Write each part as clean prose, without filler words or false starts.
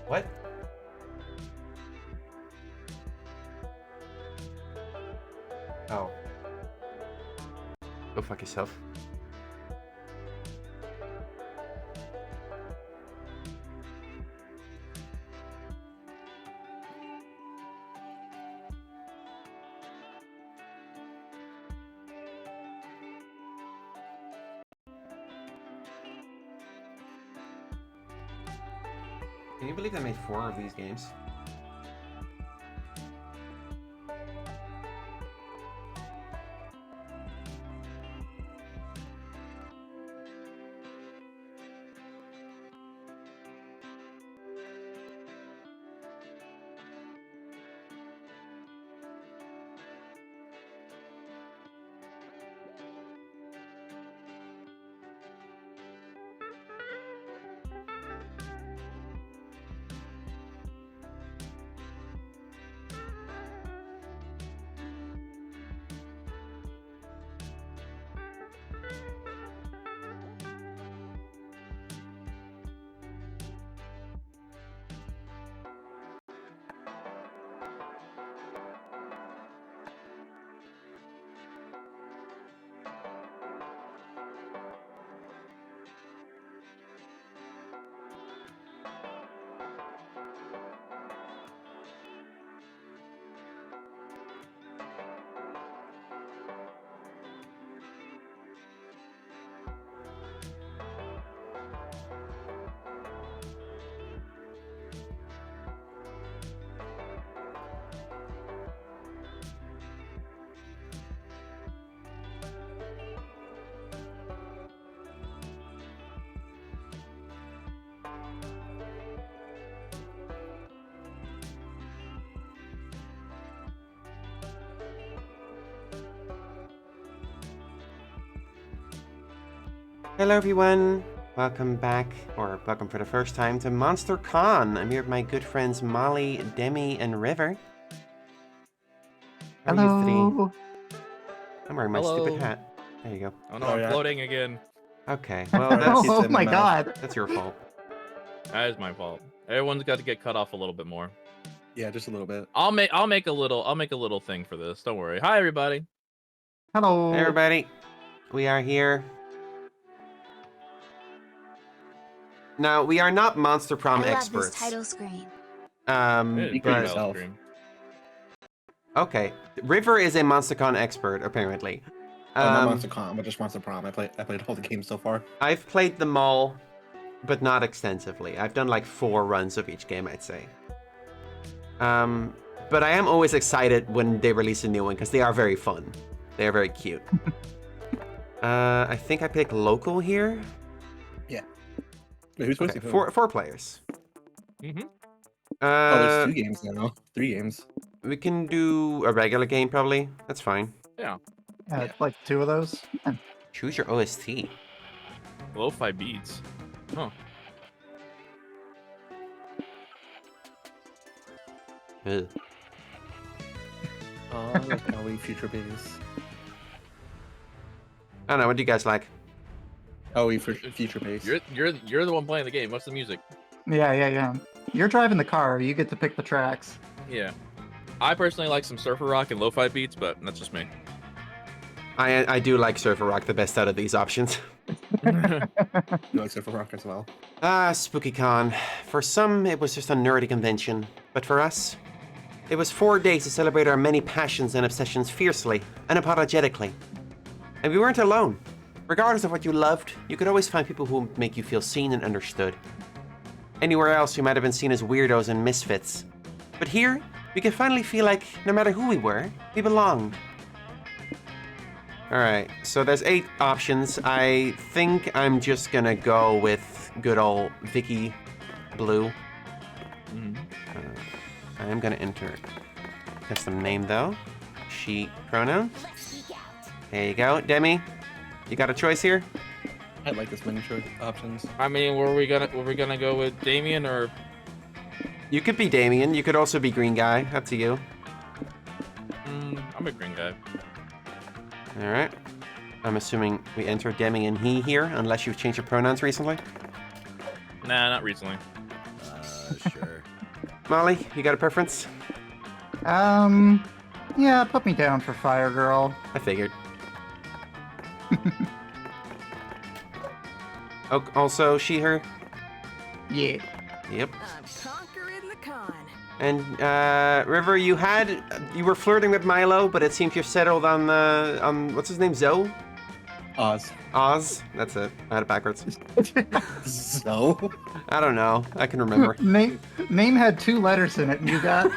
What? Oh. Go fuck yourself. Can you believe they made 4 of these games? Hello everyone, welcome back, or welcome for the first time to Monster Con. I'm here with my good friends Molly, Demi, and River. How are you today? I'm wearing my stupid hat. There you go. Oh no, I'm floating again. Okay, well that's oh my god. That's your fault. That is my fault. Everyone's got to get cut off a little bit more. Yeah, just a little bit. I'll make a little thing for this. Don't worry. Hi everybody. Hello. Hey everybody, we are here. Now, we are not Monster PROM experts. This title screen. But... Okay, River is a MonsterCon expert, apparently. Not MonsterCon, but just Monster PROM. I played all the games so far. I've played them all, but not extensively. I've done like 4 runs of each game, I'd say. But I am always excited when they release a new one, because they are very fun. They are very cute. I think I pick local here. Yeah. Wait, who's supposed to be 4 players. Mm-hmm. There's 2 games now. 3 games. We can do a regular game, probably. That's fine. Yeah. Yeah, it's like 2 of those. Choose your OST. Lo-fi beats. Huh. Ugh. Oh, probably future base. I don't know, what do you guys like? Oh, for future base. You're the one playing the game. What's the music? Yeah. You're driving the car. You get to pick the tracks. Yeah. I personally like some surfer rock and lo-fi beats, but that's just me. I do like Surfer Rock the best out of these options. You like Surfer Rock as well? SpookyCon. For some, it was just a nerdy convention. But for us, it was 4 days to celebrate our many passions and obsessions fiercely, unapologetically. And we weren't alone. Regardless of what you loved, you could always find people who make you feel seen and understood. Anywhere else, we might have been seen as weirdos and misfits. But here, we could finally feel like, no matter who we were, we belonged. Alright, so there's 8 options. I think I'm just gonna go with good old Vicky Blue. I am gonna enter custom name though. She pronoun. There you go, Demi. You got a choice here? I like this many choice options. I mean, were we gonna go with Damien or? You could be Damien. You could also be Green Guy. Up to you. I'm a green guy. All right. I'm assuming we enter Demi and he here, unless you've changed your pronouns recently. Nah, not recently. Sure. Molly, you got a preference? Yeah, put me down for Fire Girl. I figured. Oh, also, she, her? Yeah. Yep. I'm conquering the con. And, River, you were flirting with Milo, but it seems you've settled on what's his name, Zoe? Oz. Oz? That's it. I had it backwards. So? I don't know. I can remember. Name had 2 letters in it, and you got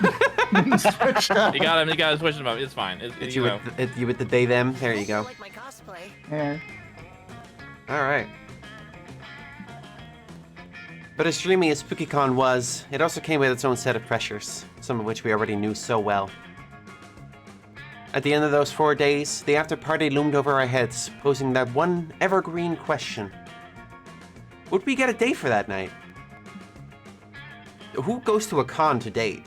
switched up. You got him. You got to switch him up. It's fine. It's you you know. with the they them. There you go. Like my cosplay. Yeah. All right. But as dreamy as SpookyCon was, it also came with its own set of pressures, some of which we already knew so well. At the end of those 4 days, the after-party loomed over our heads, posing that one evergreen question. Would we get a date for that night? Who goes to a con to date?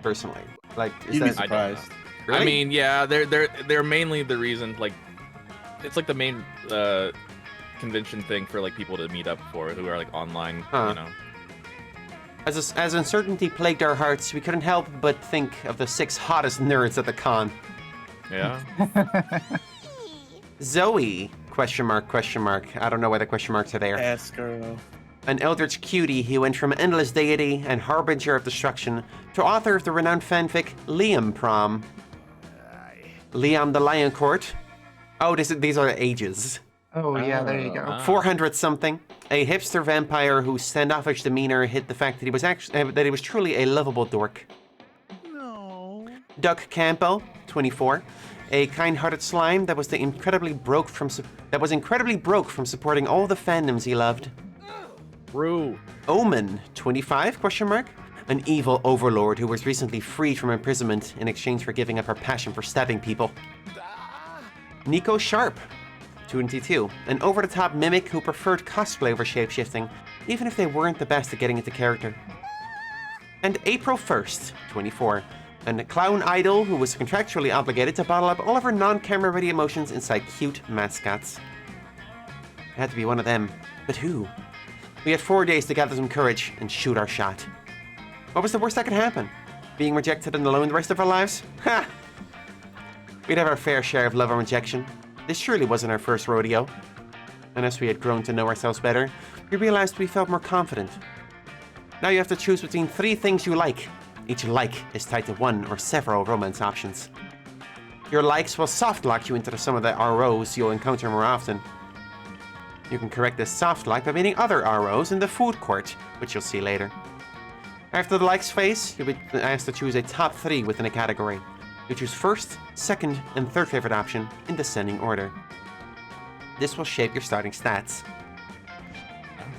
Personally. Like, is You'd be that... surprised. Really? I mean, yeah, they're mainly the reason. Like, it's like the main convention thing for like people to meet up for who are like online. Huh. You know. As uncertainty plagued our hearts, we couldn't help but think of the 6 hottest nerds at the con. Yeah. Zoe, question mark. I don't know why the question marks are there. Yes, girl. An eldritch cutie who went from endless deity and harbinger of destruction to author of the renowned fanfic Liam PROM. Liam the Lion Court. Oh, these are ages. Oh, yeah, there you go. Ah. 400 something. A hipster vampire whose standoffish demeanor hid the fact that he was truly a lovable dork. No. Doug Campbell, 24. A kind-hearted slime that was incredibly broke from supporting all the fandoms he loved. True. Omen, 25? Question mark. An evil overlord who was recently freed from imprisonment in exchange for giving up her passion for stabbing people. Nico Sharp, 22. An over-the-top mimic who preferred cosplay over shapeshifting, even if they weren't the best at getting into character. And April 1st, 24. A clown idol who was contractually obligated to bottle up all of her non-camera ready emotions inside cute mascots. It had to be one of them. But who? We had 4 days to gather some courage and shoot our shot. What was the worst that could happen? Being rejected and alone the rest of our lives? Ha! We'd have our fair share of love and rejection. This surely wasn't our first rodeo. And as we had grown to know ourselves better, we realized we felt more confident. Now you have to choose between 3 things you like. Each like is tied to one or several romance options. Your likes will soft lock you into some of the ROs you'll encounter more often. You can correct this soft lock by meeting other ROs in the food court, which you'll see later. After the likes phase, you'll be asked to choose a top 3 within a category. You choose first, second, and third favorite option in descending order. This will shape your starting stats.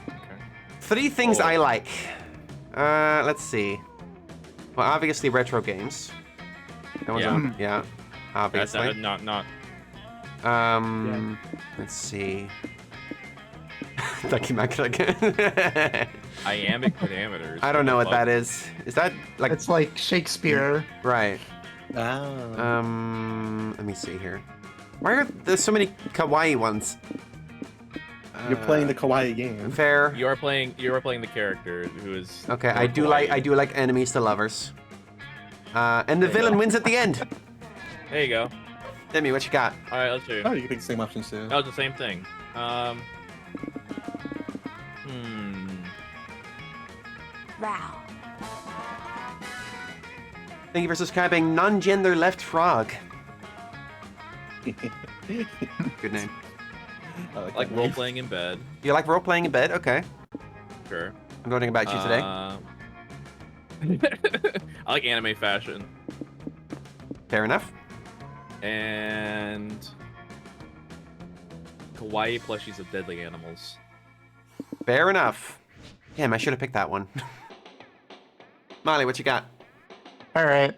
Okay. 3 things Oh. I like. Let's see. Well, obviously retro games. That was Yeah. yeah, That's obviously. not. Let's see. Ducky Mac. Iambic pentameters. I don't know what that is. Is that like It's like Shakespeare. right? Ah. Let me see here. Why are there so many kawaii ones? You're playing the kawaii game. Fair. You are playing the character who is. Okay, more I do kawaii. like enemies to lovers. And the There you villain go. wins at the end. There you go. Demi, what you got? All right, let's do. Oh, you can pick the same options too. That was the same thing. Wow. Thank you for subscribing, non-gender left frog. Good name. I Like that role name. playing in bed. You like role playing in bed? Okay. Sure. I'm learning about you today. I like anime fashion Fair enough. and kawaii plushies of deadly animals. Fair enough. Damn, I should have picked that one. Molly, what you got? All right,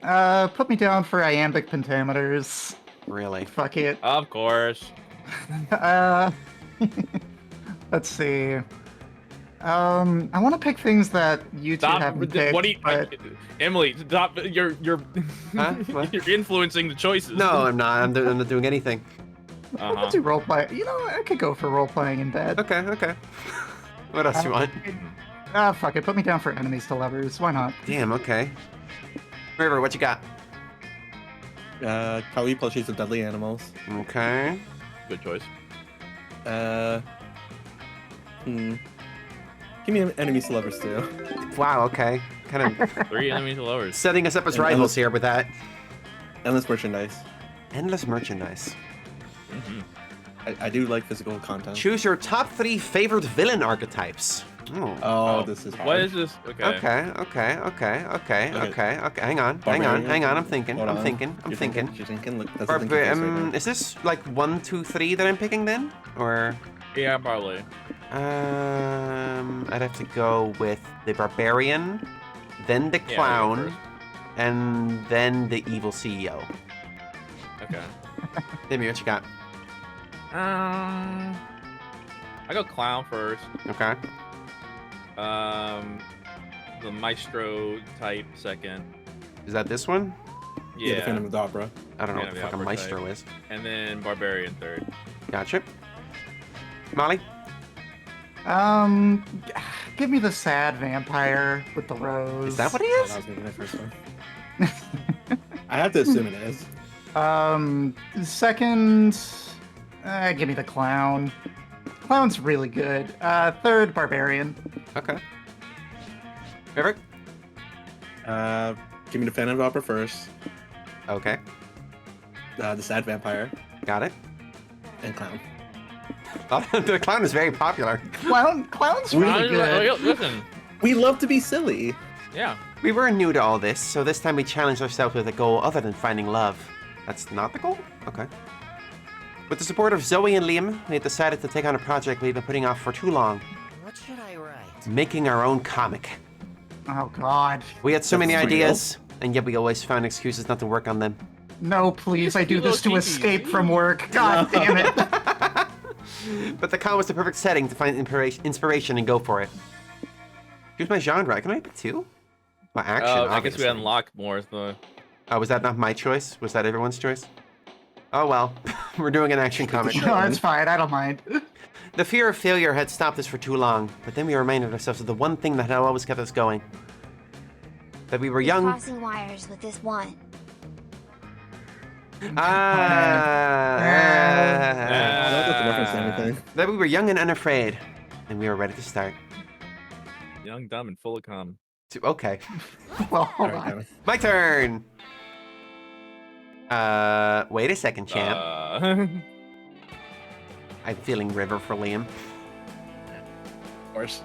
put me down for iambic pentameters. Really? Fuck it. Of course. Let's see. I want to pick things that you two Stop. haven't picked. What do you, but... Emily? Stop. You're Huh? What? you're influencing the choices. No, I'm not. I'm not doing anything. I could do role play. You know, I could go for role playing in bed. Okay, okay. What else you want? Ah, fuck it. Put me down for enemies to lovers. Why not? Damn, okay. River, what you got? Kawaii plushies of deadly animals. Okay. Good choice. Give me enemies to lovers too. Wow, okay. Kind of 3 enemies to lovers. setting us up as And rivals here with that. Endless merchandise. Endless merchandise. Mhm. I do like physical content. Choose your top 3 favorite villain archetypes. Oh. Oh, this is hard. What is this? Okay. Okay. Hang on. Barbarian. I'm thinking. Hold on. You're You're thinking. Look, that's the thinking Barbar- face right now. is this like 1, 2, 3 that I'm picking then? Or Yeah, probably. I'd have to go with the barbarian, then the Yeah, clown, you and then the evil CEO. go Okay. Demi, what you got? I go clown first. Okay. The maestro type second. Is that this one? Yeah, the Yeah. Phantom of the Opera. I don't know Yeah, what the the fucking opera maestro type. is. And then barbarian third. Gotcha. Molly? Give me the sad vampire with the rose. Is that what he Oh, is? that was gonna be my first one. I have to assume it is. Second, give me the clown. Clown's really good. Third, barbarian. Okay. River? Give me the Phantom of the Opera first. Okay. The Sad Vampire Got it. and Clown. Oh, the clown is very popular. Clown's really good. Listen. We love to be silly. Yeah. We were new to all this, so this time we challenged ourselves with a goal other than finding love. That's not the goal? Okay. With the support of Zoe and Liam, we had decided to take on a project we've been putting off for too long. What should I write? Making our own comic. Oh god. We had so That's many real. ideas, and yet we always found excuses not to work on them. No, please, I do You this to little escape cheeky. from work. God damn it. But the con was the perfect setting to find inspiration and go for it. Here's my genre. Can I pick 2? Well, action, I guess obviously. we unlock more. So... Oh, was that not my choice? Was that everyone's choice? Oh well, we're doing an action comic. No, it's fine. I don't mind. The fear of failure had stopped us for too long, but then we reminded ourselves of the one thing that had always kept us going. That we were young. Crossing wires with this one. That doesn't reference anything. That we were young and unafraid, and we were ready to start. Young, dumb, and full of cum. Okay, Well, hold Alright, on. Gavin. my turn. Wait a second, champ. I'm feeling River for Liam. Of course.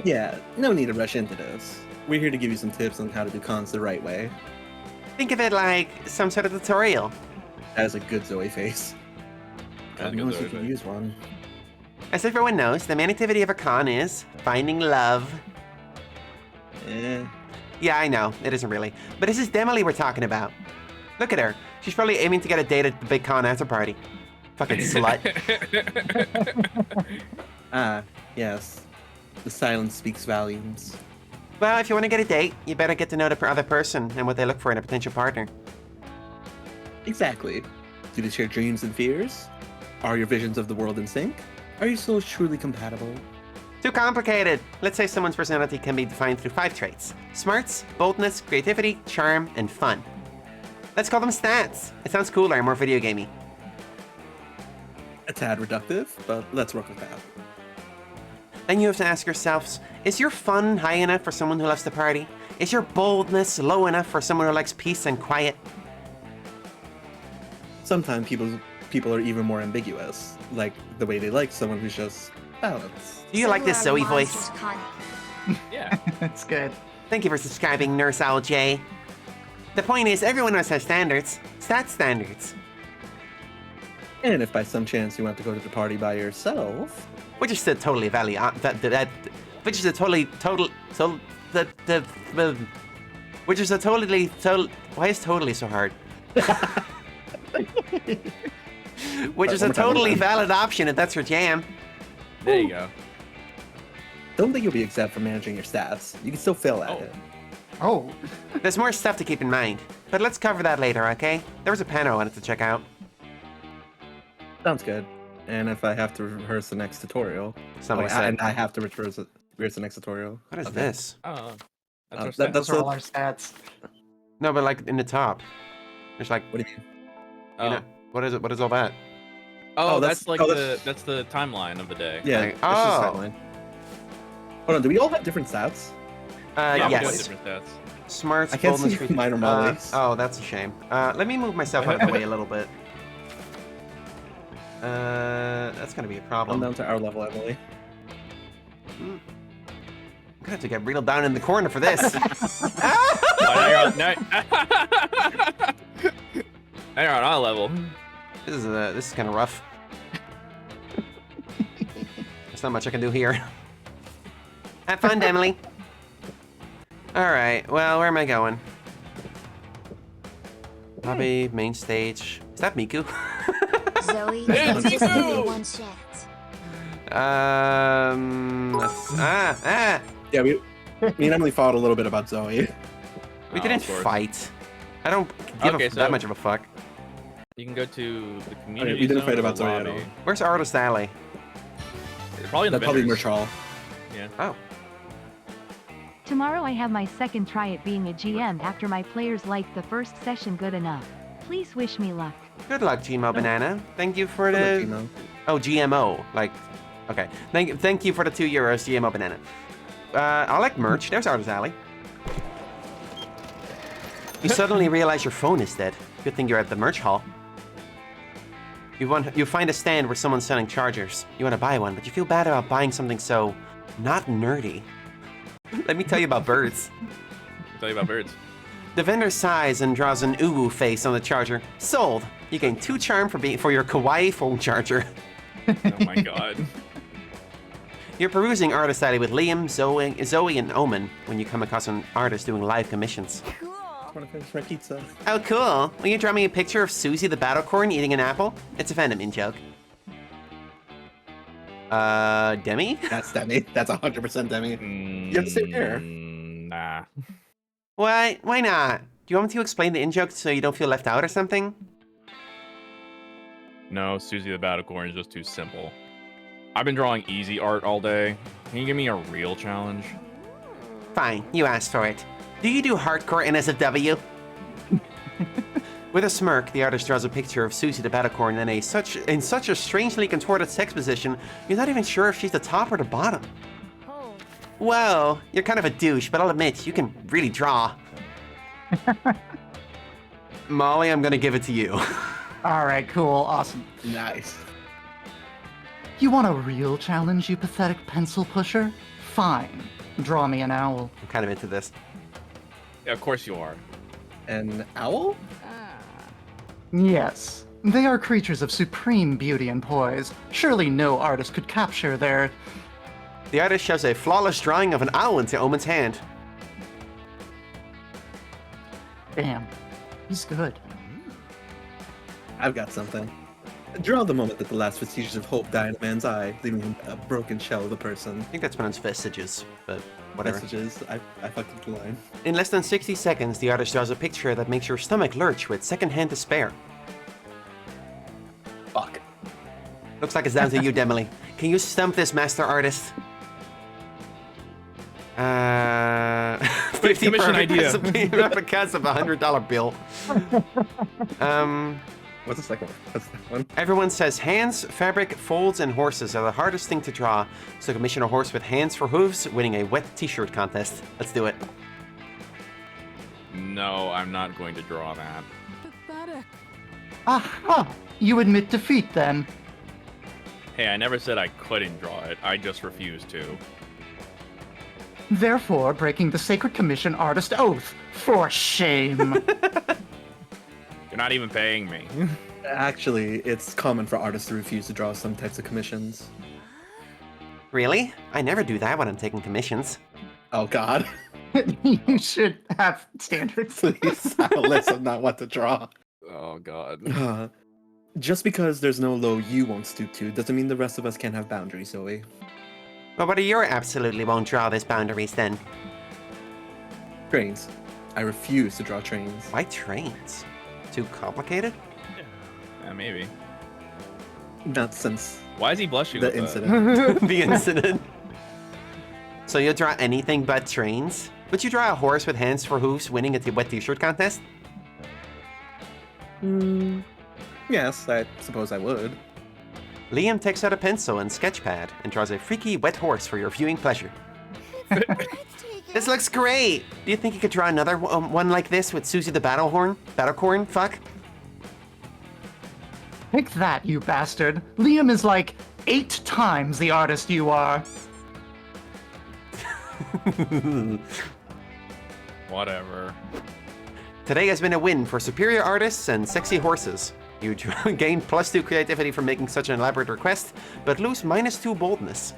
Yeah, no need to rush into this. We're here to give you some tips on how to do cons the right way. Think of it like some sort of tutorial. That is a good Zoe face. That's God a good knows Zoe you can face. use one. As everyone knows, the main activity of a con is finding love. Eh. Yeah, I know, it isn't really. But this is Demily we're talking about. Look at her. She's probably aiming to get a date at the big con after party. Fucking slut. Ah, yes. The silence speaks volumes. Well, if you want to get a date, you better get to know the other person and what they look for in a potential partner. Exactly. Do they share dreams and fears? Are your visions of the world in sync? Are you so truly compatible? Too complicated. Let's say someone's personality can be defined through 5 traits. Smarts, boldness, creativity, charm, and fun. Let's call them stats. It sounds cooler and more video gamey. A tad reductive, but let's work with that. Then you have to ask yourselves, is your fun high enough for someone who loves to party? Is your boldness low enough for someone who likes peace and quiet? Sometimes people are even more ambiguous, like the way they like someone who's just balanced. Do you like this Zoe Similar voice? monsters con- Yeah. That's good. Thank you for subscribing, Nurse Owl J. The point is, everyone else has standards. Stat standards. And if by some chance you want to go to the party by yourself, Which is a totally valid, which is a totally, which is a totally, why is totally so hard? Which is a totally valid option if that's your jam. There you go. don't think you'll be exempt from managing your stats. You can still fail at Oh. it. Oh. There's more stuff to keep in mind, but let's cover that later, okay? There was a panel I wanted to check out. Sounds good. And if I have to rehearse the next tutorial, Somebody said. and I have to rehearse the next tutorial. What is Okay. this? Oh, That's Those are a- all our stats. No, but like in the top. There's like, What do you mean? oh. you know, what is it? What is all that? Oh, Oh, that's that's- like oh, the that's- that's the timeline of the day. Yeah, Like- it's just oh. timeline. Hold on, do we all have different stats? Yeah, we do have Yes. different stats. Smarts, I can't boldness, see mine or Molly's. oh, that's a shame. Let me move myself out of the way a little bit. That's gonna be a I'm problem. down to our level, Emily. I'm gonna have to get real down in the corner for this. Oh, now you're on our level. This is kind of rough. There's not much I can do here. Have fun, Demily. All right. Well, where am I going? Lobby, main stage. Is that Miku? Zoe, Hey, just give me Nico! one chance. Yeah, me and Emily fought a little bit about Zoe. We Oh, didn't of course. fight. I don't give Okay, that so- much of a fuck. You can go to the community. we didn't zone fight or about the Zoe at lobby. all. Where's Artist Alley? Probably in the That's probably vendors. Merch Hall. Yeah. Oh, Tomorrow I have my second try at being a GM after my players liked the first session good enough. Please wish me luck. good luck, GMO Banana. Thank you for Hello, the. Gino. Oh, GMO. Like, okay. Thank you for the €2, GMO Banana. I like merch. There's Artist Alley. You suddenly realize your phone is dead. Good thing you're at the merch hall. You find a stand where someone's selling chargers. You want to buy one, but you feel bad about buying something so not nerdy. Let me tell you about birds. I'll tell you about birds. The vendor sighs and draws an uwu face on the charger. Sold. You gain 2 charm for your kawaii phone charger. Oh my god. You're perusing Artist Alley with Liam, Zoe, and Omen when you come across an artist doing live commissions. Cool. I want to finish my pizza. Oh, cool. Will you draw me a picture of Susie the Battlecorn eating an apple? It's a fandom in-joke. Demi? That's Demi. That's 100% Demi. You have the same hair. Nah. Why not? Do you want me to explain the in-joke so you don't feel left out or something? No, Susie the Battlecorn is just too simple. I've been drawing easy art all day. Can you give me a real challenge? Fine, you asked for it. Do you do hardcore NSFW? With a smirk, the artist draws a picture of Susie the Battlecorn in such a strangely contorted sex position, you're not even sure if she's the top or the bottom. Oh. Well, you're kind of a douche, but I'll admit, you can really draw. Molly, I'm gonna give it to you. All right, cool, awesome. Nice. You want a real challenge, you pathetic pencil pusher? Fine. Draw me an owl. I'm kind of into this. Yeah, of course you are. An owl? Yes. They are creatures of supreme beauty and poise. Surely no artist could capture their... The artist shows a flawless drawing of an owl into Omen's hand. Damn. He's good. I've got something. Draw the moment that the last vestiges of hope die in a man's eye, leaving him a broken shell of a person. I think that's pronounced vestiges, but whatever. Messages. I fucked up the line. In less than 60 seconds, the artist draws a picture that makes your stomach lurch with secondhand despair. Fuck. Looks like it's down to you, Demily. Can you stump this master artist? 50 commission idea. replicas of a $100 bill. What's the second one? What's that one? Everyone says hands, fabric, folds, and horses are the hardest thing to draw. So commission a horse with hands for hooves, winning a wet t-shirt contest. Let's do it. No, I'm not going to draw that. Aha! You admit defeat then. Hey, I never said I couldn't draw it. I just refused to. Therefore, breaking the sacred commission artist oath. For shame. You're not even paying me. Actually, it's common for artists to refuse to draw some types of commissions. Really? I never do that when I'm taking commissions. Oh god. You should have standards. Please have a list of not what to draw. Oh god. Just because there's no low you won't stoop to doesn't mean the rest of us can't have boundaries, Zoe. Well, what are your absolutely won't draw this boundaries then? Trains. I refuse to draw trains. Why trains? Too complicated? Yeah, maybe. Not since Why is he blushing? The with that? incident. The incident. So you'll draw anything but trains? Would you draw a horse with hands for hooves winning at the wet t-shirt contest? Yes, I suppose I would. Liam takes out a pencil and sketch pad and draws a freaky wet horse for your viewing pleasure. This looks great! Do you think you could draw another one like this with Susie the Battlecorn? Fuck. Take that, you bastard. Liam is like 8 times the artist you are. Whatever. Today has been a win for superior artists and sexy horses. You gain +2 creativity from making such an elaborate request, but lose -2 boldness.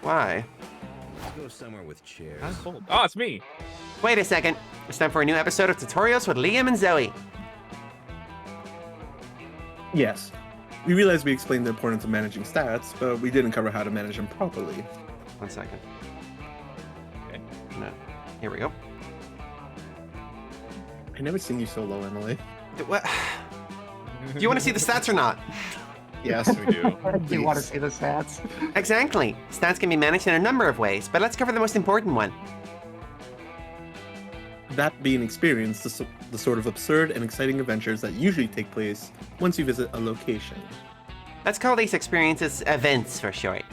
Why? Go somewhere with chairs. That's cool. Oh, it's me. Wait a second. It's time for a new episode of Tutorials with Liam and Zoe. Yes. We realized we explained the importance of managing stats, but we didn't cover how to manage them properly. 1 second. Okay. No. Here we go. I never seen you so low, Emily. What? Do you want to see the stats or not? Yes. We do. I do want to see the stats. Exactly. Stats can be managed in a number of ways, but let's cover the most important one. That being experience, the sort of absurd and exciting adventures that usually take place once you visit a location. Let's call these experiences events for short.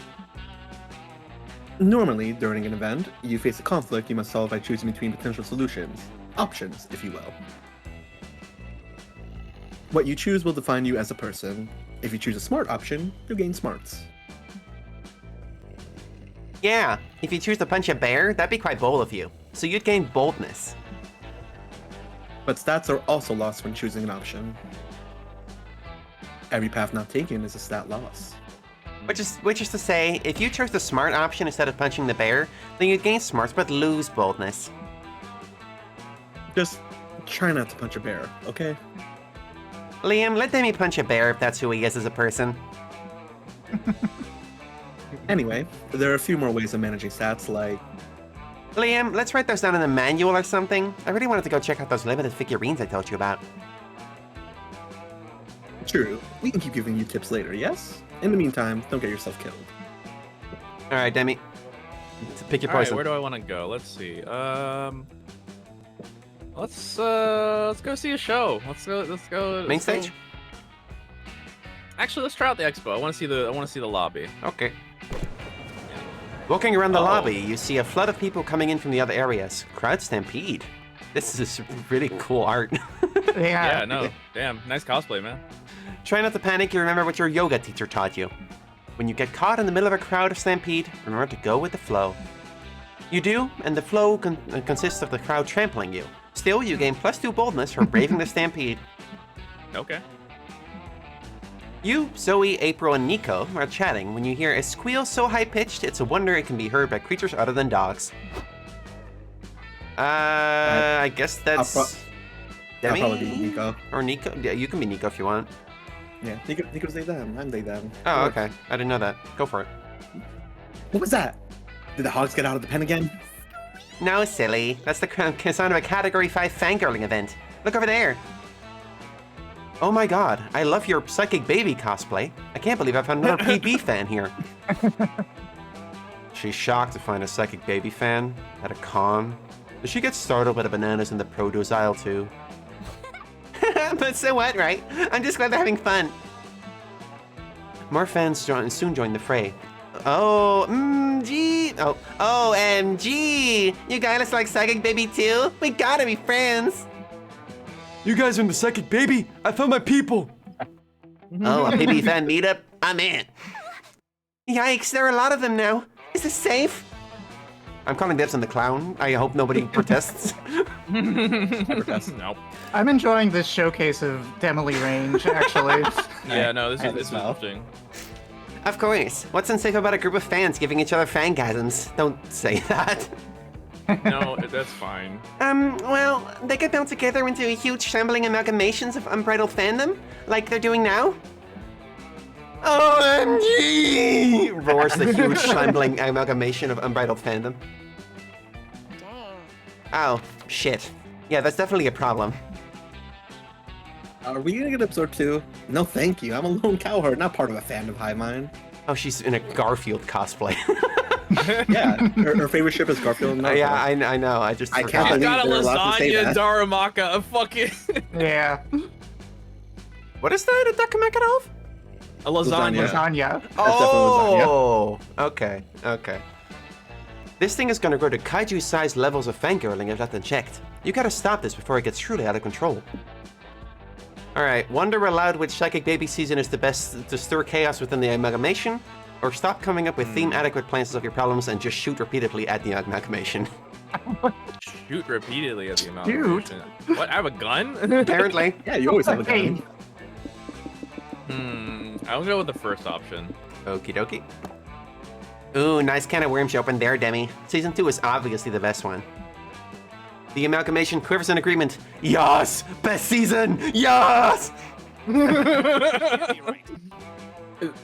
Normally, during an event, you face a conflict you must solve by choosing between potential solutions. Options, if you will. What you choose will define you as a person. If you choose a smart option, you'll gain smarts. Yeah, if you choose to punch a bear, that'd be quite bold of you. So you'd gain boldness. But stats are also lost when choosing an option. Every path not taken is a stat loss. Which is to say, if you chose the smart option instead of punching the bear, then you'd gain smarts but lose boldness. Just try not to punch a bear, okay? Liam, let Demi punch a bear if that's who he is as a person. Anyway, there are a few more ways of managing stats, like Liam, let's write those down in a manual or something. I really wanted to go check out those limited figurines I told you about. true, we can keep giving you tips later, yes? In the meantime, don't get yourself killed. Alright, Demi. Pick your All right, poison. where do I want to go? Let's see. Let's go see a show. Let's go. Main stage? Actually, let's try out the expo. I want to see the lobby. Okay. Walking around the Oh. lobby, you see a flood of people coming in from the other areas. Crowd stampede. This is really cool art. Yeah, no. Damn, nice cosplay, man. Try not to panic, you remember what your yoga teacher taught you. When you get caught in the middle of a crowd of stampede, remember to go with the flow. You do, and the flow consists of the crowd trampling you. Still, you gain +2 boldness for braving the stampede. Okay. You, Zoe, April, and Nico are chatting when you hear a squeal so high-pitched it's a wonder it can be heard by creatures other than dogs. I guess that's I'll Demi? probably be Nico. Or Nico? Yeah, you can be Nico if you want. Yeah, Nico's they them. I'm they them. Oh, okay. I didn't know that. Go for it. What was that? Did the hogs get out of the pen again? No, silly. That's the sound of a Category 5 fangirling event. Look over there. Oh my god, I love your Psychic Baby cosplay. I can't believe I found another PB fan here. She's shocked to find a Psychic Baby fan at a con. Does she get startled by the bananas in the produce aisle too? But so what, right? I'm just glad they're having fun. More fans soon join the fray. Oh, OMG! Oh, OMG! You guys like Psychic Baby too? We gotta be friends! You guys are in the Psychic Baby? I found my people! Oh, a PB fan meetup? I'm in. Yikes, there are a lot of them now. Is this safe? I'm calling dibs on the clown. I hope nobody protests. Nope. I'm enjoying this showcase of Demily range, actually. Yeah, no, this And is smell. interesting. Of course. What's unsafe about a group of fans giving each other fangasms? Don't say that. No, that's fine. Well, they could melt together into a huge shambling amalgamations of unbridled fandom, like they're doing now. OMG! Roars the huge shambling amalgamation of unbridled fandom. Dang. Oh, shit. Yeah, that's definitely a problem. Are we gonna get episode 2? No, thank you. I'm a lone cowherd, not part of a fandom hive mind. Oh, she's in a Garfield cosplay. Yeah, her favorite ship is Garfield and Naruto. Yeah, I know. I just I forgot. can't She's believe got a they're allowed to say lasagna that. Daramaka, a fucking Yeah. What is that? A Dakamakadov? a lasagna. Lasagna. Oh, okay. This thing is gonna grow to kaiju-sized levels of fangirling if left unchecked. You gotta stop this before it gets truly out of control. Alright, wonder aloud which psychic baby season is the best to stir chaos within the amalgamation, or stop coming up with theme-adequate plans of your problems and just shoot repeatedly at the amalgamation. Shoot repeatedly at the amalgamation. What? I have a gun? Apparently. Yeah, you always have a gun. I'll go with the first option. Okie dokie. Ooh, nice can of worms you opened there, Demi. Season 2 is obviously the best one. The amalgamation quivers in agreement. Yes! Best season! Yes!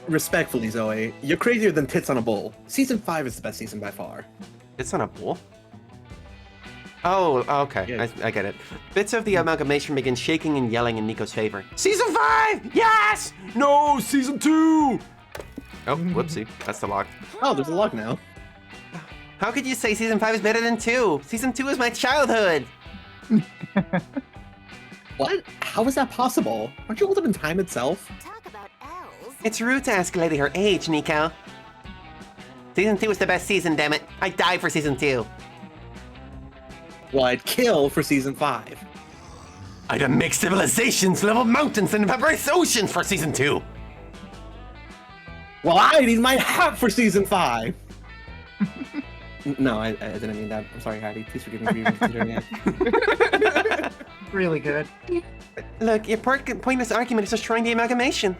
Respectfully, Zoe, you're crazier than tits on a bull. Season 5 is the best season by far. It's on a bull? Oh, okay. Yeah. I get it. Bits of the amalgamation begin shaking and yelling in Nico's favor. Season 5! Yes! No, season 2! Oh, whoopsie. That's the log. Oh, there's a log now. How could you say season 5 is better than 2? Season 2 is my childhood! What? How is that possible? Aren't you older than time itself? Talk about elves. It's rude to ask a lady her age, Nico. Season 2 is the best season, dammit. I die for season 2. Well, I'd kill for season 5. I'd make civilizations, level mountains, and vaporous oceans for season 2. Well, I'd eat my hat for season 5. No, I didn't mean that. I'm sorry, Hattie. Please forgive me for even considering it. Really good. Look, your pointless argument is destroying the amalgamation.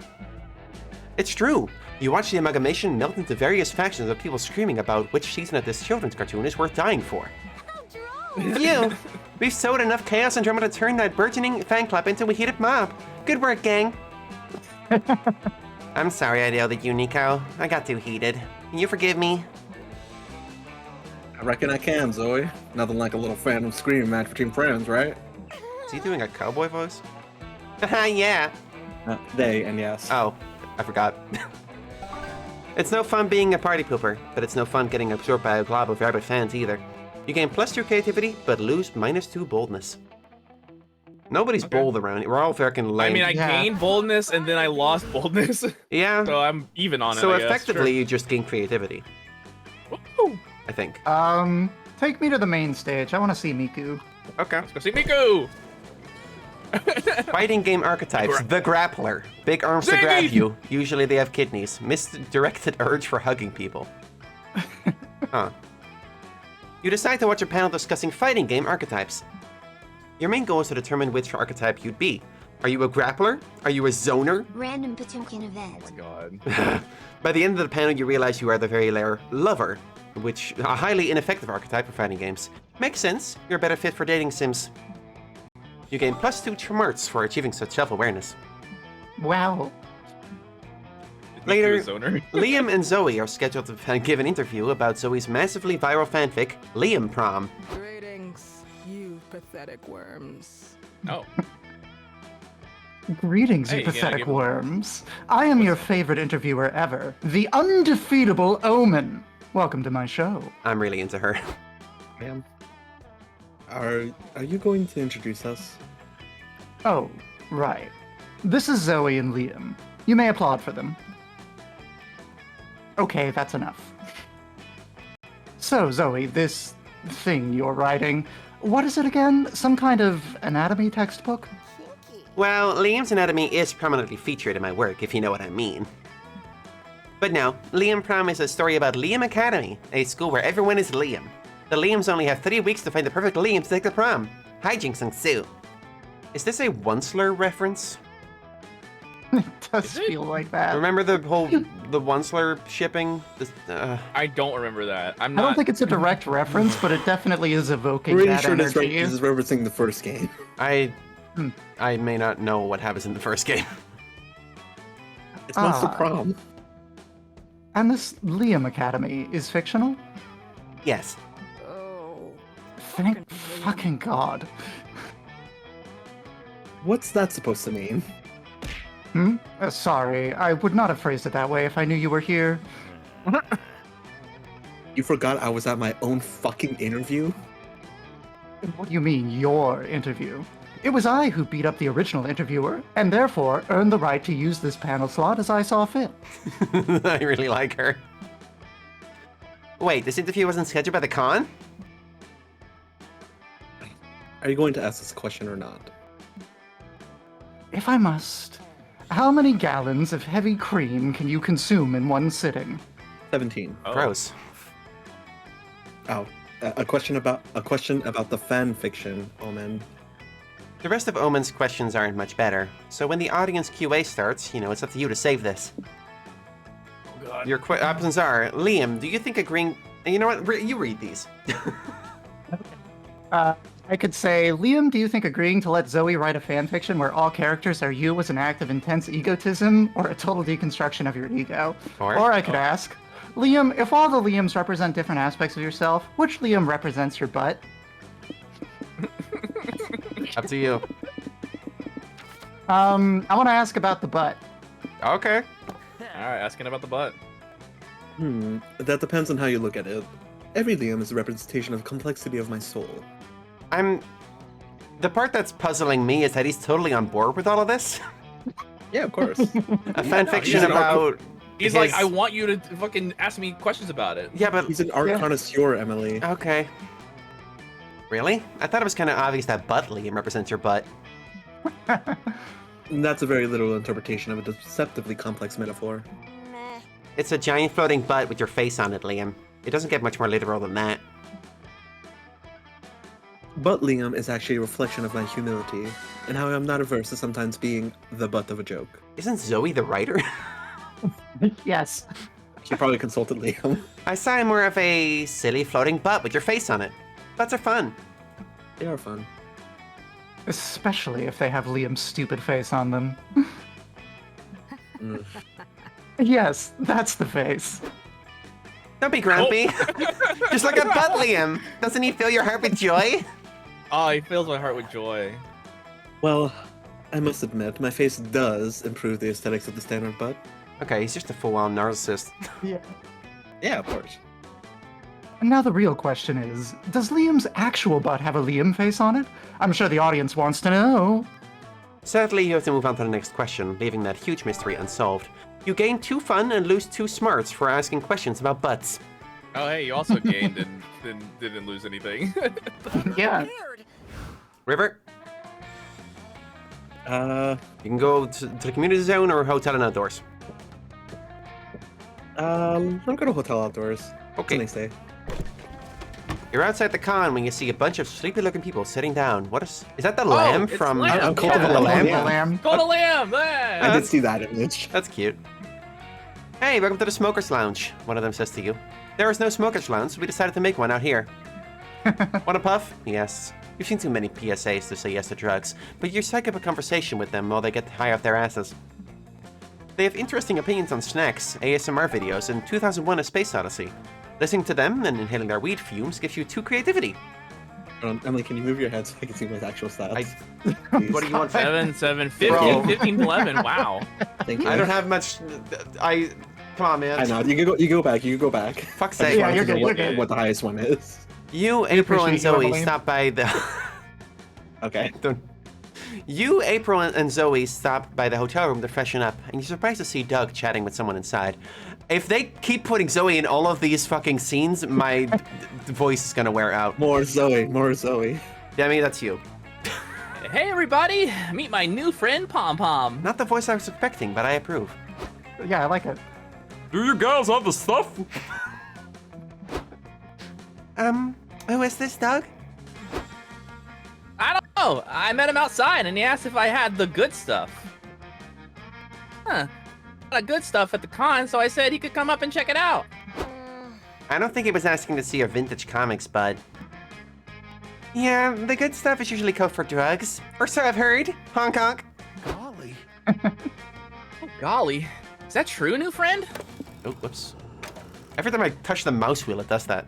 It's true. You watch the amalgamation melt into various factions of people screaming about which season of this children's cartoon is worth dying for. How droll. Phew! We've sowed enough chaos and drama to turn that burgeoning fan club into a heated mob. Good work, gang. I'm sorry I yelled at you, Nico. I got too heated. Can you forgive me? I reckon I can, Zoe. Nothing like a little fandom scream match between friends, right? Is he doing a cowboy voice? Haha, yeah. They and yes. Oh, I forgot. It's no fun being a party pooper, but it's no fun getting absorbed by a glob of rabid fans either. You gain +2 creativity, but lose -2 boldness. Nobody's bold around here. We're all fucking lame. I mean, I gained boldness and then I lost boldness. yeah. So I'm even on it. So I guess. effectively, Sure. you just gain creativity. Woo! I think. Take me to the main stage. I want to see Miku. Okay. Let's go see Nico! Fighting game archetypes. The grappler. Big arms to Zine! grab you. Usually they have kidneys. Misdirected urge for hugging people. Huh. You decide to watch a panel discussing fighting game archetypes. Your main goal is to determine which archetype you'd be. Are you a grappler? Are you a zoner? Random Potemkin event. Oh my god. By the end of the panel, you realize you are the very rare lover, which a highly ineffective archetype for fighting games. Makes sense. You're a better fit for dating sims. You gain +2 smarts for achieving such self-awareness. Wow. Later, Zoner. Liam and Zoe are scheduled to give an interview about Zoe's massively viral fanfic, Liam PROM. Greetings, you pathetic worms. Oh. Greetings, Hey, you yeah, pathetic give him- worms. I am your favorite interviewer ever, the undefeatable Omen. Welcome to my show. I'm really into her. Ma'am, are you going to introduce us? Oh, right. This is Zoe and Liam. You may applaud for them. Okay, that's enough. So, Zoe, this thing you're writing, what is it again? Some kind of anatomy textbook? Kinky. Well, Liam's anatomy is prominently featured in my work, if you know what I mean. But no, Liam PROM is a story about Liam Academy, a school where everyone is Liam. The Liams only have 3 weeks to find the perfect Liam to take the prom. Hijinks ensue. Is this a Onceler reference? It does Is it? feel like that. Remember the whole the Onceler shipping? I don't remember that. I'm I not. don't think it's a direct reference, but it definitely is evoking Pretty that sure this energy. is referencing the first game. I may not know what happens in the first game. It's Monster Ah. Prom. And this Liam Academy is fictional? Yes. Oh. Thank fucking God. What's that supposed to mean? Sorry, I would not have phrased it that way if I knew you were here. You forgot I was at my own fucking interview? What do you mean, your interview? It was I who beat up the original interviewer, and therefore earned the right to use this panel slot as I saw fit. I really like her. Wait, this interview wasn't scheduled by the con? Are you going to ask this question or not? If I must, how many gallons of heavy cream can you consume in one sitting? 17. Oh. Gross. Oh, a question about the fan fiction, Omen. The rest of Omen's questions aren't much better, so when the audience QA starts, it's up to you to save this. Oh god. Your options are, Liam, do you think agreeing... You know what? You read these. I could say, Liam, do you think agreeing to let Zoe write a fanfiction where all characters are you was an act of intense egotism or a total deconstruction of your ego? Or I could ask, Liam, if all the Liams represent different aspects of yourself, which Liam represents your butt? Up to you. I want to ask about the butt. Okay. Alright, asking about the butt. That depends on how you look at it. Every Liam is a representation of the complexity of my soul. The part that's puzzling me is that he's totally on board with all of this. Yeah, of course. A fan fiction he's an about... He's like, I want you to fucking ask me questions about it. Yeah, but... He's an art connoisseur, Emily. Okay. Really? I thought it was kind of obvious that butt Liam represents your butt. That's a very literal interpretation of a deceptively complex metaphor. Meh. It's a giant floating butt with your face on it, Liam. It doesn't get much more literal than that. But Liam is actually a reflection of my humility, and how I'm not averse to sometimes being the butt of a joke. Isn't Zoe the writer? Yes. She probably consulted Liam. I saw more of a silly floating butt with your face on it. Butts are fun. They are fun. Especially if they have Liam's stupid face on them. Yes, that's the face. Don't be grumpy. Just look at butt Liam. Doesn't he fill your heart with joy? Oh, he fills my heart with joy. Well, I must admit, my face does improve the aesthetics of the standard butt. Okay, he's just a full-on narcissist. Yeah. Yeah, of course. And now the real question is, does Liam's actual butt have a Liam face on it? I'm sure the audience wants to know. Sadly, you have to move on to the next question, leaving that huge mystery unsolved. You gain 2 fun and lose 2 smarts for asking questions about butts. Oh, hey, you also gained and didn't lose anything. Yeah. River, Uh, you can go to the community zone or hotel and outdoors. I'm gonna go to Hotel Outdoors. Okay. It's a nice day. You're outside the con when you see a bunch of sleepy-looking people sitting down. What is that? The lamb it's from? Lamb. I'm Cult of the yeah. Lamb. Yeah. Lamb. Go to Liam! I did see that image. That's cute. Hey, welcome to the Smokers Lounge. One of them says to you. There is no Smokers Lounge, so we decided to make one out here. Want a puff? Yes. You've seen too many PSAs to say yes to drugs, but you strike up a conversation with them while they get high off their asses. They have interesting opinions on snacks, ASMR videos, and 2001: A Space Odyssey. Listening to them and inhaling their weed fumes gives you 2 creativity. Emily, can you move your head so I can see my actual stats? What do you want? 7, 7, Bro. 15, 15, 11. Wow. Thank you. I don't have much. Come on, man. I know. You can go back. You can go back. Fuck's I just sake. Yeah, wanted you're to know good, what, you're good. what the highest one is. You, April, and appreciate you, Zoe Emily. stopped by the. Okay. You, April, and Zoe stopped by the hotel room to freshen up, and you're surprised to see Doug chatting with someone inside. If they keep putting Zoe in all of these fucking scenes, my voice is gonna wear out. More Zoe. More Zoe. Demi, that's you. Hey, everybody! Meet my new friend, Pom Pom. Not the voice I was expecting, but I approve. Yeah, I like it. Do you guys have the stuff? Who is this, Doug? I don't know. I met him outside, and he asked if I had the good stuff. Huh. Got good stuff at the con, so I said he could come up and check it out. I don't think he was asking to see your vintage comics, bud. Yeah, the good stuff is usually code for drugs. Or so I've heard. Honk honk. Golly. Oh, golly. Is that true, new friend? Oh, whoops. Every time I touch the mouse wheel, it does that.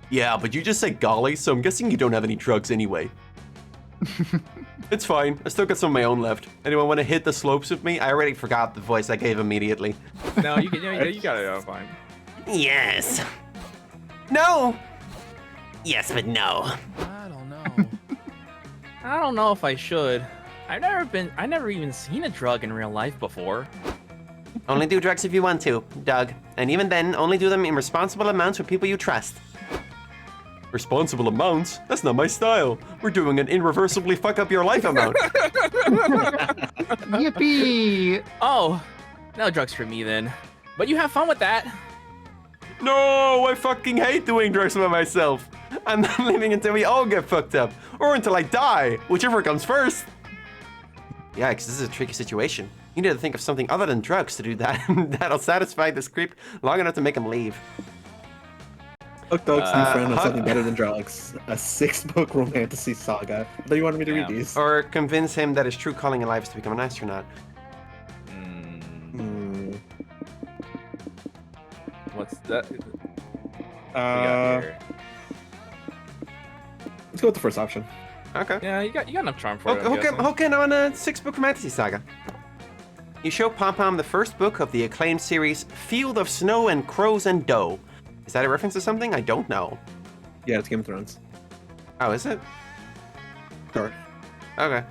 Yeah, but you just said golly, so I'm guessing you don't have any drugs anyway. It's fine. I still got some of my own left. Anyone want to hit the slopes with me? I already forgot the voice I gave immediately. No, you got it fine. Yes. No. Yes, but no. I don't know. I don't know if I should. I never even seen a drug in real life before. Only do drugs if you want to, Doug. And even then, only do them in responsible amounts with people you trust. Responsible amounts? That's not my style. We're doing an irreversibly fuck up your life amount. Yippee! Oh, no drugs for me then. But you have fun with that. No, I fucking hate doing drugs by myself. I'm not leaving until we all get fucked up. Or until I die, whichever comes first. Yeah, because this is a tricky situation. You need to think of something other than drugs to do that. That'll satisfy this creep long enough to make him leave. Hook Dog's new friend on something better than drugs. A 6-book romantasy saga. Do you wanted me to read these? Or convince him that his true calling in life is to become an astronaut. What's that? Let's go with the first option. Okay. Yeah, you got enough charm for it. I'm guessing. Okay, on a 6-book romantasy saga. You show Pom Pom the first book of the acclaimed series Field of Snow and Crows and Dough. Is that a reference to something? I don't know. Yeah, it's Game of Thrones. Oh, is it? Sure. Okay.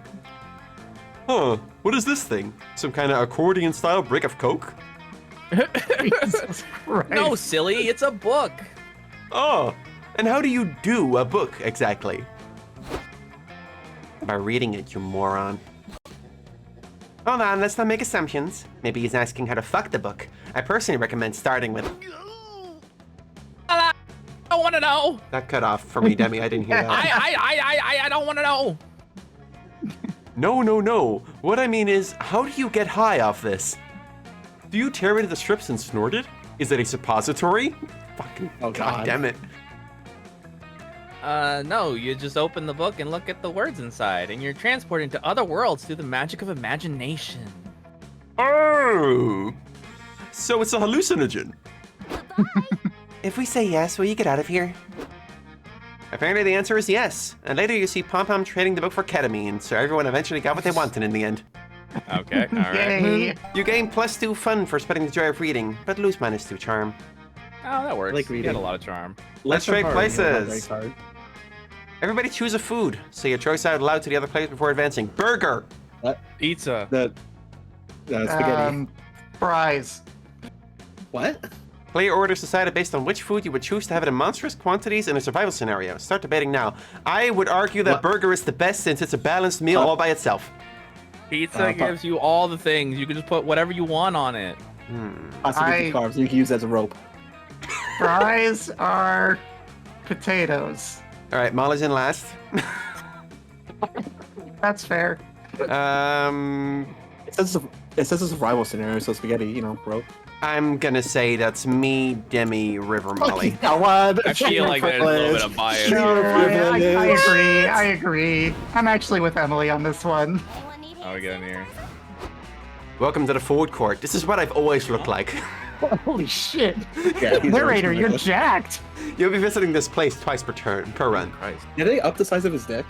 Huh, what is this thing? Some kind of accordion-style brick of coke? Jesus Christ. No, silly, it's a book. Oh, and how do you do a book, exactly? By reading it, you moron. Hold on, let's not make assumptions. Maybe he's asking how to fuck the book. I personally recommend starting with... I don't want to know. That cut off for me, Demi. I didn't hear that. I don't want to know. No. What I mean is, how do you get high off this? Do you tear into the strips and snort it? Is it a suppository? Fucking God damn it. No, you just open the book and look at the words inside, and you're transported into other worlds through the magic of imagination. Oh! So it's a hallucinogen. If we say yes, will you get out of here? Apparently the answer is yes. And later you see Pom Pom trading the book for ketamine, so everyone eventually got what they wanted in the end. Okay, alright. Yay. You gain +2 fun for spreading the joy of reading, but lose -2 charm. Oh, that works. I like You reading. got a lot of charm. Let's trade hard, you know, not places. very hard. Everybody choose a food. Say your choice out loud to the other players before advancing. Burger! Pizza. The spaghetti. Fries. What? Player orders decided based on which food you would choose to have it in monstrous quantities in a survival scenario. Start debating now. I would argue that What? burger is the best since it's a balanced meal all by itself. Pizza gives you all the things. You can just put whatever you want on it. Possibly carbs you can use as a rope. Fries are potatoes. All right, Molly's in last. That's fair. It says it's a survival scenario, so spaghetti, you know, rope. I'm gonna say that's me, Demi, River, Molly. I feel like there's a little bit of bias. No, here. I agree. I'm actually with Emily on this one. Anyone need Oh, we get in here. Welcome to the food court. This is what I've always looked like. Holy shit. Yeah, he's Narrator, always you're like this. jacked. You'll be visiting this place twice per run. Christ. Did they up the size of his dick?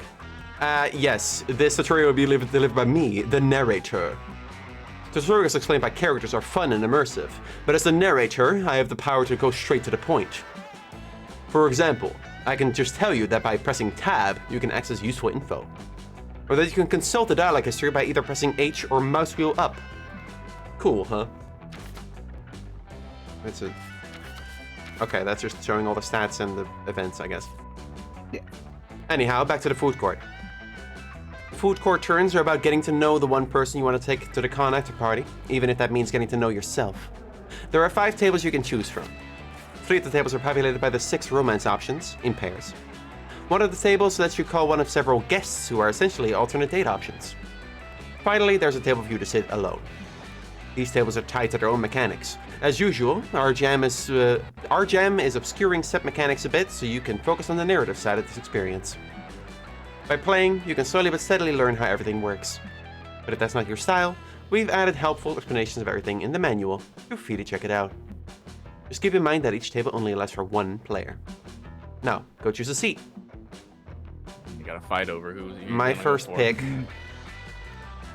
Yes, this tutorial will be delivered by me, the narrator. Tutorials explained by characters are fun and immersive, but as the narrator, I have the power to go straight to the point. For example, I can just tell you that by pressing tab, you can access useful info. Or that you can consult the dialogue history by either pressing H or mouse wheel up. Cool, huh? That's it. Okay, that's just showing all the stats and the events, I guess. Yeah. Anyhow, back to the food court. Food court turns are about getting to know the one person you want to take to the con after party, even if that means getting to know yourself. There are 5 tables you can choose from. 3 of the tables are populated by the 6 romance options, in pairs. One of the tables lets you call one of several guests who are essentially alternate date options. Finally, there's a table for you to sit alone. These tables are tied to their own mechanics. As usual, our jam is obscuring set mechanics a bit so you can focus on the narrative side of this experience. By playing, you can slowly but steadily learn how everything works. But if that's not your style, we've added helpful explanations of everything in the manual. Feel free to check it out. Just keep in mind that each table only allows for 1 player. Now, go choose a seat. You gotta fight over who's My first pick.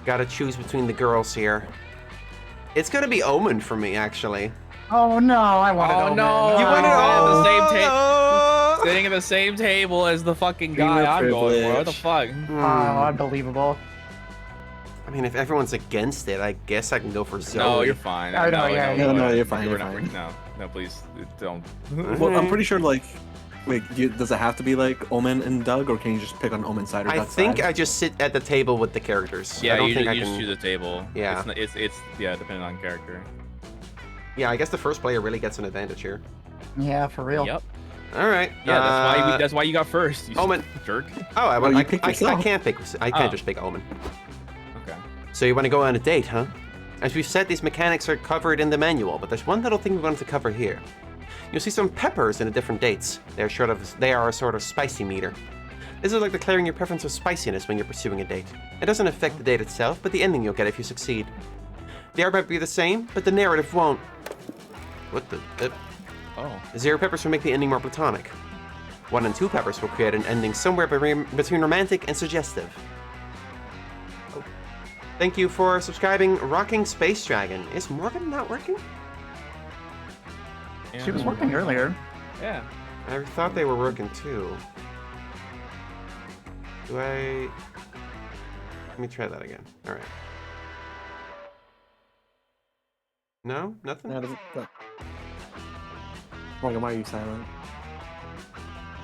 Gotta choose between the girls here. It's gonna be Omen for me, actually. Oh no, I wanted Omen. No! You wanted the same Omen? table, sitting at the same table as the fucking guy I'm going for. What the fuck? Oh, unbelievable. I mean, if everyone's against it, I guess I can go for Zoe. No, you're fine. Oh, no, yeah, no, you're fine, you're not- fine. No, please don't. Well, I'm pretty sure, like, wait, does it have to be like Omen and Doug, or can you just pick on Omen's side or I Doug's think side? I just sit at the table with the characters. Yeah, I don't you, think I you can... just choose a table. Yeah. It's yeah, depending on character. Yeah, I guess the first player really gets an advantage here. Yeah, for real. Yep. All right. Yeah, that's why you got first. You Omen. jerk. Oh, Well, you I picked can't pick. I can't Oh. just pick Omen. Okay. So you want to go on a date, huh? As we've said, these mechanics are covered in the manual, but there's one little thing we wanted to cover here. You'll see some peppers in the different dates. They are a sort of spicy meter. This is like declaring your preference of spiciness when you're pursuing a date. It doesn't affect the date itself, but the ending you'll get if you succeed. The art might be the same, but the narrative won't. What the? Oh. 0 peppers will make the ending more platonic. 1 and 2 peppers will create an ending somewhere between romantic and suggestive. Oh. Thank you for subscribing, Rocking Space Dragon. Is Morgan not working? She was working earlier. Yeah. I thought they were working too. Let me try that again. All right. No? Nothing? No, Morgan, why are you silent?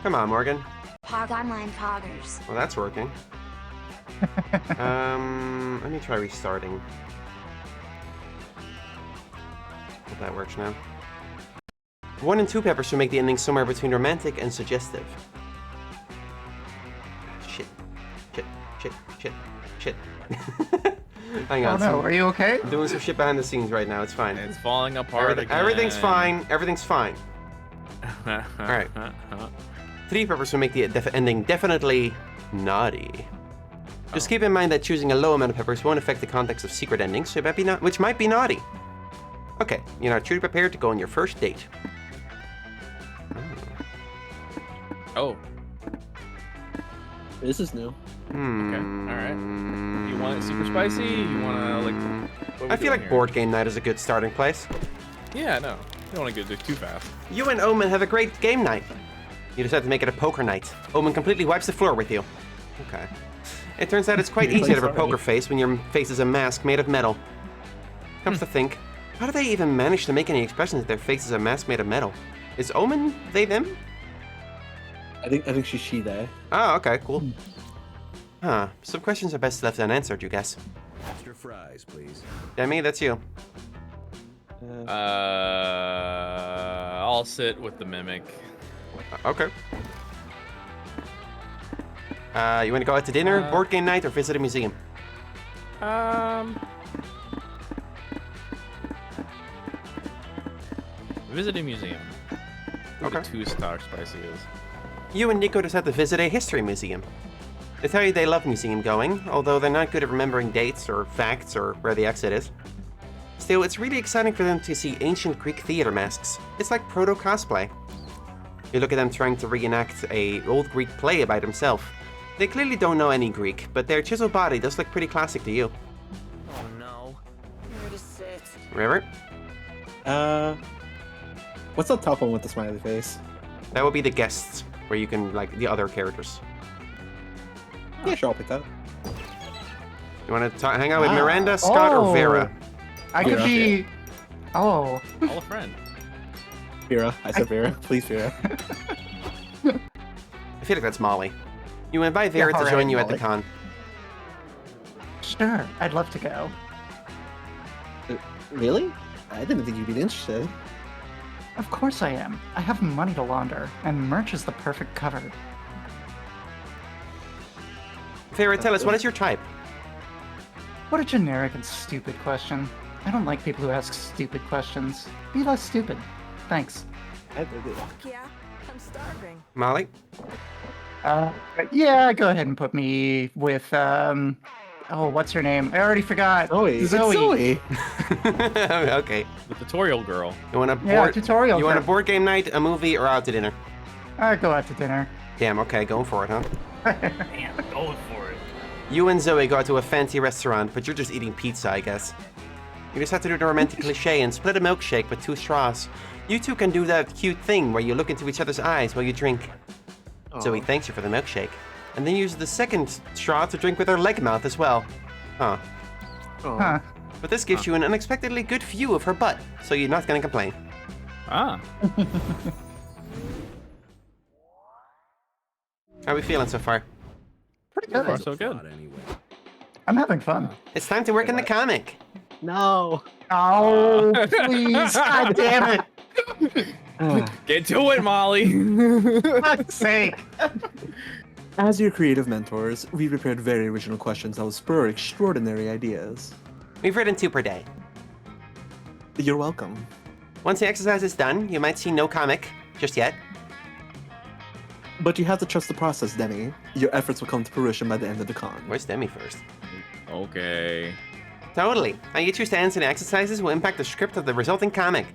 Come on, Morgan. Pog Online Poggers. Well, that's working. Let me try restarting. Hope that works now. 1 and 2 peppers will make the ending somewhere between romantic and suggestive. Shit. Hang on. Oh no, are you okay? I'm doing some shit behind the scenes right now. It's fine. It's falling apart again. Everything's fine. Everything's fine. All right. 3 peppers will make the ending definitely naughty. Just keep in mind that choosing a low amount of peppers won't affect the context of secret endings, so it might be which might be naughty. Okay, you're now truly prepared to go on your first date. Oh. This is new. Okay. All right. You want it super spicy? You want to like? What are I we feel like doing board game night is a good starting place. here? Yeah, no. You don't want to go too fast. You and Omen have a great game night. You decide to make it a poker night. Omen completely wipes the floor with you. Okay. It turns out it's quite easy to have a poker face when your face is a mask made of metal. Comes to think, how do they even manage to make any expressions if their face is a mask made of metal? Is Omen they them? I think she's she there. Oh, okay, cool. Huh. Some questions are best left unanswered, you guess. Extra fries, please. Demi, that's you. I'll sit with the mimic. Okay. You want to go out to dinner, board game night, or visit a museum? Visit a museum. Okay. 2-star spicy is. You and Nico decide to visit a history museum. They tell you they love museum going, although they're not good at remembering dates or facts or where the exit is. Still, it's really exciting for them to see ancient Greek theater masks. It's like proto-cosplay. You look at them trying to reenact a old Greek play about himself. They clearly don't know any Greek, but their chiseled body does look pretty classic to you. Oh no. Where to sit? River? What's the top one with the smiley face? That would be the guests, where you can, like, the other characters. Yeah, sure, I'll pick that. You want to hang out with Miranda, Scott, or Vera? I could Vera. be... Oh. Call a friend. Vera. I said Vera. Please, Vera. I feel like that's Molly. You invite Vera to alright, join you at the Molly. con. Sure, I'd love to go. Really? I didn't think you'd be interested. Of course I am. I have money to launder, and merch is the perfect cover. Vera, tell us, what is your type? What a generic and stupid question. I don't like people who ask stupid questions. Be less stupid. Thanks. Yeah, I'm starving. Molly? Yeah, go ahead and put me with, oh, what's her name? I already forgot. Zoe. It's Zoe. Okay. The tutorial girl. You want a Yeah, tutorial. You want a girl. board game night, a movie, or out to dinner? Go out to dinner. Damn, okay, going for it, huh? Damn, going for it. You and Zoe go out to a fancy restaurant, but you're just eating pizza, I guess. You just have to do the romantic cliche and split a milkshake with 2 straws. You two can do that cute thing where you look into each other's eyes while you drink. Zoe thanks you for the milkshake, and then uses the second straw to drink with her leg mouth as well. Huh. Huh. But this gives you an unexpectedly good view of her butt, so you're not gonna complain. Ah. How are we feeling so far? Pretty So far, good. so good. Anyway. I'm having fun. It's time to work in the comic. No. Oh, please. God damn it. Get to it, Molly. For fuck's sake. As your creative mentors, we prepared very original questions that will spur extraordinary ideas. We've written 2 per day. You're welcome. Once the exercise is done, you might see no comic, just yet. But you have to trust the process, Demi. Your efforts will come to fruition by the end of the con. Where's Demi first? Okay. Totally. How you choose to answer the exercises will impact the script of the resulting comic.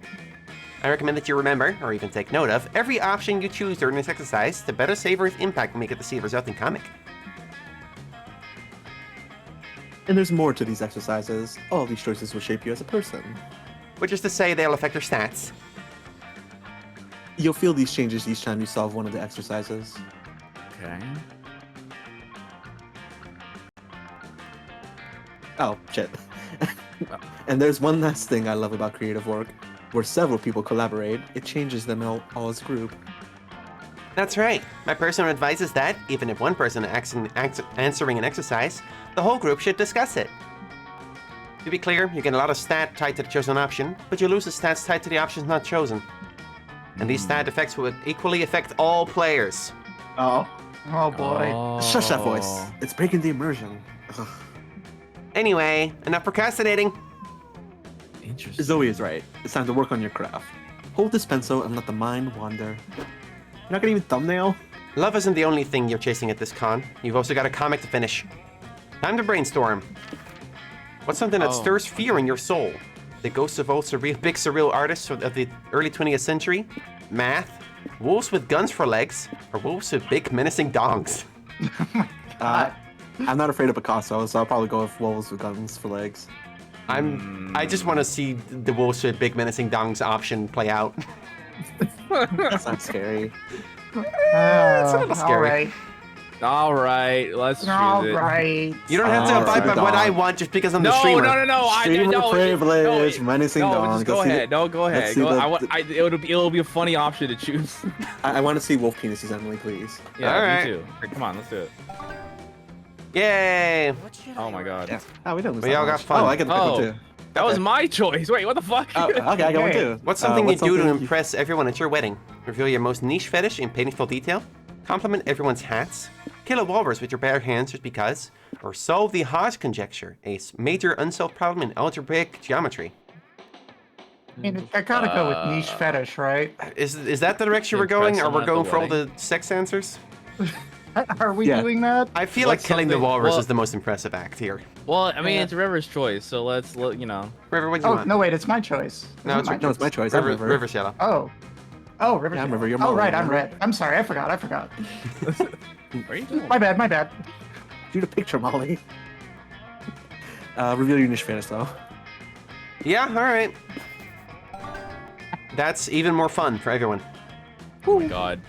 I recommend that you remember, or even take note of, every option you choose during this exercise to better savor its impact when we get to see a resulting comic. And there's more to these exercises. All these choices will shape you as a person. Which is to say they'll affect your stats. You'll feel these changes each time you solve one of the exercises. Okay. Oh, shit. And there's one last thing I love about creative work. Where several people collaborate, it changes them all as a group. That's right. My personal advice is that, even if one person answering an exercise, the whole group should discuss it. To be clear, you get a lot of stat tied to the chosen option, but you lose the stats tied to the options not chosen. And these stat effects will equally affect all players. Oh. Oh boy. Shush that voice. It's breaking the immersion. Ugh. Anyway, enough procrastinating. Interesting. Zoe is right. It's time to work on your craft. Hold this pencil and let the mind wander. You're not gonna even thumbnail? Love isn't the only thing you're chasing at this con. You've also got a comic to finish. Time to brainstorm. What's something that stirs fear in your soul? The ghosts of old big surreal artists of the early 20th century? Math? Wolves with guns for legs? Or wolves with big menacing dongs? I'm not afraid of Picasso, so I'll probably go with wolves with guns for legs. I just want to see the wolves with big menacing dongs option play out. That's not scary. It's a little scary. All right, let's choose All it. right. You don't have to abide by what I want just because I'm the No, streamer. no. Streamer privilege, menacing no, dong. just go Let's see ahead. No, go let's ahead. see Go, it'll be a funny option to choose. I want to see wolf penises, Emily, please. Yeah, All me right. too. Right, come on, let's do it. Yay! Oh my god. Yeah. Oh, we didn't lose We that all got much. fun. Oh, I get to pick Oh. one too. That was Okay. my choice. Wait, what the fuck? Oh, okay, I got one too. What's something What's you do to something impress everyone at your wedding? Reveal your most niche fetish in painful detail? Compliment everyone's hats? Kill a walrus with your bare hands just because? Or solve the Haas conjecture, a major unsolved problem in algebraic geometry? I mean, I gotta go with niche fetish, right? Is that the direction we're Impress going, or someone we're at the going for all the wedding? sex answers? Are we Yeah. doing that? I feel What's like killing the something- walrus well- is the most impressive act here. Well, I mean, it's River's choice, so let's you know. River, what do you Oh, want? no, wait, it's my choice. No, Isn't it's it your- my No, it's my choice. I'm River, River. River's yellow. Oh. Oh, River. Yeah, I'm River, you're Oh, Molly, right, I'm remember? red. I'm sorry, I forgot. Where are you going? My bad. Do the picture, Molly. Reveal your niche fetish, though. Yeah, all right. That's even more fun for everyone. Oh my god.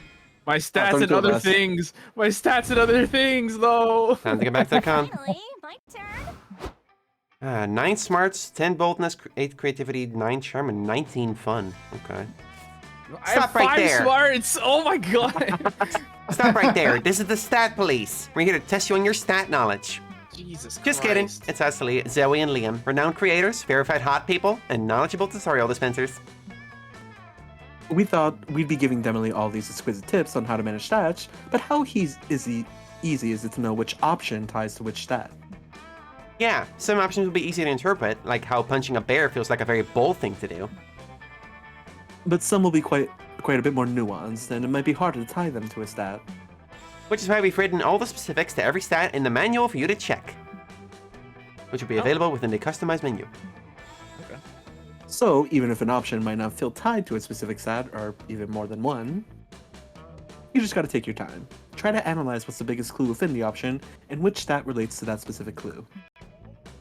My stats don't and do it, other Les. things. My stats and other things, though. Time to get back to the con. Finally, my turn. 9 smarts, 10 boldness, 8 creativity, 9 charm, and 19 fun. Okay. I have Stop right 5 there. smarts. Oh my god. Stop right there. This is the stat police. We're here to test you on your stat knowledge. Jesus Just kidding. It's us, Zoe and Liam, renowned creators, verified hot people, and knowledgeable tutorial dispensers. We thought we'd be giving Demily all these exquisite tips on how to manage stats, but how easy is it to know which option ties to which stat? Yeah, some options will be easy to interpret, like how punching a bear feels like a very bold thing to do. But some will be quite a bit more nuanced, and it might be harder to tie them to a stat. Which is why we've written all the specifics to every stat in the manual for you to check, which will be available within the customized menu. So, even if an option might not feel tied to a specific stat, or even more than one, You just gotta take your time. Try to analyze what's the biggest clue within the option, and which stat relates to that specific clue.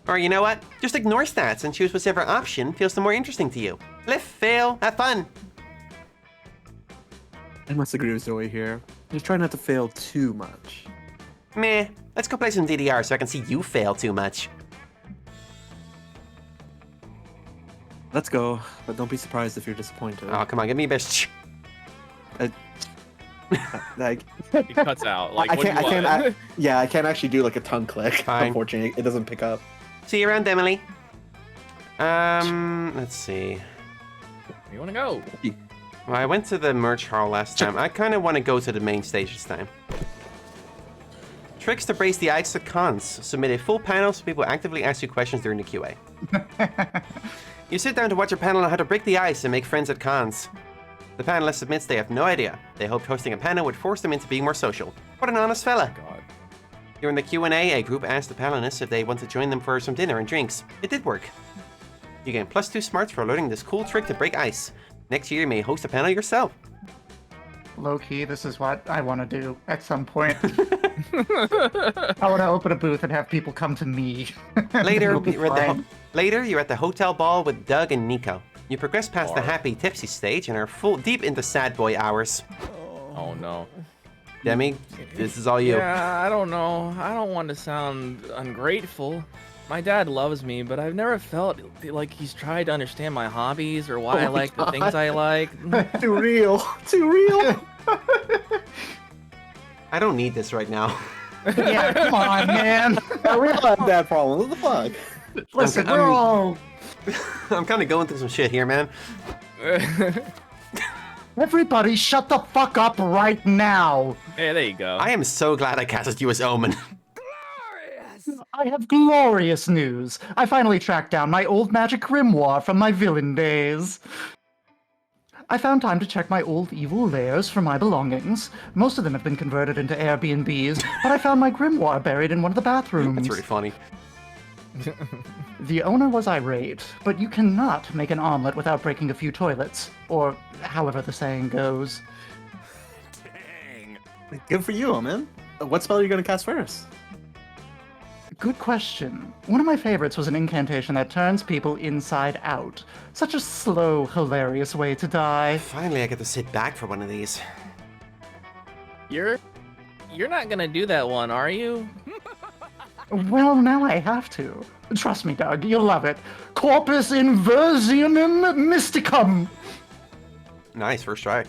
Or you know what? Just ignore stats and choose whichever option feels the more interesting to you. Live, fail, have fun. I must agree with Zoe here. Just try not to fail too much. Meh, let's go play some DDR so I can see you fail too much. Let's go, but don't be surprised if you're disappointed. Oh, come on, give me a best. Like, It cuts out. Like, I what do can't. you I want? can't. Yeah, I can't actually do like a tongue click. Fine. Unfortunately, it doesn't pick up. See you around, Demily. Let's see. Where you want to go? Well, I went to the merch hall last time. I kind of want to go to the main stage this time. Tricks to brace the ice at cons. Submit a full panel so people actively ask you questions during the QA. You sit down to watch a panel on how to break the ice and make friends at cons. The panelist admits they have no idea. They hoped hosting a panel would force them into being more social. What an honest fella. God. During the Q&A, a group asked the panelists if they want to join them for some dinner and drinks. It did work. You gain +2 smarts for learning this cool trick to break ice. Next year, you may host a panel yourself. Low-key, this is what I want to do at some point. I want to open a booth and have people come to me. Later, It'll be fine. you're at the hotel ball with Doug and Nico. You progress past the happy, tipsy stage and are deep into sad boy hours. Oh no. Demi, this is all you. Yeah, I don't know. I don't want to sound ungrateful. My dad loves me, but I've never felt like he's tried to understand my hobbies or why I like the things I like. Too real. Too real. I don't need this right now. Yeah, come on, man. We all have that problem. What the fuck? Listen, we're all... I'm kind of going through some shit here, man. Everybody shut the fuck up right now. Hey, there you go. I am so glad I casted you as Omen. I have glorious news. I finally tracked down my old magic grimoire from my villain days. I found time to check my old evil lairs for my belongings. Most of them have been converted into Airbnbs, but I found my grimoire buried in one of the bathrooms. That's really funny. The owner was irate, but you cannot make an omelet without breaking a few toilets, or however the saying goes. Dang. Good for you, man. What spell are you gonna cast first? Good question. One of my favorites was an incantation that turns people inside out. Such a slow, hilarious way to die. Finally, I get to sit back for one of these. You're not gonna do that one, are you? Well, now I have to. Trust me, Doug, you'll love it. Corpus inversionum mysticum! Nice, first try.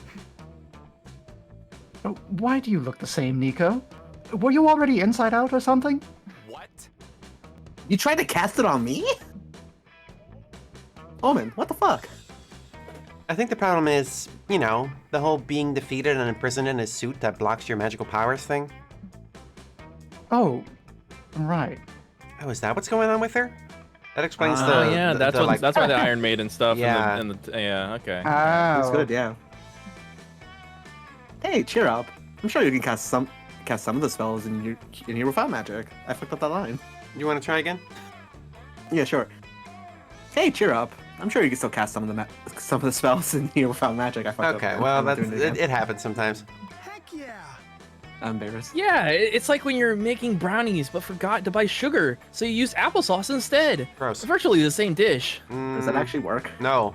Why do you look the same, Nico? Were you already inside out or something? What? You tried to cast it on me? Omen, what the fuck? I think the problem is, you know, the whole being defeated and imprisoned in a suit that blocks your magical powers thing. Oh, right. Oh, is that what's going on with her? That explains Oh yeah, that's why the Iron Maiden stuff. Yeah. Yeah. Okay. Oh. That's good, yeah. Hey, cheer up. I'm sure you can cast some of the spells in here without magic. I fucked up that line. You want to try again? Yeah, sure. Hey, cheer up. I'm sure you can still cast some of the spells in here without magic. I fucked up. Okay, well, I'm doing it again. it happens sometimes. Heck yeah! I'm embarrassed. Yeah, it's like when you're making brownies but forgot to buy sugar, so you use applesauce instead. Gross. It's virtually the same dish. Does that actually work? No.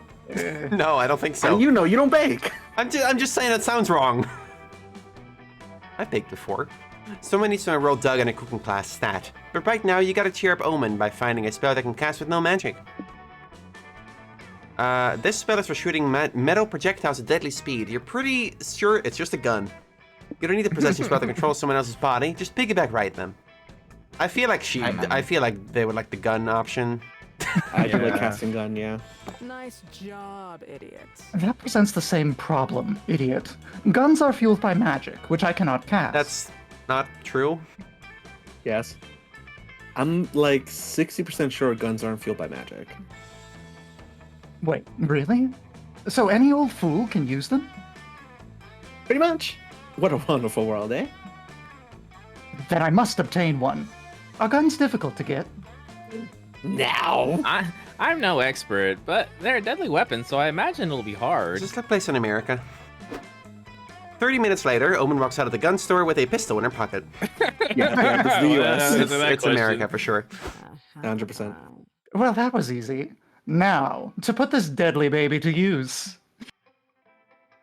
No, I don't think so. And you know, you don't bake. I'm just saying it sounds wrong. I've baked before. Someone needs to enroll Doug in a cooking class stat. But right now, you gotta cheer up Omen by finding a spell that can cast with no magic. This spell is for shooting metal projectiles at deadly speed. You're pretty sure it's just a gun. You don't need a possession spell to control someone else's body. Just piggyback right them. I feel like they would like the gun option. I do like casting gun, yeah. Nice job, idiot. That presents the same problem, idiot. Guns are fueled by magic, which I cannot cast. That's not true. Yes. I'm like 60% sure guns aren't fueled by magic. Wait, really? So any old fool can use them? Pretty much. What a wonderful world, eh? Then I must obtain one. Are guns difficult to get? Now! I'm no expert, but they're a deadly weapon, so I imagine it'll be hard. Is this the place in America? 30 minutes later, Omen walks out of the gun store with a pistol in her pocket. Yeah, this is the US. It's America for sure. 100%. Well, that was easy. Now, to put this deadly baby to use.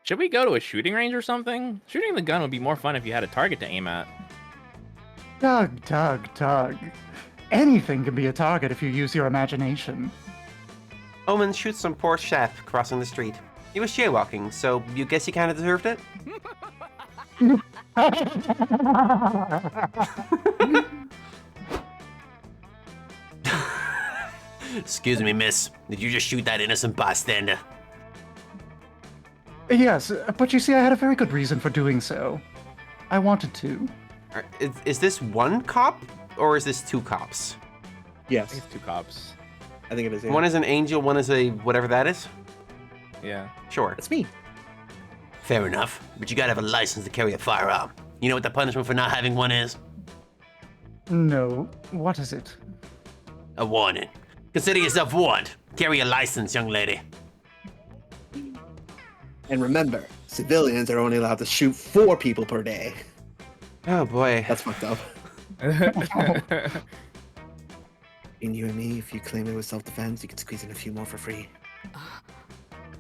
Should we go to a shooting range or something? Shooting the gun would be more fun if you had a target to aim at. Tug. Anything can be a target if you use your imagination. Omen shoots some poor chef crossing the street. He was jaywalking, so you guess he kind of deserved it? Excuse me, miss. Did you just shoot that innocent bystander? Yes, but you see, I had a very good reason for doing so. I wanted to. Is this one cop, or is this two cops? Yes, It's 2 cops. I think it is. Yeah. One is an angel, one is a whatever that is? Yeah. Sure. It's me. Fair enough, but you gotta have a license to carry a firearm. You know what the punishment for not having one is? No, what is it? A warning. Consider yourself warned. Carry a license, young lady. And remember, civilians are only allowed to shoot 4 people per day. Oh boy. That's fucked up. In you and me, if you claim it was self-defense, you can squeeze in a few more for free.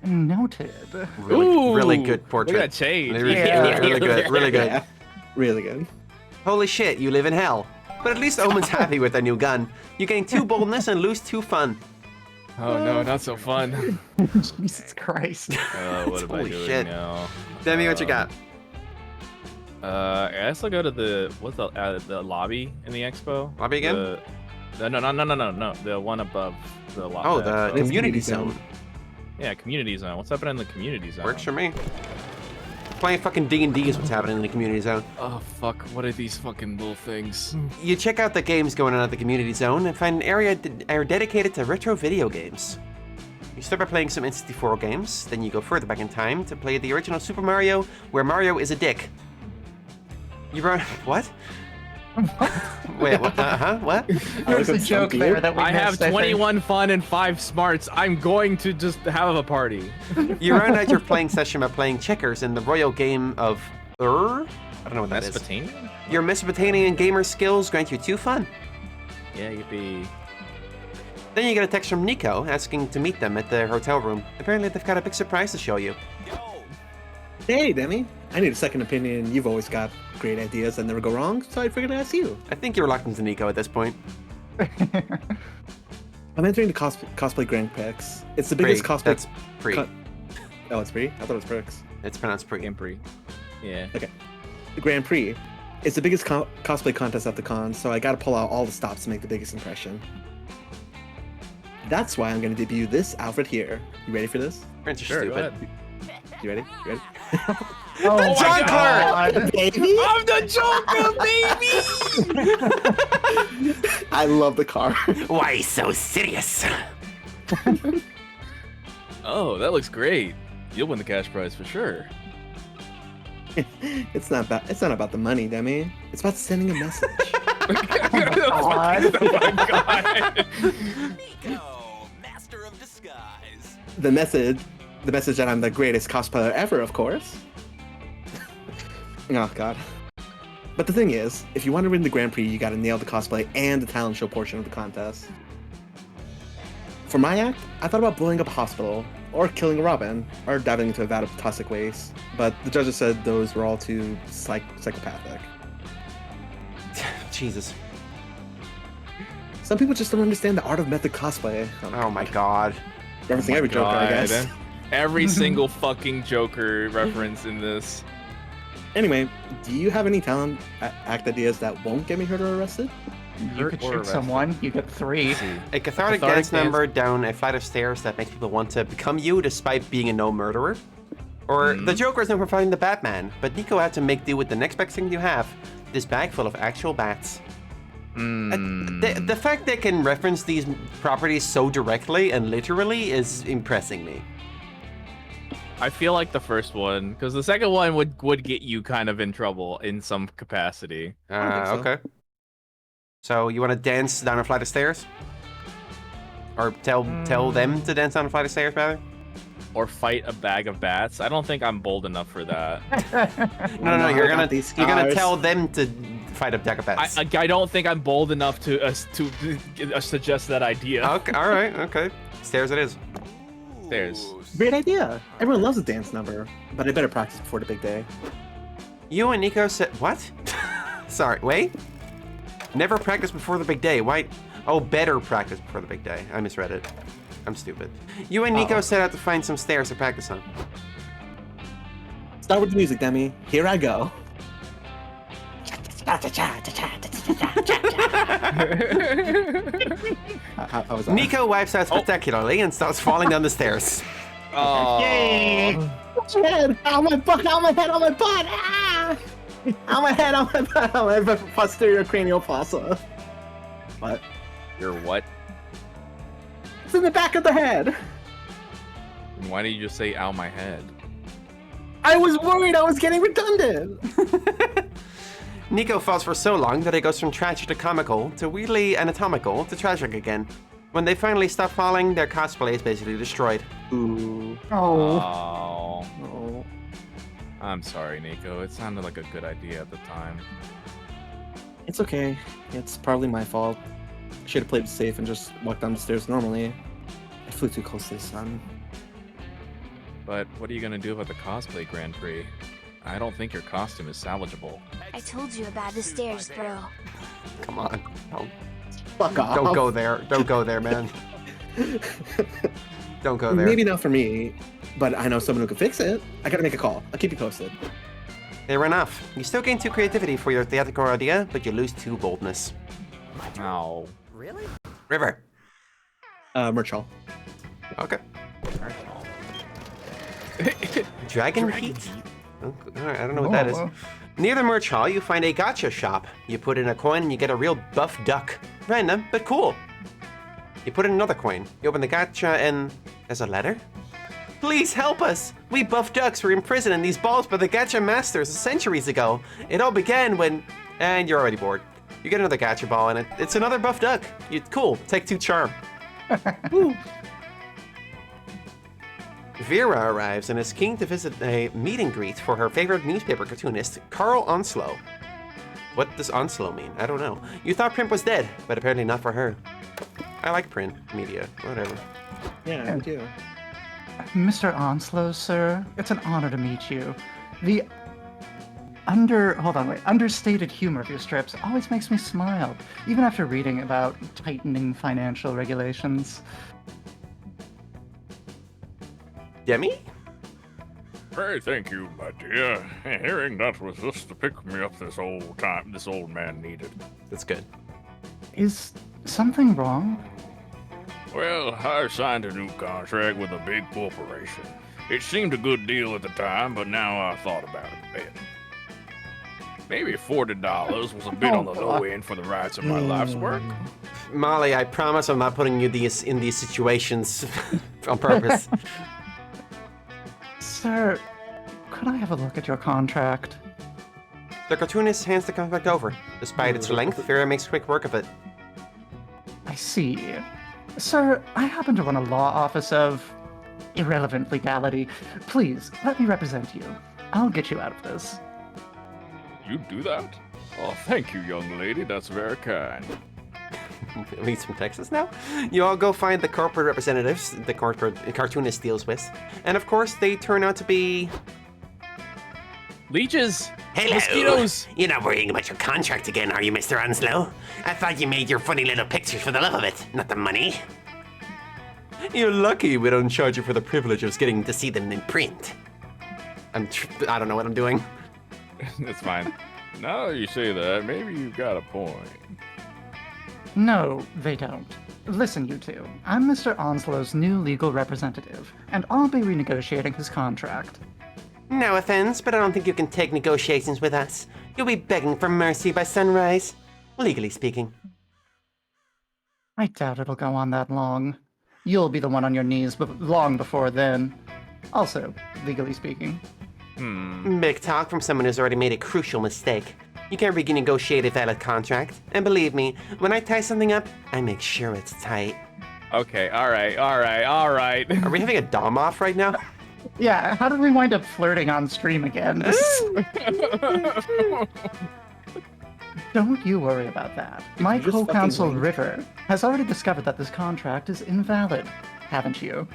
Noted. Really good portrait. Look at that shade. Really good. Really good. Yeah, really good. Holy shit, you live in hell. But at least Omen's happy with their new gun. You gain 2 boldness and lose 2 fun. Oh no, not so fun. Jesus Christ. What am I Holy doing shit. now? Demi, what you got? I guess I'll go to the lobby in the expo. Lobby again? No. The one above the lobby. Oh, the community zone. Yeah, community zone. What's happening in the community zone? Works for me. Playing fucking D&D is what's happening in the community zone. Oh fuck! What are these fucking little things? You check out the games going on at the community zone and find an area dedicated to retro video games. You start by playing some N64 games, then you go further back in time to play the original Super Mario, where Mario is a dick. You run... What? Wait, what? What? There's a joke there that we I have missed, I think. 21 fun and 5 smarts. I'm going to just have a party. You round out your playing session by playing checkers in the royal game of I don't know what that is. Mesopotamia? Your Mesopotamian gamer skills grant you 2 fun. Yeah, yippee. Then you get a text from Nico asking to meet them at their hotel room. Apparently they've got a big surprise to show you. Hey, Demi. I need a second opinion. You've always got great ideas that never go wrong, so I figured to ask you. I think you're locked into Nico at this point. I'm entering the cosplay Grand Prix. It's the biggest cosplay... That's pre. Oh, it's pre? I thought it was Prix. It's pronounced pre. Impri. Yeah. Okay. The Grand Prix. It's the biggest cosplay contest at the con, so I gotta pull out all the stops to make the biggest impression. That's why I'm gonna debut this outfit here. You ready for this? Friends are Sure, go stupid. ahead. You ready? You ready? Oh, The John Clark! Baby! I'm the Joker, baby! I love the car. Why so serious? Oh, that looks great. You'll win the cash prize for sure. It's not about the money, Demi. It's about sending a message. Oh my god. Nico, master of disguise. The message that I'm the greatest cosplayer ever, of course. Oh god. But the thing is, if you want to win the Grand Prix, you gotta nail the cosplay and the talent show portion of the contest. For my act, I thought about blowing up a hospital, or killing a Robin, or diving into a vat of toxic waste, but the judges said those were all too psychopathic. Jesus. Some people just don't understand the art of method cosplay. Oh my god. Referencing every Joker, I guess. Every single fucking Joker reference in this. Anyway, do you have any talent act ideas that won't get me hurt or arrested? You could shoot someone, you get 3. A cathartic dance number down a flight of stairs that makes people want to become you despite being a no murderer. Or the Joker is known for fighting the Batman, but Nico had to make do with the next best thing you have, this bag full of actual bats. The fact they can reference these properties so directly and literally is impressing me. I feel like the first one, because the second one would get you kind of in trouble in some capacity. so. Okay. So you want to dance down a flight of stairs? Or tell them to dance down a flight of stairs, rather? or fight a bag of bats. I don't think I'm bold enough for that. No, you're gonna scars. tell them to fight a deck of bats. I don't think I'm bold enough to suggest that idea. Okay, all right, okay. Stairs it is. Stairs. Great idea. Everyone loves a dance number, but I better practice before the big day. You and Nico said what? Sorry, wait. Never practice before the big day. Why? Oh, better practice before the big day. I misread it. I'm stupid. You and Nico set out to find some stairs to practice on. Start with the music, Demi. Here I go. How was that? Nico wipes out spectacularly and starts falling down the stairs. Oh. Yay! Head! Ow, my butt! Ow, my head! Ow, my butt! Ah! Ow, my head! Ow, my butt! Ow, my posterior cranial fossa. What? Your what? It's in the back of the head! Why didn't you just say ow my head? I was worried I was getting redundant! Nico falls for so long that it goes from tragic to comical, to weirdly anatomical, to tragic again. When they finally stop falling, their cosplay is basically destroyed. Ooh. Oh. Oh. I'm sorry, Nico. It sounded like a good idea at the time. It's okay. It's probably my fault. I should have played it safe and just walked down the stairs normally. I flew too close to the sun. But what are you gonna do about the cosplay Grand Prix? I don't think your costume is salvageable. I told you about the stairs, bro. Come on. Fuck off. Don't go there. Don't go there, man. Don't go there. Maybe not for me, but I know someone who can fix it. I gotta make a call. I'll keep you posted. They run off. You still gain 2 creativity for your theatrical idea, but you lose 2 boldness. Ow. Really? River. Merch hall. Okay. Dragon Heat? Oh, alright, I don't know what that is. Near the merch hall, you find a gacha shop. You put in a coin and you get a real buff duck. Random, but cool. You put in another coin. You open the gacha and there's a letter. Please help us! We buff ducks were imprisoned in these balls by the gacha masters centuries ago. It all began when... And you're already bored. You get another gacha ball and it's another buff duck. Cool, take 2 charm. Woo. Vera arrives and is keen to visit a meet and greet for her favorite newspaper cartoonist, Carl Onslow. What does Onslow mean? I don't know. You thought print was dead, but apparently not for her. I like print media, whatever. Yeah, me too. Mr. Onslow, sir, it's an honor to meet you. The understated humor of your strips always makes me smile, even after reading about tightening financial regulations. Demi? Hey, thank you, my dear. Hearing that was just to pick me up this old man needed. That's good. Is something wrong? Well, I signed a new contract with a big corporation. It seemed a good deal at the time, but now I thought about it a bit. Maybe $40 was a bit on the low end for the rights of my life's work. Molly, I promise I'm not putting you in these situations on purpose. Sir, could I have a look at your contract? The cartoonist hands the contract over. Despite its length, Vera makes quick work of it. I see. Sir, I happen to run a law office of irrelevant legality. Please, let me represent you. I'll get you out of this. You do that? Oh, thank you, young lady. That's very kind. He's from Texas now? You all go find the corporate representatives the cartoonist deals with. And of course, they turn out to be... Leeches! Hello! Mosquitoes! You're not worrying about your contract again, are you, Mr. Onslow? I thought you made your funny little pictures for the love of it, not the money. You're lucky we don't charge you for the privilege of getting to see them in print. I don't know what I'm doing. It's fine. Now that you say that, maybe you've got a point. No, they don't. Listen, you two. I'm Mr. Onslow's new legal representative, and I'll be renegotiating his contract. No offense, but I don't think you can take negotiations with us. You'll be begging for mercy by sunrise, legally speaking. I doubt it'll go on that long. You'll be the one on your knees long before then. Also, legally speaking. Big talk from someone who's already made a crucial mistake. You can't renegotiate a valid contract. And believe me, when I tie something up, I make sure it's tight. Okay, all right. Are we having a dom off right now? Yeah, how did we wind up flirting on stream again? Don't you worry about that. My you just co-counsel fucking wink? River has already discovered that this contract is invalid, haven't you?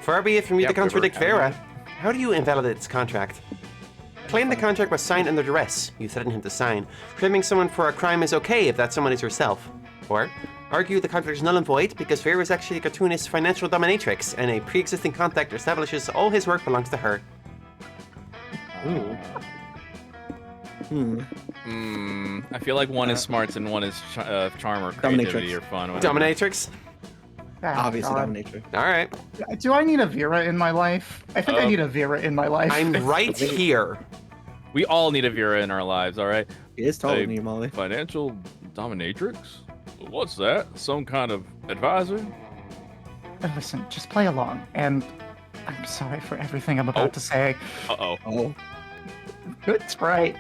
Far be it from you Yep, to contradict River, Vera. How do you invalidate this contract? Claim the contract was signed under duress. You threatened him to sign. Claiming someone for a crime is okay if that someone is yourself. Or argue the contract is null and void because Vera is actually a cartoonist's financial dominatrix, and a pre-existing contract establishes all his work belongs to her. Ooh. I feel like one is smarts and one is charm or creativity Dominatrix. or fun. Whatever. Dominatrix? Ah, Obviously, God. dominatrix. Alright. Do I need a Vera in my life? I think I need a Vera in my life. I'm right here. We all need a Vera in our lives, all right? He is taller Hey, than you, Molly. Financial dominatrix? What's that? Some kind of advisor? Listen, just play along, and I'm sorry for everything I'm about to say. Uh-oh. Oh. Good sprite.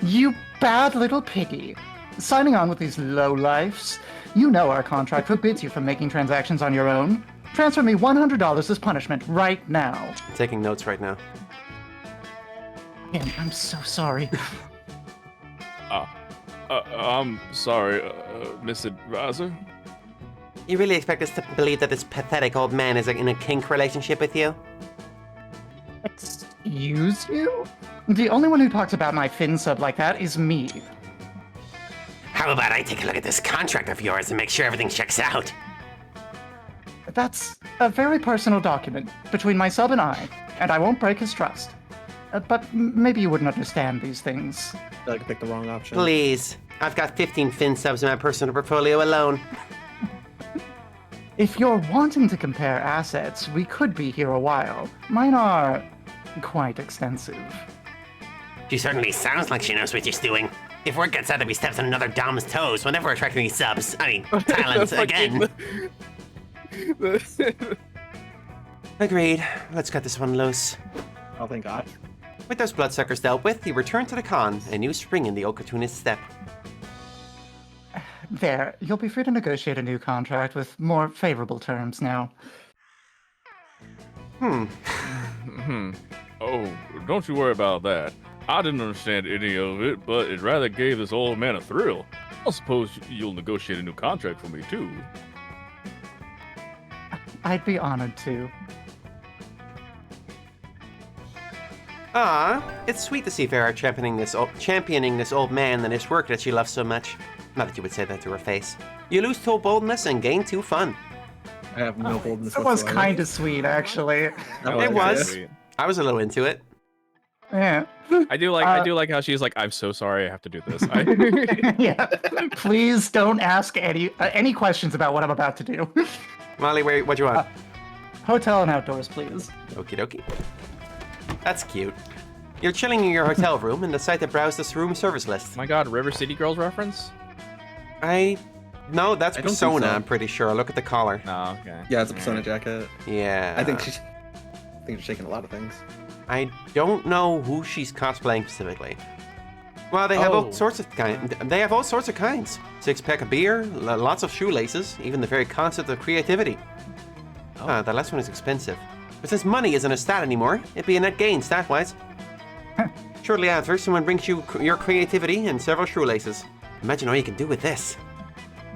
You bad little piggy. Signing on with these lowlifes. You know our contract forbids you from making transactions on your own. Transfer me $100 as punishment right now. Taking notes right now. Man, I'm so sorry. I'm sorry, Miss Advisor. You really expect us to believe that this pathetic old man is in a kink relationship with you? Excuse you? The only one who talks about my fin sub like that is me. How about I take a look at this contract of yours and make sure everything checks out? That's a very personal document between my sub and I won't break his trust. But maybe you wouldn't understand these things. I feel like I picked the wrong option. Please. I've got 15 fin subs in my personal portfolio alone. If you're wanting to compare assets, we could be here a while. Mine are quite extensive. She certainly sounds like she knows what she's doing. If word gets out that we steps on another Dom's toes, we'll never attract any subs. I mean, talents again. Agreed. Let's cut this one loose. Oh, thank God. With those bloodsuckers dealt with, he returned to the con, a new spring in the old cartoonist's step. There, you'll be free to negotiate a new contract with more favorable terms now. Oh, don't you worry about that. I didn't understand any of it, but it rather gave this old man a thrill. I suppose you'll negotiate a new contract for me, too. I'd be honored to. Ah, it's sweet to see Vera championing this old man and his work that she loves so much. Not that you would say that to her face. You lose to boldness and gain to fun. I have no boldness It was whatsoever. kind of sweet, actually. It was. I was a little into it. Yeah. I do like how she's like, I'm so sorry I have to do this. Yeah. Please don't ask any questions about what I'm about to do. Molly, what do you want? Hotel and outdoors, please. Okie dokie. That's cute. You're chilling in your hotel room and decide to browse this room service list. Oh my god, River City Girls reference? No, that's I don't think Persona, so. I'm pretty sure. Look at the collar. No, okay. Yeah, it's a Persona jacket. Yeah. I think she's shaking a lot of things. I don't know who she's cosplaying specifically. Well, they have all sorts of kinds. They have all sorts of kinds. 6-pack of beer, lots of shoelaces, even the very concept of creativity. The last one is expensive. But since money isn't a stat anymore, it'd be a net gain stat-wise. Shortly after, someone brings you your creativity and several shoelaces. Imagine all you can do with this.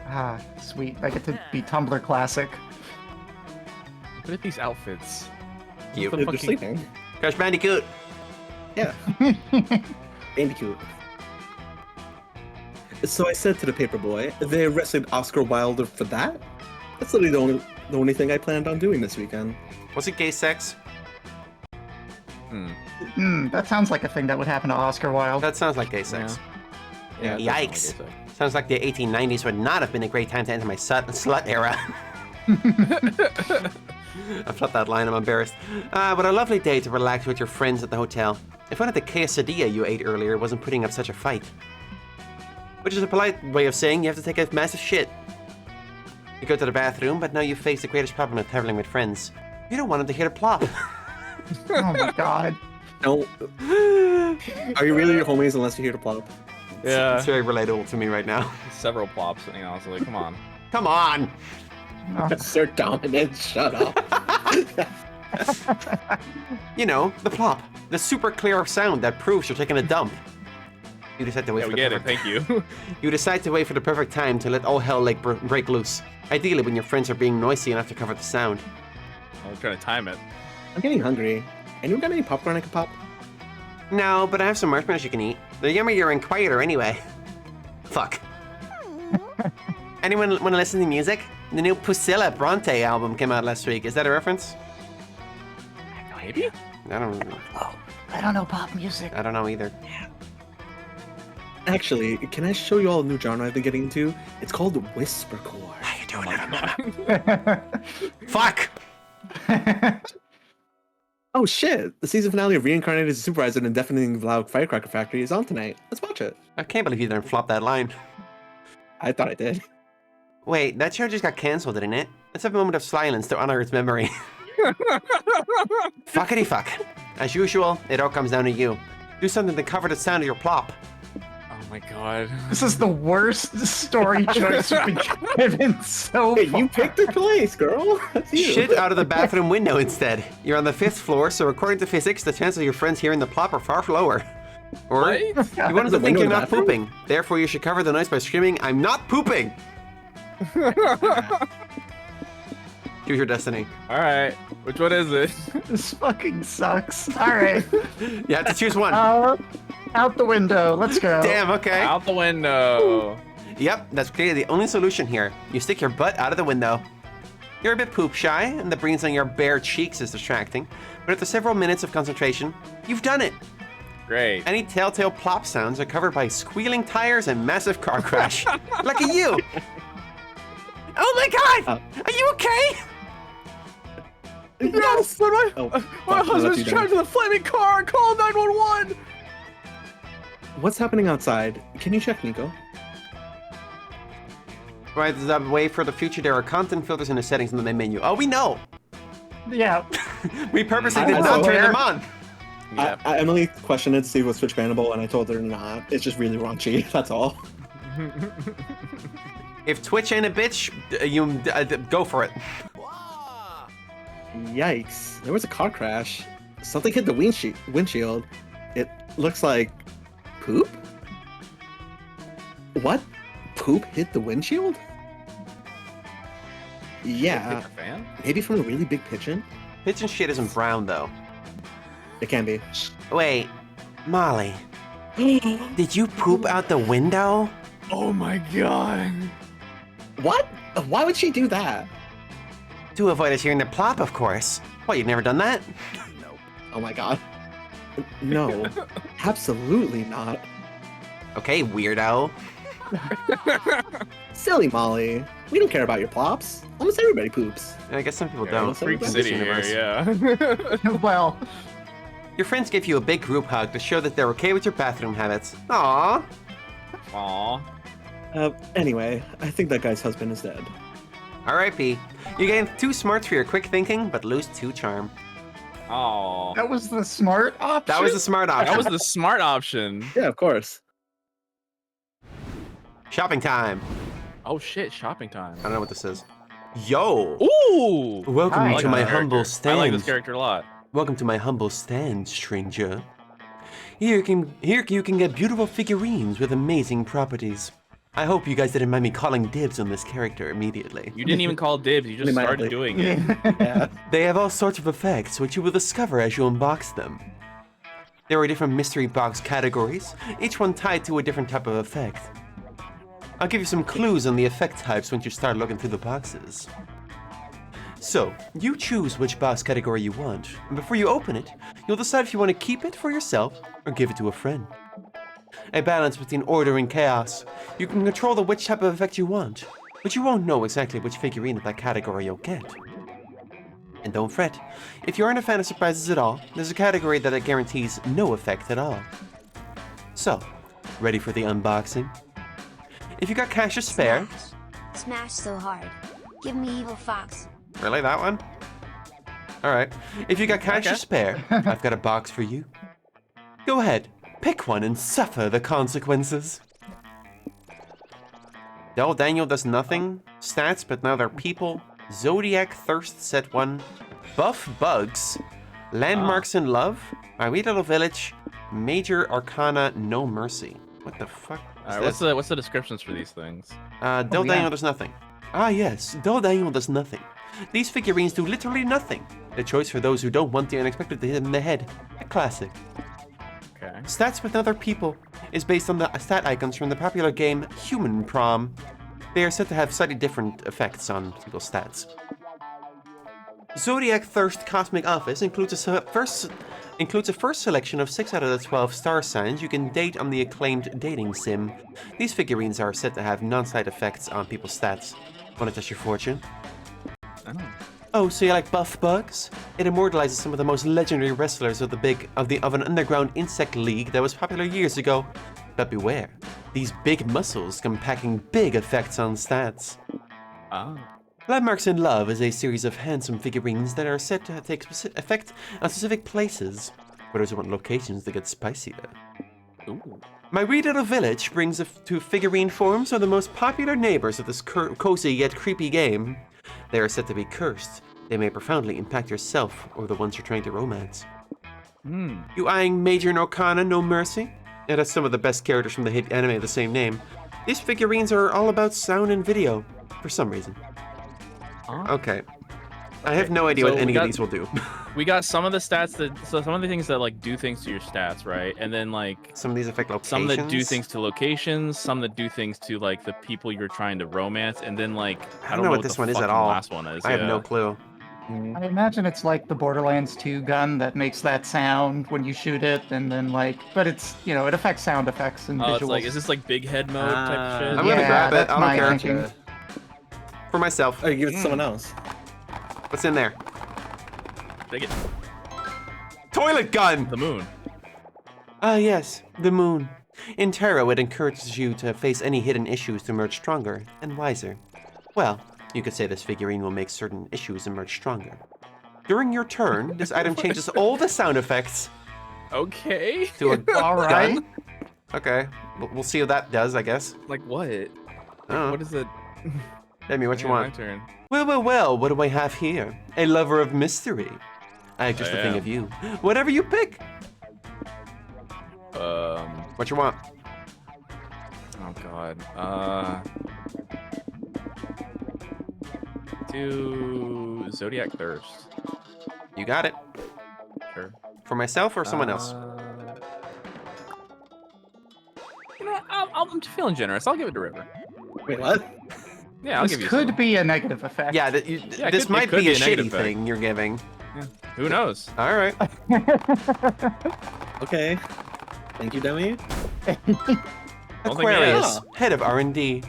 Ah, sweet. I get to be Tumblr classic. Look at these outfits. Cute. The They're fucking- sleeping. Crash Bandicoot. Yeah. Bandicoot. So I said to the paperboy, they arrested Oscar Wilder for that? That's literally the only thing I planned on doing this weekend. Was it gay sex? That sounds like a thing that would happen to Oscar Wilde. That sounds like gay sex. Yeah, Yikes. Sounds like the 1890s would not have been a great time to enter my slut era. I felt that line, I'm embarrassed. But a lovely day to relax with your friends at the hotel. If one of the quesadilla you ate earlier wasn't putting up such a fight. Which is a polite way of saying you have to take a massive shit. You go to the bathroom, but now you face the greatest problem with traveling with friends. You don't want them to hear the plop. Oh my god. No. Are you really your homies unless you hear the plop? Yeah. It's very relatable to me right now. Several plops, you know, so like, come on. Come on! Sir Dominant, shut up. You know, the plop. The super clear sound that proves you're taking a dump. You decide to wait Yeah, for we the get it. perfect... Thank you. You decide to wait for the perfect time to let all hell break loose. Ideally when your friends are being noisy enough to cover the sound. I was trying to time it. I'm getting hungry. Anyone got any popcorn I can pop? No, but I have some marshmallows you can eat. They're yummier and quieter anyway. Fuck. Anyone want to listen to music? The new Pusilla Bronte album came out last week. Is that a reference? Maybe? I don't know. Oh, I don't know pop music. I don't know either. Actually, can I show you all a new genre I've been getting into? It's called whispercore. How you doing? Fuck! Oh shit! The season finale of Reincarnated as a Supervisor in Deafening Loud Firecracker Factory is on tonight. Let's watch it. I can't believe you didn't flop that line. I thought I did. Wait, that show just got cancelled, didn't it? Let's have a moment of silence to honor its memory. Fuckity fuck. As usual, it all comes down to you. Do something to cover the sound of your plop. Oh my god. This is the worst story choice you've been given so Hey, far. you picked the place, girl. That's you. Shit out of the bathroom window instead. You're on the 5th floor, so according to physics, the chances of your friends hearing the plop are far lower. Or What? you want them There's a to think window you're in the not bathroom? pooping. Therefore, you should cover the noise by screaming, "I'm not pooping!" Choose your destiny. Alright. Which one is it? This fucking sucks. All right. You have to choose one. Out the window. Let's go. Damn, okay. Out the window. Yep, that's clearly the only solution here. You stick your butt out of the window. You're a bit poop shy, and the breeze on your bare cheeks is distracting, but after several minutes of concentration, you've done it. Great. Any telltale plop sounds are covered by squealing tires and massive car crash. Lucky you! Oh my god! Are you okay? Yes! My husband's trapped in the flaming car! Call 911! What's happening outside? Can you check, Nico? Right, the way for the future, there are content filters in the settings in the main menu. Oh, we know! Yeah. We purposely I did not know. turn them on. Yep. Emily questioned it to see if it was Switch bannable, and I told her not. It's just really raunchy, that's all. If Twitch ain't a bitch, you go for it. Yikes. There was a car crash. Something hit the windshield. It looks like poop? What? Poop hit the windshield? Yeah, Pick a fan? maybe from a really big pigeon? Pigeon shit isn't brown, though. It can be. Wait, Molly, did you poop out the window? Oh my god. What? Why would she do that? To avoid us hearing the plop, of course. What, you've never done that? Oh my god. No, absolutely not. Okay, weirdo. Silly Molly. We don't care about your plops. Almost everybody poops. I guess some people Yeah, don't. Freak in this City here, universe. yeah. Well, Your friends give you a big group hug to show that they're okay with your bathroom habits. Aww. Aw. Anyway, I think that guy's husband is dead. R.I.P. You gain 2 smarts for your quick thinking, but lose 2 charm. Aw. that was the smart option. That was the smart option. That was the smart option. Yeah, of course. Shopping time. Oh shit, shopping time. I don't know what this is. Yo! Ooh! Welcome Hi. to my this humble character. stand. I like this character a lot. Welcome to my humble stand, stranger. Here you can get beautiful figurines with amazing properties. I hope you guys didn't mind me calling dibs on this character immediately. You didn't even call dibs, you just started doing it. Yeah. They have all sorts of effects, which you will discover as you unbox them. There are different mystery box categories, each one tied to a different type of effect. I'll give you some clues on the effect types once you start looking through the boxes. So, you choose which box category you want, and before you open it, you'll decide if you want to keep it for yourself or give it to a friend. A balance between order and chaos. You can control which type of effect you want, but you won't know exactly which figurine of that category you'll get. And don't fret, if you aren't a fan of surprises at all, there's a category that guarantees no effect at all. So, ready for the unboxing? If you got cash to spare... Smash so hard. Give me evil fox. Really, that one? Alright, if you got cash to spare, I've got a box for you. Go ahead, pick one and suffer the consequences. Del Daniel does nothing. Stats, but now they're people. Zodiac Thirst Set 1, Buff Bugs, Landmarks in Love, My Wee Little Village, Major Arcana No Mercy. What the fuck is Alright, this? what's the descriptions for these things? Del Daño does nothing. Ah yes, Del Daño does nothing. These figurines do literally nothing. A choice for those who don't want the unexpected to hit them in the head. A classic. Okay. Stats with other people is based on the stat icons from the popular game Human PROM. They are said to have slightly different effects on people's stats. Zodiac Thirst Cosmic Office includes a first selection of 6 out of the 12 star signs you can date on the acclaimed dating sim. These figurines are said to have non-side effects on people's stats. Want to test your fortune? Oh, so you like Buff Bugs? It immortalizes some of the most legendary wrestlers of an underground insect league that was popular years ago. But beware, these big muscles come packing big effects on stats. Landmarks in Love is a series of handsome figurines that are said to take effect on specific places, for those who want locations that get spicier. Ooh. My Wee Little Village brings to figurine forms are the most popular neighbors of this cozy yet creepy game. They are said to be cursed. They may profoundly impact yourself or the ones you're trying to romance. You eyeing Major Arcana No Mercy? Yeah, that's some of the best characters from the hit anime of the same name. These figurines are all about sound and video, for some reason. Okay. I have no idea what any of these will do. We got some of the stats some of the things that like do things to your stats, right? And then like some of these affect locations. Some that do things to locations, some that do things to like the people you're trying to romance, and then like I don't know what this one is at all. Last one is. I have no clue. I imagine it's like the Borderlands 2 gun that makes that sound when you shoot it, and then like, but it's, you know, it affects sound effects and visuals. It's like, is this like big head mode type shit? I'm gonna grab it. That's I my don't care. thinking. For myself. Oh, you give it to someone else. What's in there? Take it. Toilet gun! The moon. Ah, yes, the moon. In tarot, it encourages you to face any hidden issues to emerge stronger and wiser. Well, you could say this figurine will make certain issues emerge stronger. During your turn, this item changes all the sound effects. Okay. To a All right. gun. Okay, we'll see what that does, I guess. Like what? What is it? Demi, what you want? My turn. Well, what do I have here? A lover of mystery. I have just a thing of you. Whatever you pick. What you want? Oh god. Do Zodiac Thirst. You got it. Sure. For myself or someone else? You know, I'm feeling generous. I'll give it to River. Wait, what? Yeah, I'll give you. This could some. be a negative effect. Yeah, this might be a shitty thing you're giving. Yeah. Who knows? All right. Okay. Thank you, Demi. Aquarius, head of R&D.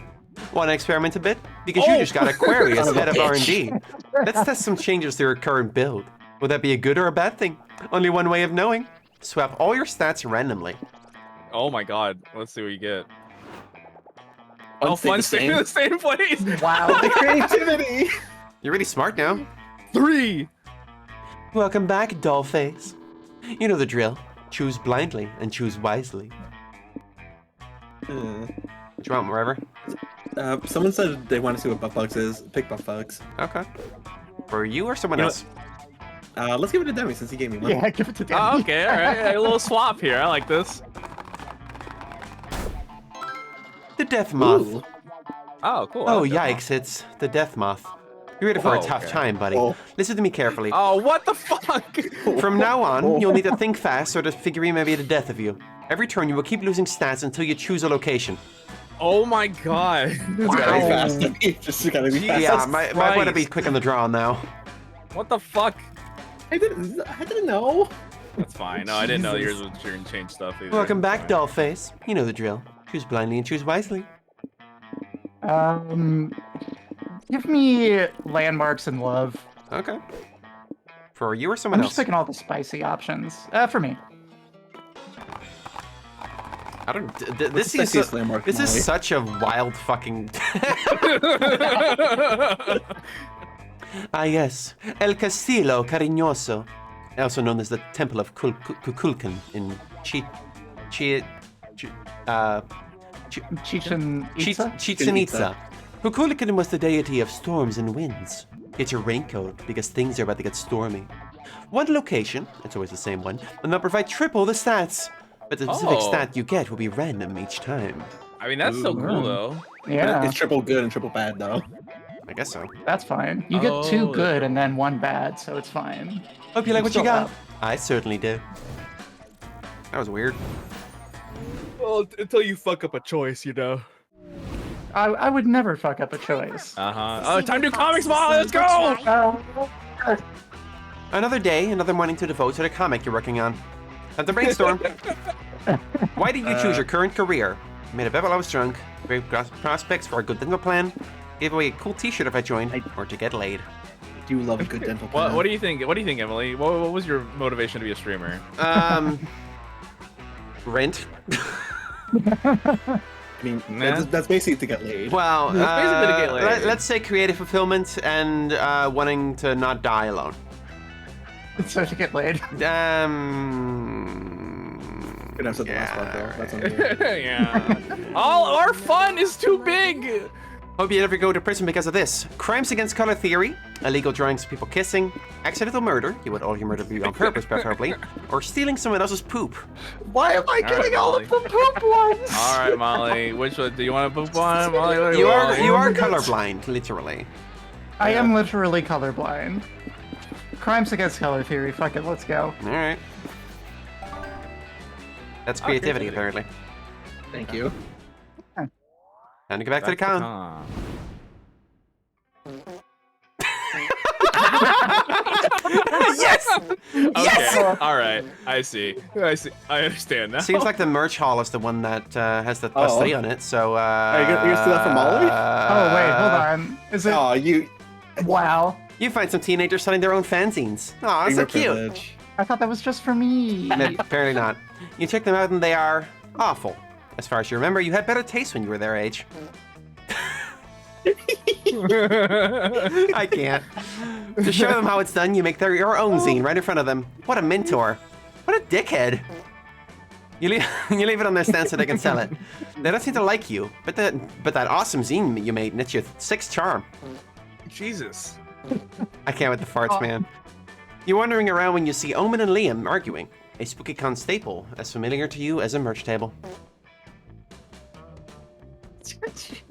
Want to experiment a bit? Because you just got Aquarius, head of R&D. Let's test some changes to your current build. Would that be a good or a bad thing? Only one way of knowing. Swap all your stats randomly. Oh my god. Let's see what you get. Fun Oh, fun staying staying in the same place. Wow. The creativity. You're really smart now. 3. Welcome back, Dollface. You know the drill. Choose blindly and choose wisely. What you want, wherever? Someone said they want to see what Buff Bugs is. Pick Buff Bugs. Okay. For you or someone else? Let's give it to Demi since he gave me one. Yeah, give it to Demi. Oh, okay, all right. A little swap here. I like this. The Death Moth. Ooh. Oh, cool. Oh, yikes, it's the Death Moth. You're ready for a tough time, buddy. Listen to me carefully. Oh, what the fuck? From now on, you'll need to think fast or the figurine may be the death of you. Every turn, you will keep losing stats until you choose a location. Oh my god. It's gotta be fast. Just gotta be fast. Yeah, might want to be quick on the draw now. What the fuck? I didn't know. That's fine. No, I didn't know yours was going to change stuff either. Welcome back, Dollface. You know the drill. Choose blindly and choose wisely. Give me Landmarks in Love. Okay. For you or someone I'm else? just picking all the spicy options. For me. I don't. This is such a wild fucking. Ah yes, El Castillo Cariñoso, also known as the Temple of Kukulkan in Chichen Itza. Kukulkan was the deity of storms and winds. Get your raincoat, because things are about to get stormy. One location, it's always the same one, will not provide triple the stats, but the specific stat you get will be random each time. I mean, that's so cool, though. Yeah, It's triple good and triple bad, though. I guess so. that's fine. You get 2 good and then 1 bad, so it's fine. Hope you like what you Still got. up. I certainly do. That was weird. Well, until you fuck up a choice, you know. I would never fuck up a choice. Oh, time to do comics, Molly. Let's go. Another day, another morning to devote to the comic you're working on. Time to brainstorm. Why did you choose your current career? Made a bet while I was drunk. Great prospects for a good dental plan. Gave away a cool T-shirt if I joined, or to get laid. I do love a good dental plan. What do you think? What do you think, Emily? What was your motivation to be a streamer? Rent. I mean, that's basically to get laid. Well, basically to get laid. let's say creative fulfillment and wanting to not die alone. So to get laid. Gonna have said the last part, though. That's on me. Yeah. All our fun is too big. Hope you never go to prison because of this. Crimes against color theory, illegal drawings of people kissing, accidental murder, you would all your murder be on purpose preferably, or stealing someone else's poop. Why am I getting all of the poop ones? All right, Molly. Which one? Do you want to poop one, Molly? What do You want? are colorblind, literally. I am literally colorblind. Crimes against color theory. Fuck it, let's go. All right. That's creativity, apparently. Thank you. Time to get back to the con. Yes! Okay. Yes! All right. I see. I understand now. Seems like the merch hall is the one that has the plus 3 on it, so... Are you gonna steal that from Molly? Oh, wait, hold on. Is it... Oh, you... Wow. You find some teenagers selling their own fanzines. Aw, so cute. I thought that was just for me. No, apparently not. You check them out and they are awful. As far as you remember, you had better taste when you were their age. I can't. To show them how it's done, you make your own zine right in front of them. What a mentor. What a dickhead. You leave it on their stand so they can sell it. They don't seem to like you, but that awesome zine you made knits you 6 charm. Jesus. I can't with the farts, man. You're wandering around when you see Omen and Liam arguing, a SpookyCon staple as familiar to you as a merch table.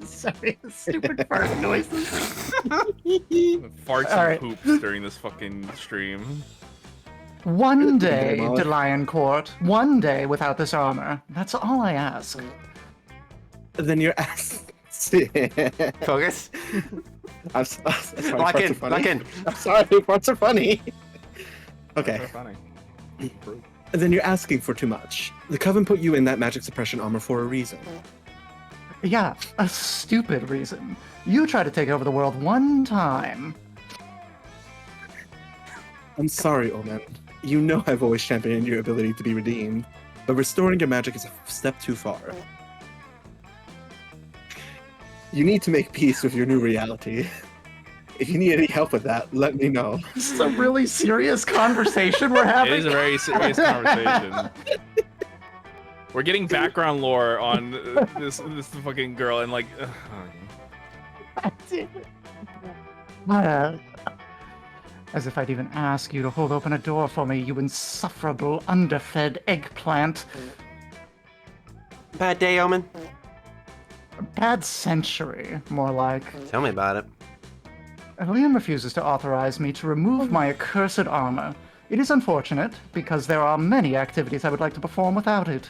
Sorry, stupid fart noises. Farts and poops during this fucking stream. One day, DeLion Court. One day without this armor. That's all I ask. Then you're asked. Focus. I'm sorry, Lock farts in, are funny. lock in. I'm sorry, farts are funny. Okay. They're funny. Then you're asking for too much. The Coven put you in that magic suppression armor for a reason. Yeah, a stupid reason. You tried to take over the world one time. I'm sorry, Omen. You know I've always championed your ability to be redeemed, but restoring your magic is a step too far. You need to make peace with your new reality. If you need any help with that, let me know. This is a really serious conversation we're having. It is a very serious conversation. We're getting background lore on this fucking girl and like. As if I'd even ask you to hold open a door for me, you insufferable, underfed eggplant. Bad day, Omen? Bad century, more like. Tell me about it. Liam refuses to authorize me to remove my accursed armor. It is unfortunate, because there are many activities I would like to perform without it.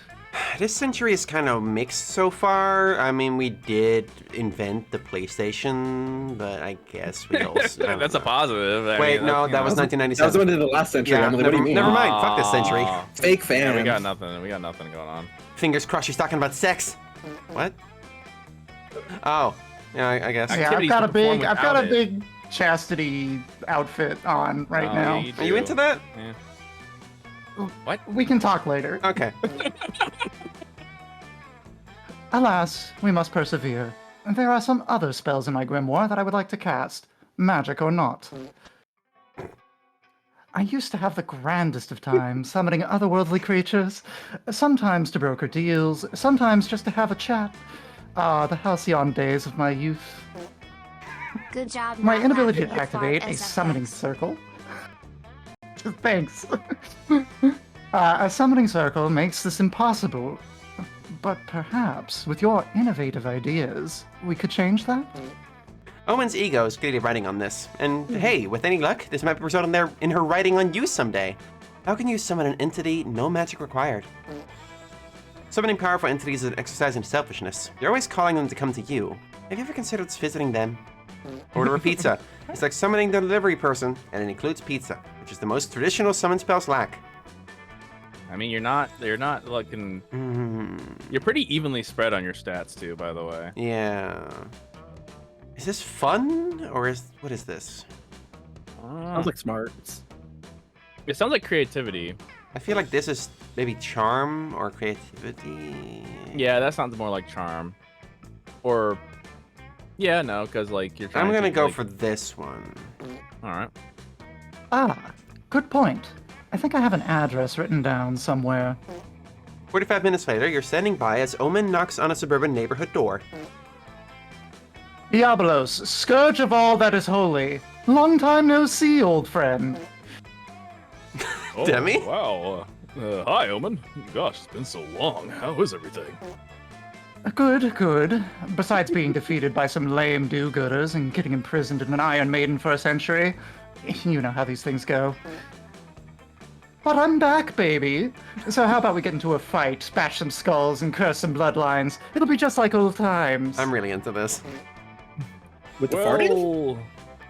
This century is kind of mixed so far. I mean, we did invent the PlayStation, but I guess we also... That's a positive. Wait, no, that was 1997. That was one in the last century, Emily. What do you mean? Never mind. Fuck this century. Fake fans. Yeah, we got nothing going on. Fingers crossed, she's talking about sex. What? Oh, yeah, I guess. Yeah, I've got a big chastity outfit on right now. Are you into that? Yeah. What? We can talk later. Okay. Alas, we must persevere. There are some other spells in my grimoire that I would like to cast, magic or not. I used to have the grandest of times summoning otherworldly creatures, sometimes to broker deals, sometimes just to have a chat. Ah, the halcyon days of my youth. Good job. My not inability to laughing at activate fart a SFX. summoning circle. Thanks. A summoning circle makes this impossible. But perhaps, with your innovative ideas, we could change that? Omen's ego is clearly writing on this, and hey, with any luck, this might result in her writing on you someday. How can you summon an entity, no magic required? Summoning powerful entities is an exercise in selfishness. You're always calling them to come to you. Have you ever considered visiting them? Order a pizza. It's like summoning the delivery person, and it includes pizza, which is the most traditional summon spells lack. I mean, you're not looking. You're pretty evenly spread on your stats too, by the way. Yeah. Is this fun, or what is this? Sounds like smarts. It sounds like creativity. I feel like this is maybe charm or creativity. Yeah, that sounds more like charm. Or, yeah, no, because like you're trying I'm gonna to, go like... for this one. All right. Ah, good point. I think I have an address written down somewhere. 45 minutes later, you're standing by as Omen knocks on a suburban neighborhood door. Diablos, scourge of all that is holy. Long time no see, old friend. Oh, Demi? Wow. Hi, Omen. Gosh, it's been so long. How is everything? Good, good. Besides being defeated by some lame do-gooders and getting imprisoned in an Iron Maiden for a century, you know how these things go. But I'm back, baby. So how about we get into a fight, bash some skulls, and curse some bloodlines? It'll be just like old times. I'm really into this. With the farting?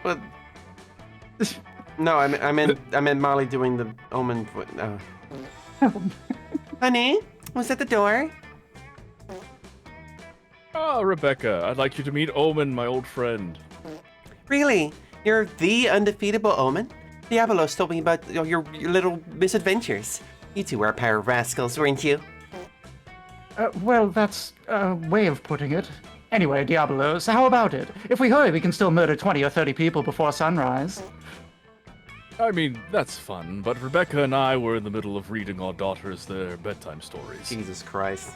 But no, I meant Molly doing the Omen. Honey, who's at the door? Ah, Rebecca, I'd like you to meet Omen, my old friend. Really? You're the undefeatable Omen? Diablo told me about your little misadventures. You two were a pair of rascals, weren't you? Well, that's a way of putting it. Anyway, Diablos, how about it? If we hurry, we can still murder 20 or 30 people before sunrise. I mean, that's fun, but Rebecca and I were in the middle of reading our daughters their bedtime stories. Jesus Christ.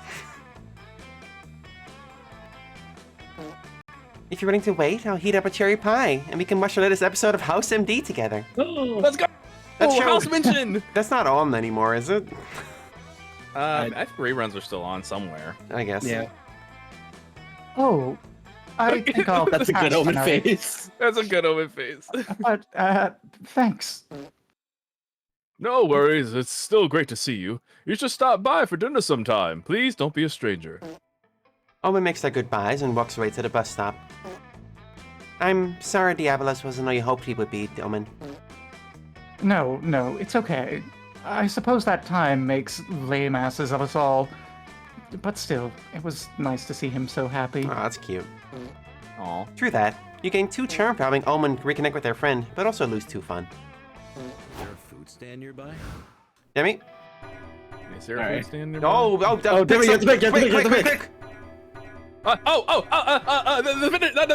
If you're willing to wait, I'll heat up a cherry pie, and we can watch the latest episode of House MD together. Let's go! That Oh, show- House Mention! That's not on anymore, is it? I think reruns are still on somewhere. I guess. Yeah. Oh, I think I'll That's a good pass Omen tonight. face. That's a good Omen face. But, thanks. No worries, it's still great to see you. You should stop by for dinner sometime. Please don't be a stranger. Omen makes their goodbyes and walks away to the bus stop. I'm sorry Diablos wasn't all you hoped he would be, Omen. No, it's okay. I suppose that time makes lame asses of us all. But still, it was nice to see him so happy. Oh, that's cute. Aw. True that. You gain 2 charm for having Omen reconnect with their friend, but also lose 2 fun. Is there a food stand nearby? Demi? Is there a Alright. food stand nearby? Oh, Demi, you have to pick, you have to pick, you have to pick. quick! The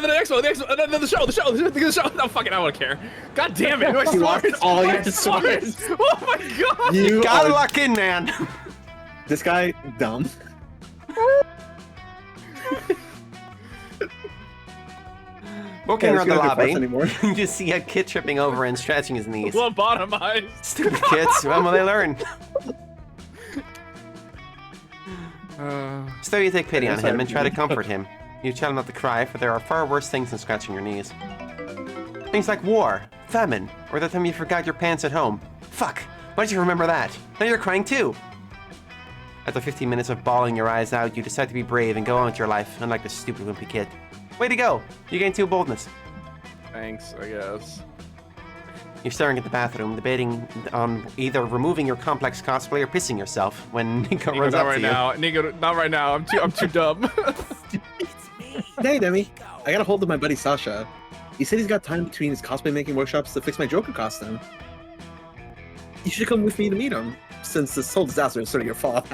next one, the show. No, fuck it, I don't care. God damn it, You lost all your swords. Oh my god! You gotta are- lock in, man! This guy, dumb. Walking Yeah, around this the guy's not lobby, anymore. you just see a kid tripping over and scratching his knees. Lobotomized. Stupid kids, when will they learn? So you take pity on him and try to comfort him. You tell him not to cry, for there are far worse things than scratching your knees. Things like war, famine, or the time you forgot your pants at home. Fuck, why did you remember that? Now you're crying too! After 15 minutes of bawling your eyes out, you decide to be brave and go on with your life, unlike this stupid wimpy kid. Way to go! You gain 2 boldness. Thanks, I guess. You're staring at the bathroom, debating on either removing your complex cosplay or pissing yourself when Nico runs not up right to you. now. Nico, not right now. I'm too dumb. Hey, Demi. I got a hold of my buddy Sasha. He said he's got time between his cosplay making workshops to fix my Joker costume. You should come with me to meet him, since this whole disaster is sort of your fault.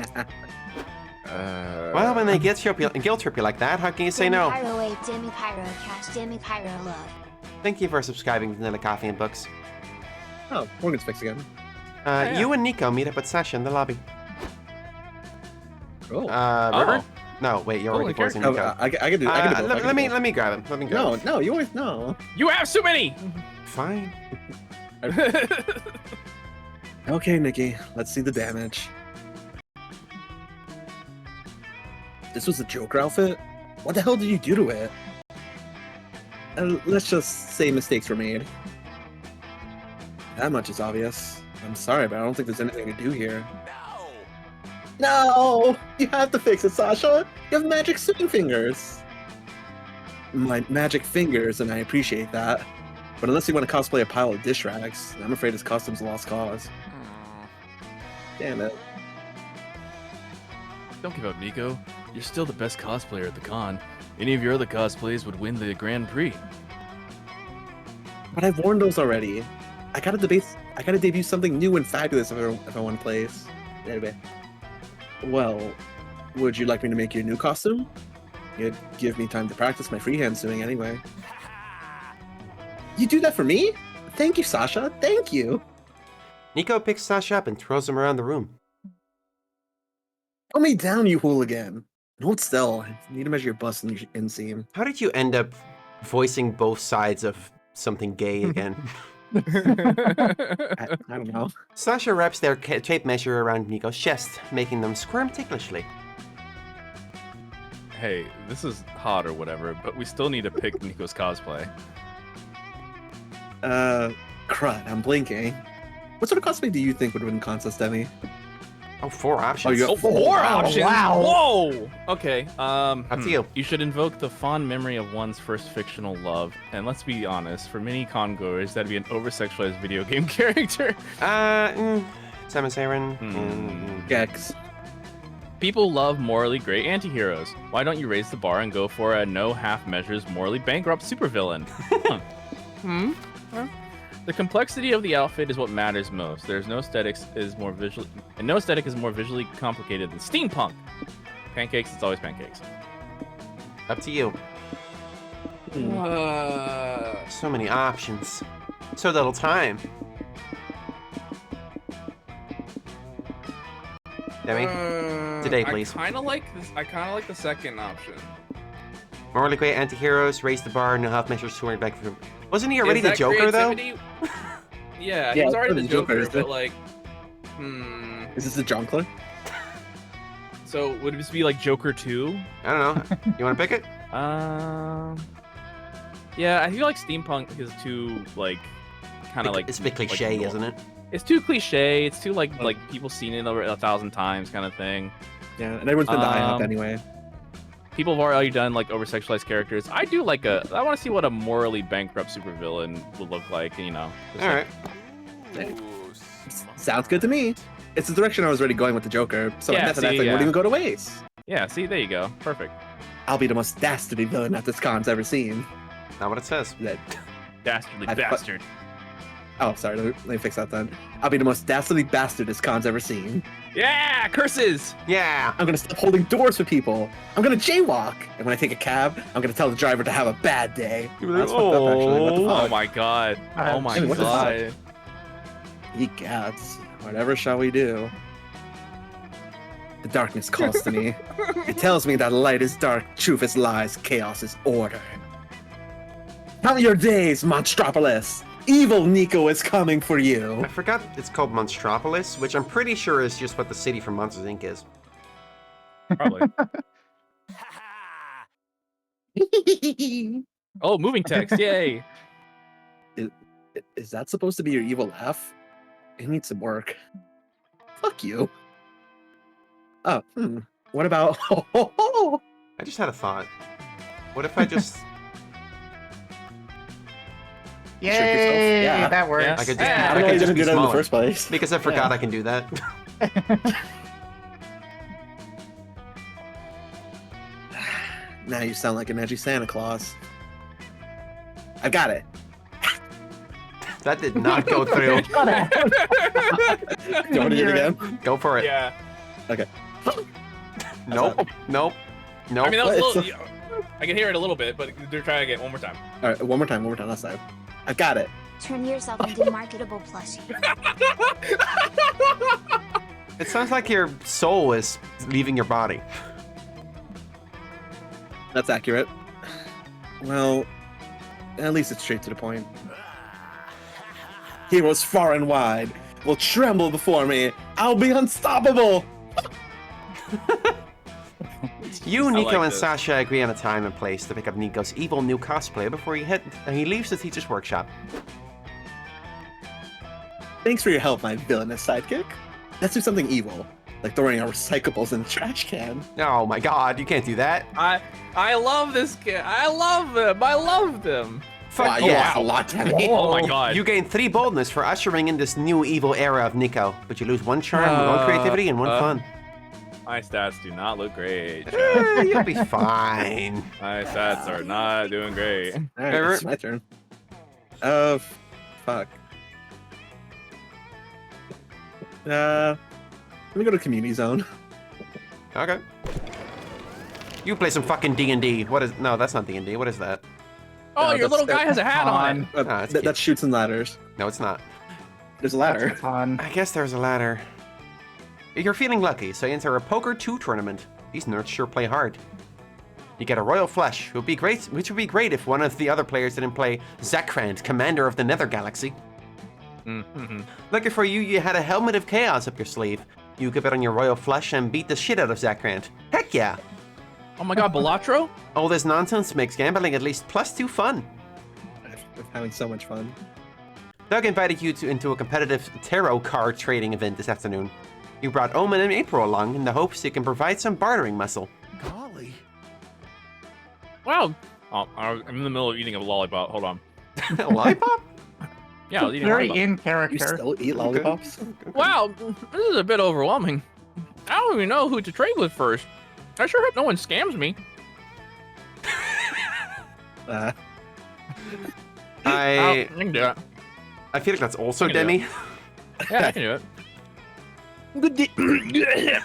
Well, when they guilt trip you like that, how can you say Demi no? Pyro 8, Demi Pyro Cash, Demi Pyro Love. Thank you for subscribing to Vanilla Coffee and Books. Oh, Morgan's fixed again. You and Nico meet up with Sasha in the lobby. Cool. River? No, wait, you're already Holy forcing No, Nico. I can do. I can do both. I can Let do me both. let me grab him. Let me grab No, him. no, you always no. You have so many. Fine. Okay, Nikki, let's see the damage. This was a Joker outfit? What the hell did you do to it? Let's just say mistakes were made. That much is obvious. I'm sorry, but I don't think there's anything to do here. No! You have to fix it, Sasha! You have magic swing fingers! My magic fingers, and I appreciate that. But unless you want to cosplay a pile of dish rags, I'm afraid his costume's a lost cause. Damn it. Don't give up, Nico. You're still the best cosplayer at the con. Any of your other cosplays would win the Grand Prix. But I've worn those already. I gotta debut something new and fabulous if I want to place. Anyway. Well, would you like me to make you a new costume? It'd give me time to practice my freehand sewing anyway. You do that for me? Thank you, Sasha. Thank you. Nico picks Sasha up and throws him around the room. Put me down, you hooligan. Hold still. I need to measure your bust and your inseam. How did you end up voicing both sides of something gay again? I don't know. Sasha wraps their tape measure around Nico's chest, making them squirm ticklishly. Hey, this is hot or whatever, but we still need to pick Nico's cosplay. Crud, I'm blinking. What sort of cosplay do you think would win the contest, Demi? Oh, 4 options. you got Four Wow, options. wow. Whoa. Okay. Up to you. You should invoke the fond memory of one's first fictional love, and let's be honest, for many congoers, that'd be an over-sexualized video game character. Samus Aran. Gex. People love morally great antiheroes. Why don't you raise the bar and go for a no half measures morally bankrupt supervillain? The complexity of the outfit is what matters most. There's no aesthetics is more visually, and no aesthetic is more visually complicated than steampunk. Pancakes, it's always pancakes. Up to you. So many options. So little time. Demi, today, please. I kind of like this. I kind of like the second option. Morally great anti-heroes, raise the bar, no half measures, 200 back from... Wasn't he already Is the that Joker, though? creativity? Yeah, he Yeah, was already the the Joker, Joker, but like, Is this a Jonkler? So would this be like Joker 2? I don't know. You want to pick it? Yeah, I feel like steampunk is too like, kind of like It's a bit cliche, like, isn't it? It's too cliche. It's too like people seen it over 1,000 times kind of thing. Yeah, and everyone's been to IHOP anyway. People have already done like over-sexualized characters. I do like I want to see what a morally bankrupt supervillain would look like. You know. All right. Sounds good to me. It's the direction I was already going with the Joker, so Yeah, that see, won't even go to waste. Yeah. See, there you go. Perfect. I'll be the most dastardly villain that this con's ever seen. Not what it says. That. Dastardly I- bastard. Oh, sorry. Let me fix that then. I'll be the most dastardly bastard this con's ever seen. Yeah, curses. Yeah. I'm gonna stop holding doors for people. I'm gonna jaywalk, and when I take a cab, I'm gonna tell the driver to have a bad day. That's fucked up, actually. What the Oh fuck? my god. Oh my What the fuck? god. Ye gods, whatever shall we do? The darkness calls to me. It tells me that light is dark, truth is lies, chaos is order. Count your days, Monstropolis! Evil Nico is coming for you! I forgot it's called Monstropolis, which I'm pretty sure is just what the city from Monsters, Inc. is. Probably. Oh, moving text. Yay. Is that supposed to be your evil laugh? It needs some work. Fuck you. Oh, What about... I just had a thought. What if I just... Yay! Yeah. That works. Yeah. I could just, Yeah. I I don't know why could you just didn't be do that in the smaller. first place. Because I forgot Yeah. I can do that. Now you sound like an edgy Santa Claus. I got it. That did not go through. Do you want to do it again? Go for it. Yeah. Okay. Nope. Nope. Nope. I mean, that was a It's little. I can hear it a little bit, but do try again one more time. All right, one more time, last time. I got it. Turn yourself into marketable plushie. It sounds like your soul is leaving your body. That's accurate. Well, at least it's straight to the point. Heroes far and wide will tremble before me. I'll be unstoppable. You, Nico, like and this. Sasha agree on a time and place to pick up Nico's evil new cosplay before he leaves the teacher's workshop. Thanks for your help, my villainous sidekick. Let's do something evil, like throwing our recyclables in the trash can. Oh my god, you can't do that. I love this kid. I love him. I loved him. Fuck Wow, yeah. that's a lot, Demily. Oh my god. You gain 3 boldness for ushering in this new evil era of Nico, but you lose 1 charm, 1 creativity, and 1 fun. My stats do not look great. You'll be fine. My stats are not doing great. Alright, Ever- it's my turn. Fuck. Let me go to community zone. Okay. You play some fucking D&D. What is... No, that's not D&D. What is that? Oh, your that's- little guy has a hat on. it's cute. That shoots and ladders. No, it's not. There's a ladder. Fun. I guess there's a ladder. You're feeling lucky, so you enter a Poker 2 tournament. These nerds sure play hard. You get a royal flush, which would be great if one of the other players didn't play Zakrand, commander of the Nether Galaxy. Lucky for you, you had a helmet of chaos up your sleeve. You could bet on your royal flush and beat the shit out of Zakrand. Heck yeah! Oh my god, Balatro? All this nonsense makes gambling at least +2 fun. I'm having so much fun. Doug invited you into a competitive tarot card trading event this afternoon. You brought Omen and April along in the hopes you can provide some bartering muscle. Golly. Wow. Oh, I'm in the middle of eating a lollipop. Hold on. A lollipop? Yeah, I was eating a Very lollipop. in You character. still eat lollipops? Wow, this is a bit overwhelming. I don't even know who to trade with first. I sure hope no one scams me. I can do it. I feel like that's also I can do Demi. Yeah, I can do it. Good day.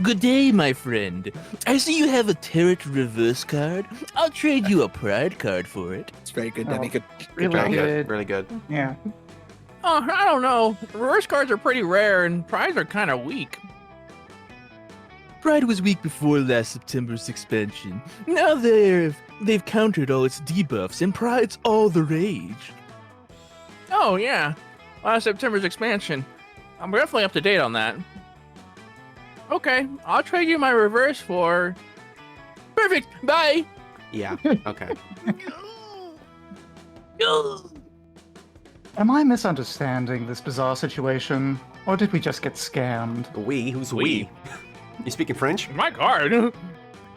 Good day, my friend. I see you have a Tarot reverse card. I'll trade you a pride card for it. It's very good, Oh, Demi. Good. Really Really good. good. Really good. Yeah. Oh, I don't know. Reverse cards are pretty rare, and prides are kind of weak. Pride was weak before last September's expansion. Now they've countered all its debuffs, and Pride's all the rage. Oh yeah, last September's expansion. I'm definitely up to date on that. Okay, I'll trade you my reverse for... Perfect, bye! Yeah. Okay. Am I misunderstanding this bizarre situation, or did we just get scammed? We? Who's we? We. You speaking French? My card!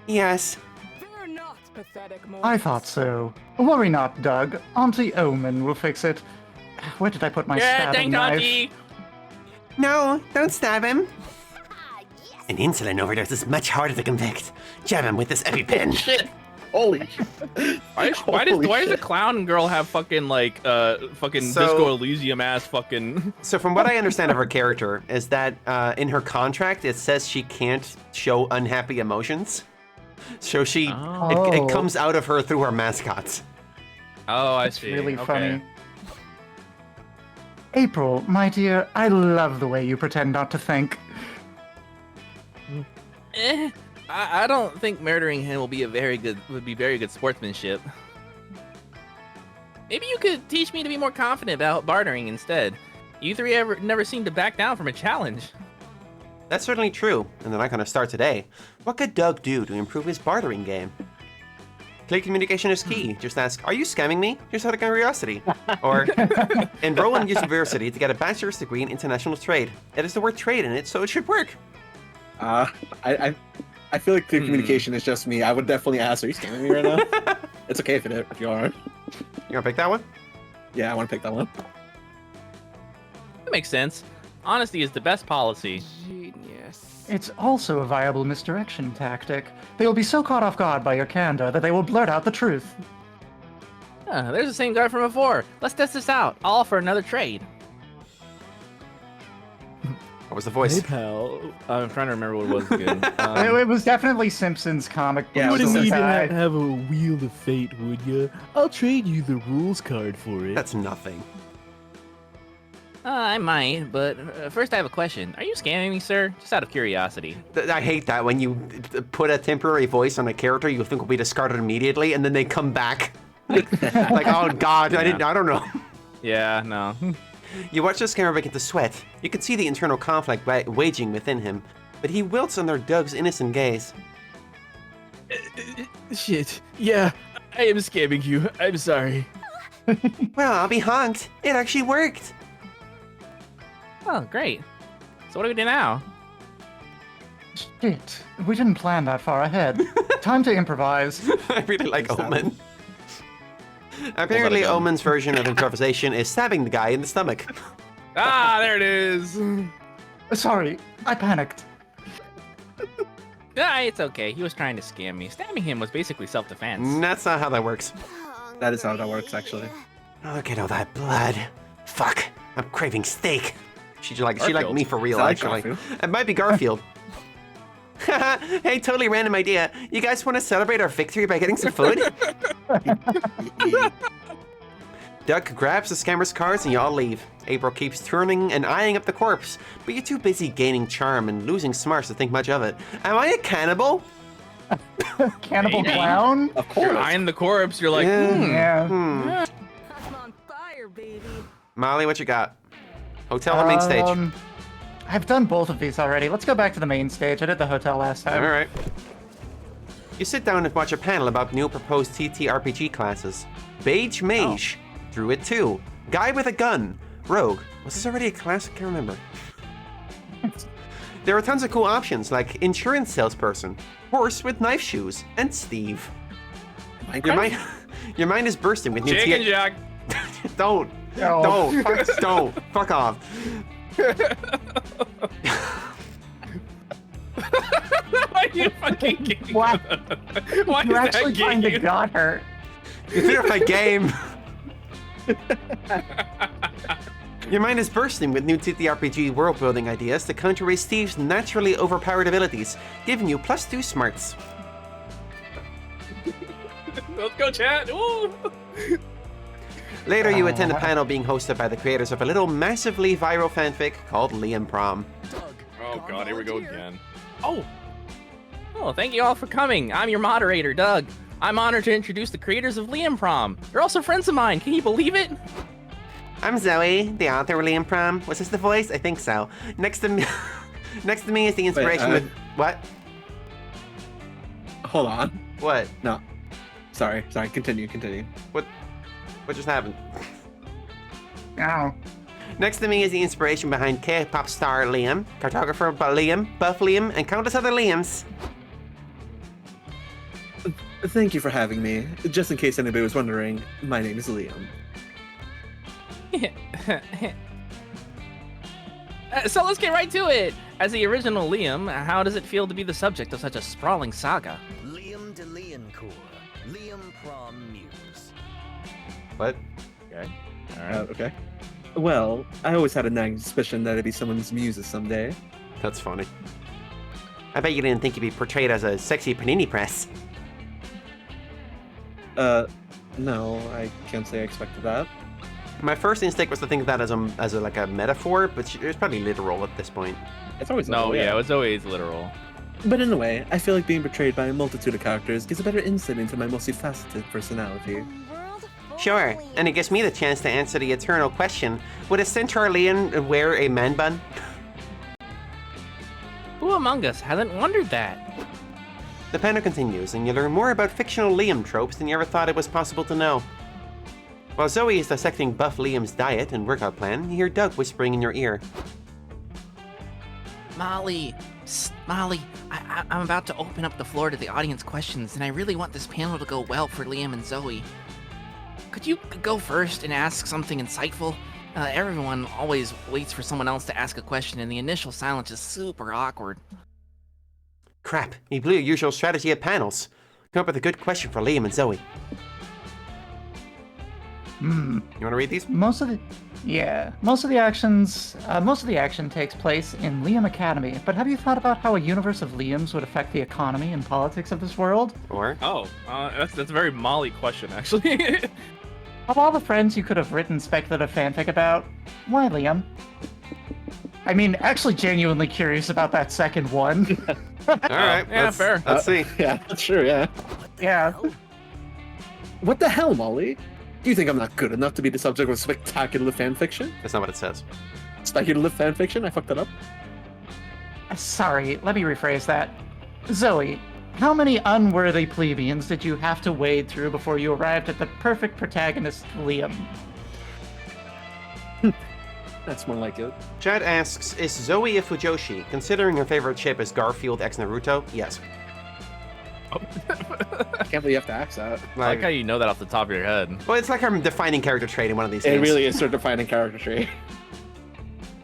Yes. Fear not, pathetic I thought so. Worry not, Doug. Auntie Omen will fix it. Where did I put my stabbing knife? Auntie! No, don't stab him. An insulin overdose is much harder to convict. Jab him with this EpiPen. Shit! Holy. Why does the clown girl have fucking like fucking So- Disco Elysium ass fucking? So from what I understand of her character is that in her contract it says she can't show unhappy emotions. So she Oh. it comes out of her through her mascots. Oh, I It's see. really Okay. funny. April, my dear, I love the way you pretend not to think. I don't think murdering him would be very good sportsmanship. Maybe you could teach me to be more confident about bartering instead. You three never seem to back down from a challenge. That's certainly true, and they're not going to start today. What could Doug do to improve his bartering game? Clear communication is key. Just ask, are you scamming me? Just out of curiosity. Or, enroll in university to get a bachelor's degree in international trade. It has the word trade in it, so it should work. I feel like clear communication is just me. I would definitely ask, are you scamming me right now? It's okay if you are. You want to pick that one? Yeah, I want to pick that one. That makes sense. Honesty is the best policy. Genius. It's also a viable misdirection tactic. They will be so caught off guard by your candor that they will blurt out the truth. There's the same guy from before. Let's test this out. I'll offer another trade. What was the voice? Hey, pal. I'm trying to remember what it was again. It was definitely Simpsons comic book. Yeah, it was Simpsons Simpsons. guy. have a wheel of fate, would ya? I'll trade you the rules card for it. That's nothing. I might, but first I have a question. Are you scamming me, sir? Just out of curiosity. I hate that when you put a temporary voice on a character you think will be discarded immediately, and then they come back. like, oh god, I don't know. Yeah, no. You watch the scammer begin to sweat. You can see the internal conflict waging within him, but he wilts under Doug's innocent gaze. Shit. Yeah, I am scamming you. I'm sorry. Well, I'll be honked. It actually worked. Oh, great. So what do we do now? Shit, we didn't plan that far ahead. Time to improvise. I really like Omen. Apparently, Omen's version of improvisation is stabbing the guy in the stomach. Ah, there it is. Sorry, I panicked. Ah, it's okay. He was trying to scam me. Stabbing him was basically self-defense. That's not how that works. That is how that works, actually. Look at all that blood. Fuck, I'm craving steak. She like me for real, Like actually. Garfield? It might be Garfield. Hey, totally random idea. You guys want to celebrate our victory by getting some food? Doug grabs the scammer's cards and you all leave. April keeps turning and eyeing up the corpse, but you're too busy gaining charm and losing smarts to think much of it. Am I a cannibal? Cannibal clown? Of course. You're eyeing the corpse. You're like, Yeah. I'm on fire, baby. Molly, what you got? Hotel or main stage? I've done both of these already. Let's go back to the main stage. I did the hotel last time. All right. You sit down and watch a panel about new proposed TTRPG classes. Beige Mage, Druid 2, Guy with a Gun, Rogue. Was this already a class? I can't remember. There are tons of cool options like Insurance Salesperson, Horse with Knife Shoes, and Steve. Your mind is bursting with new Chicken Jack. Don't. No. Don't. Fuck off. Why are you fucking kidding? What? Why You're is actually that trying to game? got her. You threw off my game. Your mind is bursting with new TTRPG world-building ideas to counter Steve's naturally overpowered abilities, giving you +2 smarts. Let's go, chat. Ooh. Later, you attend a panel being hosted by the creators of a little massively viral fanfic called Liam Prom. Oh god, here we go again. Oh, thank you all for coming. I'm your moderator, Doug. I'm honored to introduce the creators of Liam Prom. They're also friends of mine. Can you believe it? I'm Zoe, the author of Liam Prom. Was this the voice? I think so. Next to me is the inspiration with... What? Hold on. What? No. Sorry. Continue. What just happened? Ow. Next to me is the inspiration behind K-pop star Liam, cartographer Liam, Buff Liam, and countless other Liams. Thank you for having me. Just in case anybody was wondering, my name is Liam. So let's get right to it. As the original Liam, how does it feel to be the subject of such a sprawling saga? Liam de Liancourt. Liam Prom Muse. What? Okay. All right. Okay. Well, I always had a nagging suspicion that I'd be someone's muses someday. That's funny. I bet you didn't think you'd be portrayed as a sexy panini press. No, I can't say I expected that. My first instinct was to think of that as a metaphor, but it's probably literal at this point. It's always No, literal, yeah, it was always literal. But in a way, I feel like being portrayed by a multitude of characters gives a better insight into my multifaceted personality. Sure, and it gives me the chance to answer the eternal question, would a centaur Liam wear a man bun? Who among us hasn't wondered that? The panel continues, and you learn more about fictional Liam tropes than you ever thought it was possible to know. While Zoe is dissecting Buff Liam's diet and workout plan, you hear Doug whispering in your ear. Molly, I'm about to open up the floor to the audience questions, and I really want this panel to go well for Liam and Zoe. Could you go first and ask something insightful? Everyone always waits for someone else to ask a question, and the initial silence is super awkward. Crap, you blew your usual strategy at panels. Come up with a good question for Liam and Zoe. You want to read these? Most of the action takes place in Liam Academy, but have you thought about how a universe of Liams would affect the economy and politics of this world? Or? That's a very Molly question, actually. Of all the friends you could have written speculative fanfic about, Why, Liam? I mean, actually genuinely curious about that second one. All right. Yeah, fair. Let's see. Yeah, that's true, yeah. Yeah. What the hell, Molly? Do you think I'm not good enough to be the subject of spectacular fanfiction? That's not what it says. Speculative fanfiction? I fucked that up. Sorry, let me rephrase that. Zoe, how many unworthy plebeians did you have to wade through before you arrived at the perfect protagonist, Liam? That's more like it. Chad asks, is Zoe a Fujoshi? Considering her favorite ship is Garfield x Naruto? Yes. I can't believe you have to ask that. I like how you know that off the top of your head. Well, it's like her defining character trait in one of these It games. really is her defining character trait.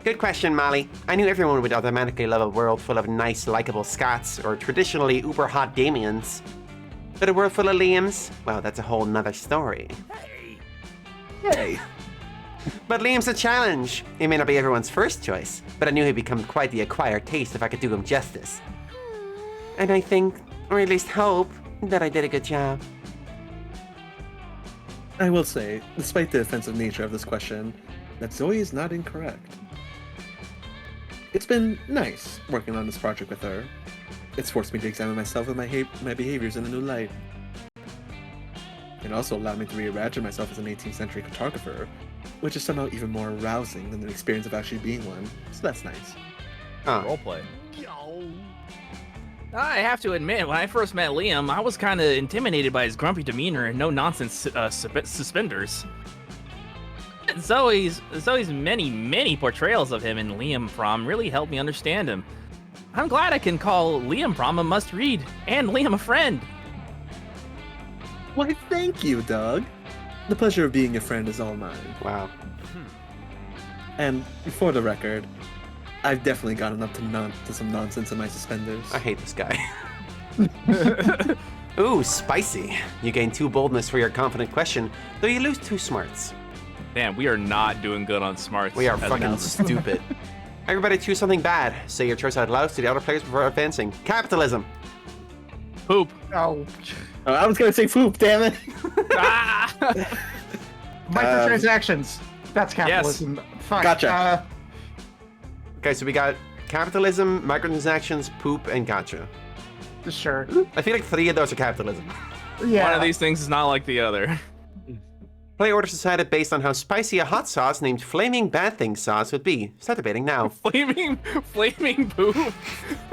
Good question, Molly. I knew everyone would automatically love a world full of nice, likable Scots or traditionally uber-hot Damians. But a world full of Liams? Well, that's a whole nother story. Hey. But Liam's a challenge. He may not be everyone's first choice, but I knew he'd become quite the acquired taste if I could do him justice. And I think, or at least hope, that I did a good job. I will say, despite the offensive nature of this question, that Zoe is not incorrect. It's been nice working on this project with her. It's forced me to examine myself and my behaviors in a new light. It also allowed me to reimagine myself as an 18th century cartographer, which is somehow even more arousing than the experience of actually being one. So that's nice. Roleplay. I have to admit, when I first met Liam, I was kind of intimidated by his grumpy demeanor and no-nonsense suspenders. Zoe's many portrayals of him in Liam Prom really helped me understand him. I'm glad I can call Liam Prom a must-read, and Liam a friend. Why, thank you, Doug. The pleasure of being a friend is all mine. Wow. And for the record, I've definitely gotten up to some nonsense in my suspenders. I hate this guy. Ooh, spicy. You gain 2 boldness for your confident question, though you lose 2 smarts. Damn, we are not doing good on smarts. We are as fucking announced. stupid. Everybody choose something bad. Say your choice out loud to the other players before advancing. Capitalism. Poop. Oh. I was gonna say poop, damn it. Ah! Microtransactions. That's capitalism. Fine. Gotcha. Okay, so we got capitalism, microtransactions, poop, and gotcha. Sure. I feel like 3 of those are capitalism. Yeah. One of these things is not like the other. Play orders decided based on how spicy a hot sauce named Flaming Bad Thing sauce would be. Start debating now. Flaming poop.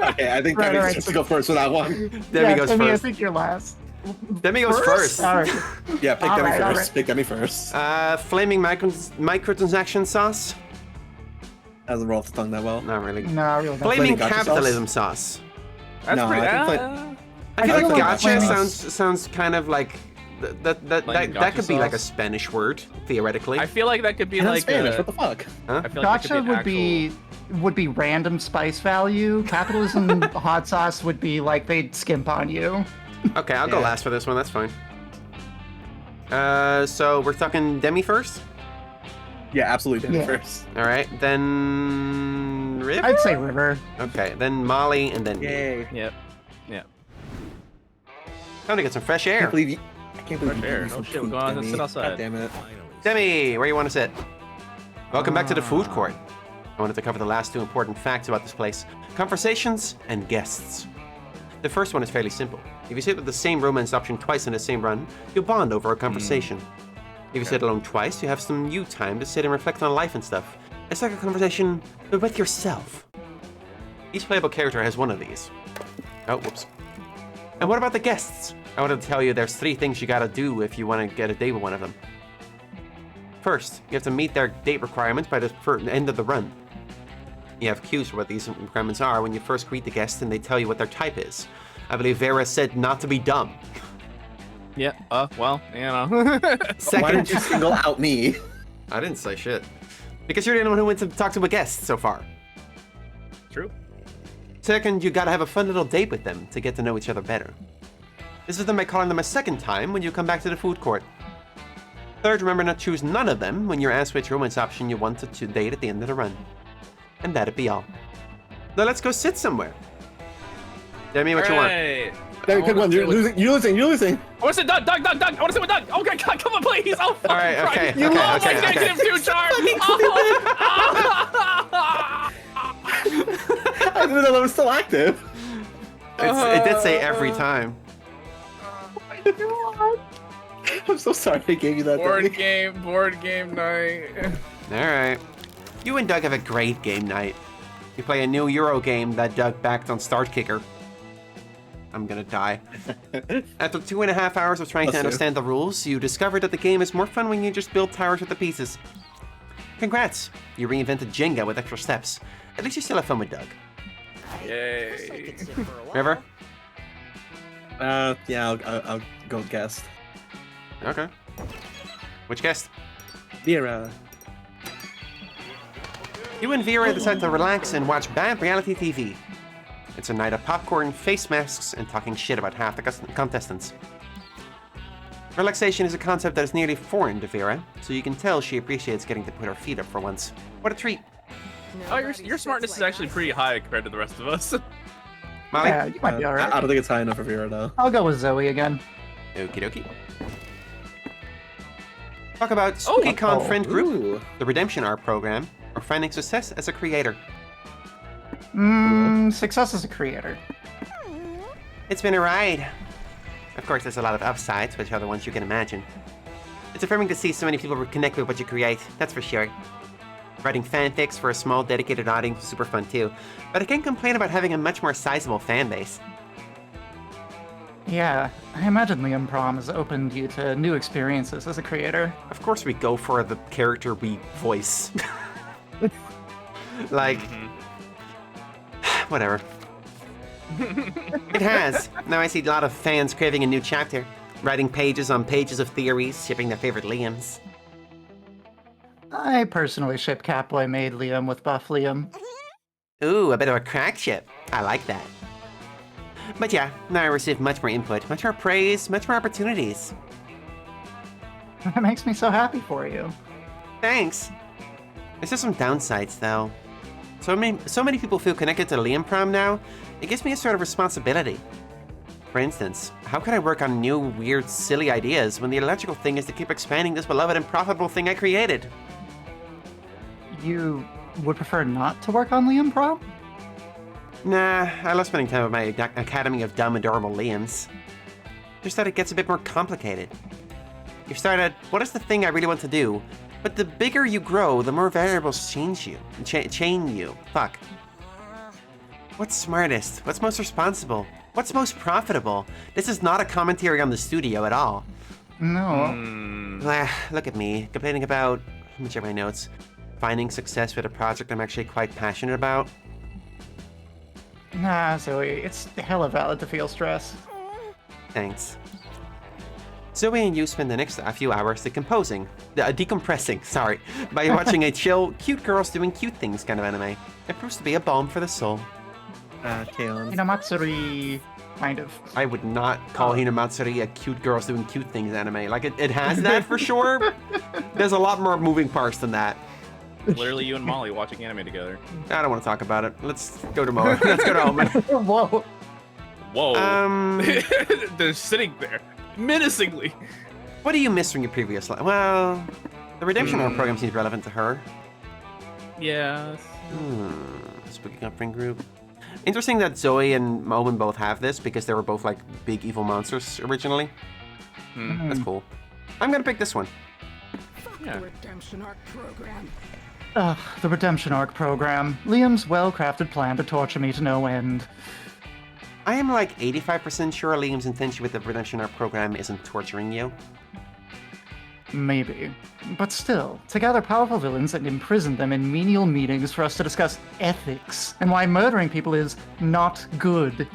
Okay, I think Demi gets to go first for that one. Demi goes Demi, first. I think you're last. Demi goes first. All right. Yeah, pick All Demi right, first. all right. Pick Demi first. Flaming microtransaction sauce? Doesn't roll off the tongue that well. Not really. No, really. Flaming Gotcha capitalism sauce. That's No, pretty. I think I feel I like feel like gotcha flaming- sounds kind of like that gotcha could be like a sauce? Spanish word theoretically. I feel like that could be And like Spanish, a, what the fuck? I feel like that Gotcha could be would be random spice value. Capitalism hot sauce would be like they'd skimp on you. Okay, I'll go Yeah. last for this one. That's fine. So we're talking Demi first. Yeah, absolutely Demi Yeah. first. All right, then River. I'd say River. Okay, then Molly, and then me. Yay. Yep. Time to get some fresh I air. can't believe you. I can't believe Fresh air. you No from shit, poop, go on, Demi. sit outside. God damn it. Demi, where you want to sit? Welcome back to the food court. I wanted to cover the last 2 important facts about this place: conversations and guests. The first one is fairly simple. If you sit with the same romance option twice in the same run, you'll bond over a conversation. If you sit alone twice, you have some you time to sit and reflect on life and stuff. It's like a conversation, but with yourself. Each playable character has one of these. Oh, whoops. And what about the guests? I wanted to tell you there's 3 things you gotta do if you want to get a date with one of them. First, you have to meet their date requirements by the end of the run. You have cues for what these requirements are when you first greet the guest and they tell you what their type is. I believe Vera said not to be dumb. Yeah. Well, you know. Why Second, did you single out me? I didn't say shit. Because you're the only one who went to talk to a guest so far. True. Second, you gotta have a fun little date with them to get to know each other better. This is them by calling them a second time when you come back to the food court. Third, remember not to choose none of them when you're asked which romance option you wanted to date at the end of the run. And that'd be all. Now let's go sit somewhere. Demi, what you want? Demi, pick one. You're losing. You're losing. I want to say Doug. I want to say with Doug. Okay, God, come on, please. Oh, fuck. All right, okay, You okay, love okay, my okay. negative 2 charm. I didn't know that was still active. It did say every time. I'm so sorry I gave you that. Board game night. All right. You and Doug have a great game night. You play a new Euro game that Doug backed on Start Kicker. I'm gonna die. After 2.5 hours of trying to understand the rules, you discovered that the game is more fun when you just build towers with the pieces. Congrats! You reinvented Jenga with extra steps. At least you still have fun with Doug. Yay. River? Yeah, I'll go with guest. Okay. Which guest? Vera. You and Vera decide to relax and watch bad reality TV. It's a night of popcorn, face masks, and talking shit about half the contestants. Relaxation is a concept that is nearly foreign to Vera, so you can tell she appreciates getting to put her feet up for once. What a treat. Oh, your smartness is actually pretty high compared to the rest of us. Molly? Yeah, you might be alright. I don't think it's high enough for Vera though. I'll go with Zoe again. Okie dokie. Talk about SpookyCon Friend Group, the Redemption Arc program, or finding success as a creator. Success as a creator. It's been a ride. Of course, there's a lot of upsides, which are the ones you can imagine. It's affirming to see so many people connect with what you create, that's for sure. Writing fanfics for a small, dedicated audience is super fun too, but I can't complain about having a much more sizable fan base. Yeah, I imagine Liam Prom has opened you to new experiences as a creator. Of course we go for the character we voice. Like... Whatever. It has. Now I see a lot of fans craving a new chapter, writing pages on pages of theories, shipping their favorite Liams. I personally ship Catboy Maid Liam with Buff Liam. Ooh, a bit of a crack ship. I like that. But yeah, now I receive much more input, much more praise, much more opportunities. That makes me so happy for you. Thanks. There's just some downsides though. So many people feel connected to Liam Prom now, it gives me a sort of responsibility. For instance, how can I work on new, weird, silly ideas when the illogical thing is to keep expanding this beloved and profitable thing I created? You would prefer not to work on Liam Prom? Nah, I love spending time with my academy of dumb, adorable Liams. Just that it gets a bit more complicated. You start at, what is the thing I really want to do? But the bigger you grow, the more variables chain you. Fuck. What's smartest? What's most responsible? What's most profitable? This is not a commentary on the studio at all. No. Look at me, complaining about, let me check my notes, finding success with a project I'm actually quite passionate about. Nah, Zoe, it's hella valid to feel stress. Thanks. Zoe and you spend the next few hours decompressing, sorry, by watching a chill, cute girls doing cute things kind of anime. It proves to be a balm for the soul. Hinamatsuri, kind of. I would not call Hinamatsuri a cute girls doing cute things anime. Like, it has that for sure. There's a lot more moving parts than that. Literally you and Molly watching anime together. I don't want to talk about it. Let's go to Mo. Let's go to Omen. Whoa. Whoa. They're sitting there, menacingly. What do you miss from your previous life? Well, the Redemption Arc program seems relevant to her. Yeah. SpookyCon Friend Group. Interesting that Zoe and Omen both have this because they were both like big evil monsters originally. That's cool. I'm gonna pick this one. The Redemption Arc program. Ugh, the Redemption Arc program. Liam's well-crafted plan to torture me to no end. I am like 85% sure Liam's intention with the Redemption Arc program isn't torturing you. Maybe. But still, to gather powerful villains and imprison them in menial meetings for us to discuss ethics and why murdering people is not good.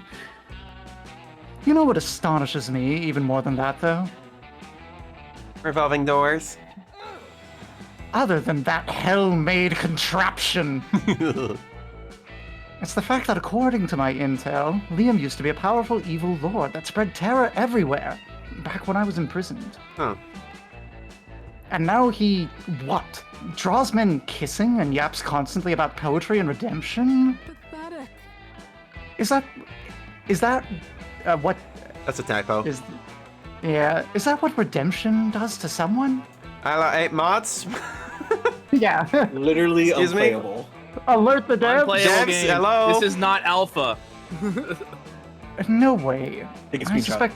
You know what astonishes me even more than that, though? Revolving doors. Other than that hell-made contraption. It's the fact that according to my intel, Liam used to be a powerful evil lord that spread terror everywhere, back when I was imprisoned. Huh. And now he, what? Draws men kissing and yaps constantly about poetry and redemption? Pathetic. Is that Is that what? That's a typo. Is that what redemption does to someone? Hey, mods. Yeah. Literally Excuse me? unplayable. Alert the devs. Unplayable Devs, game. hello? This is not alpha. No way. Take a screenshot.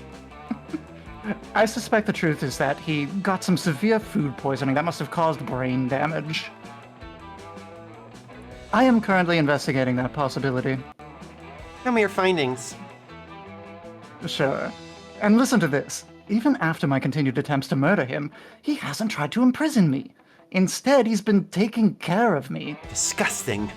I suspect the truth is that he got some severe food poisoning that must have caused brain damage. I am currently investigating that possibility. Tell me your findings. Sure. And listen to this. Even after my continued attempts to murder him, he hasn't tried to imprison me. Instead, he's been taking care of me. Disgusting.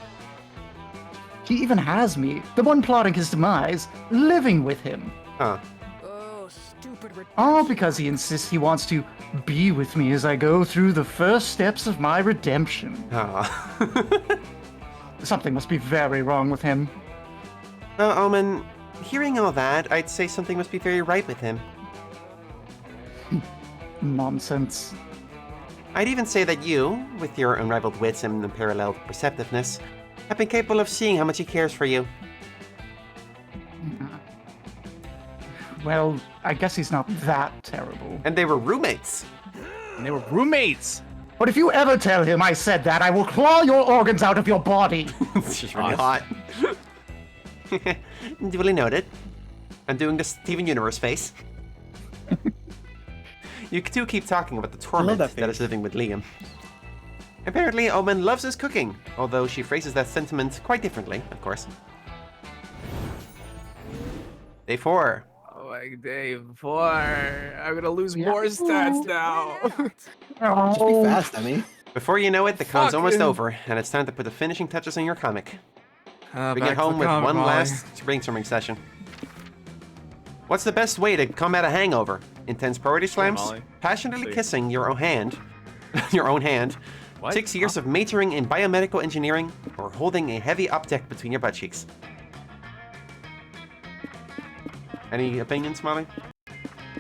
He even has me, the one plotting his demise, living with him. Huh. Oh, stupid All because he insists he wants to be with me as I go through the first steps of my redemption. Aw. Something must be very wrong with him. Well, Omen, hearing all that, I'd say something must be very right with him. Nonsense. I'd even say that you, with your unrivaled wits and unparalleled perceptiveness, have been capable of seeing how much he cares for you. Well, I guess he's not that terrible. And they were roommates. And they were roommates. But if you ever tell him I said that, I will claw your organs out of your body. It's just really hot. Duly noted. I'm doing the Steven Universe face. You two keep talking about the torment that is living with Liam. Apparently, Omen loves his cooking, although she phrases that sentiment quite differently, of course. Day 4. Oh, like day 4. I'm gonna lose more stats now. Just be fast, Demi. Before you know it, the con's Fuck. almost over, and it's time to put the finishing touches on your comic. We Back get to home the with comic, one Molly. last brainstorming session. What's the best way to combat a hangover? Intense priority slams? Molly. Passionately See. kissing your own hand? your own hand? What? 6 years of majoring in biomedical engineering? Or holding a heavy object between your butt cheeks? Any opinions, Molly?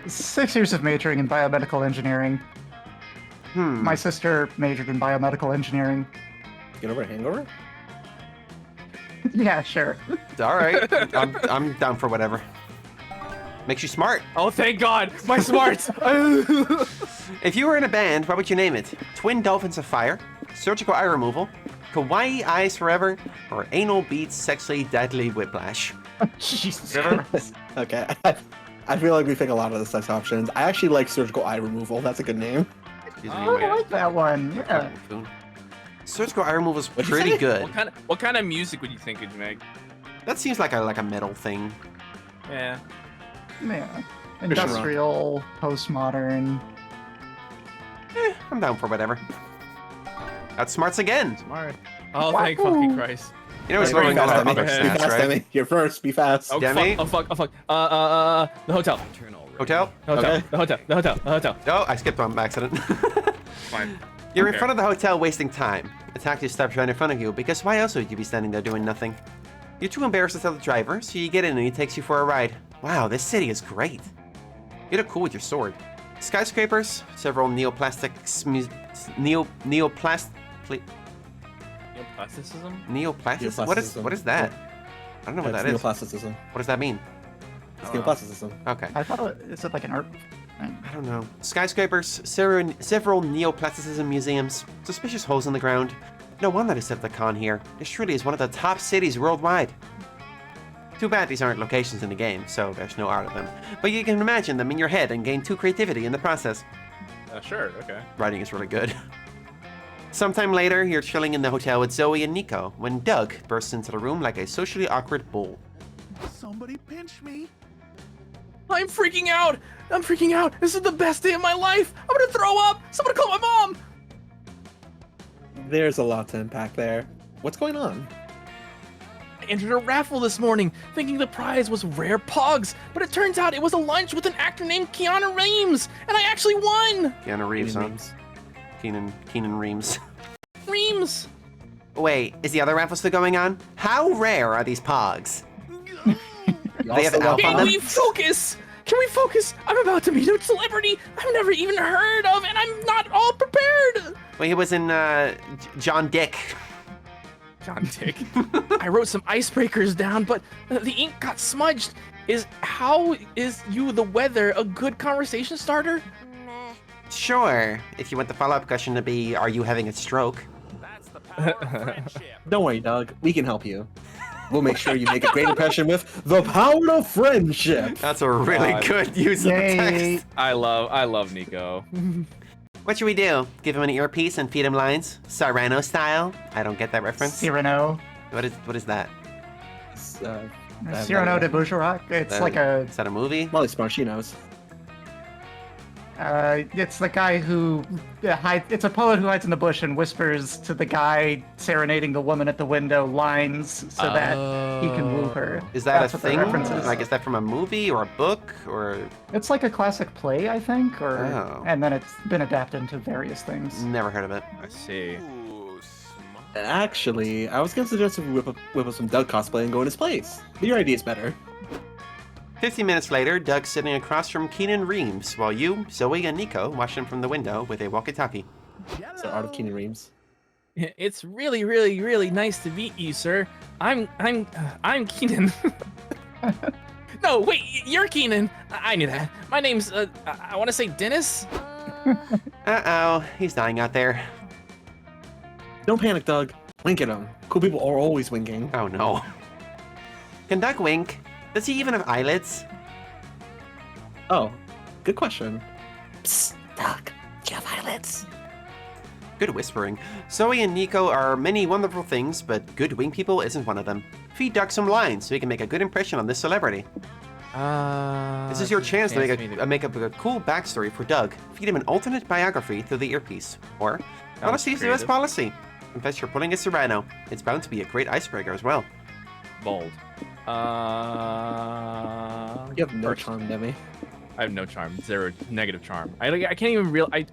6 years of majoring in biomedical engineering. My sister majored in biomedical engineering. Get over a hangover? Yeah, sure. Alright, I'm down for whatever. Makes you smart. Oh, thank God, my smarts. If you were in a band, what would you name it? Twin Dolphins of Fire, Surgical Eye Removal, Kawaii Eyes Forever, or Anal Beats Sexually Deadly Whiplash? Jesus River? Christ. Okay. I feel like we pick a lot of the sex options. I actually like surgical eye removal. That's a good name. Excuse me, Oh, I wait. like that one. Yeah. Surgical Eye Removal is What'd you pretty say? good. What kind of music would you think it'd make? That seems like a metal thing. Yeah. Yeah. Industrial, postmodern. I'm down for whatever. Outsmarts again. Smart. Oh, thank fucking Christ. You know what's Right, going be on fast, with Demi. other Be snacks, fast, right? Demi. You're first. Be fast. Oh, Demi? fuck, oh, fuck. The hotel. Hotel? Okay. The hotel. Oh, I skipped one by accident. Fine. You're in Okay. front of the hotel wasting time. A taxi stops right in front of you, because why else would you be standing there doing nothing? You're too embarrassed to tell the driver, so you get in and he takes you for a ride. Wow, this city is great. You look cool with your sword. Skyscrapers, several neoplastics, neoplasticism? Neoplasticism? What is that? I don't know what that is. Neoplasticism. What does that mean? It's neoplasticism. Okay. I thought is it like an art? I don't know. Skyscrapers, several neoplasticism museums, suspicious holes in the ground. No wonder they set the con here. This truly is one of the top cities worldwide. Too bad these aren't locations in the game, so there's no art of them. But you can imagine them in your head and gain 2 creativity in the process. Sure, okay. Writing is really good. Sometime later, you're chilling in the hotel with Zoe and Nico when Doug bursts into the room like a socially awkward bull. Somebody pinch me. I'm freaking out. This is the best day of my life. I'm gonna throw up. Somebody call my mom. There's a lot to unpack there. What's going on? I entered a raffle this morning, thinking the prize was rare pogs, but it turns out it was a lunch with an actor named Keanu Reeves, and I actually won. Keanu Reeves, huh? Keenan Reeves. Reeves. Wait, is the other raffle still going on? How rare are these pogs? They have an Also alpha on Can them? we focus? I'm about to meet a celebrity I've never even heard of, and I'm not all prepared. Well, he was in John Dick. on, Dick. I wrote some icebreakers down, but the ink got smudged. How is you the weather a good conversation starter? Meh. Sure, if you want the follow-up question to be, are you having a stroke? That's the power of friendship. Don't worry, Doug. We can help you. We'll make sure you make a great impression with the power of friendship. That's a really good use of Yay. text. I love Nico. What should we do? Give him an earpiece and feed him lines? Cyrano style? I don't get that reference. Cyrano. What is that? Cyrano de Bergerac. It's like a. Is that a movie? Molly Smart, she knows. It's the guy who it's a poet who hides in the bush and whispers to the guy serenading the woman at the window lines so that he can woo her. Is that That's a what the thing? reference is. Like, is that from a movie or a book or? It's like a classic play, I think, Oh. and then it's been adapted into various things. Never heard of it. I see. Actually, I was gonna suggest we whip up some Doug cosplay and go in his place. But your idea is better. 50 minutes later, Doug's sitting across from Keenan Reams, while you, Zoe, and Nico watch him from the window with a walkie-talkie. It's the art of Keenan Reams. It's really, really, really nice to meet you, sir. I'm Keenan. No, wait, you're Keenan. I knew that. My name's I want to say Dennis. Uh-oh, he's dying out there. Don't panic, Doug. Wink at him. Cool people are always winking. Oh no. Can Doug wink? Does he even have eyelids? Oh, good question. Psst, Doug, do you have eyelids? Good whispering. Zoe and Nico are many wonderful things, but good wing people isn't one of them. Feed Doug some lines so he can make a good impression on this celebrity. This is your chance to make up a cool backstory for Doug. Feed him an alternate biography through the earpiece. Or, honesty is the best policy. Confess you're pulling a Cyrano. It's bound to be a great icebreaker as well. Bold. You have no charm, Demi. I have no charm. Zero negative charm. I can't even I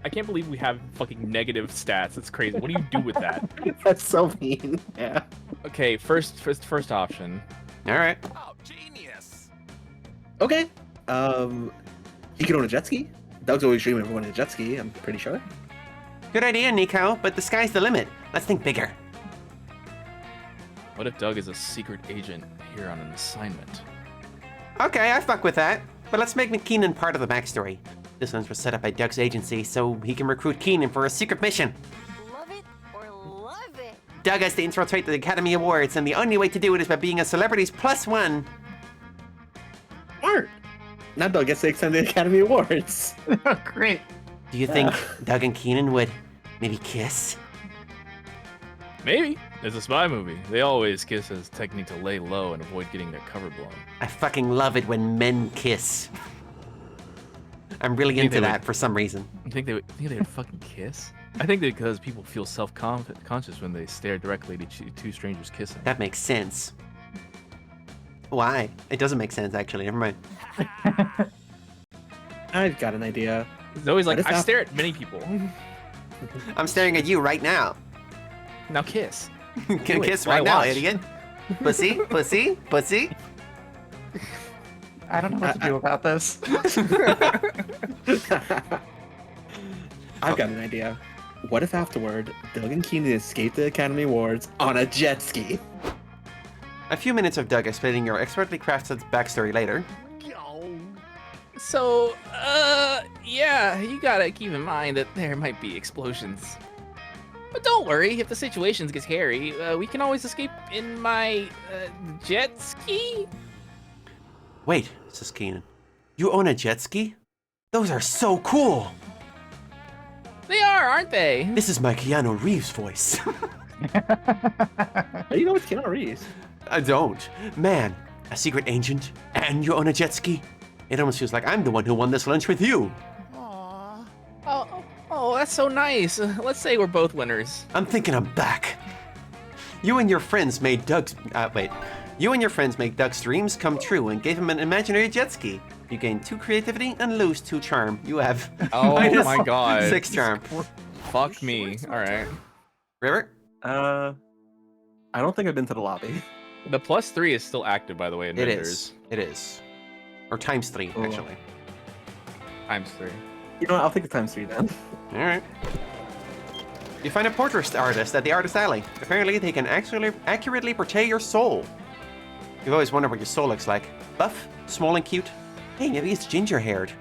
can't believe we have fucking negative stats. That's crazy. What do you do with that? That's so mean. Yeah. Okay, first option. All right. Oh, genius. Okay. He could own a jet ski. Doug's always dreaming of owning a jet ski, I'm pretty sure. Good idea, Nico, but the sky's the limit. Let's think bigger. What if Doug is a secret agent here on an assignment? Okay, I fuck with that. But let's make Keenan part of the backstory. This one's was set up by Doug's agency so he can recruit Keenan for a secret mission. Love it or love it. Doug has to infiltrate the Academy Awards, and the only way to do it is by being a celebrity's +1. Smart. Now Doug gets to extend the Academy Awards. Great. Do you think Doug and Keenan would maybe kiss? Maybe. It's a spy movie. They always kiss as a technique to lay low and avoid getting their cover blown. I fucking love it when men kiss. I'm really into that for some reason. You think they would fucking kiss? I think that because people feel self-conscious when they stare directly at two strangers kissing. That makes sense. Why? It doesn't make sense, actually. Never mind. I've got an idea. Zoe's like, I stare at many people. I'm staring at you right now. Now kiss. Can kiss right now, idiot. Pussy, pussy, pussy. I don't know what to do about this. I've got an idea. What if afterward, Doug and Keenan escape the Academy Awards on a jet ski? A few minutes of Doug explaining your expertly crafted backstory later. So, yeah, you gotta keep in mind that there might be explosions. But don't worry, if the situation gets hairy, we can always escape in my, jet ski? Wait, says Keenan. You own a jet ski? Those are so cool! They are, aren't they? This is my Keanu Reeves voice. You know it's Keanu Reeves. I don't. Man, a secret agent, and you own a jet ski? It almost feels like I'm the one who won this lunch with you. Aww. Oh, that's so nice. Let's say we're both winners. I'm thinking I'm back. You and your friends made Doug's... You and your friends made Doug's dreams come true and gave him an imaginary jet ski. You gain 2 creativity and lose 2 charm. You have oh my god 6 charm. Fuck me. Alright. River? I don't think I've been to the lobby. The +3 is still active, by the way, in It vendors. is. It is. Or ×3, actually. ×3. You know what? I'll take the ×3 then. Alright. You find a portrait artist at the Artist Alley. Apparently, they can accurately portray your soul. You've always wondered what your soul looks like. Buff, small and cute. Hey, maybe it's ginger-haired.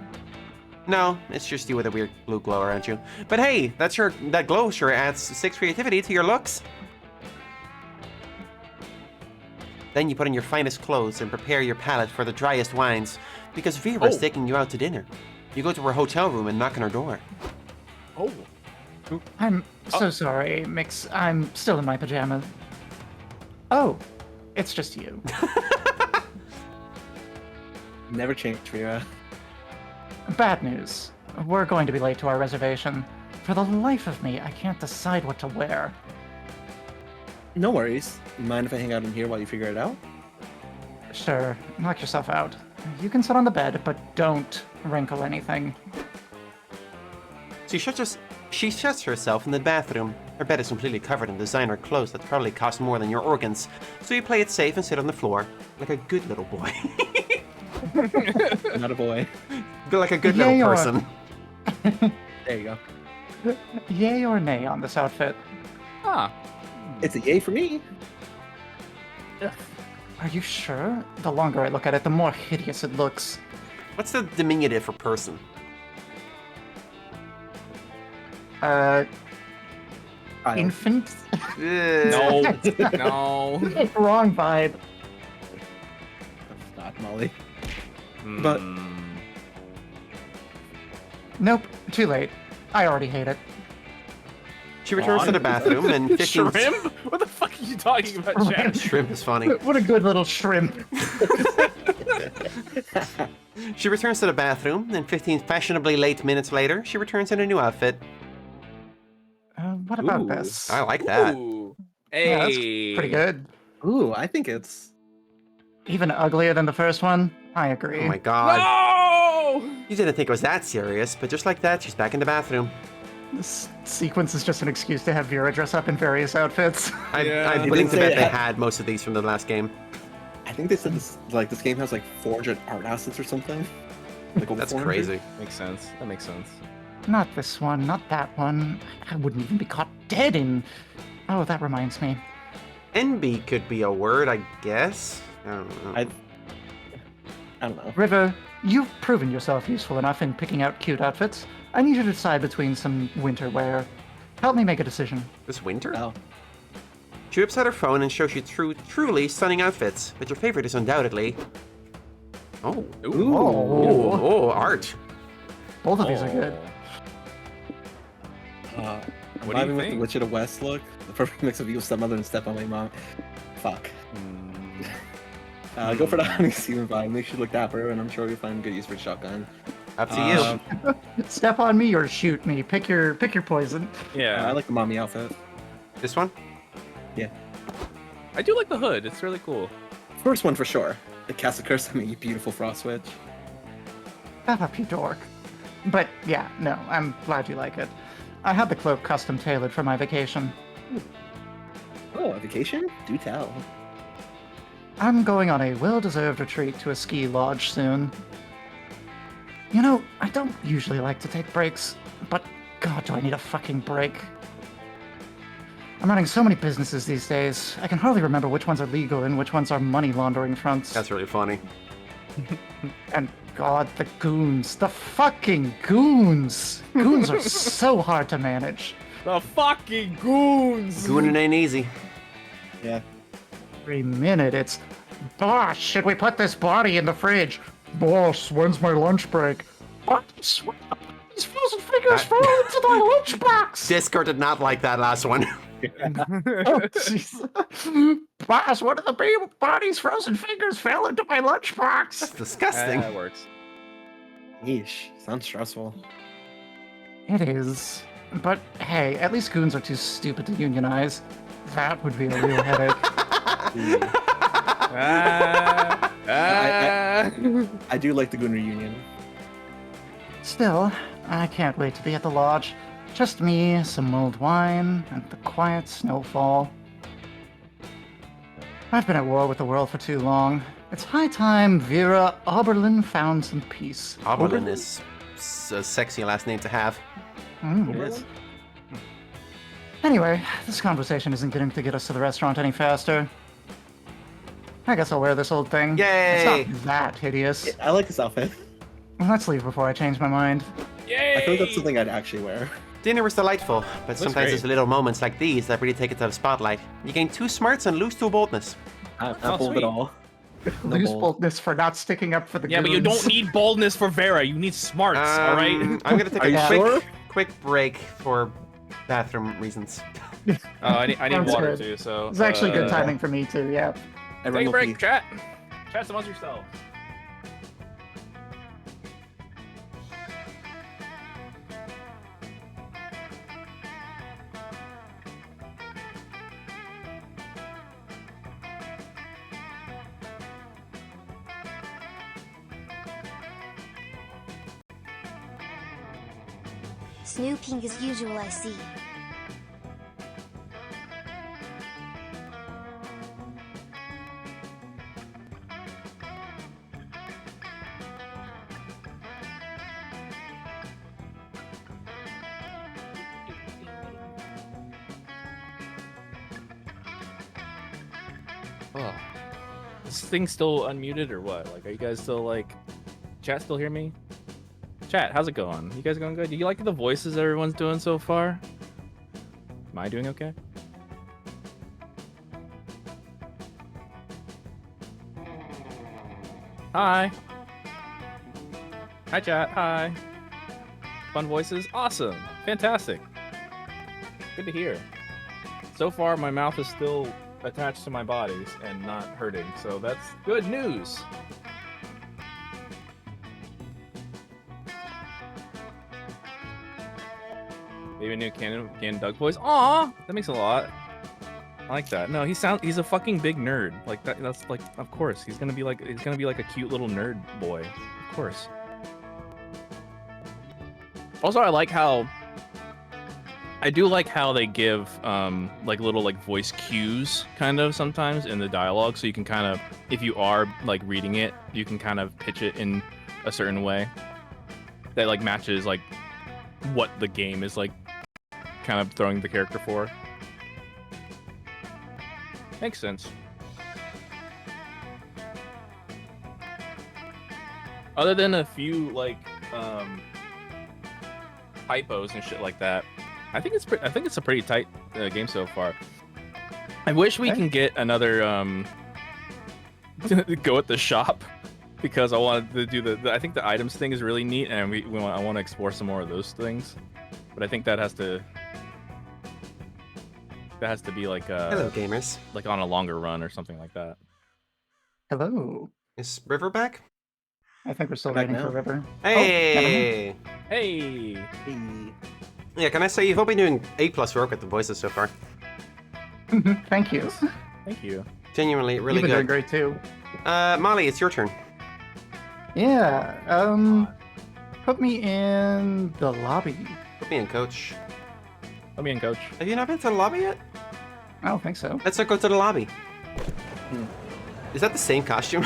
No, it's just you with a weird blue glow around you. But hey, that glow sure adds 6 creativity to your looks. Then you put on your finest clothes and prepare your palate for the driest wines, because Vera's taking you out to dinner. You go to her hotel room and knock on her door. Oh. I'm so sorry, Mix. I'm still in my pajamas. Oh, it's just you. Never change, Vera. Bad news. We're going to be late to our reservation. For the life of me, I can't decide what to wear. No worries. Mind if I hang out in here while you figure it out? Sure, knock yourself out. You can sit on the bed, but don't wrinkle anything. She shuts herself in the bathroom. Her bed is completely covered in designer clothes that probably cost more than your organs, so you play it safe and sit on the floor, like a good little boy. Not a boy. Like a good little person. There you go. Yay or nay on this outfit? Huh. It's a yay for me. Are you sure? The longer I look at it, the more hideous it looks. What's the diminutive for person? Infant? No. No. Wrong vibe. That's not Molly. But Nope, too late. I already hate it. She returns to the bathroom and 15... Shrimp? What the fuck are you talking about, Chad? Shrimp is funny. What a good little shrimp. She returns to the bathroom, and 15 fashionably late minutes later, she returns in a new outfit. What about this? I like that. Ooh. Yeah, that's Hey. pretty good. ooh, I think it's Even uglier than the first one? I agree. Oh my god. No! You didn't think it was that serious, but just like that, she's back in the bathroom. This sequence is just an excuse to have Vera dress up in various outfits. I'm willing to bet they had most of these from the last game. I think they said this game has like 400 art assets or something. Like over That's 400. crazy. Makes sense. That makes sense. Not this one, not that one. I wouldn't even be caught dead in... Oh, that reminds me. NB could be a word, I guess. I don't know. I don't know. River, you've proven yourself useful enough in picking out cute outfits. I need you to decide between some winter wear. Help me make a decision. This winter? Oh. She whips out her phone and shows you truly stunning outfits, but your favorite is undoubtedly... Oh. Ooh. Oh, art. Both of these are good. I'm What do you vibing with the think? Witch of the West look. The perfect mix of evil stepmother and step on my mom. Fuck. Go for the honey season vibe. Makes you look dapper, and I'm sure you'll find good use for a shotgun. Up to you. Step on me or shoot me. Pick your poison. Yeah. I like the mommy outfit. This one? Yeah. I do like the hood. It's really cool. First one for sure. The cast a curse on me, you beautiful frost witch. Shut up, you dork. But yeah, no, I'm glad you like it. I had the cloak custom tailored for my vacation. Oh, a vacation? Do tell. I'm going on a well-deserved retreat to a ski lodge soon. You know, I don't usually like to take breaks, but God, do I need a fucking break. I'm running so many businesses these days, I can hardly remember which ones are legal and which ones are money laundering fronts. That's really funny. And God, the goons. The fucking goons! Goons are so hard to manage. The fucking goons! Gooning ain't easy. Yeah. Every minute it's, boss, should we put this body in the fridge? Boss, when's my lunch break? Boss, these frozen fingers fall into my lunchbox! Discord did not like that last one. Oh, jeez. Boss, one of the body's frozen fingers fell into my lunchbox! That's disgusting. That works. Yeesh. Sounds stressful. It is. But hey, at least goons are too stupid to unionize. That would be a real headache. I do like the Goon reunion. Still, I can't wait to be at the lodge. Just me, some mulled wine, and the quiet snowfall. I've been at war with the world for too long. It's high time Vera Oberlin found some peace. Oberlin is a sexy last name to have. Mm. Anyway, this conversation isn't going to get us to the restaurant any faster. I guess I'll wear this old thing. Yay! It's not that hideous. Yeah, I like this outfit. Let's leave before I change my mind. Yay! I feel like that's something I'd actually wear. Dinner was delightful, but Looks sometimes great. it's little moments like these that really take it to the spotlight. You gain 2 smarts and lose 2 boldness. Not Oh, bold sweet. at all. No Lose bold. boldness for not sticking up for the Yeah, but you goons. don't need boldness for Vera. You need smarts, all right? I'm gonna take Are you a sure? quick break for bathroom reasons. Oh, I need Sounds water good. too, so... It's actually good timing for me too, yeah. Everyone Take a will break, be- chat. Chat amongst yourselves. Snooping as usual, I see. Oh. This thing's still unmuted or what? Like, are you guys still like... Chat still hear me? Chat, how's it going? You guys going good? Do you like the voices everyone's doing so far? Am I doing okay? Hi. Hi, chat. Hi. Fun voices? Awesome. Fantastic. Good to hear. So far, my mouth is still attached to my bodies and not hurting, so that's good news. Maybe a new canon Doug voice. Aw, that makes a lot. I like that. No, he's a fucking big nerd. Like that's like, of course he's gonna be like a cute little nerd boy. Of course. Also, I do like how they give like little like voice cues kind of sometimes in the dialogue, so you can kind of, if you are like reading it, you can kind of pitch it in a certain way that like matches like what the game is like kind of throwing the character for. Makes sense. Other than a few like typos and shit like that, I think it's a pretty tight game so far. I wish we can get another go at the shop, because I wanted to do the I think the items thing is really neat, and I want to explore some more of those things. But I think that has to be like Hello, gamers. like on a longer run or something like that. Hello. Is River back? I think we're still Back waiting now. for River. Hey! Hey. Yeah, can I say you've all been doing A+ work with the voices so far? Thank you. Thank you. Genuinely, really You've been doing good. great too. Molly, it's your turn. Yeah, put me in the lobby. Put me in, coach. Let me in, coach. Have you not been to the lobby yet? I don't think so. Let's go to the lobby. Is that the same costume?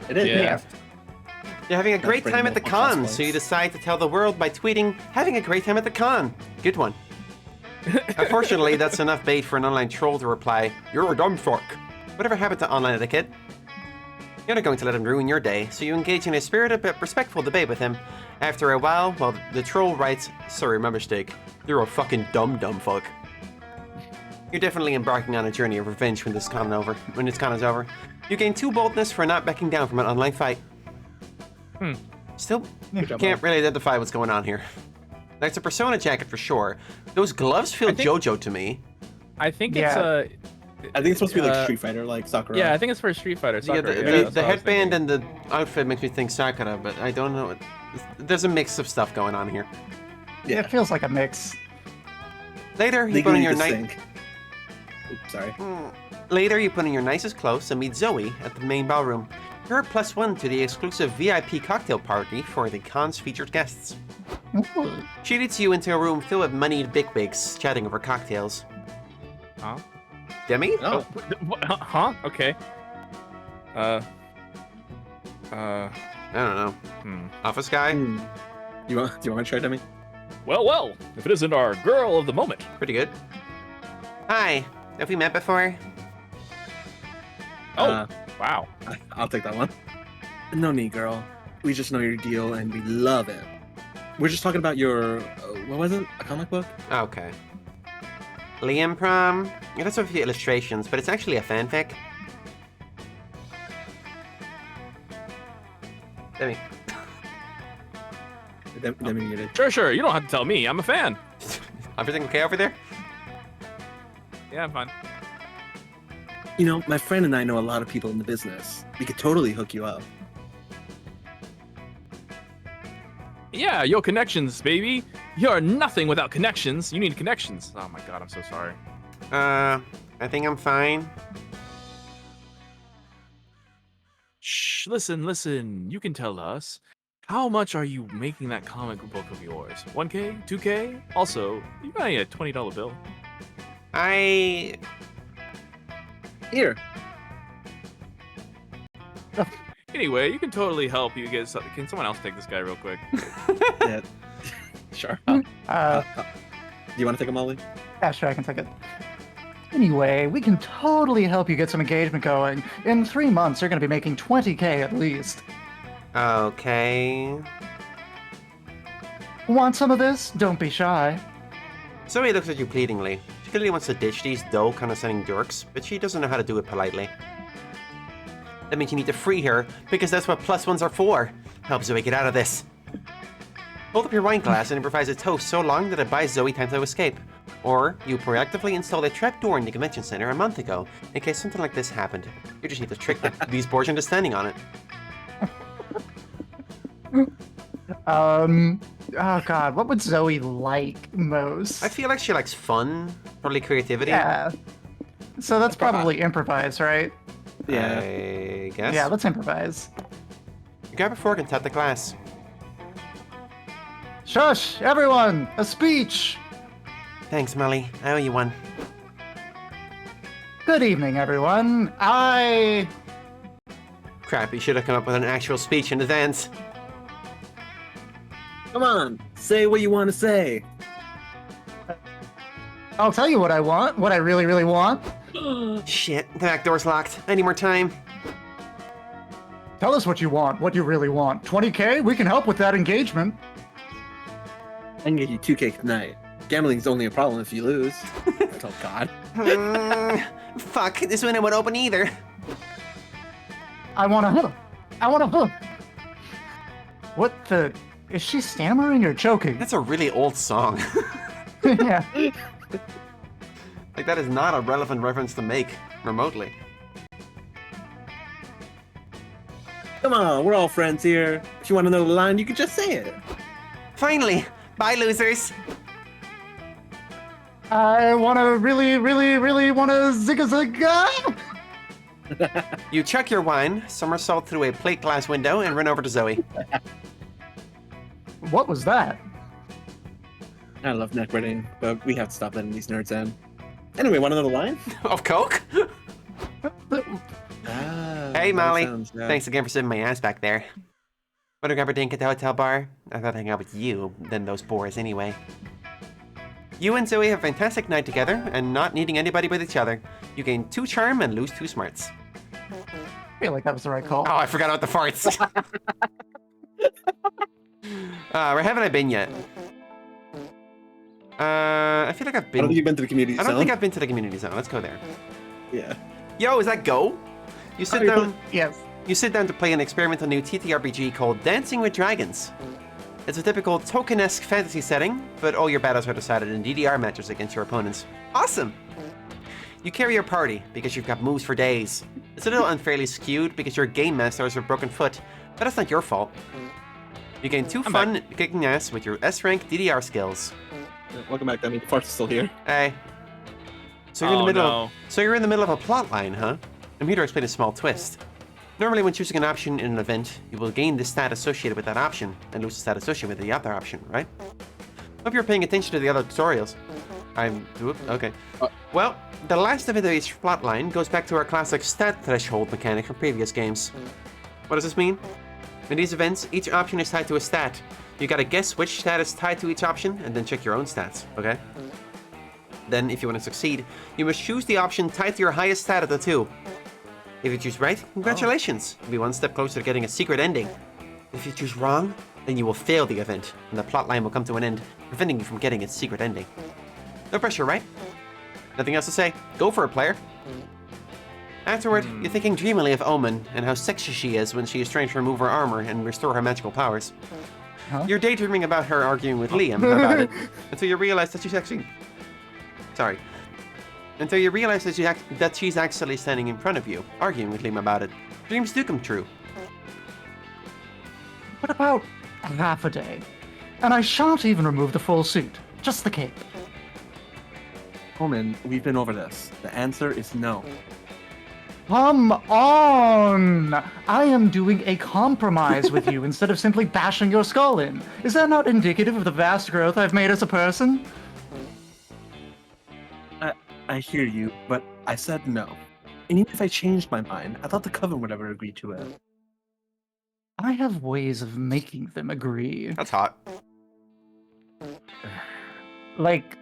It is. Yeah. You're having a great pretty time at the more con, cosplays. so you decide to tell the world by tweeting, having a great time at the con. Good one. Unfortunately, that's enough bait for an online troll to reply, you're a dumb fuck. Whatever happened to online etiquette? You're not going to let him ruin your day, so you engage in a spirited but respectful debate with him. After a while, well, the troll writes, sorry, my mistake. You're a fucking dumb fuck. You're definitely embarking on a journey of revenge when this con is over. You gain 2 boldness for not backing down from an online fight. Still can't really identify what's going on here. That's a Persona jacket for sure. Those gloves feel JoJo to me. I think Yeah. it's I think it's supposed to be like Street Fighter, like Sakura. yeah, I think it's for Street Fighter. Yeah, Sakura. the that's what I was headband thinking. and the outfit makes me think Sakura, but I don't know. There's a mix of stuff going on here. Yeah, it feels like a mix. Later, you put Legally on your distinct. Oops, sorry. Later, you put on your nicest clothes and meet Zoe at the main ballroom. You're +1 to the exclusive VIP cocktail party for the con's featured guests. Ooh. She leads you into a room filled with moneyed bigwigs chatting over cocktails. Huh? Demi? Oh, Huh? Okay. I don't know. Office guy? do you want to try, Demi? Well, if it isn't our girl of the moment. Pretty good. Hi. Have we met before? Oh, wow. I'll take that one. No need, girl. We just know your deal and we love it. We're just talking about your, what was it? A comic book? Okay. Liam Prom. It has a few illustrations, but it's actually a fanfic. Demi. Demi muted. Sure. You don't have to tell me. I'm a fan. Everything okay over there? Yeah, I'm fine. You know, my friend and I know a lot of people in the business. We could totally hook you up. Yeah, yo, connections, baby. You're nothing without connections. You need connections. Oh my god, I'm so sorry. I think I'm fine. Shh, listen. You can tell us. How much are you making that comic book of yours? 1K? 2K? Also, you got a $20 bill. Here. Anyway, you can totally help you get something. Can someone else take this guy real quick? Yeah. Sure. Do you want to take a Molly? Yeah, sure, I can take it. Anyway, we can totally help you get some engagement going. In 3 months, you're going to be making 20K at least. Okay. Want some of this? Don't be shy. Zoe looks at you pleadingly. She clearly wants to ditch these dull, condescending dorks, but she doesn't know how to do it politely. That means you need to free her, because that's what +1s are for. Help Zoe get out of this. Hold up your wine glass and improvise a toast so long that it buys Zoe time to escape. Or, you proactively installed a trapdoor in the convention center a month ago, in case something like this happened. You just need to trick these boys into standing on it. Oh god, what would Zoe like most? I feel like she likes fun, probably creativity. Yeah. So that's probably improvise, right? Yeah. I guess. Yeah, let's improvise. Grab a fork and tap the glass. Shush! Everyone! A speech! Thanks, Molly. I owe you one. Good evening, everyone. Crap, you should have come up with an actual speech in advance. Come on, say what you want to say. I'll tell you what I want, what I really, really want. Shit, the back door's locked. I need more time. Tell us what you want, what you really want. 20K? We can help with that engagement. I can get you 2K tonight. Gambling's only a problem if you lose. Oh god. Fuck, this window won't open either. I want to. What the? Is she stammering or choking? That's a really old song. Yeah. Like, that is not a relevant reference to make, remotely. Come on, we're all friends here. If you want to know the line, you can just say it. Finally! Bye, losers! I want to really want to zigga. You chuck your wine, somersault through a plate glass window, and run over to Zoe. What was that? I love networking, but we have to stop letting these nerds in. Anyway, want another line? Of Coke? Hey, Molly. Thanks again for sitting my ass back there. Want to grab a drink at the hotel bar? I'd rather hang out with you than those boys anyway. You and Zoe have a fantastic night together, and not needing anybody but each other. You gain 2 charm and lose 2 smarts. I feel like that was the right call. Oh, I forgot about the farts. Where haven't I been yet? I feel like I've been... I don't think you've been to the community zone. I don't think I've been to the community zone. Let's go there. Yeah. Yo, is that Go? You sit down... Yes. You sit down to play an experimental new TTRPG called Dancing with Dragons. It's a typical token-esque fantasy setting, but all your battles are decided in DDR matches against your opponents. Awesome! You carry your party, because you've got moves for days. It's a little unfairly skewed, because your game master has a broken foot, but that's not your fault. You gain 2 fun kicking ass with your S-rank DDR skills. Welcome back, Demi. The farts is still here. Hey. So you're in the middle. So you're in the middle of a plot line, huh? I'm here to explain a small twist. Normally, when choosing an option in an event, you will gain the stat associated with that option and lose the stat associated with the other option, right? Hope you're paying attention to the other tutorials. Okay. Well, the last event of each plotline goes back to our classic stat threshold mechanic from previous games. What does this mean? In these events, each option is tied to a stat. You gotta guess which stat is tied to each option, and then check your own stats, okay? Then, if you want to succeed, you must choose the option tied to your highest stat of the two. If you choose right, congratulations, you'll be one step closer to getting a secret ending. If you choose wrong, then you will fail the event, and the plotline will come to an end, preventing you from getting its secret ending. No pressure, right? Nothing else to say. Go for it, player. Afterward, you're thinking dreamily of Omen and how sexy she is when she is trying to remove her armor and restore her magical powers. Huh? You're daydreaming about her arguing with Liam about it until you realize that she's actually... Sorry. Until you realize that she's actually standing in front of you, arguing with Liam about it. Dreams do come true. What about half a day? And I shan't even remove the full suit, just the cape. Omen, we've been over this. The answer is no. Come on! I am doing a compromise with you instead of simply bashing your skull in. Is that not indicative of the vast growth I've made as a person? I hear you, but I said no. And even if I changed my mind, I thought the Coven would ever agree to it. I have ways of making them agree. That's hot. Like,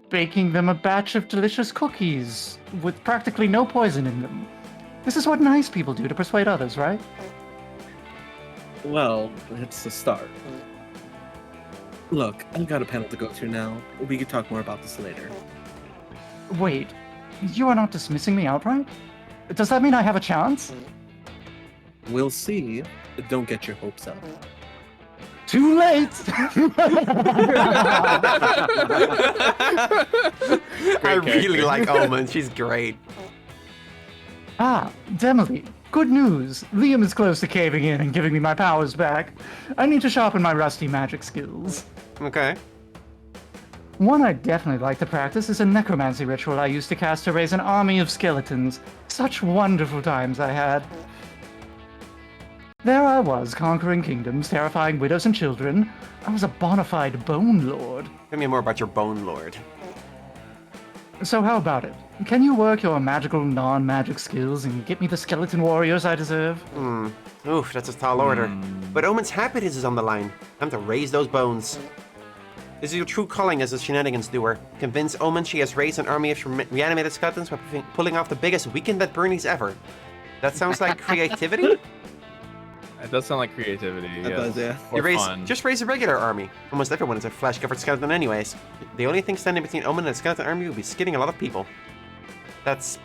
baking them a batch of delicious cookies with practically no poison in them. This is what nice people do to persuade others, right? Well, it's a start. Look, I've got a panel to go to now. We could talk more about this later. Wait, you are not dismissing me outright? Does that mean I have a chance? We'll see. Don't get your hopes up. Too late! I really like Omen. She's great. Ah, Demily. Good news. Liam is close to caving in and giving me my powers back. I need to sharpen my rusty magic skills. Okay. One I'd definitely like to practice is a necromancy ritual I used to cast to raise an army of skeletons. Such wonderful times I had. There I was, conquering kingdoms, terrifying widows and children. I was a bona fide bone lord. Tell me more about your bone lord. So how about it? Can you work your magical, non-magic skills and get me the skeleton warriors I deserve? Oof, that's a tall order. But Omen's happiness is on the line. Time to raise those bones. This is your true calling as a shenanigans doer. Convince Omen she has raised an army of reanimated skeletons by pulling off the biggest weekend at Bernie's ever. That sounds like creativity? It does sound like creativity. It does, yeah. Or You just raise a regular army. Almost everyone is a flesh-covered skeleton anyways. The only thing standing between Omen and a skeleton army would be skinning a lot of people. That's...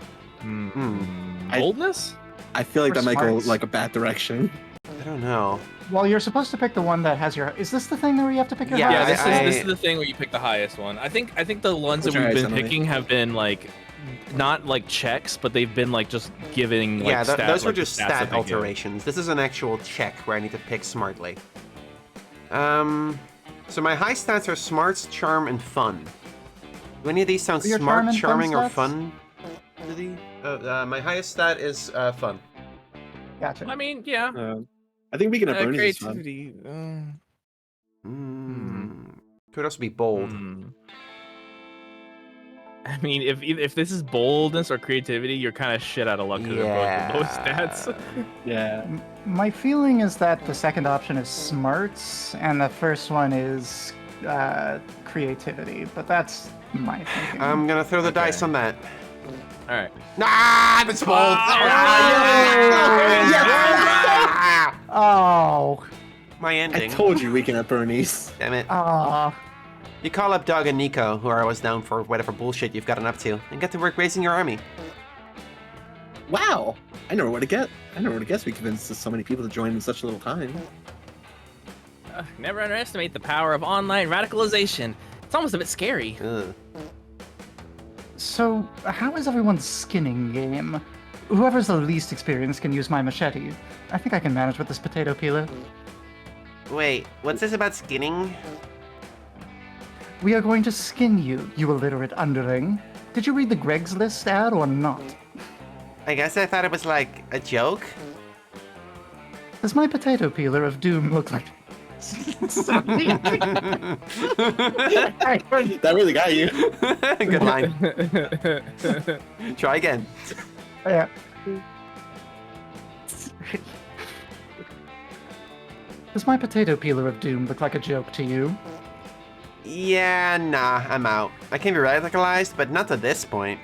Boldness? I feel like Or that might go smarts. like a bad direction. I don't know. Well, you're supposed to pick the one that has your... Is this the thing where you have to pick your Yeah, highest? This is the thing where you pick the highest one. I think the ones that Which we've are been Emily? picking have been like not like checks, but they've been like just giving like Yeah, stat, those were like, the just stats that stat they give. alterations. This is an actual check where I need to pick smartly. So my high stats are smarts, charm, and fun. Do any of these sound Your smart, charm and fun charming, or stats? fun? Do they? My highest stat is fun. Gotcha. I mean, yeah. I think we can have Bernie's fun. Creativity. Could also be bold. I mean, if this is boldness or creativity, you're kind of shit out of luck because they're both below stats. Yeah. My feeling is that the second option is smarts, and the first one is creativity, but that's my thinking. I'm gonna throw the dice on that. All right. Ah, it's bold. Oh. My I ending. told you we can have Bernie's. Damn it. Ah. You call up Doug and Nico, who are always down for whatever bullshit you've gotten up to, and get to work raising your army. Wow. I never would have guessed we convinced so many people to join in such a little time. Never underestimate the power of online radicalization. It's almost a bit scary. Ugh. So, how is everyone's skinning game? Whoever's the least experienced can use my machete. I think I can manage with this potato peeler. Wait, what's this about skinning? We are going to skin you, you illiterate underling. Did you read the Greg's List ad or not? I guess I thought it was like a joke. Does my potato peeler of doom look like... That really got you. Good line. Try again. Yeah. Does my potato peeler of doom look like a joke to you? Yeah, nah, I'm out. I can be radicalized, but not to this point.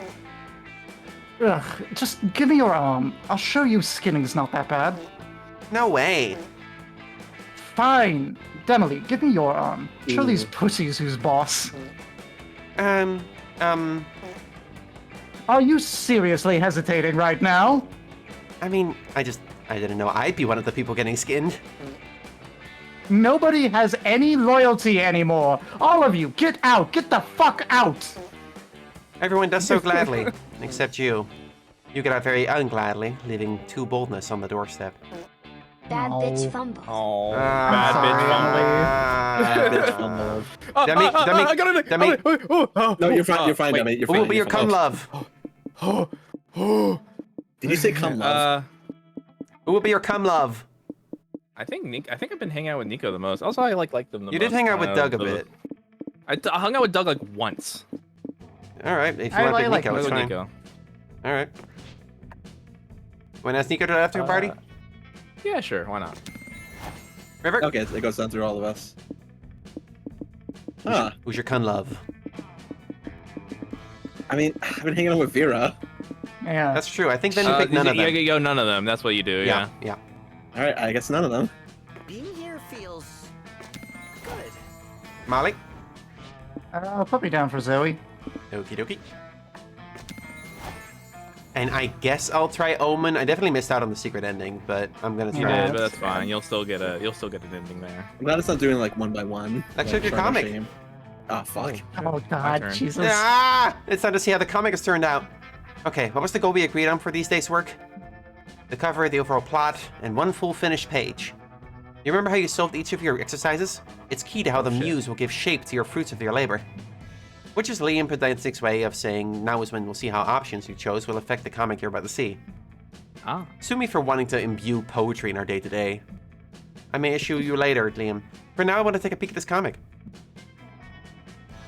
Ugh, just give me your arm. I'll show you skinning's not that bad. No way. Fine. Demily, give me your arm. Show these pussies who's boss. Are you seriously hesitating right now? I mean, I didn't know I'd be one of the people getting skinned. Nobody has any loyalty anymore. All of you, get out. Get the fuck out. Everyone does so gladly, except you. You get out very ungladly, leaving 2 boldness on the doorstep. Bad bitch fumble. Oh, bad bitch fumble. Demi, I got it. Demi. No, you're fine. You're fine, Demi. You're Who fine. will be your cum love? Did you say cum love? Who will be your cum love? I think I've been hanging out with Nico the most. Also, I like them the most. You did hang out with Doug a bit. I hung out with Doug like once. All right, if you want to pick Nico, it's fine. Nico. All right. Want to ask Nico to the after party? Yeah, sure. Why not? River? Okay, it goes down through all of us. Who's your cum love? I mean, I've been hanging out with Vera. Yeah. That's true. I think then you pick none of them. You go none of them. That's what you do. Yeah. Yeah. All right, I guess none of them. Being here feels good. Molly? Put me down for Zoe. Okie dokie. And I guess I'll try Omen. I definitely missed out on the secret ending, but I'm gonna try. You did, it. but that's fine. You'll still get an ending there. I'm glad it's not doing like 1 by 1. Let's check your comic. Oh fuck. Oh god, Jesus. It's time to see how the comic has turned out. Okay, what was the goal we agreed on for these days' work? The cover, the overall plot, and 1 full finished page. You remember how you solved each of your exercises? It's key to how the muse will give shape to your fruits of your labor. Which is Liam Pedantic's way of saying now is when we'll see how options you chose will affect the comic you're about to see. Sue me for wanting to imbue poetry in our day-to-day. I may issue you later, Liam. For now, I want to take a peek at this comic.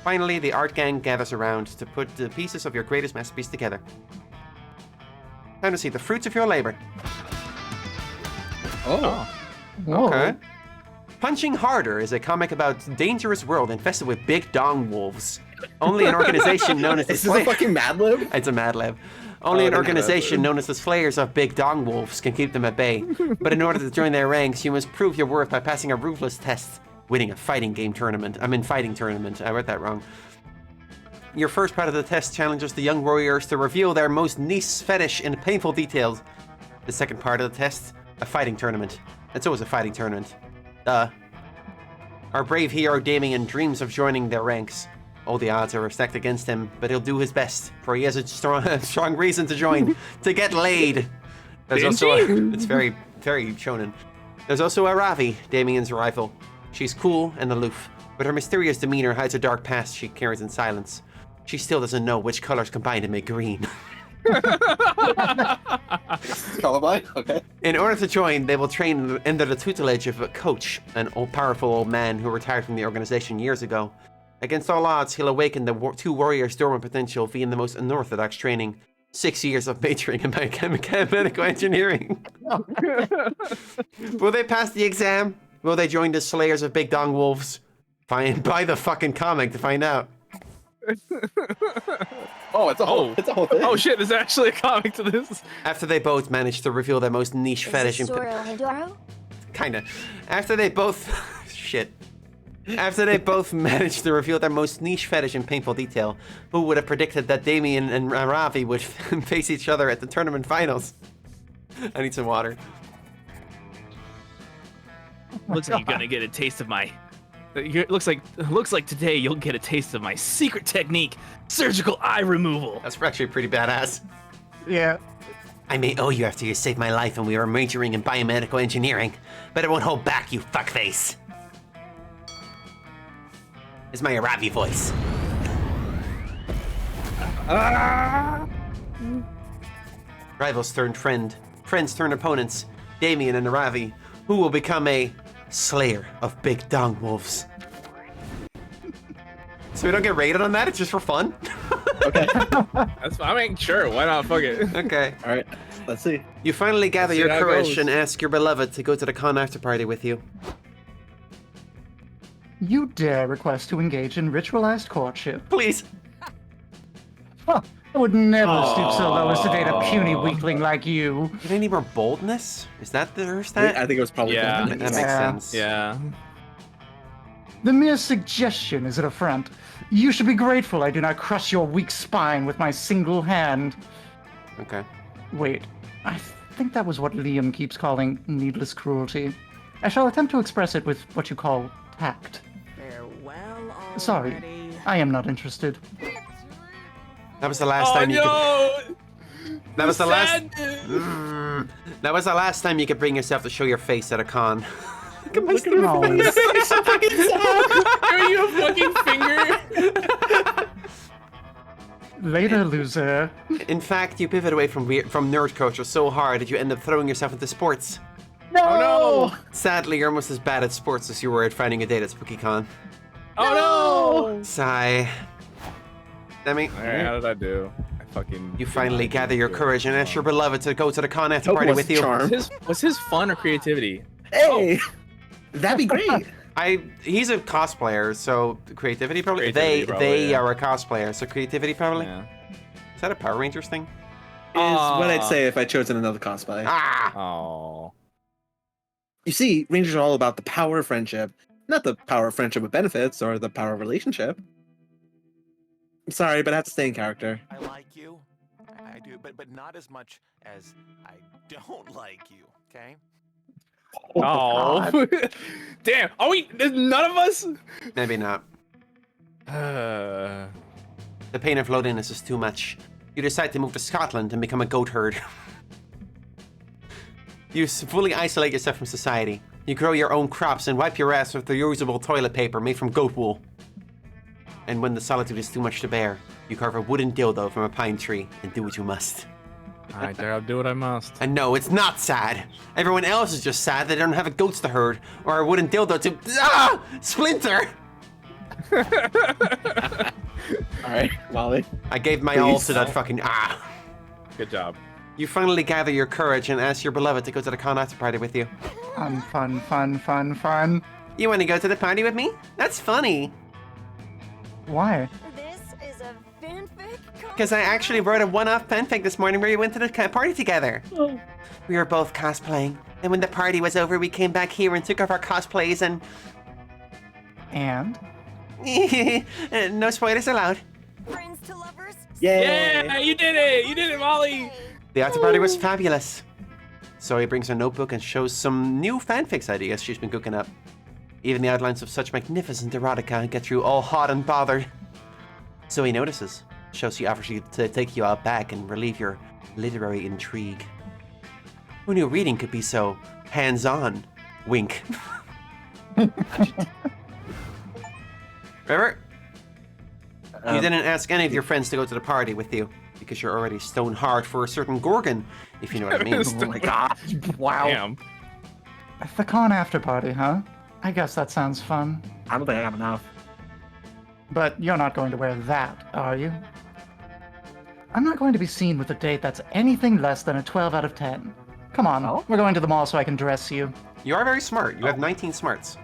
Finally, the art gang gathers around to put the pieces of your greatest masterpiece together. Time to see the fruits of your labor. Whoa. Okay. Punching Harder is a comic about a dangerous world infested with big dong wolves. Only an organization known as the Is this a fucking Mad Lib? It's a Mad Lib. Only an organization known as the Slayers of Big Dong Wolves can keep them at bay. But in order to join their ranks, you must prove your worth by passing a ruthless test, winning a fighting tournament. I read that wrong. Your first part of the test challenges the young warriors to reveal their most niche fetish in painful details. The second part of the test, a fighting tournament. It's always a fighting tournament. Our brave hero Damien dreams of joining their ranks. All the odds are stacked against him, but he'll do his best, for he has a strong reason to join, to get laid. There's also it's very, very shonen. There's also a Ravi, Damien's rival. She's cool and aloof, but her mysterious demeanor hides a dark past she carries in silence. She still doesn't know which colors combine to make green. Colorblind? Okay. In order to join, they will train under the tutelage of a coach, an powerful old man who retired from the organization years ago. Against all odds, he'll awaken the 2 warriors' dormant potential via the most unorthodox training. 6 years of majoring in biomedical engineering. Will they pass the exam? Will they join the Slayers of Big Dong Wolves? Buy the fucking comic to find out. Oh, it's a whole thing. Oh shit, there's actually a comic to this. After they both manage to reveal their most niche fetish. Kinda. After they both managed to reveal their most niche fetish in painful detail, who would have predicted that Damien and Ravi would face each other at the tournament finals? I need some water. Looks like you're gonna get a taste of my. Looks like today you'll get a taste of my secret technique, surgical eye removal. That's actually pretty badass. Yeah. I may owe you after you saved my life when we were majoring in biomedical engineering, but it won't hold back, you fuckface. Is my Aravi voice. Rivals turned friends turned opponents, Damien and Aravi, who will become a Slayer of Big Dong Wolves. So we don't get rated on that? It's just for fun? Okay. That's fine. I mean, sure, why not? Fuck it. Okay. All right, let's see. You finally gather your how it courage goes. and ask your beloved to go to the con after party with you. You dare request to engage in ritualized courtship? Please. Huh, I would never stoop so low as to date a puny weakling like you. Do they need more boldness? Is that the I stat? think it was probably Yeah. That makes sense. Yeah. The mere suggestion is an affront. You should be grateful I do not crush your weak spine with my single hand. Okay. Wait, I think that was what Liam keeps calling needless cruelty. I shall attempt to express it with what you call tact. Farewell already. Sorry, I am not interested. That was the last time you could. That was the last. Sad. That was the last time you could bring yourself to show your face at a con. Look at my face. It's so fucking sad. Are you a fucking finger? Later, loser. In fact, you pivot away from nerd culture so hard that you end up throwing yourself into sports. No! Oh no! Sadly, you're almost as bad at sports as you were at finding a date at SpookyCon. Oh no! Sigh. Demi, Alright, how did I do? I fucking. you finally gather your courage and ask your beloved to go to the con after Hope party it with was you. charm. Was his fun or creativity? Hey, that'd be great. He's a cosplayer, so creativity probably. Creativity probably, they yeah. are a cosplayer, so creativity probably. Yeah. Is that a Power Rangers thing? Is what I'd say if I chosen another cosplay. Ah! Oh. You see, Rangers are all about the power of friendship, not the power of friendship with benefits or the power of relationship. I'm sorry, but I have to stay in character. I like you. I do, but not as much as I don't like you, okay? Oh. Damn. Are we? There's none of us? Maybe not. Uh. The pain of loneliness is too much. You decide to move to Scotland and become a goat herd. You fully isolate yourself from society. You grow your own crops and wipe your ass with the reusable toilet paper made from goat wool. And when the solitude is too much to bear, you carve a wooden dildo from a pine tree and do what you must. Alright, there, I'll do what I must. And no, it's not sad. Everyone else is just sad that they don't have a goats to herd or a wooden dildo to splinter. Alright, Molly. I gave my Please. all to that fucking Good job. You finally gather your courage and ask your beloved to go to the con after party with you. Fun. You want to go to the party with me? That's funny. Why? This is a fanfic? Because I actually wrote a one-off fanfic this morning where we went to the party together. We were both cosplaying, and when the party was over, we came back here and took off our cosplays and... And? No spoilers allowed. Friends to lovers? Yay! Yeah, you did it! You did it, Molly! The after party was fabulous. Zoe brings her notebook and shows some new fanfics ideas she's been cooking up. Even the outlines of such magnificent erotica get you all hot and bothered. Zoe notices, shows she offers you to take you out back and relieve your literary intrigue. Who knew reading could be so hands-on? Wink. Remember? You didn't ask any of your friends to go to the party with you, because you're already stone hard for a certain Gorgon, if you know what I mean. Oh my god. Wow. Damn. The con after party, huh? I guess that sounds fun. I don't think I have enough. But you're not going to wear that, are you? I'm not going to be seen with a date that's anything less than a 12 out of 10. Come on, we're going to the mall so I can dress you. You are very smart. You have 19 smarts.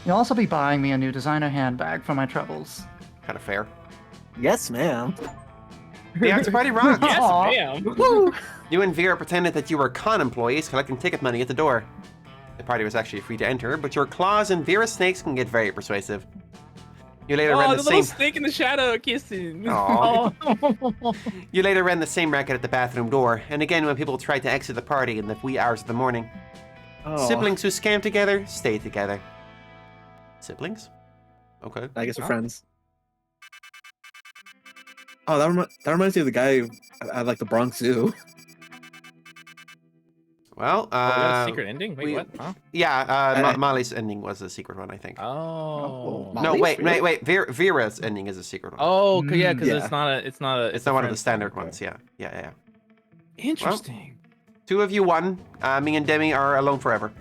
You'll also be buying me a new designer handbag for my troubles. Kind of fair. Yes, ma'am. The after party rocks. Yes, ma'am. You and Vera pretended that you were con employees collecting ticket money at the door. The party was actually free to enter, but your claws and Vera snakes can get very persuasive. You later ran Oh, the the little same. snake in the shadow kissing. Aw. You later ran the same racket at the bathroom door, and again when people tried to exit the party in the wee hours of the morning. Oh. Siblings who scam together stay together. Siblings? Okay. I guess we're friends. Oh, that reminds me of the guy at like the Bronx Zoo. Well, Oh, we got a secret ending? Wait, what? Huh? Yeah, Molly's ending was a secret one, I think. Oh. No, wait. Vera's ending is a secret one. Oh, yeah, because Yeah. it's not It's not one of the standard ones. Yeah. Interesting. Two of you won. Me and Demi are alone forever.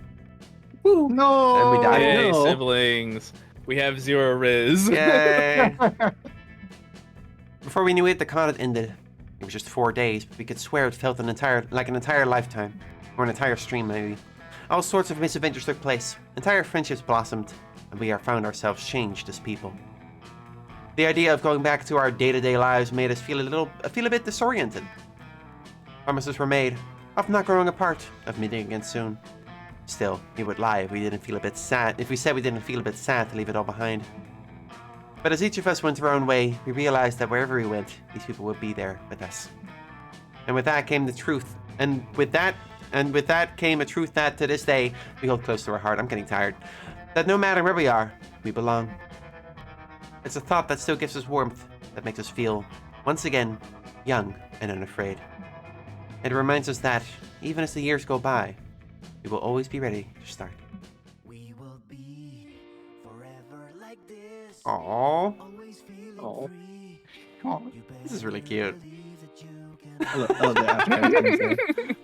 No! And we died. Hey, no. siblings. We have 0 Riz. Yay! Before we knew it, the con had ended. It was just 4 days, but we could swear it felt an entire lifetime. Or an entire stream, maybe. All sorts of misadventures took place. Entire friendships blossomed. and we found ourselves changed as people. The idea of going back to our day-to-day lives made us feel a bit disoriented. Promises were made of not growing apart, of meeting again soon. Still, we would lie if we didn't feel a bit sad. If we said we didn't feel a bit sad to leave it all behind. But as each of us went our own way, we realized that wherever we went, these people would be there with us. And with that came the truth. And with that came a truth that, to this day, we hold close to our heart. I'm getting tired. That no matter where we are, we belong. It's a thought that still gives us warmth, that makes us feel, once again, young and unafraid. It reminds us that, even as the years go by, we will always be ready to start. We will be forever like this. Aww. Oh. This is really cute.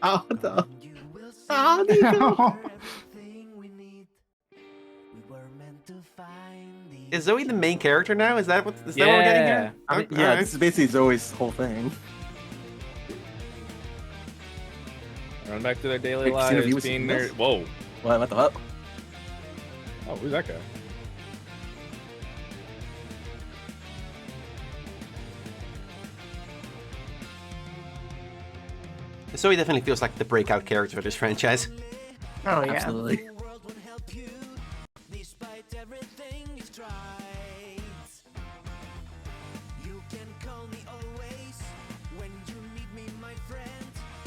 Oh, the Nico. Is Zoe the main character now? Is that what we're getting here? I mean, yeah, this is basically Zoe's whole thing. Run back to their daily Wait, Christina, lives, being there. Whoa. What the fuck? Oh, who's that guy? Zoe definitely feels like the breakout character of this franchise. Oh, yeah. Absolutely.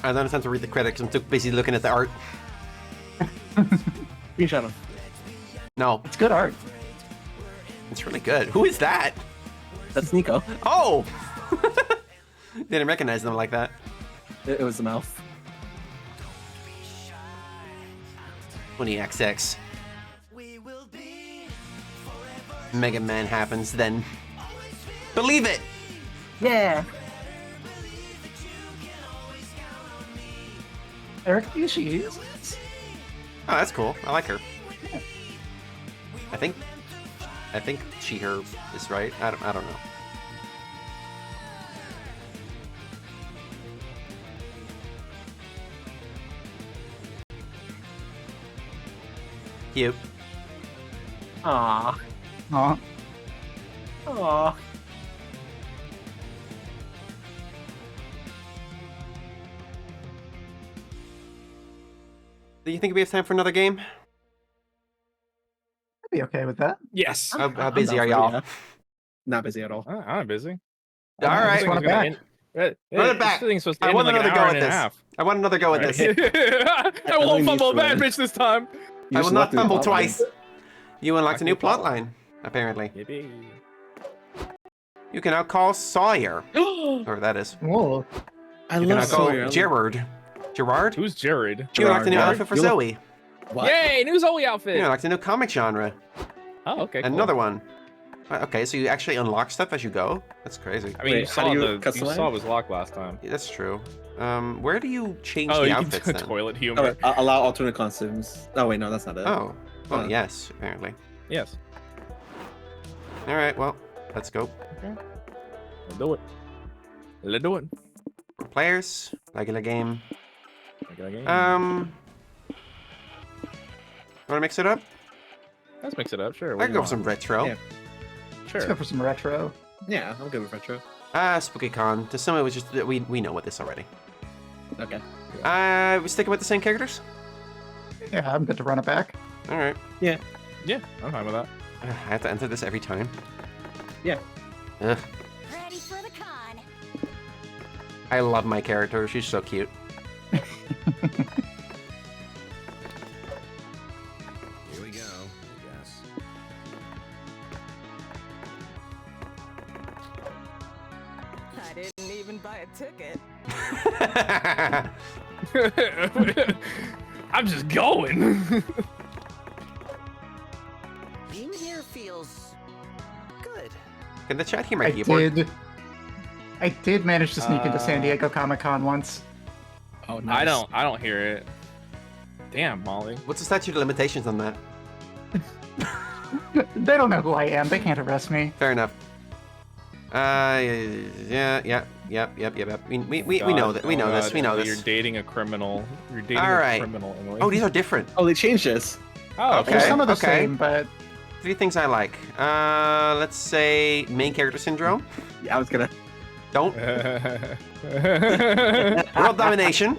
I don't have time to read the credits. I'm too busy looking at the art. Screenshot him. No. It's good art. It's really good. Who is that? That's Nico. Oh! Didn't recognize them like that. It was the mouth. 20XX. Mega Man happens, then believe it! Yeah. Eric, she is. Oh, that's cool. I like her. I think she, her is right. I don't know. Cute. Aww. Aw. Aww. Do you think we have time for another game? I'd be okay with that. Yes. How busy are y'all? Not busy at all. I'm not busy. All right. Run it back. Run it back. I want another go at this. I want another go at this. I won't fumble a bad bitch this time. I will not fumble twice. You unlocked a new plotline, apparently. Yippee. You can now call Sawyer. Whoever that is. Whoa. I You can now love call Sawyer. Gerard. Gerard? Who's Jared? You unlocked a new Gerard. outfit for You look- Zoe. What? Yay, new Zoe outfit. You unlocked a new comic genre. Oh, okay. Cool. Another one. Okay, so you actually unlock stuff as you go? That's crazy. I mean, Wait, you how saw do you you customize? saw it was locked last time. Yeah, that's true. Where do you change Oh, the you outfits can do then? toilet Oh, humor. wait, allow alternate costumes. Oh wait, no, that's not it. Oh, well, yes, apparently. Yes. All right, well, let's go. Let's do it. Let's do it. For players, regular game. Regular game. Want to mix it up? Let's mix it up. Sure. I can go for some retro. Yeah. Let's go Sure. for some retro. Yeah, I'm good with retro. Spooky Con. To some, it was just we know what this already. Okay. We sticking with the same characters? Yeah, I'm good to run it back. All right. Yeah, I'm fine with that. I have to enter this every time. Yeah. Ugh. Ready for the con. I love my character. She's so cute. Here we go, I guess. I didn't even buy a ticket. I'm just going. Being here feels good. Can the chat hear my keyboard? I did manage to sneak into San Diego Comic-Con once. Oh, nice. I don't hear it. Damn, Molly. What's the statute of limitations on that? They don't know who I am. They can't arrest me. Fair enough. Yep. We know that. We know this. We know You're this. dating a criminal. You're dating All right. a criminal, Emily. Oh, these are different. Oh, they changed this. Oh, Okay. They're some of the okay. same, but 3 things I like. Let's say main character syndrome. Yeah, I was gonna. Don't. World domination.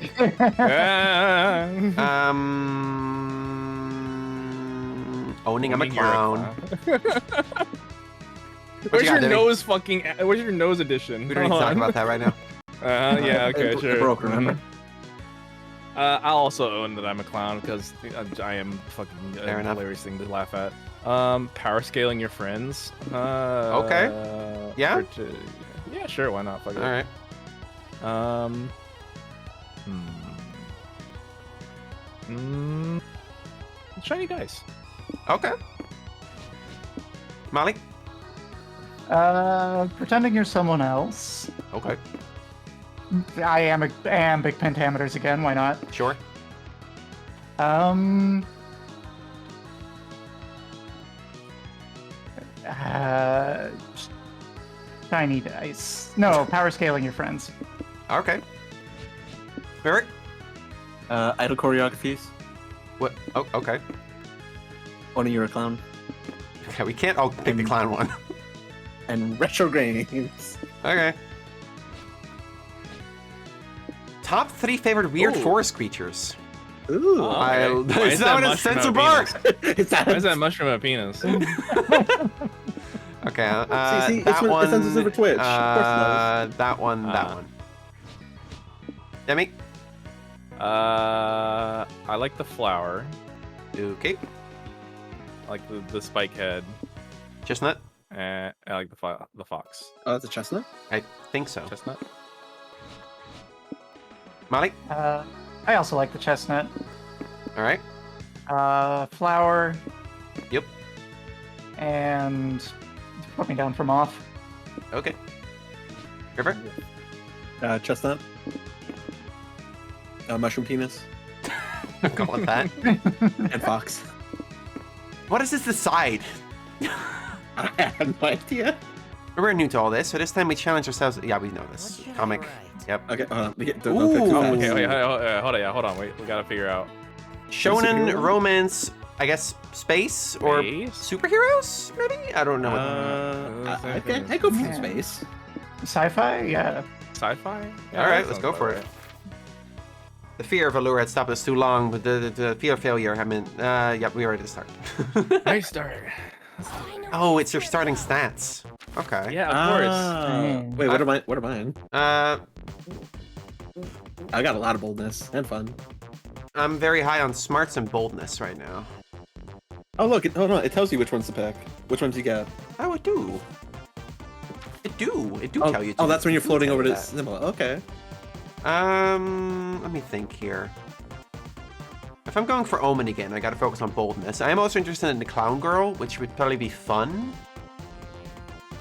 Owning I'm a clown. Where's your Debbie? nose fucking? Where's your nose edition? We don't need to talk about that right now. Yeah. Okay. Sure. Broke, remember? I'll also own that I'm a clown because I am fucking Fair enough. hilarious thing to laugh at. Power scaling your friends. Okay. Yeah? Yeah, sure. Why not? Fuck it. All right. Shiny dice. Okay. Molly? Pretending you're someone else. Okay. I am big pentameters again. Why not? Sure. Shiny dice. No, power scaling your friends. Okay. Merrick? Idle choreographies. What? Oh, okay. Owning you're a clown. Okay, we can't all pick the clown one. And retro games. Okay. Top 3 favorite weird Ooh. forest creatures. Ooh. Okay. Is that what it's censor bar? Why is that mushroom a penis? Okay, See, that one. It censors over Twitch. Of course it does. That one. Demi? I like the flower. Okay. I like the spike head. Chestnut? I like the fox. Oh, that's a chestnut? I think so. Chestnut? Molly? I also like the chestnut. All right. Flower. Yep. And put me down for moth. Okay. River? Chestnut. Mushroom penis. I'm going with that. And fox. What does this decide? I have no idea. We're new to all this, so this time we challenge ourselves. Yeah, we know this. Comic. Yep. Okay, hold on. Don't pick too Ooh. fast. Okay, wait, hold on. Wait, we gotta figure out. Shonen, Superhero? romance, I guess space or Space? superheroes, maybe? I don't know. I go for space. Sci-fi? Yeah. Sci-fi? Yeah, All right, that let's sounds go about for right. it. The fear of Allure had stopped us too long, but the fear of failure, I mean, yeah, we're ready to start. Nice start. Oh, it's your starting stats. Okay. Yeah, of course. Wait, what are mine? I got a lot of boldness and fun. I'm very high on smarts and boldness right now. Oh look, hold on, it tells you which ones to pick. Which ones you get. Oh, it do. It do tell you. Oh, that's when you're floating over to this symbol. Okay. Let me think here. If I'm going for Omen again, I gotta focus on boldness. I am also interested in the Clown Girl, which would probably be fun.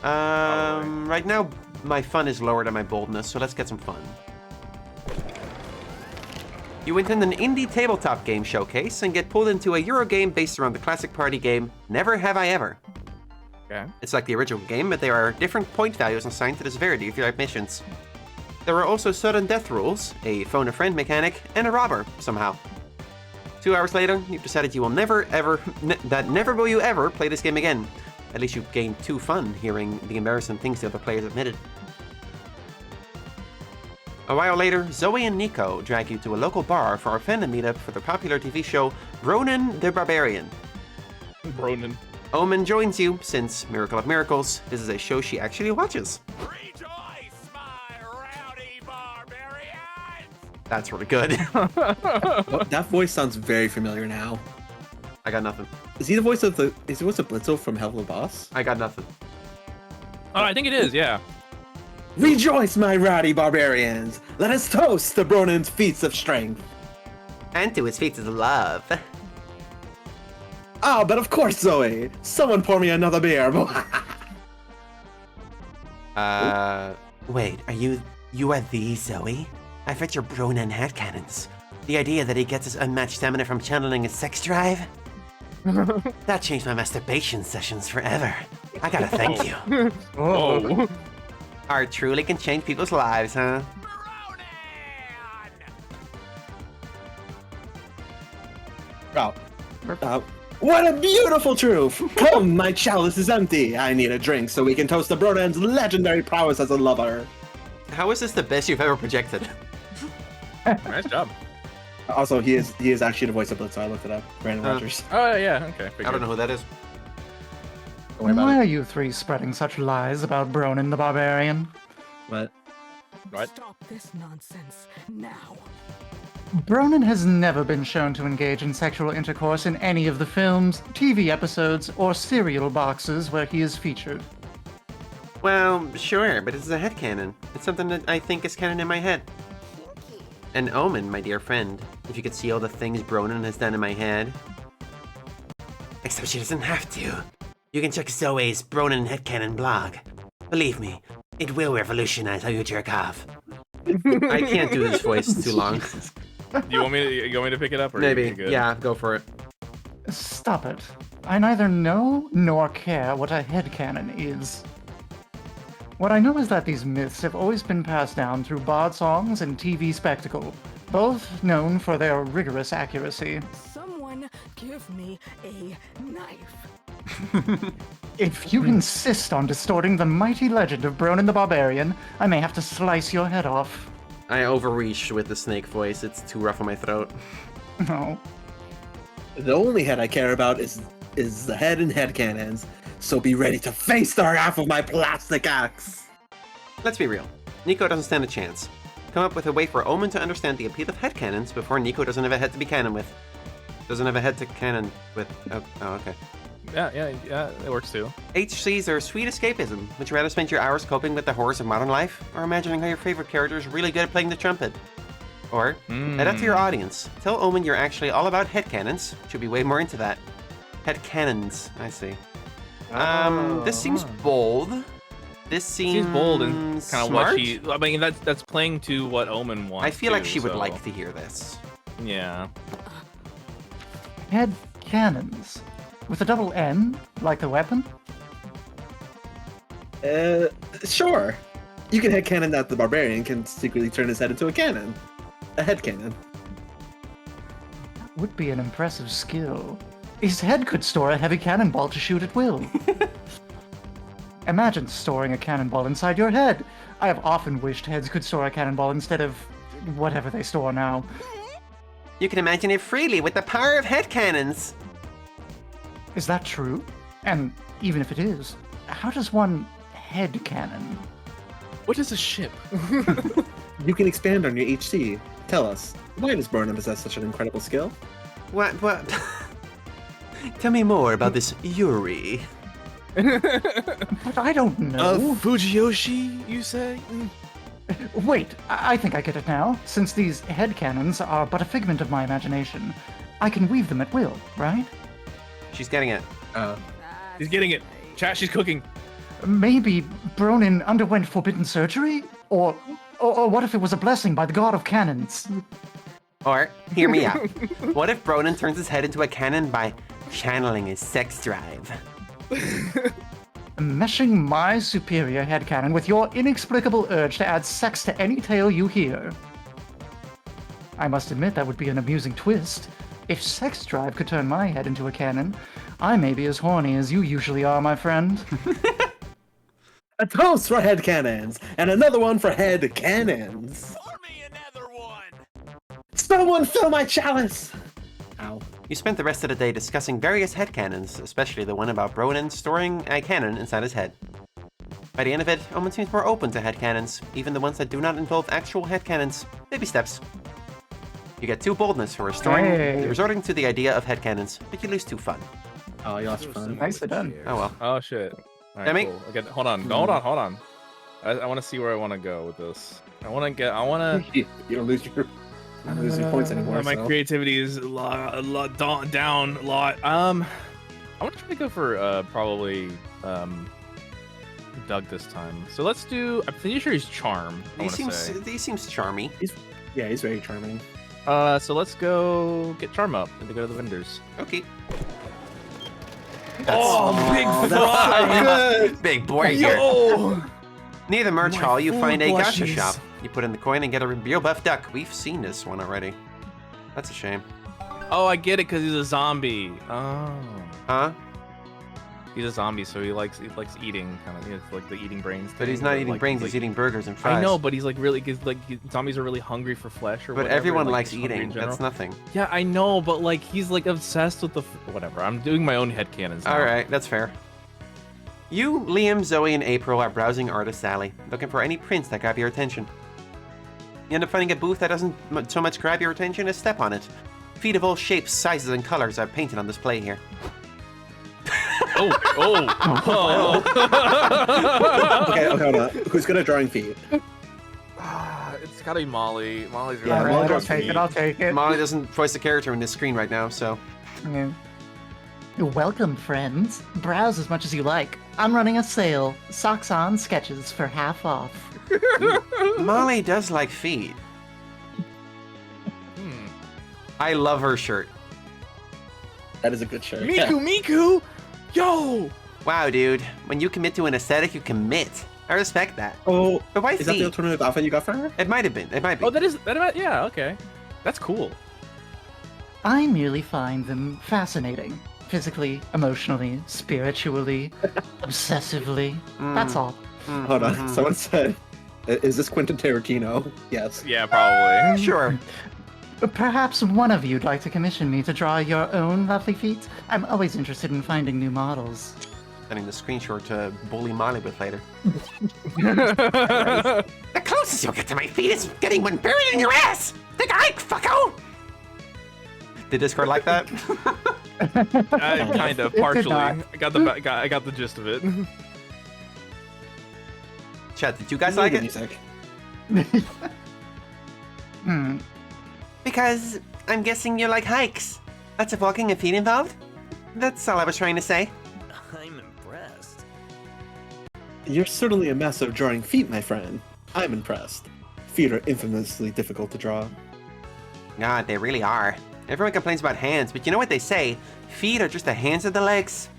Right now, my fun is lower than my boldness, so let's get some fun. You attend an indie tabletop game showcase and get pulled into a Euro game based around the classic party game Never Have I Ever. Okay. It's like the original game, but there are different point values assigned to the severity of your missions. There are also sudden death rules, a phone a friend mechanic, and a robber, somehow. 2 hours later, you've decided you will never will you ever play this game again. At least you've gained 2 fun hearing the embarrassing things the other players admitted. A while later, Zoe and Nico drag you to a local bar for our fandom meetup for the popular TV show Ronan the Barbarian. Ronan. Omen joins you, since, miracle of miracles, this is a show she actually watches. Rejoice, my rowdy barbarians! That's really good. That voice sounds very familiar now. I got nothing. Is he the voice of Blitzo from Hell of a Boss? I got nothing. Oh, I think it is, yeah. Rejoice, my rowdy barbarians! Let us toast to Bronin's feats of strength! And to his feats of love. Ah, but of course, Zoe! Someone pour me another beer! Wait, you are the Zoe? I've read your Bronin headcanons. The idea that he gets his unmatched stamina from channeling his sex drive? That changed my masturbation sessions forever. I gotta thank you. Oh. Art truly can change people's lives, huh? What a beautiful truth! Come, my chalice is empty. I need a drink so we can toast the Bronan's legendary prowess as a lover. How is this the best you've ever projected? Nice job. Also, he is actually the voice of Blitz, so I looked it up. Brandon Rogers. Oh yeah, okay. I don't know who that is. Why are you three spreading such lies about Bronin the Barbarian? What? What? Stop this nonsense now. Bronin has never been shown to engage in sexual intercourse in any of the films, TV episodes, or cereal boxes where he is featured. Well, sure, but it's a headcanon. It's something that I think is canon in my head. And Omen, my dear friend, if you could see all the things Bronin has done in my head. Except she doesn't have to. You can check Zoe's Bronin headcanon blog. Believe me, it will revolutionize how you jerk off. I can't do this voice too long. You want me to pick it up? Or Maybe. Yeah, go for it. Stop it. I neither know nor care what a headcanon is. What I know is that these myths have always been passed down through bard songs and TV spectacle, both known for their rigorous accuracy. Someone give me a knife. If you insist on distorting the mighty legend of Bronin the Barbarian, I may have to slice your head off. I overreached with the snake voice. It's too rough on my throat. No. The only head I care about is the head and headcanons, so be ready to face the wrath of my plastic axe! Let's be real. Nico doesn't stand a chance. Come up with a way for Omen to understand the appeal of headcanons before Nico doesn't have a head to be canon with. Doesn't have a head to canon with. Oh, okay. Yeah, it works too. HCs are sweet escapism. Would you rather spend your hours coping with the horrors of modern life, or imagining how your favorite character is really good at playing the trumpet? Or, head up to your audience. Tell Omen you're actually all about headcanons. Should be way more into that. Headcanons, I see. This seems bold. This seems bold and kind of what she. I mean, that's playing to what Omen wants. I feel like she would so. like to hear this. Yeah. Headcanons. With a double N, like the weapon? Sure. You can headcanon that the barbarian can secretly turn his head into a cannon. A headcanon. That would be an impressive skill. His head could store a heavy cannonball to shoot at will. Imagine storing a cannonball inside your head. I have often wished heads could store a cannonball instead of whatever they store now. You can imagine it freely with the power of headcanons. Is that true? And even if it is, how does one headcanon? What is a ship? You can expand on your HC. Tell us, why does Burnham possess such an incredible skill? What? Tell me more about this Yuri. But I don't know. Fujiyoshi, you say? Wait, I think I get it now. Since these headcanons are but a figment of my imagination, I can weave them at will, right? She's getting it. She's getting it. Chat, she's cooking. Maybe Bronin underwent forbidden surgery? Or what if it was a blessing by the god of cannons? Or, hear me out. What if Bronin turns his head into a cannon by channeling his sex drive? Meshing my superior headcanon with your inexplicable urge to add sex to any tale you hear. I must admit that would be an amusing twist. If sex drive could turn my head into a cannon, I may be as horny as you usually are, my friend. A toast for headcanons, and another one for headcanons. Pour me another one! Someone fill my chalice! Ow. You spent the rest of the day discussing various headcanons, especially the one about Bronin storing a cannon inside his head. By the end of it, Omen seems more open to headcanons, even the ones that do not involve actual headcanons. Baby steps. You get 2 boldness for resorting to the idea of headcanons, but you lose 2 fun. Oh, you lost fun. Nicely done. Oh well. Oh shit. All right, Demi? cool. Okay, hold on. Hold on. I want to see where I want to go with this. I want to. You don't lose your points anymore. My so. creativity is a lot down a lot. I want to try to go for probably Doug this time. So let's do. I'm pretty sure he's charm. He seems charmy. He's very charming. So let's go get charm up and to go to the vendors. Okay. Big fry! Big boy here. Yo! Near the merch hall, you find a gacha blushies. shop. You put in the coin and get a real buff duck. We've seen this one already. That's a shame. Oh, I get it, because he's a zombie. Oh. Huh? He's a zombie, so he likes eating, kind of. He has like the eating brains. But he's not eating brains. He's eating burgers and fries. I know, but he's like really, zombies are really hungry for flesh or but whatever. Everyone like, likes eating. That's nothing. Yeah, I know, but like he's like obsessed with the whatever. I'm doing my own headcanons now. All right, that's fair. You, Liam, Zoe, and April are browsing Artist Alley, looking for any prints that grab your attention. You end up finding a booth that doesn't so much grab your attention as step on it. Feet of all shapes, sizes, and colors are painted on display here. Oh. Okay, hold on. Who's good at drawing feet? It's gotta be Molly. Molly's Yeah, Molly I'll take it. I'll take it. Molly doesn't voice the character in this screen right now, so... Yeah. Welcome, friends. Browse as much as you like. I'm running a sale. Socks on sketches for half off. Molly does like feet. I love her shirt. That is a good shirt. Miku! Yo! Wow, dude. When you commit to an aesthetic, you commit. I respect that. Oh, but why is that the feet? alternative outfit you got for her? It might have been. It might be. Oh, yeah, okay. That's cool. I merely find them fascinating. Physically, emotionally, spiritually, obsessively. That's all. Hold on. Someone said, is this Quentin Tarantino? Yes. Yeah, probably. Sure. Perhaps one of you'd like to commission me to draw your own lovely feet? I'm always interested in finding new models. Sending the screenshot to bully Molly with later. The closest you'll get to my feet is getting one buried in your ass! Think I, fucko! Did Discord like that? Kind of, partially. I got the gist of it. Chat, did you guys like it? Music. Because I'm guessing you like hikes. Lots of walking and feet involved? That's all I was trying to say. I'm impressed. You're certainly a master of drawing feet, my friend. I'm impressed. Feet are infamously difficult to draw. God, they really are. Everyone complains about hands, but you know what they say? Feet are just the hands of the legs.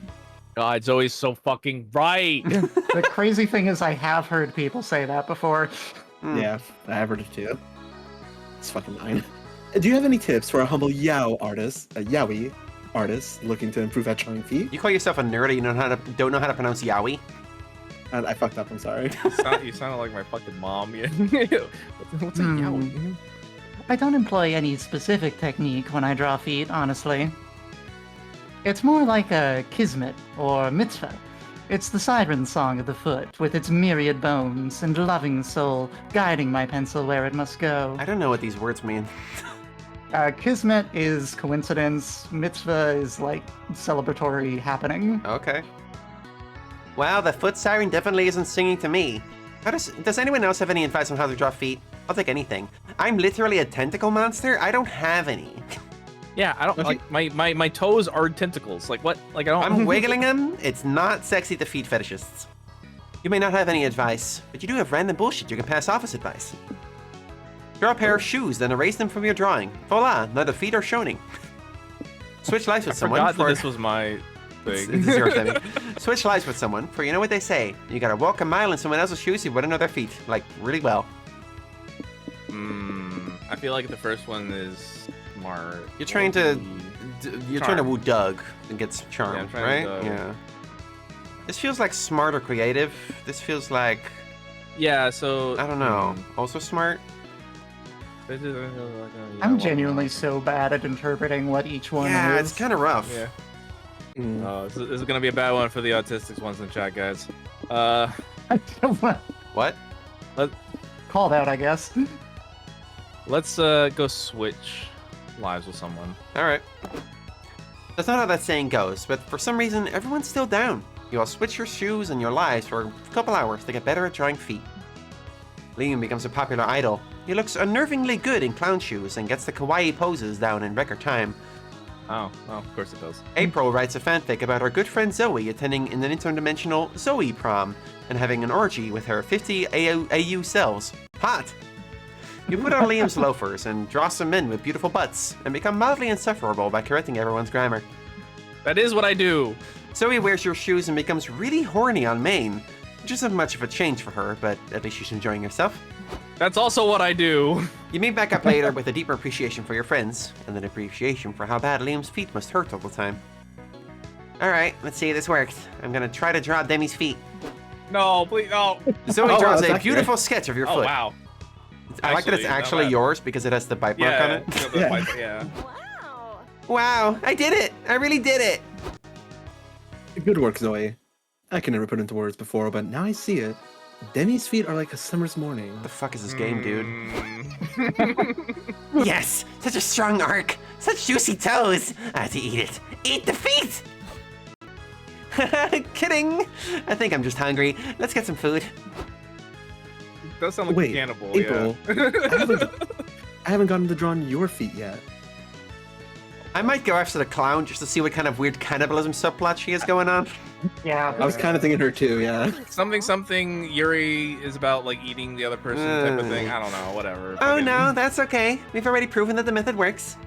God, Zoe's so fucking right. The crazy thing is I have heard people say that before. Yeah, I have heard it too. It's fucking mine. Do you have any tips for a humble yaoi artist looking to improve at drawing feet? You call yourself a nerd and don't know how to pronounce yaoi? And I fucked up, I'm sorry. You sounded like my fucking mom. What's a yaoi? I don't employ any specific technique when I draw feet, honestly. It's more like a kismet or mitzvah. It's the siren song of the foot, with its myriad bones and loving soul guiding my pencil where it must go. I don't know what these words mean. Kismet is coincidence, mitzvah is like celebratory happening. Okay. Wow, the foot siren definitely isn't singing to me. Does anyone else have any advice on how to draw feet? I'll take anything. I'm literally a tentacle monster. I don't have any. Yeah, I don't like my toes are tentacles. Like what? Like I don't. I'm wiggling them. It's not sexy to feet fetishists. You may not have any advice, but you do have random bullshit you can pass off as advice. Draw a pair of shoes, then erase them from your drawing. Voila, now the feet are shoning. Switch lives with someone. I forgot that this was my thing. This is your thing. Switch lives with someone, for you know what they say. You gotta walk a mile in someone else's shoes, you wouldn't know their feet. Like, really well. I feel like the first one is smart. You're trying to woo Doug and get charmed, Yeah, right? Yeah. This feels like smart or creative. This feels like... Yeah, so... I don't know. Also smart? I'm genuinely so bad at interpreting what each one is. Yeah, it's kind of rough. Yeah. This is gonna be a bad one for the autistics ones in the chat, guys. What? Called out, I guess. Let's go switch lives with someone. Alright. That's not how that saying goes, but for some reason, everyone's still down. You all switch your shoes and your lives for a couple hours to get better at drawing feet. Liam becomes a popular idol. He looks unnervingly good in clown shoes and gets the kawaii poses down in record time. Oh, well, of course it does. April writes a fanfic about her good friend Zoe attending an interdimensional Zoe prom and having an orgy with her 50 AU selves. Hot! You put on Liam's loafers and draw some men with beautiful butts and become mildly insufferable by correcting everyone's grammar. That is what I do! Zoe wears your shoes and becomes really horny on main, which isn't much of a change for her, but at least she's enjoying herself. That's also what I do. You meet back up later with a deeper appreciation for your friends, and an appreciation for how bad Liam's feet must hurt all the time. Alright, let's see if this works. I'm gonna try to draw Demi's feet. No, please, no. Zoe draws a beautiful sketch of your foot. Oh, wow. I like that it's actually yours because it has the bite mark on it. Yeah. Wow, I did it! I really did it! Good work, Zoe. I can never put into words before, but now I see it. Demi's feet are like a summer's morning. What the fuck is this game, dude? Yes! Such a strong arc! Such juicy toes! I have to eat it. Eat the feet! Kidding! I think I'm just hungry. Let's get some food. Does sound like Wait, a cannibal, April, I haven't gotten to drawing your feet yet. I might go after the clown just to see what kind of weird cannibalism subplot she has going on. Yeah. I was kind of thinking her too, yeah. Something Yuri is about like eating the other person type of thing. I don't know, whatever. Oh no, that's okay. We've already proven that the method works.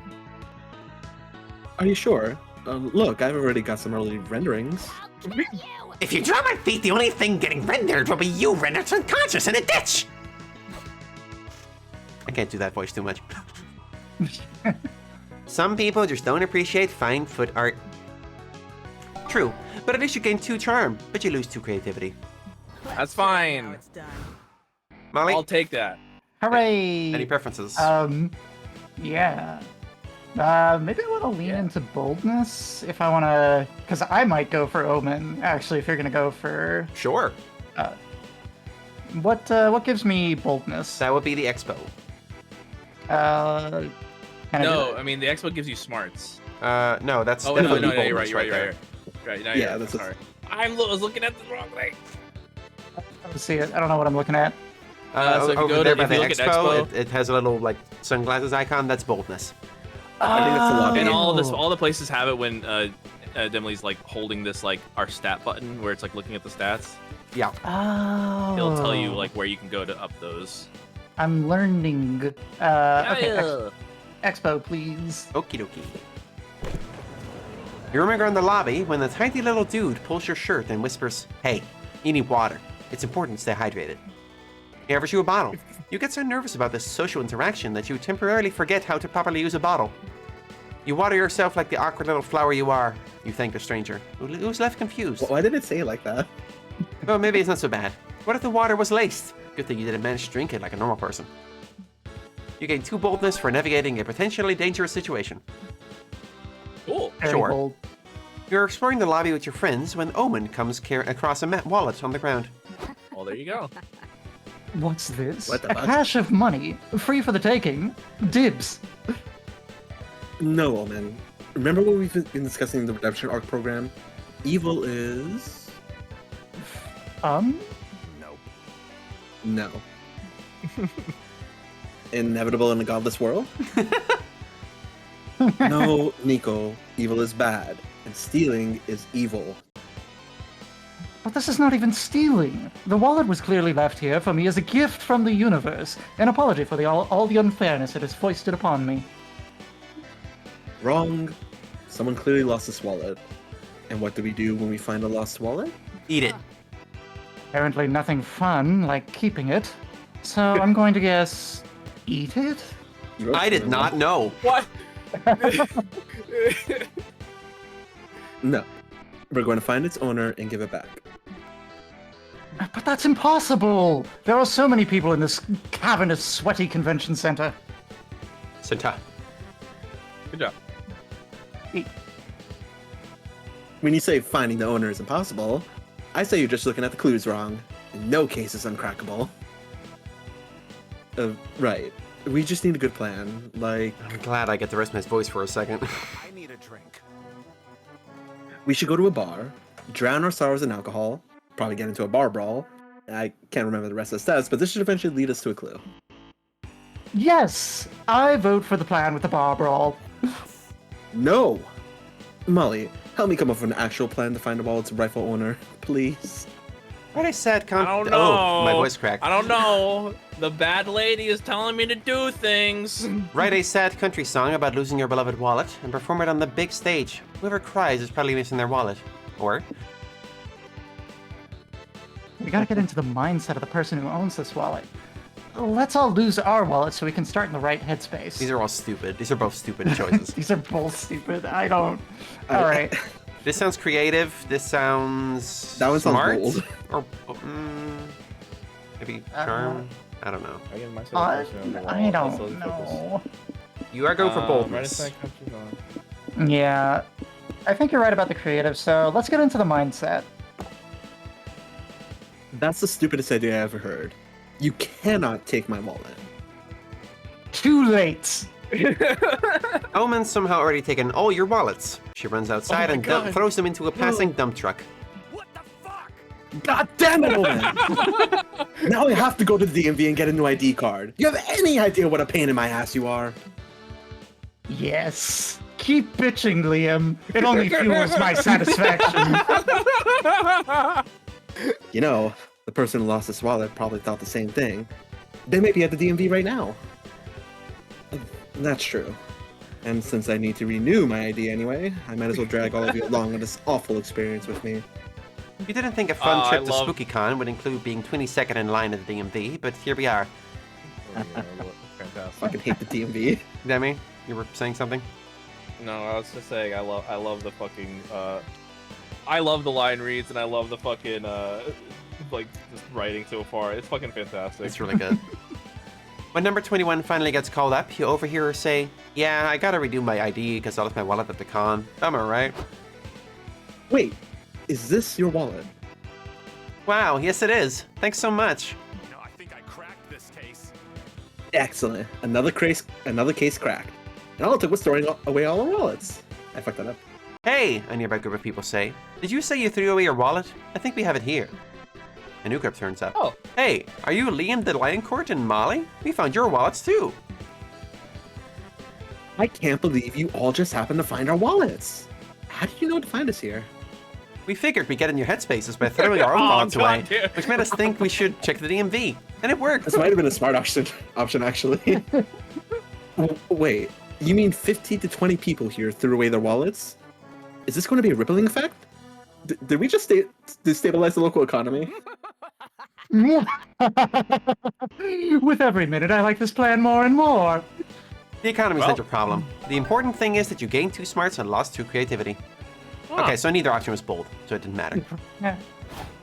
Are you sure? Look, I've already got some early renderings. If you draw my feet, the only thing getting rendered will be you rendered unconscious in a ditch! I can't do that voice too much. Some people just don't appreciate fine foot art. True, but at least you gain 2 charm, but you lose 2 creativity. That's fine. Molly? I'll take that. Hooray! Any preferences? Yeah. Maybe I want to lean into boldness if I want to, because I might go for Omen. Actually, if you're gonna go for sure. What gives me boldness? That would be the expo. No, I mean the expo gives you smarts. No, that's no, definitely you're boldness right. there. Right, now Yeah, you're that's sorry. I was looking at the wrong thing. Let's see it. I don't know what I'm looking at. So if you over go there to, by if the you look at expo, Expo, it has a little like sunglasses icon. That's boldness. I think that's the lobby. and all the places have it when Demily's like holding this like our stat button where it's like looking at the stats. Yeah. Oh. It'll tell you like where you can go to up those. I'm learning. Okay. Yeah. Expo, please. Okie dokie. You remember in the lobby when the tiny little dude pulls your shirt and whispers, "Hey, you need water. It's important to stay hydrated." He offers you a bottle. You get so nervous about this social interaction that you temporarily forget how to properly use a bottle. You water yourself like the awkward little flower you are. You thank the stranger, who's left confused. Why did it say it like that? Well, maybe it's not so bad. What if the water was laced? Good thing you didn't manage to drink it like a normal person. You gain 2 boldness for navigating a potentially dangerous situation. Cool. Very Sure. bold. You're exploring the lobby with your friends when Omen comes across a wallet on the ground. Well, there you go. What's this? What the A fuck? cache of money, free for the taking. Dibs. No, Omen. Remember what we've been discussing in the Redemption Arc program? Evil is... No. Inevitable in a godless world? No, Nico. Evil is bad, and stealing is evil. But this is not even stealing. The wallet was clearly left here for me as a gift from the universe, an apology for all the unfairness it has foisted upon me. Wrong. Someone clearly lost this wallet. And what do we do when we find a lost wallet? Eat it. Apparently nothing fun like keeping it. So I'm going to guess... eat it? I did not know. What? No. We're going to find its owner and give it back. But that's impossible! There are so many people in this cavernous, sweaty convention center. Senta. Good job. When you say finding the owner is impossible, I say you're just looking at the clues wrong. In no case is uncrackable. Right. We just need a good plan. Like, I'm glad I get to rest my voice for a second. I need a drink. we should go to a bar, drown our sorrows in alcohol, probably get into a bar brawl. I can't remember the rest of the steps, but this should eventually lead us to a clue. Yes! I vote for the plan with the bar brawl. No! Molly, help me come up with an actual plan to find the wallet's rightful owner, please. What I said, I don't know. Oh, my voice cracked. I don't know. The bad lady is telling me to do things. Write a sad country song about losing your beloved wallet and perform it on the big stage. Whoever cries is probably missing their wallet. Or We gotta get into the mindset of the person who owns this wallet. let's all lose our wallets so we can start in the right headspace. These are all stupid. These are both stupid choices. These are both stupid. I don't. All right. This sounds creative. This sounds That one sounds smart. bold. Or maybe charm. I don't know. I don't know. You are going for boldness. Yeah, I think you're right about the creative. So let's get into the mindset. That's the stupidest idea I ever heard. You cannot take my wallet. Too late. Omen's somehow already taken all your wallets. She runs outside and throws them into a passing dump truck. God damn it, Omen! Now I have to go to the DMV and get a new ID card. You have any idea what a pain in my ass you are? Yes. Keep bitching, Liam. It only fuels my satisfaction. You know, the person who lost his wallet probably thought the same thing. They may be at the DMV right now. That's true. And since I need to renew my ID anyway, I might as well drag all of you along on this awful experience with me. You didn't think a fun trip to SpookyCon would include being 22nd in line at the DMV, but here we are. I fucking hate the DMV. Demi, you were saying something? No, I was just saying I love the fucking I love the line reads and I love the fucking like just writing so far. It's fucking fantastic. It's really good. When number 21 finally gets called up, you overhear her say, "Yeah, I gotta redo my ID because I left my wallet at the con. Bummer, right?" Wait, is this your wallet? Wow, yes it is. Thanks so much. No, I think I cracked this case. Excellent. Another case cracked. And all it took was throwing away all our wallets. I fucked that up. Hey, a nearby group of people say. Did you say you threw away your wallet? I think we have it here. A new group turns up. Oh. Hey, are you Liam the Lion Court and Molly? We found your wallets too. I can't believe you all just happened to find our wallets. How did you know to find us here? We figured we'd get in your headspaces by throwing our own wallets away, which made us think we should check the DMV. And it worked. This might have been a smart option actually. Wait, you mean 15 to 20 people here threw away their wallets? Is this going to be a rippling effect? Did we just destabilize the local economy? With every minute, I like this plan more and more. The economy's not your problem. The important thing is that you gained 2 smarts and lost 2 creativity. Okay, so neither option was bold, so it didn't matter. Yeah.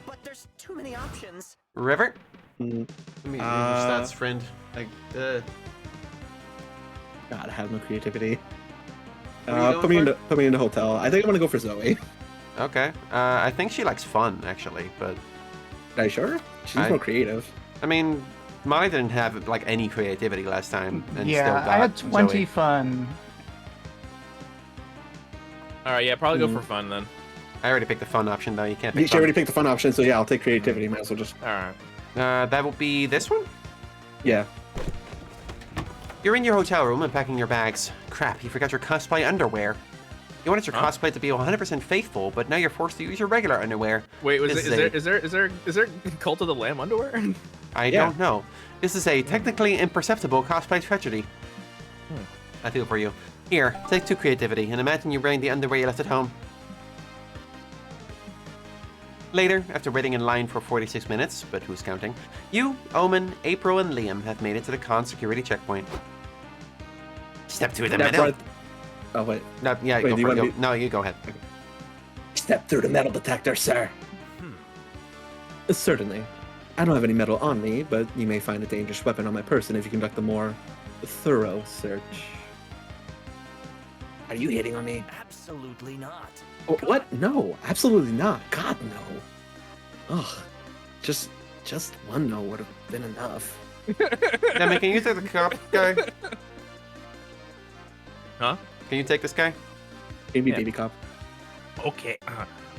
But there's too many options. River? Let me read your stats, friend. God, I have no creativity. Put me in the hotel. I think I'm gonna go for Zoe. Okay. I think she likes fun, actually, but... Are you sure? She's more creative. I mean, Molly didn't have, like, any creativity last time, and still got I had 20 Zoe. fun. Alright, yeah, probably go for fun then. I already picked the fun option, though. You can't pick She already picked the fun option, so yeah, I'll take creativity. Might as well just... Alright. That will be this one? Yeah. You're in your hotel room unpacking your bags. Crap, you forgot your cosplay underwear. You wanted your cosplay to be 100% faithful, but now you're forced to use your regular underwear. Wait, is there Cult of the Lamb underwear? I don't know. This is a technically imperceptible cosplay tragedy. I feel for you. Here, take 2 creativity, and imagine you're wearing the underwear you left at home. Later, after waiting in line for 46 minutes, but who's counting, you, Omen, April, and Liam have made it to the con security checkpoint. Step through the middle. Oh, wait. No, yeah, wait, go. No, you go ahead. Step through the metal detector, sir. Certainly. I don't have any metal on me, but you may find a dangerous weapon on my person if you conduct a more thorough search. Are you hitting on me? Absolutely not. Oh, what? No, absolutely not. God, no. Ugh. Just one no would have been enough. Demi, can you take the cop guy? Huh? Can you take this guy? Baby cop. Okay.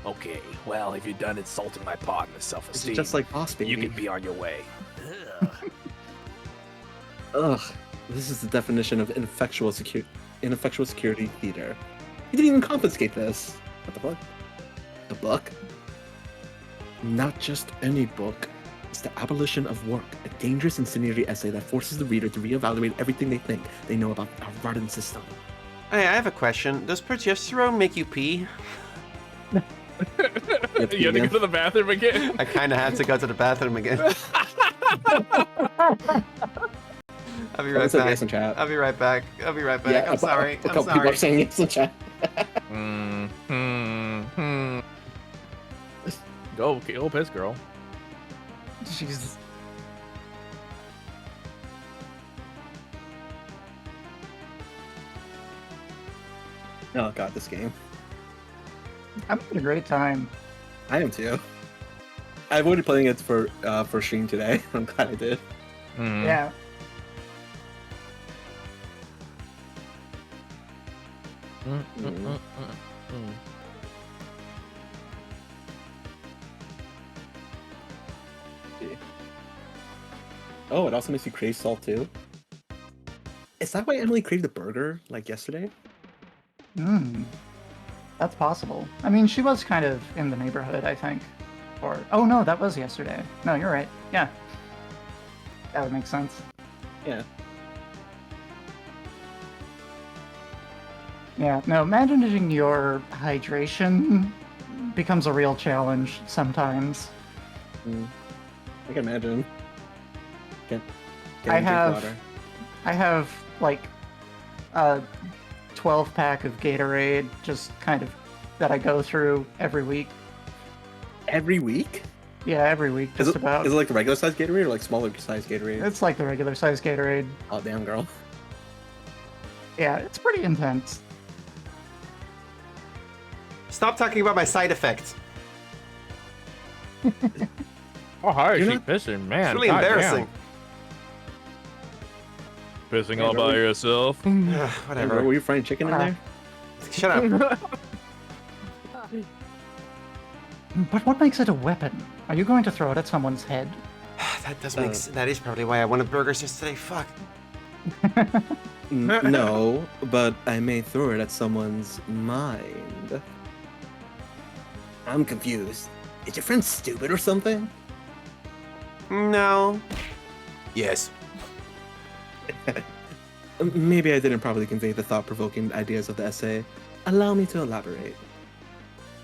Okay. Well, if you're done insulting my partner's self-esteem, It's just like Boss Baby. you can be on your way. Ugh. This is the definition of ineffectual security theater. You didn't even confiscate this. What the fuck? The book? Not just any book. It's The Abolition of Work, a dangerous incendiary essay that forces the reader to reevaluate everything they think they know about our rotten system. Hey, I have a question. Does progesterone make you pee? You have to go to the bathroom again? I kind of have to go to the bathroom again. I'll be right back. I'll be right back. I'll be right back. Yeah, I'm sorry. A couple people are saying yes in chat. Go piss, girl. Jesus. Oh god, this game. I'm having a great time. I am too. I avoided playing it for stream today. I'm glad I did. Yeah. Oh, it also makes you crave salt too. Is that why Emily craved the burger like yesterday? That's possible. I mean, she was kind of in the neighborhood, I think. Or, oh no, that was yesterday. No, you're right. Yeah. That would make sense. Yeah. Yeah, no, managing your hydration becomes a real challenge sometimes. I can imagine. I have like a 12-pack of Gatorade, just kind of that I go through every week. Every week? Yeah, every week, just about. Is it like the regular size Gatorade or like smaller size Gatorade? It's like the regular size Gatorade. Oh, damn, girl. Yeah, it's pretty intense. Stop talking about my side effects. Oh, how is she pissing, man? It's really embarrassing. Pissing all by yourself. Whatever. Were you frying chicken in there? Shut up. But what makes it a weapon? Are you going to throw it at someone's head? That does make that is probably why I wanted burgers yesterday. Fuck. No, but I may throw it at someone's mind. I'm confused. Is your friend stupid or something? No. Yes. Maybe I didn't properly convey the thought-provoking ideas of the essay. Allow me to elaborate.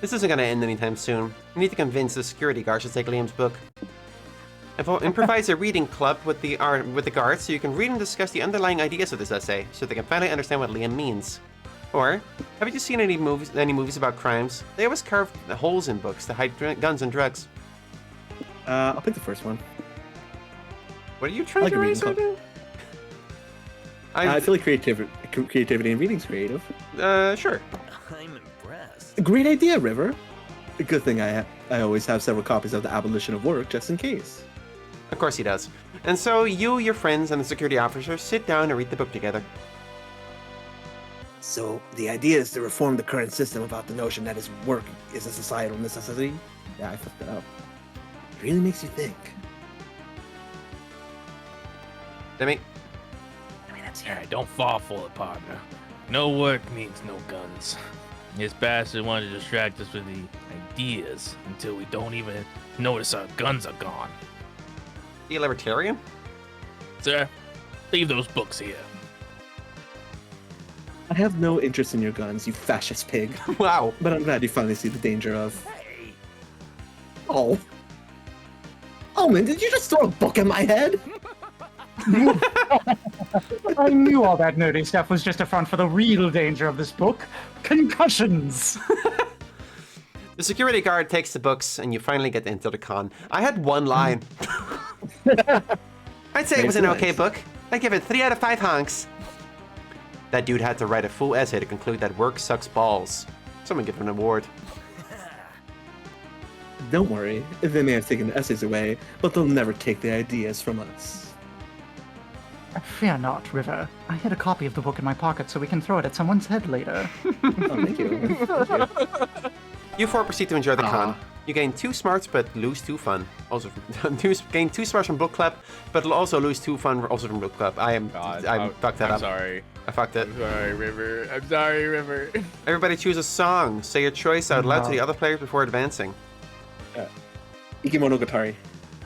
This isn't going to end anytime soon. We need to convince the security guards to take Liam's book. I've improvised a reading club with the guards so you can read and discuss the underlying ideas of this essay, so they can finally understand what Liam means. Or, haven't you seen any movies about crimes? They always carve holes in books to hide guns and drugs. I'll pick the first one. What are you trying to raise right now? I feel like creativity in reading's creative. Sure. I'm impressed. Great idea, River. A good thing I always have several copies of The Abolition of Work just in case. Of course he does. And so you, your friends, and the security officer sit down and read the book together. So the idea is to reform the current system about the notion that his work is a societal necessity? Yeah, I fucked that up. It really makes you think. Demi? Alright, don't fall for it, partner. No work means no guns. This bastard wanted to distract us with the ideas until we don't even notice our guns are gone. You libertarian? Sir, leave those books here. I have no interest in your guns, you fascist pig. Wow. But I'm glad you finally see the danger of... Hey. Oh. Omen, did you just throw a book at my head? I knew all that nerdy stuff was just a front for the real danger of this book. Concussions! The security guard takes the books, and you finally get into the con. I had one line. I'd say it was an okay book. I'd give it 3 out of 5 honks. That dude had to write a full essay to conclude that work sucks balls. Someone give him an award. Don't worry, they may have taken the essays away, but they'll never take the ideas from us. Fear not, River. I had a copy of the book in my pocket so we can throw it at someone's head later. Oh, thank you. Thank you. You 4 proceed to enjoy the con. You gain 2 smarts but lose 2 fun. Also, gain 2 smarts from book club, but also lose 2 fun also from book club. I fucked that up. I'm sorry. I fucked it. I'm sorry, River. I'm sorry, River. Everybody choose a song. Say your choice out loud to the other players before advancing. Ikimonogatari.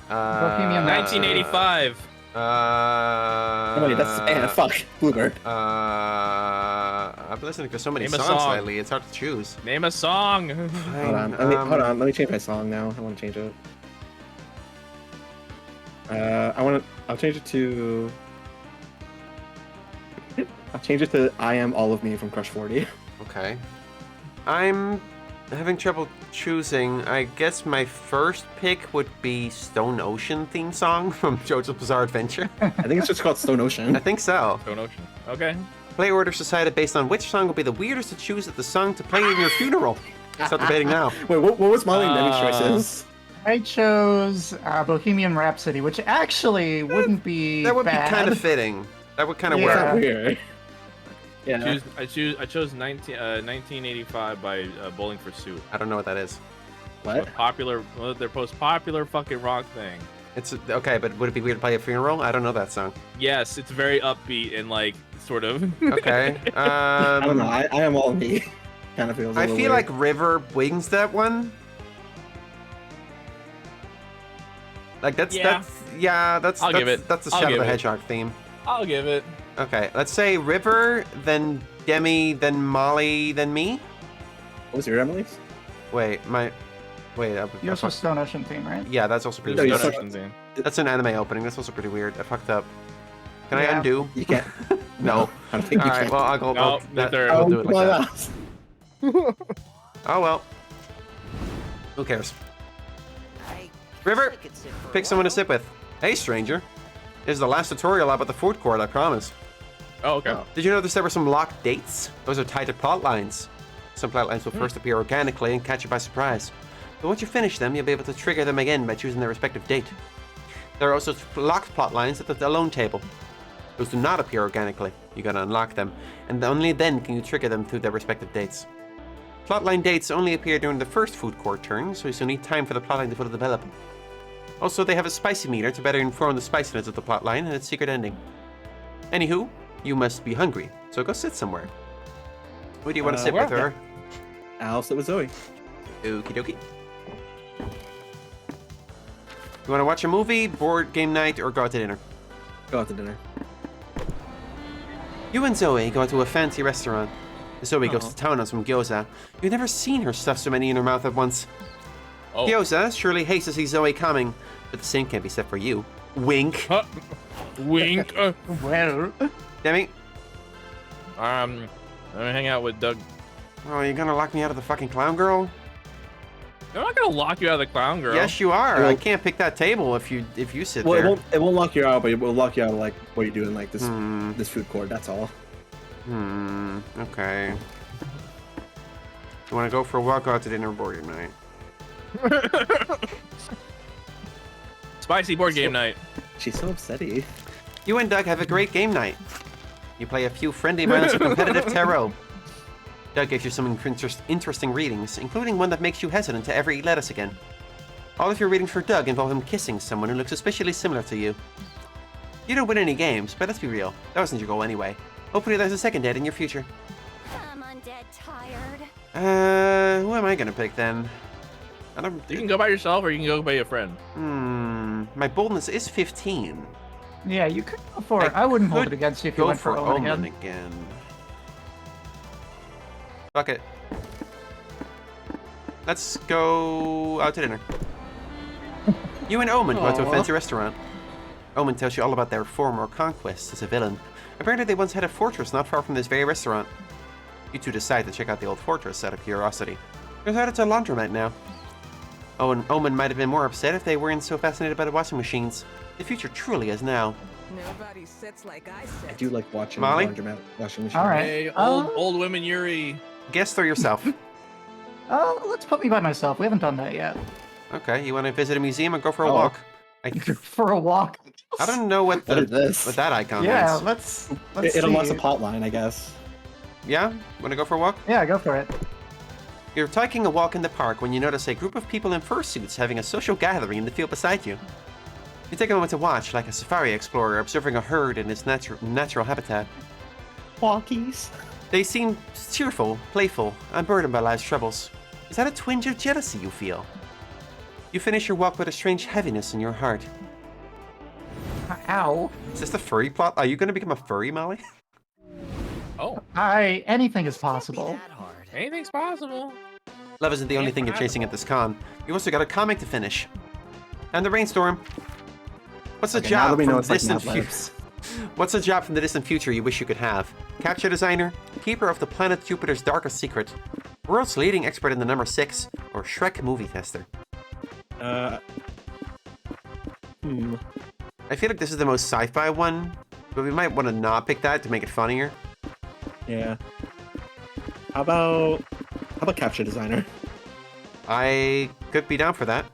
1985. Oh wait, that's fuck. Bluebird. I'm listening to so many songs lately. It's hard to choose. Name a song. Hold on. Let me change my song now. I want to change it. I'll change it to. I'll change it to I Am All of Me from Crush 40. Okay. I'm having trouble choosing. I guess my first pick would be Stone Ocean theme song from JoJo's Bizarre Adventure. I think it's just called Stone Ocean. I think so. Stone Ocean. Okay. Play orders decided based on which song would be the weirdest to choose at the song to play in your funeral. Start debating now. Wait, what was Molly and Demi's choices? I chose Bohemian Rhapsody, which actually wouldn't be That would bad. be kind of fitting. That would kind of Yeah. work. Weird. Yeah. I chose 1985 by Bowling for Soup. I don't know what that is. What? Their most popular fucking rock thing. It's okay, but would it be weird to play a funeral? I don't know that song. Yes, it's very upbeat and like sort of. Okay. I don't know. I Am All of Me. Kind of feels. I feel like River wings that one. Like that's I'll give it. That's the I'll Shadow give the it. Hedgehog theme. I'll give it. Okay, let's say River, then Demi, then Molly, then me. What was your Emily's? Wait. Yours was Stone Ocean theme, right? Yeah, that's also pretty No, you weird. suck. That's an anime opening. That's also pretty weird. I fucked up. Can I undo? You can't. No. I don't think you Alright, can. well, I'll go. No, I'll do it like that. that. Oh well. Who cares? River, pick someone to sit with. Hey, stranger. This is the last tutorial about the food court, I promise. Oh, okay. Did you notice there were some locked dates? Those are tied to plot lines. Some plot lines will first appear organically and catch you by surprise. But once you finish them, you'll be able to trigger them again by choosing their respective date. There are also locked plot lines at the alone table. Those do not appear organically. You gotta unlock them, and only then can you trigger them through their respective dates. Plotline dates only appear during the first food court turn, so you need time for the plotline to fully develop. Also, they have a spicy meter to better inform the spiciness of the plotline and its secret ending. Anywho, you must be hungry, so go sit somewhere. Who do you want to sit with, her? I'll sit with Zoe. Okie dokie. You want to watch a movie, board game night, or go out to dinner? Go out to dinner. You and Zoe go to a fancy restaurant. Zoe goes to town on some gyoza. You've never seen her stuff so many in her mouth at once. Oh. Gyoza surely hates to see Zoe coming, but the same can't be said for you. Wink. Wink. Well. Demi? I'm gonna hang out with Doug. Oh, you're gonna lock me out of the fucking clown girl? I'm not gonna lock you out of the clown girl. Yes, you are. Well, I can't pick that table if you sit Well, there. it won't lock you out, but it will lock you out of like what you're doing, like this this food court. That's all. Okay. You want to go for a walk out to dinner board night? Spicy board game night. She's so upsetty. You and Doug have a great game night. You play a few friendly rounds of competitive tarot. Doug gives you some interesting readings, including one that makes you hesitant to ever eat lettuce again. All of your readings for Doug involve him kissing someone who looks suspiciously similar to you. You don't win any games, but let's be real, that wasn't your goal anyway. Hopefully there's a second date in your future. I'm undead tired. Who am I gonna pick then? I don't... You can go by yourself or you can go by a friend. My boldness is 15. Yeah, you could go for it. I wouldn't hold it against you if you Go went for Omen again. again. Fuck it. Let's go out to dinner. You and Omen go to a fancy restaurant. Omen tells you all about their former conquests as a villain. Apparently they once had a fortress not far from this very restaurant. You two decide to check out the old fortress out of curiosity. Turns out it's a laundromat now. Omen might have been more upset if they weren't so fascinated by the washing machines. The future truly is now. Nobody sits like I sit. I do like watching Molly? laundromat washing machine. All right. Hey, old women Yuri. Guest or yourself? Let's put me by myself. We haven't done that yet. Okay, you want to visit a museum or go for a Oh. walk? For a walk. I don't know what What is this? what that icon Yeah, is. let's It see. unlocks a plot line, I guess. Yeah? Want to go for a walk? Yeah, go for it. You're taking a walk in the park when you notice a group of people in fursuits having a social gathering in the field beside you. You take a moment to watch, like a safari explorer observing a herd in its natural habitat. Walkies. They seem cheerful, playful, unburdened by life's troubles. Is that a twinge of jealousy you feel? You finish your walk with a strange heaviness in your heart. Ow. Is this the furry plot? Are you going to become a furry, Molly? Oh, Anything is possible. anything's possible. Love isn't the only thing you're chasing at this con. You've also got a comic to finish. And the brainstorm. What's a Okay, now job that we from know the it's like distant Mad future? Libs. What's a job from the distant future you wish you could have? Capture designer, keeper of the planet Jupiter's darkest secret, world's leading expert in the number 6, or Shrek movie tester? I feel like this is the most sci-fi one, but we might want to not pick that to make it funnier. Yeah. How about capture designer? I could be down for that.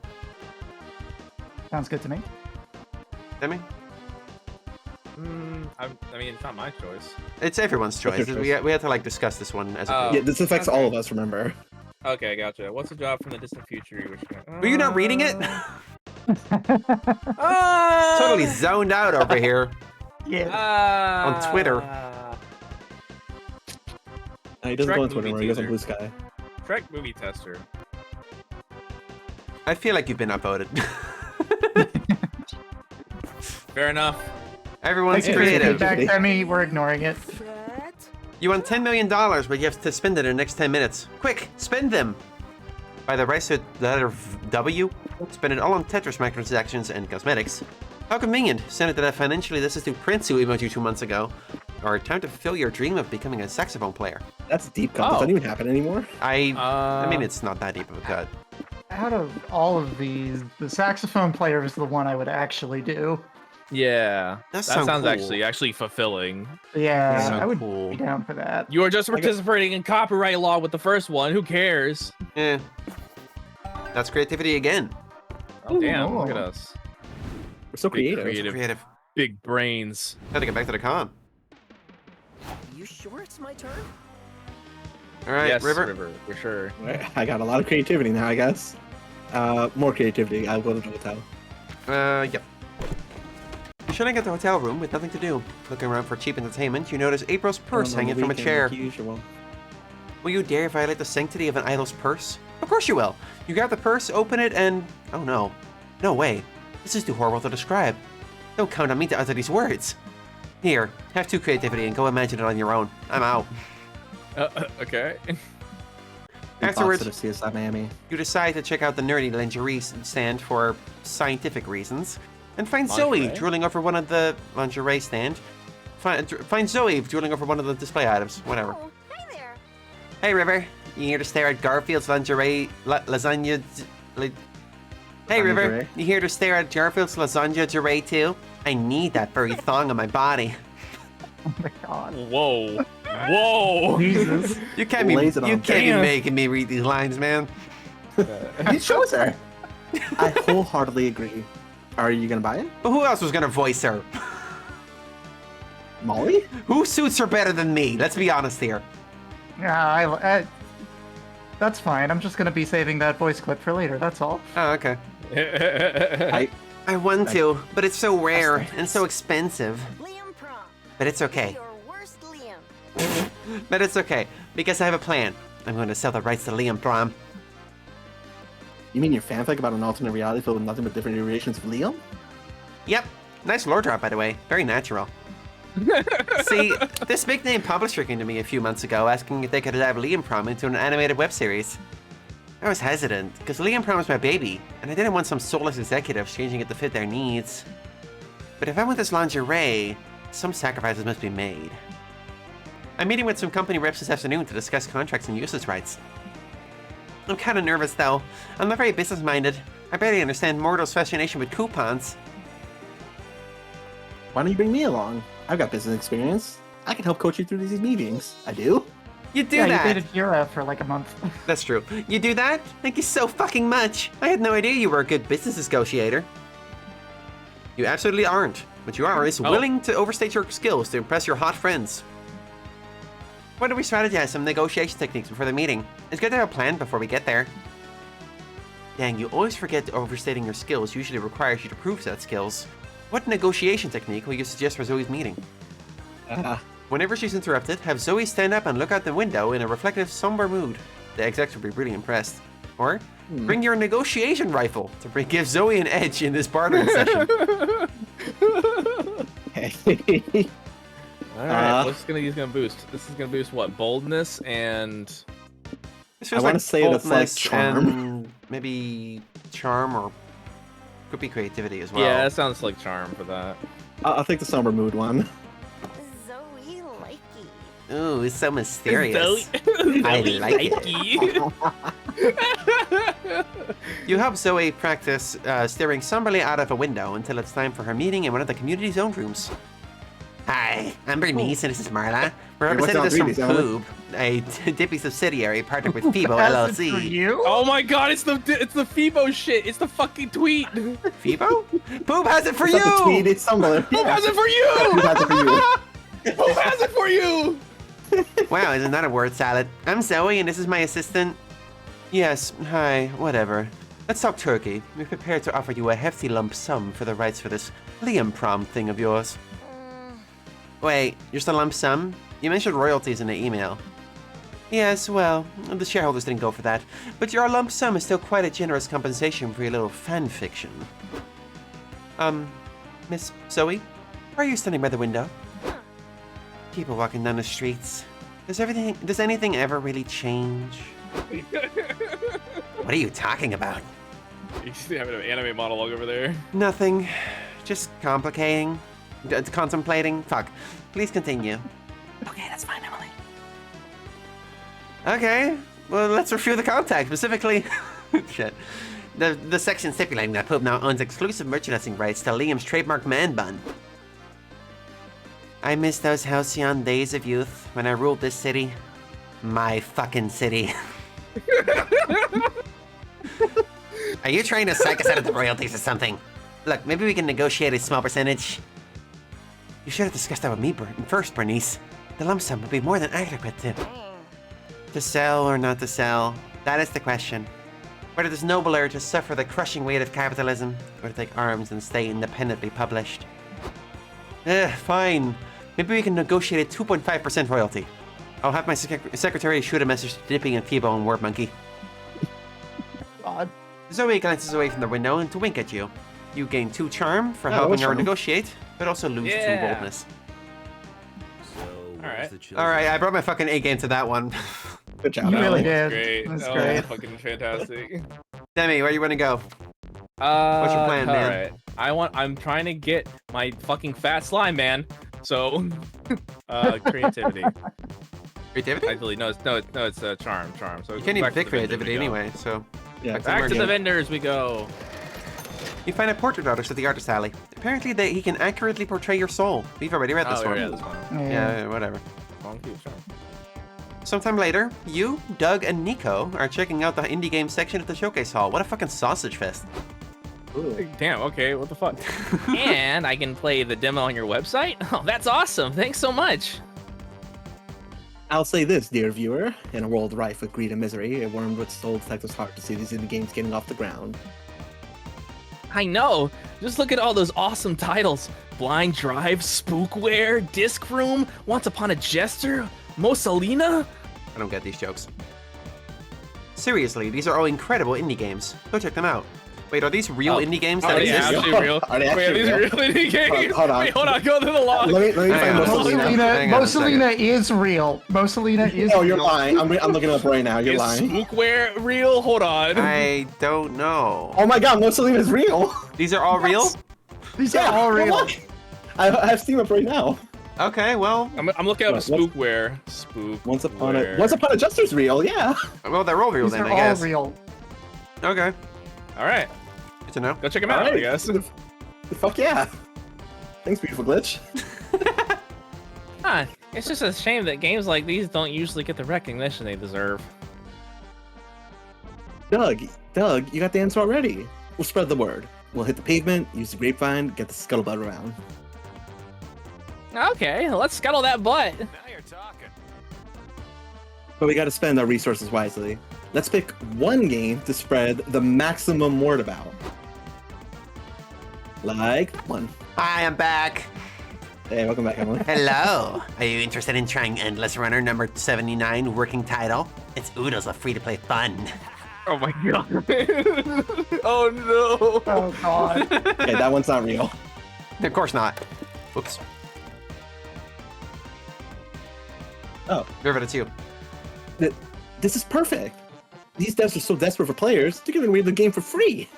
Sounds good to me. Demi? I mean, it's not my choice. It's everyone's What's choice. your choice? We had to like discuss this one as a group. Yeah, this affects all of us, remember? Okay, gotcha. What's a job from the distant future you wish you could... Were you not reading it? Ah! Totally zoned out over here. Yeah. On Twitter. He doesn't Shrek go on Twitter, movie he goes on teaser. Blue Sky. Shrek movie tester. I feel like you've been upvoted. Fair enough. Everyone's Thanks for your creative. feedback, Demi. We're ignoring it. You won $10 million, but you have to spend it in the next 10 minutes. Quick, spend them! By the rest of the letter W, spend it all on Tetris microtransactions and cosmetics. How convenient. Send it to that financially destitute Prince who emailed you 2 months ago. Or time to fulfill your dream of becoming a saxophone player. That's deep cut. Does that even happen anymore? I mean, it's not that deep of a cut. Out of all of these, the saxophone player is the one I would actually do. Yeah, That sounds sounds cool. actually fulfilling. Yeah, So I would cool. be down for that. You are just participating in copyright law with the first one. Who cares? Yeah. That's creativity again. Oh damn! Look at Ooh. us. We're so Big creative. Creative. Big brains. Gotta get back to the con. You sure it's my turn? Alright, Yes, River. for sure. Alright, I got a lot of creativity now, I guess. More creativity. I'll go to the hotel. Yep. Chilling at the hotel room with nothing to do. Looking around for cheap entertainment, you notice April's purse On the hanging from a weekend, chair. like usual. Will you dare violate the sanctity of an idol's purse? Of course you will. You grab the purse, open it, and... Oh no. No way. This is too horrible to describe. Don't count on me to utter these words. Here, have 2 creativity and go imagine it on your own. I'm out. Okay. Afterwards, Impossible to CSI Miami. you decide to check out the nerdy lingerie stand for scientific reasons, and find Zoe Lingerie? drooling over one of the lingerie stand. Find Zoe drooling over one of the display items. Whatever. Oh, hey there. Hey, River. You here to stare at Garfield's lingerie lasagna? Hey, River. Lingerie? You here to stare at Garfield's lasagna durée too? I need that furry thong on my body. Oh my god. Whoa. Whoa. Jesus. You can't be Lays it on thick. making me read these lines, man. It shows her. I wholeheartedly agree. Are you gonna buy it? But who else was gonna voice her? Molly? Who suits her better than me? Let's be honest here. Yeah, that's fine. I'm just gonna be saving that voice clip for later. That's all. Oh, okay. I I want to, but it's so rare nice. and so expensive. Liam Prom. But it's okay. Your worst Liam. But it's okay, because I have a plan. I'm going to sell the rights to Liam Prom. You mean your fanfic about an alternate reality filled with nothing but different iterations of Liam? Yep. Nice lore drop, by the way. Very natural. See, this big name publisher came to me a few months ago asking if they could adapt Liam Prom into an animated web series. I was hesitant, because Liam Prom was my baby, and I didn't want some soulless executives changing it to fit their needs. But if I want this lingerie, some sacrifices must be made. I'm meeting with some company reps this afternoon to discuss contracts and usage rights. I'm kinda nervous though. I'm not very business-minded. I barely understand mortals' fascination with coupons. Why don't you bring me along? I've got business experience. I can help coach you through these meetings. I do? You do Yeah, that! you dated Kira for like a month. That's true. You do that? Thank you so fucking much. I had no idea you were a good business negotiator. You absolutely aren't. What you are is willing to overstate your skills to impress your hot friends. Why don't we strategize some negotiation techniques before the meeting? It's good to have a plan before we get there. Dang, you always forget overstating your skills usually requires you to prove said skills. What negotiation technique will you suggest for Zoe's meeting? Whenever she's interrupted, have Zoe stand up and look out the window in a reflective, somber mood. The execs will be really impressed. Or, bring your negotiation rifle to give Zoe an edge in this bartering session. Alright, what's gonna boost? This is gonna boost what? Boldness and... This I feels want like to say that's like boldness charm. and maybe charm or Could be creativity as well. Yeah, that sounds like charm for that. I'll take the somber mood one. Zoe likey. Ooh, it's so mysterious. Zoe I like likey. it. You help Zoe practice staring somberly out of a window until it's time for her meeting in one of the community's own rooms. Hi, I'm Bernice and this is Marla. We're representatives from PROM, a Dippy subsidiary partnered with FIBO LLC. For you? Oh my god, it's the FIBO shit. It's the fucking tweet. FIBO? Poop has it for It's you! not the tweet, it's Tumblr. Poop has it for you! Poop has it for you. Poop has it for you! Wow, isn't that a word salad? I'm Zoe and this is my assistant. Yes, hi, whatever. Let's talk turkey. We're prepared to offer you a hefty lump sum for the rights for this Liam prom thing of yours. Wait, just a lump sum? You mentioned royalties in the email. Yes, well, the shareholders didn't go for that, but your lump sum is still quite a generous compensation for your little fan fiction. Miss Zoe, why are you standing by the window? People walking down the streets. Does anything ever really change? What are you talking about? You have an anime monologue over there. Nothing. Just complicating. Contemplating. Fuck. Please continue. Okay, that's fine, Emily. Okay. Well, let's review the contract. Specifically, shit. The section stipulating that Poop now owns exclusive merchandising rights to Liam's trademark man bun. I miss those halcyon days of youth when I ruled this city. My fucking city. Are you trying to psych us out of the royalties or something? Look, maybe we can negotiate a small percentage. You should have discussed that with me first, Bernice. The lump sum would be more than adequate to sell or not to sell. That is the question. Whether it is nobler to suffer the crushing weight of capitalism or to take arms and stay independently published. Fine. Maybe we can negotiate a 2.5% royalty. I'll have my secretary shoot a message to Dippy and Fibo and Warp Monkey. God. Zoe glances away from the window and to wink at you. You gain 2 charm for helping her negotiate, but also lose 2 boldness. Alright, I brought my fucking A game to that one. Good job. You really That was did. great. That's great. Fucking fantastic. Demi, where do you want to go? What's your plan, man? Alright. I'm trying to get my fucking fat slime, man. So, creativity. Creativity? Actually, no, it's charm. So You can't even back to pick the vendor creativity we go. anyway, so... Yeah. Back to the vendors we go. You find a portrait artist at the artist alley. Apparently he can accurately portray your soul. We've already read this one. Yeah, this one. Yeah, whatever. Long cute charm. Sometime later, you, Doug, and Nico are checking out the indie game section at the showcase hall. What a fucking sausage fest. Ooh. Damn, okay, what the fuck? And I can play the demo on your website? Oh, that's awesome. Thanks so much. I'll say this, dear viewer. In a world rife with greed and misery, it warmed with soul detective's heart to see these indie games getting off the ground. I know. Just look at all those awesome titles. Blind Drive, Spookware, Disc Room, Once Upon a Jester, Mosalina? I don't get these jokes. Seriously, these are all incredible indie games. Go check them out. Wait, are these real indie games that Are they exist? actually real? Are they Wait, are actually these real? real indie games? Hold on. Wait, hold on, go to the log. Let me find Hang on. Mosalina. Hang on a second. Mosalina is real. Mosalina is Oh, real. you're lying. I'm looking it up right now. You're Is lying. Spookware real? Hold on. I don't know. Oh my god, Mosalina is real. These are all real? These are all real. Look. I have Steam up right now. Okay, well, I'm looking up What? Spookware. Spookware. Once Upon a Jester's real, yeah. well, they're all real These then, are I all guess. real. Okay, All right, good to know. go check them out, I guess. Fuck yeah. Thanks, beautiful glitch. Huh, it's just a shame that games like these don't usually get the recognition they deserve. Doug, you got the answer already. We'll spread the word. We'll hit the pavement, use the grapevine, get the scuttlebutt around. Okay, let's scuttle that butt. Now you're talking. But we gotta spend our resources wisely. Let's pick one game to spread the maximum word about. Like one. Hi, I'm back. Hey, welcome back, Emily. Hello. Are you interested in trying Endless Runner number 79 working title? It's oodles of free-to-play fun. Oh my god. Oh no. Oh god. Hey, that one's not real. Of course not. Oops. Oh. Rivet, it's you. This is perfect. These devs are so desperate for players, they're giving away the game for free.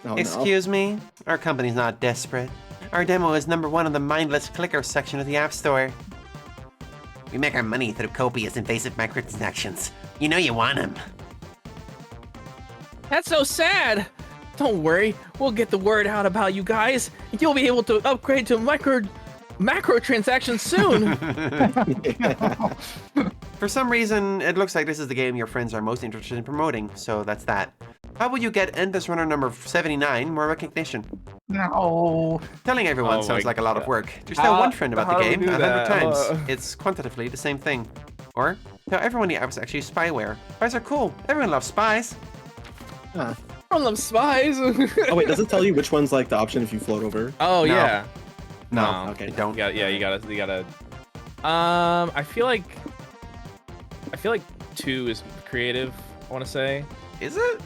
Oh, Excuse me? Our company's not desperate. Our demo is #1 on the mindless clicker section of the App Store. We make our money through copious invasive microtransactions. You know you want them. That's so sad. Don't worry, we'll get the word out about you guys. You'll be able to upgrade to macro transactions soon. For some reason, it looks like this is the game your friends are most interested in promoting, so that's that. How will you get Endless Runner number 79 more recognition? No. Telling everyone sounds like a lot of work. Just tell one friend about the game 100 times. It's quantitatively the same thing. Or tell everyone the app is actually spyware. Spies are cool. Everyone loves spies. Huh. Everyone loves spies. Oh wait, does it tell you which one's like the option if you float over? Oh No. yeah. No, okay. don't. You gotta. I feel like 2 is creative. I want to say. Is it?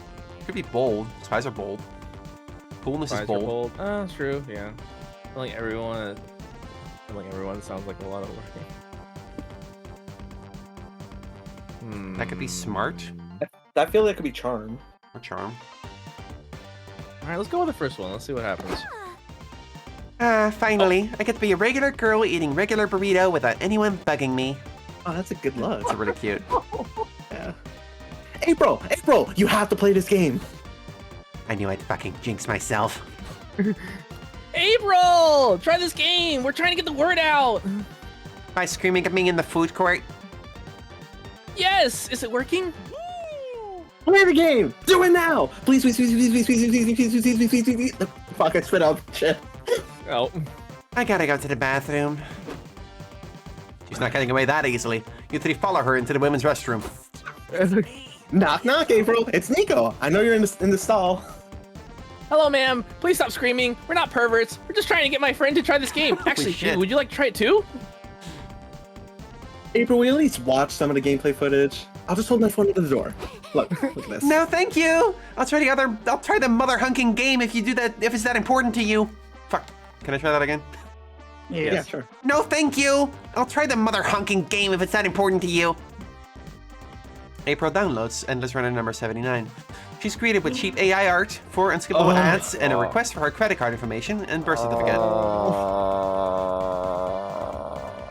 Could be bold. Spies are bold. Coolness is bold. Oh, true. Yeah. I like everyone sounds like a lot of work. That could be smart. I feel like it could be charm. Or charm. All right, let's go with the first one. Let's see what happens. Finally, I get to be a regular girl eating regular burrito without anyone bugging me. Oh, that's a good luck. That's really cute. Yeah. April, you have to play this game. I knew I'd fucking jinx myself. April, try this game. We're trying to get the word out. By screaming at me in the food court. Yes, is it working? Play the game. Do it now. Please. Fuck, I spit up. Shit. Oh. I gotta go to the bathroom. She's not getting away that easily. You 3 follow her into the women's restroom. Knock, knock, April. It's Nico. I know you're in the stall. Hello, ma'am. Please stop screaming. We're not perverts. We're just trying to get my friend to try this game. Actually, shit. would you like to try it too? April, will you at least watch some of the gameplay footage? I'll just hold my phone under the door. Look at this. No, thank you. I'll try the mother hunking game if you do that. If it's that important to you. Fuck. Can I try that again? Yes. Yeah, sure. No, thank you. I'll try the mother hunking game if it's that important to you. April downloads Endless Runner number 79. She's greeted with cheap AI art, 4 unskippable ads, and a request for her credit card information and birth certificate.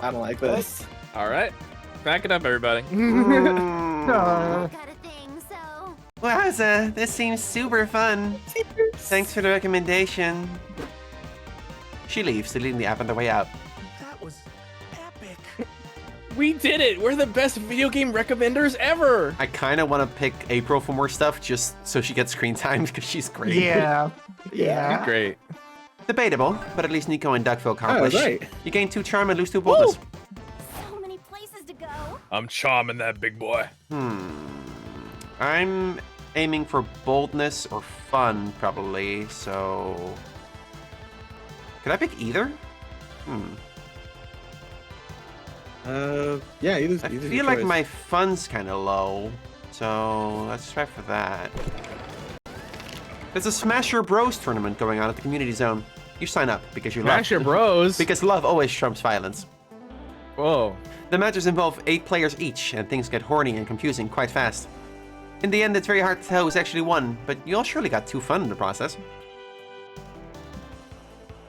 I don't like this. All right, back it up, everybody. Wowza, this seems super fun. Thanks for the recommendation. She leaves, deleting the app on the way out. That was epic. We did it. We're the best video game recommenders ever. I kind of want to pick April for more stuff just so she gets screen time because she's great. Yeah. You're great. Debatable, but at least Nico and Doug feel accomplished. right. You gain 2 charm and lose 2 boldness. So many places to go. I'm charming that big boy. I'm aiming for boldness or fun, probably, so... Could I pick either? Yeah, either. I feel like my fun's kind of low, so let's try for that. There's a Smash Your Bros tournament going on at the community zone. You sign up because you Smash love. your bros. Because love always trumps violence. Whoa. The matches involve 8 players each, and things get horny and confusing quite fast. In the end, it's very hard to tell who's actually won, but you all surely got 2 fun in the process.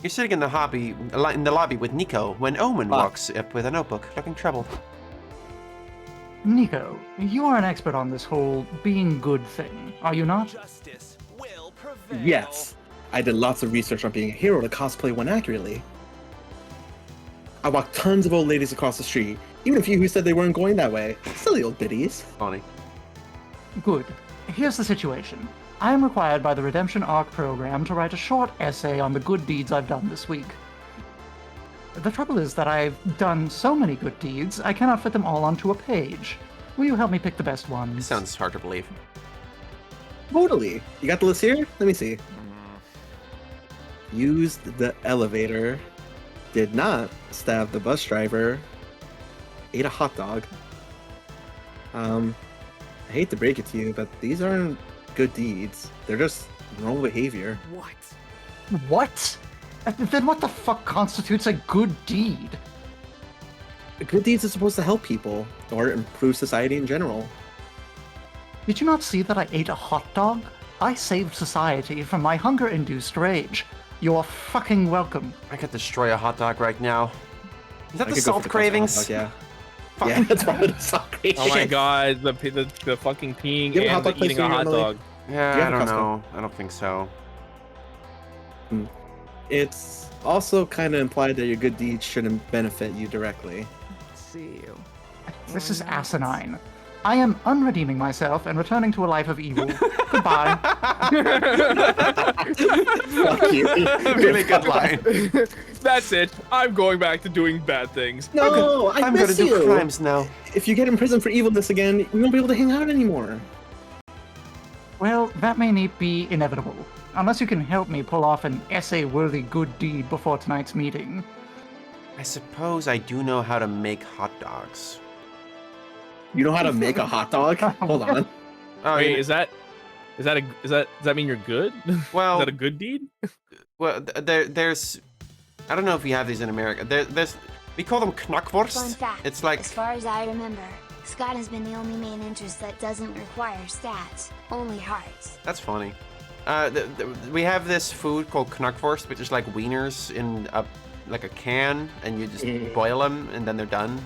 You're sitting in the lobby with Nico when Omen walks up with a notebook, looking troubled. Nico, you are an expert on this whole being good thing, are you not? Justice will prevail. Yes. I did lots of research on being a hero to cosplay one accurately. I walked tons of old ladies across the street, even a few who said they weren't going that way. Silly old biddies. Funny. Good. Here's the situation. I am required by the Redemption Arc program to write a short essay on the good deeds I've done this week. The trouble is that I've done so many good deeds, I cannot fit them all onto a page. Will you help me pick the best ones? This sounds hard to believe. Totally. You got the list here? Let me see. Used the elevator. Did not stab the bus driver. Ate a hot dog. I hate to break it to you, but these aren't good deeds. They're just normal behavior. What? What? Then what the fuck constitutes a good deed? Good deeds are supposed to help people, or improve society in general. Did you not see that I ate a hot dog? I saved society from my hunger-induced rage. You're fucking welcome. I could destroy a hot dog right now. Is that I the could go salt for the cravings? hot dog, yeah. Fuck. Yeah, that's probably the salt cravings. Oh my god, the fucking peeing You have a hot and dog the place eating a near you, hot Emily? dog. Yeah, You I have a don't Costco? know. I don't think so. It's also kind of implied that your good deeds shouldn't benefit you directly. See you. This is asinine. I am unredeeming myself and returning to a life of evil. Goodbye. Fuck you. Really good line. That's it. I'm going back to doing bad things. No, I'm miss gonna do you. crimes now. If you get in prison for evilness again, we won't be able to hang out anymore. Well, that may need be inevitable. Unless you can help me pull off an essay-worthy good deed before tonight's meeting. I suppose I do know how to make hot dogs. You know how to make a hot dog? Hold on. Oh, Wait, yeah. does that does that mean you're good? Well, Is that a good deed? Well, there's, I don't know if we have these in America. There's, we call them Fun knackwurst. fact, It's like, as far as I remember, Scott has been the only main interest that doesn't require stats, only hearts. that's funny. We have this food called knackwurst, which is like wieners in like a can, and you just boil them, and then they're done.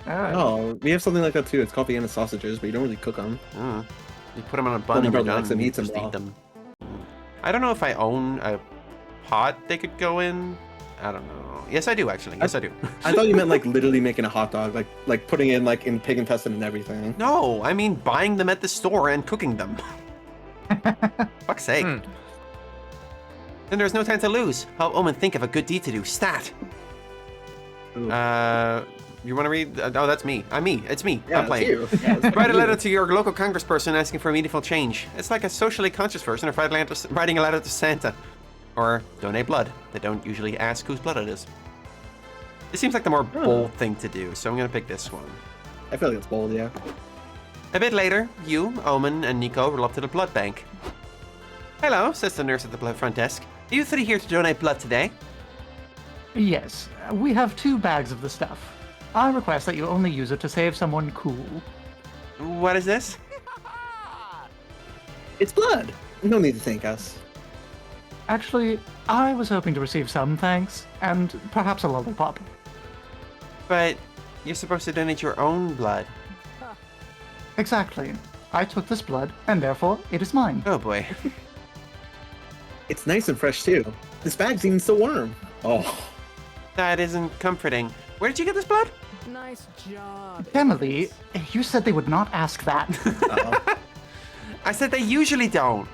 Oh, we have something like that too. It's called Vienna sausages, but you don't really cook them. You put them on a bun my and you're brother done. likes them, You eats them just raw. eat them. I don't know if I own a pot they could go in. I don't know. Yes, I do actually. Yes, I do. I thought you meant like literally making a hot dog, like putting in like in pig intestine and everything. No, I mean buying them at the store and cooking them. Fuck's sake. Then there's no time to lose. Help Omen think of a good deed to do. Stat. You want to read? Oh, that's me. I'm me. It's me. Yeah, I'm playing. it's you. Yeah, it's Write a you. letter to your local congressperson asking for meaningful change. It's like a socially conscious version of writing a letter to Santa. Or donate blood. They don't usually ask whose blood it is. This seems like the more bold thing to do, so I'm going to pick this one. I feel like it's bold, yeah. A bit later, you, Omen, and Nico roll up to the blood bank. Hello, says the nurse at the front desk. Are you three here to donate blood today? Yes, we have 2 bags of the stuff. I request that you only use it to save someone cool. What is this? It's blood. No need to thank us. Actually, I was hoping to receive some thanks, and perhaps a lollipop. But you're supposed to donate your own blood. Exactly. I took this blood, and therefore it is mine. Oh boy. It's nice and fresh too. This bag's even still warm. Oh. That isn't comforting. Where did you get this blood? Nice job. Demily, you said they would not ask that. Uh-oh. I said they usually don't.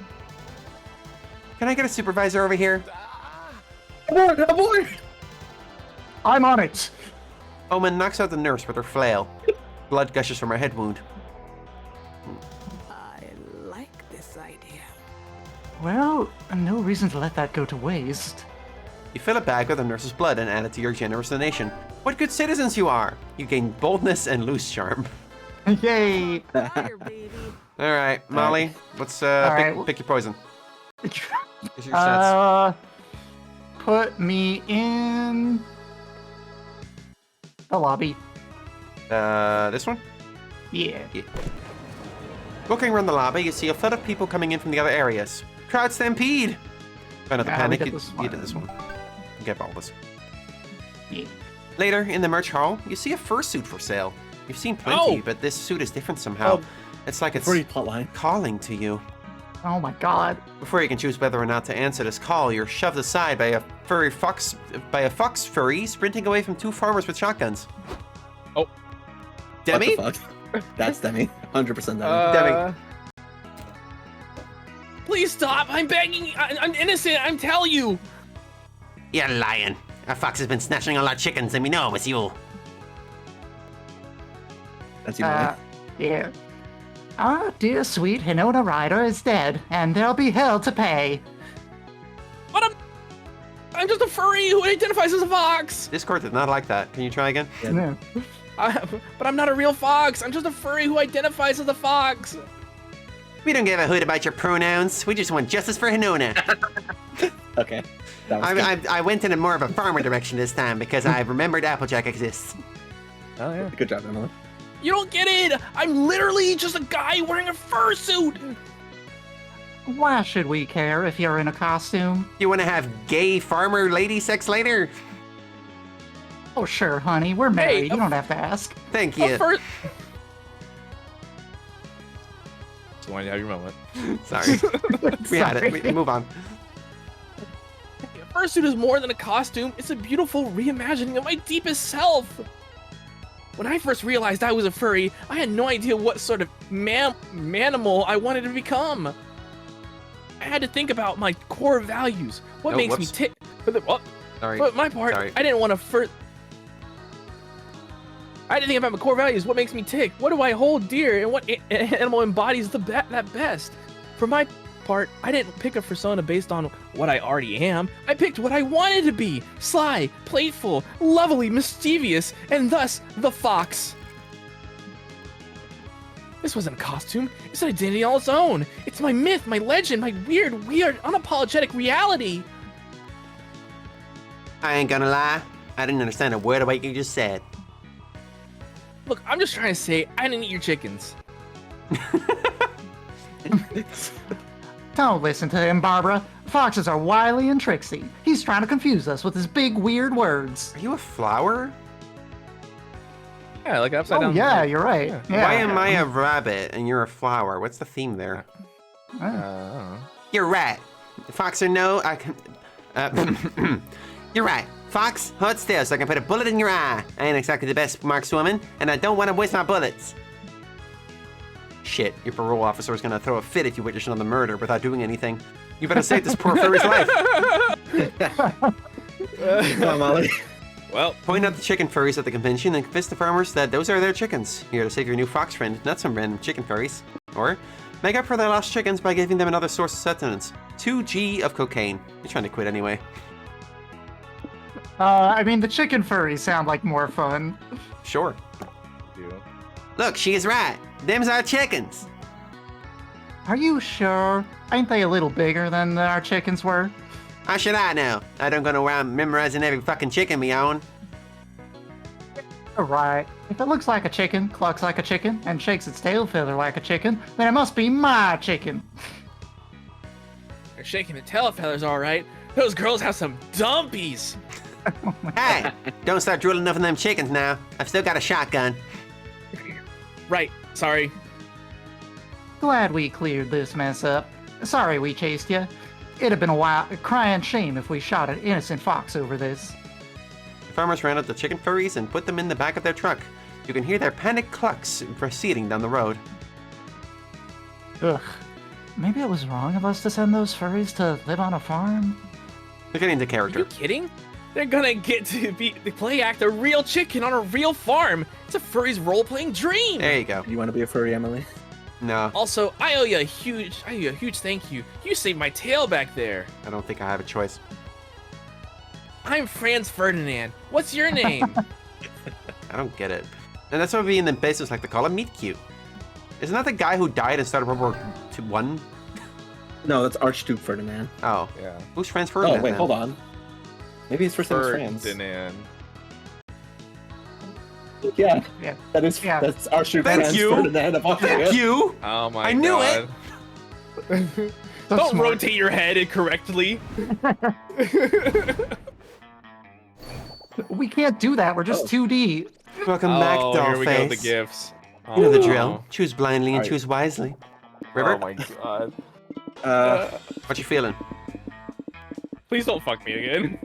Can I get a supervisor over here? Abort! Abort! I'm on it! Omen knocks out the nurse with her flail. Blood gushes from her head wound. I like this idea. Well, no reason to let that go to waste. You fill a bag with the nurse's blood and add it to your generous donation. What good citizens you are! You gain boldness and loose charm. Yay! Fire, baby. All right, Molly, let's pick your poison. Here's your sets. Put me in the lobby. This one? Yeah. Looking around the lobby, you see a flood of people coming in from the other areas. Crowd stampede! Try not to panic, you did this one. Get all this. Yeah. Later, in the merch hall, you see a fursuit for sale. You've seen plenty, but this suit is different somehow. It's like it's calling to you. Oh my god. Before you can choose whether or not to answer this call, you're shoved aside by a fox furry sprinting away from 2 farmers with shotguns. Oh. Demi? What the fuck? That's Demi. 100% Demi. Demi. Please stop! I'm begging! I'm innocent! I'm telling you! You're lying. A fox has been snatching all our chickens and we know it was you. That's you, yeah. Our dear sweet Hinona Rider is dead, and there'll be hell to pay. But I'm just a furry who identifies as a fox! Discord did not like that. Can you try again? Yeah. No. But I'm not a real fox! I'm just a furry who identifies as a fox! We don't give a hoot about your pronouns. We just want justice for Hinona. Okay. That was good. I went in a more of a farmer direction this time because I remembered Applejack exists. Oh yeah. Good job, Emily. You don't get it! I'm literally just a guy wearing a fursuit! Why should we care if you're in a costume? You want to have gay farmer lady sex later? Oh, sure, honey. We're married. You don't have to ask. Thank you. Just wanted to have your moment. Sorry. We had it. We move on. A fursuit is more than a costume. It's a beautiful reimagining of my deepest self. When I first realized I was a furry, I had no idea what sort of manimal I wanted to become. I had to think about my core values. What makes me tick? Sorry. For my part, I didn't want to I had to think about my core values. What makes me tick? What do I hold dear? And what animal embodies that best? For my part, I didn't pick a persona based on what I already am. I picked what I wanted to be. Sly, playful, lovely, mischievous, and thus the fox. This wasn't a costume. It's an identity all its own. It's my myth, my legend, my weird, unapologetic reality. I ain't gonna lie. I didn't understand a word of what you just said. Look, I'm just trying to say I didn't eat your chickens. Don't listen to him, Barbara. Foxes are wily and tricksy. He's trying to confuse us with his big, weird words. Are you a flower? Yeah, like upside down. Oh, yeah, you're right. Yeah. Why am I a rabbit and you're a flower? What's the theme there? You're right. Fox or no, I can... You're right. Fox, hold still so I can put a bullet in your eye. I ain't exactly the best markswoman, and I don't want to waste my bullets. Shit, your parole officer is gonna throw a fit if you witness another murder without doing anything. You better save this poor furry's life. Come on, Molly. Well, point out the chicken furries at the convention and convince the farmers that those are their chickens. Here to save your new fox friend, not some random chicken furries. Or, make up for their lost chickens by giving them another source of sustenance. 2G of cocaine. You're trying to quit anyway. I mean, the chicken furries sound like more fun. Sure. Look, she is right. Them's our chickens. Are you sure? Ain't they a little bigger than our chickens were? How should I know? I don't go around memorizing every fucking chicken we own. Right. If it looks like a chicken, clucks like a chicken, and shakes its tail feather like a chicken, then it must be my chicken. They're shaking the tail feathers, all right. Those girls have some dumpies. Hey, don't start drooling enough of them chickens now. I've still got a shotgun. Right, sorry. Glad we cleared this mess up. Sorry we chased you. It'd have been a crying shame if we shot an innocent fox over this. The farmers ran up the chicken furries and put them in the back of their truck. You can hear their panicked clucks proceeding down the road. Ugh. Maybe it was wrong of us to send those furries to live on a farm? They're getting into character. Are you kidding? They're gonna get to play act a real chicken on a real farm. It's a furry's role-playing dream. There you go. You want to be a furry, Emily? No. Also, I owe you a huge thank you. You saved my tail back there. I don't think I have a choice. I'm Franz Ferdinand. What's your name? I don't get it. And that's what would be in the business like to call him Meat Cute. Isn't that the guy who died and started World War I? No, that's Archduke Ferdinand. Oh. Yeah. Who's Franz Ferdinand? Oh, wait, then? hold on. Maybe his first name is Franz. Ferdinand. Yeah, that's Archduke Franz Ferdinand of Austria. Thank you! Oh my god. I knew it! Don't rotate your head incorrectly. We can't do that. We're just 2D. Welcome back, Dollface. Here we go, the gifts. You know the drill. Choose blindly and choose wisely. River? Oh my god. What you feeling? Please don't fuck me again.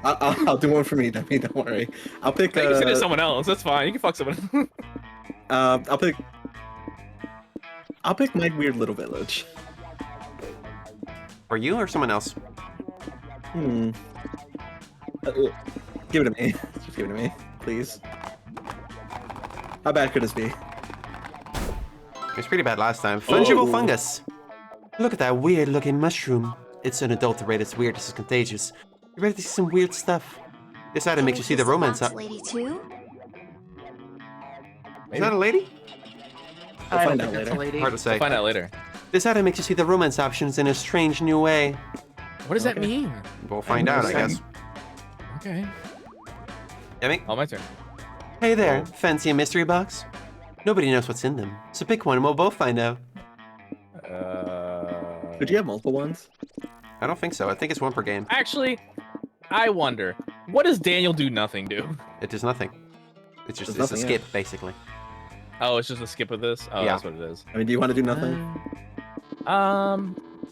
I'll do one for me, Demi, don't worry. I'll pick. You can send it to someone else. That's fine. You can fuck someone. I'll pick my weird little village. For you or someone else? Give it to me. Just give it to me, please. How bad could this be? It was pretty bad last time. Fungible fungus. Look at that weird-looking mushroom. It's unadulterated, it's weird, this is contagious. You ready to see some weird stuff? This item makes you see the romance up. Lady too? Is that a lady? I'll find out later. Hard to say. We'll find out later. This item makes you see the romance options in a strange new way. What does that mean? We'll find out, I guess. Okay. Demi? Oh, my turn. Hey there, fancy a mystery box? Nobody knows what's in them, so pick one and we'll both find out. Did you have multiple ones? I don't think so. I think it's one per game. Actually, I wonder, what does Daniel do nothing do? It does nothing. It's just Does a nothing, skip, basically. Oh, it's just a skip of this? Oh, Yeah. that's what it is. I mean, do you want to do nothing?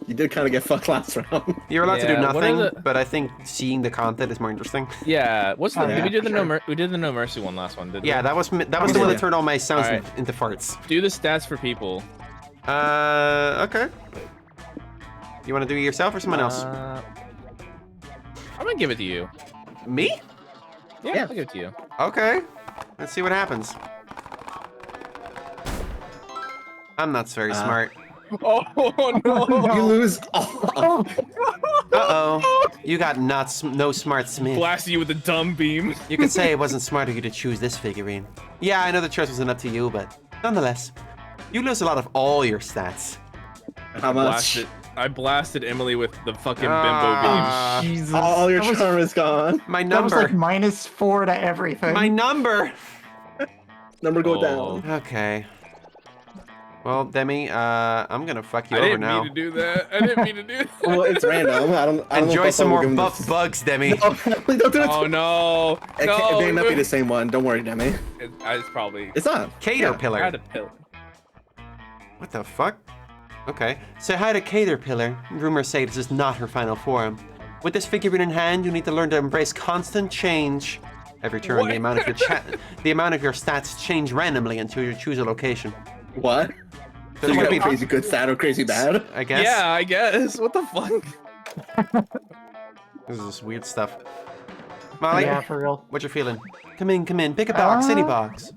You did kind of get fucked last round. You're allowed to do Yeah, what are nothing, the- but I think seeing the content is more interesting. Yeah, what's the? yeah, we did the sure. we did the no mercy one last one, didn't we? Yeah, that was the one that turned all my sounds Alright. into farts. Do the stats for people. Okay. You want to do it yourself or someone else? I'm gonna give it to you. Me? Yeah, I'll give it to you. Okay. Let's see what happens. I'm not very smart. Oh no! You lose. Uh-oh. You got no smart Smith. Blasted you with a dumb beam. You could say it wasn't smart of you to choose this figurine. Yeah, I know the choice wasn't up to you, but nonetheless, you lose a lot of all your stats. How much? I blasted Emily with the fucking bimbo Ah. beam. Jesus. All your That was- charm is gone. My That was number. like -4 to everything. My number. Number go Oh. down. Okay. Well, Demi, I'm gonna fuck you I over didn't now. mean to do that. I didn't mean to do that. Well, it's random. I don't know Enjoy if some Buffalo more will give him buff this- bugs, Demi. No, please don't do it. Oh no! It may not be No! the same one. Don't worry, Demi. It's probably. It's not. Caterpillar. I had a pill. What the fuck? Okay. So how to Caterpillar. Rumors say this is not her final form. With this figurine in hand, you need to learn to embrace constant change. Every turn, What? the amount of your stats change randomly until you choose a location. What? So you might got be- crazy good stat or crazy bad? I guess. Yeah, I guess. What the fuck? This is just weird stuff. Molly, Yeah, for real. what you feeling? Come in, come in. Pick a box, any box.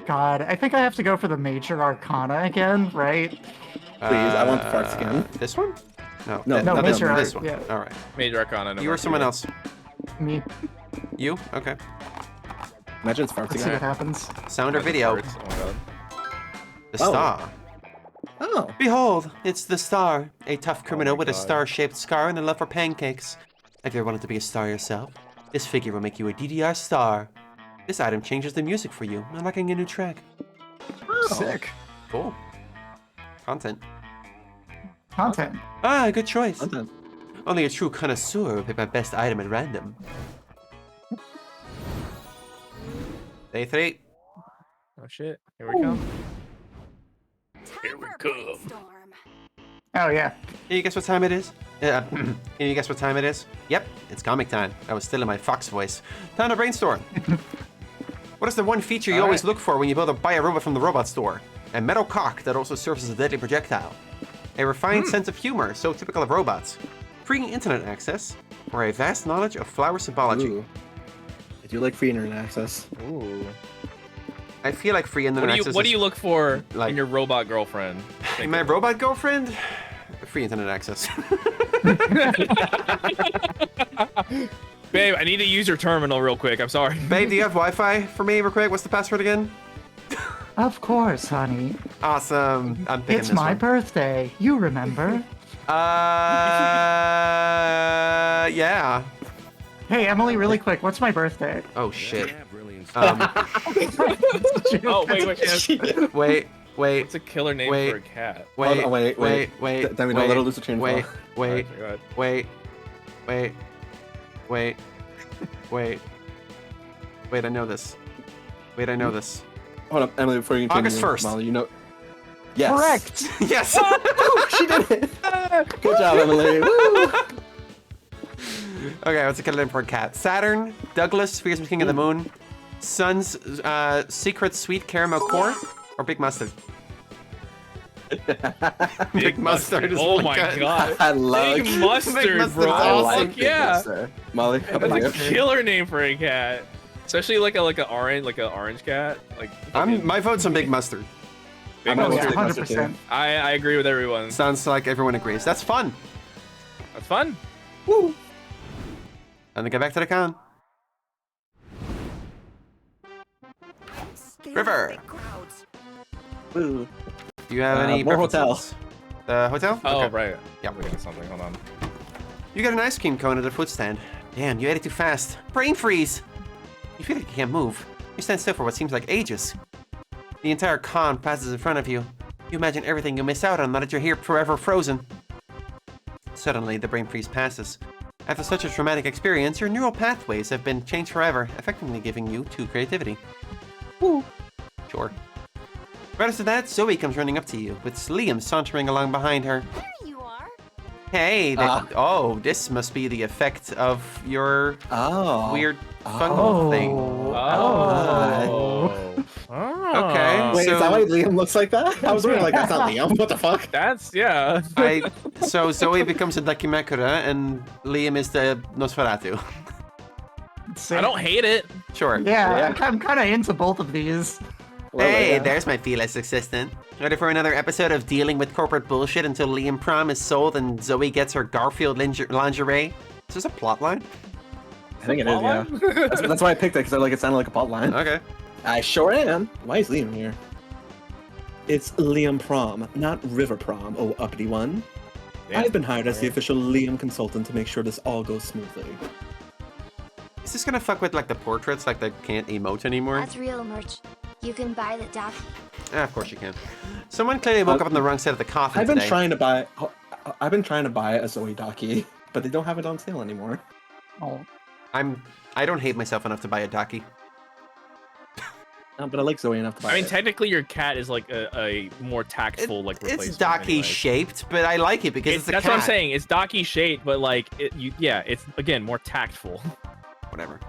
God, I think I have to go for the Major Arcana again, right? Please, I want the farts again. This one? No. No, No, this Major one. This Arc- one. yeah. All right. Major Arcana. No You or mercy. someone else? Me. You? Okay. Imagine it's farts Let's see what again. happens. Sound or Magic video? cards. Oh my god. The Oh. star. Oh. Behold, it's the star. A tough criminal with a God. star-shaped scar and a love for pancakes. Have you ever wanted to be a star yourself? This figure will make you a DDR star. This item changes the music for you, unlocking a new track. Sick. Cool. Content. Content. Ah, good choice. Content. Only a true connoisseur would pick my best item at random. Day 3. Oh shit. Here we come. Here we come. Oh, yeah. Can you guess what time it is? Can you guess what time it is? Yep, it's comic time. I was still in my fox voice. Time to brainstorm. What is the one feature you always look for when you buy a robot from the robot store? A metal cock that also serves as a deadly projectile. A refined sense of humor, so typical of robots. Free internet access, or a vast knowledge of flower symbology. Ooh. I do like free internet access. Ooh. I feel like free internet access What do is- you look for like- in your robot girlfriend? in my robot girlfriend? Free internet access. Babe, I need to use your terminal real quick. I'm sorry. Babe, do you have Wi-Fi for me real quick? What's the password again? Of course, honey. Awesome. I'm picking It's this my one. birthday. You remember? Yeah. Hey, Emily, really quick. What's my birthday? Oh shit. Oh, wait. Wait. What's a killer name Wait. for a cat? Wait. on, wait. Then we don't let her lose her train of Wait. thought. Wait. Oh, God. Wait. Wait. I know this. Wait, I know this. Hold up, Emily, before you continue. August 1st. Molly, you know. Yes. Correct. Yes. She did it. Good job, Emily. Woo. Okay, what's a killer name for a cat? Saturn, Douglas, Fearsome King of the Moon, Sun's Secret Sweet Caramel Core, or Big Mustard? Big Mustard is Oh really my good. god. I love Big Big Mustard, Mustard's bro. awesome. Fuck yeah. Molly, how That's about a you? killer name for a cat. Especially like an orange cat. Like My vote's on Big Mustard. Big Oh, Mustard. yeah, 100%. I agree with everyone. Sounds like everyone agrees. That's fun. That's fun. Woo. And then get back to the con. River. Woo. Do you have any more preferences? The hotel? Oh, Okay. right. Yeah. I'm looking at something. Hold on. You got an ice cream cone at the food stand. Damn, you ate it too fast. Brain freeze! You feel like you can't move. You stand still for what seems like ages. The entire con passes in front of you. You imagine everything you miss out on now that you're here forever frozen. Suddenly, the brain freeze passes. After such a traumatic experience, your neural pathways have been changed forever, effectively giving you 2 creativity. Woo. Sure. Right after that, Zoe comes running up to you, with Liam sauntering along behind her. There you are. Hey, oh, this must be the effect of your weird fungal thing. Okay. Wait, so, is that why Liam looks like that? I was really like, that's not Liam. What the fuck? That's, yeah. So Zoe becomes a Dakimakura and Liam is the Nosferatu. I don't hate it. Sure. Yeah, I'm kind of into both of these. Hey, there's my fearless assistant. Ready for another episode of dealing with corporate bullshit until Liam Prom is sold and Zoe gets her Garfield lingerie? Is this a plot line? I think it is, yeah. That's why I picked it, because it sounded like a plot line. Okay. I sure am. Why is Liam here? It's Liam Prom, not River Prom, oh uppity one. Yeah. I've been hired as the official Liam consultant to make sure this all goes smoothly. Is this gonna fuck with like the portraits, like they can't emote anymore? That's real merch. You can buy the doc. Of course you can. Someone clearly woke up on the wrong side of the coffin I've been today. trying to buy a Zoe Daki, but they don't have it on sale anymore. Oh. I don't hate myself enough to buy a Daki. But I like Zoe enough to buy it. I mean, technically, your cat is like a more tactful like replacement. It's Daki shaped, but I like it because it's a that's cat. what I'm saying. It's Daki shaped, but like, it's again more tactful. Whatever.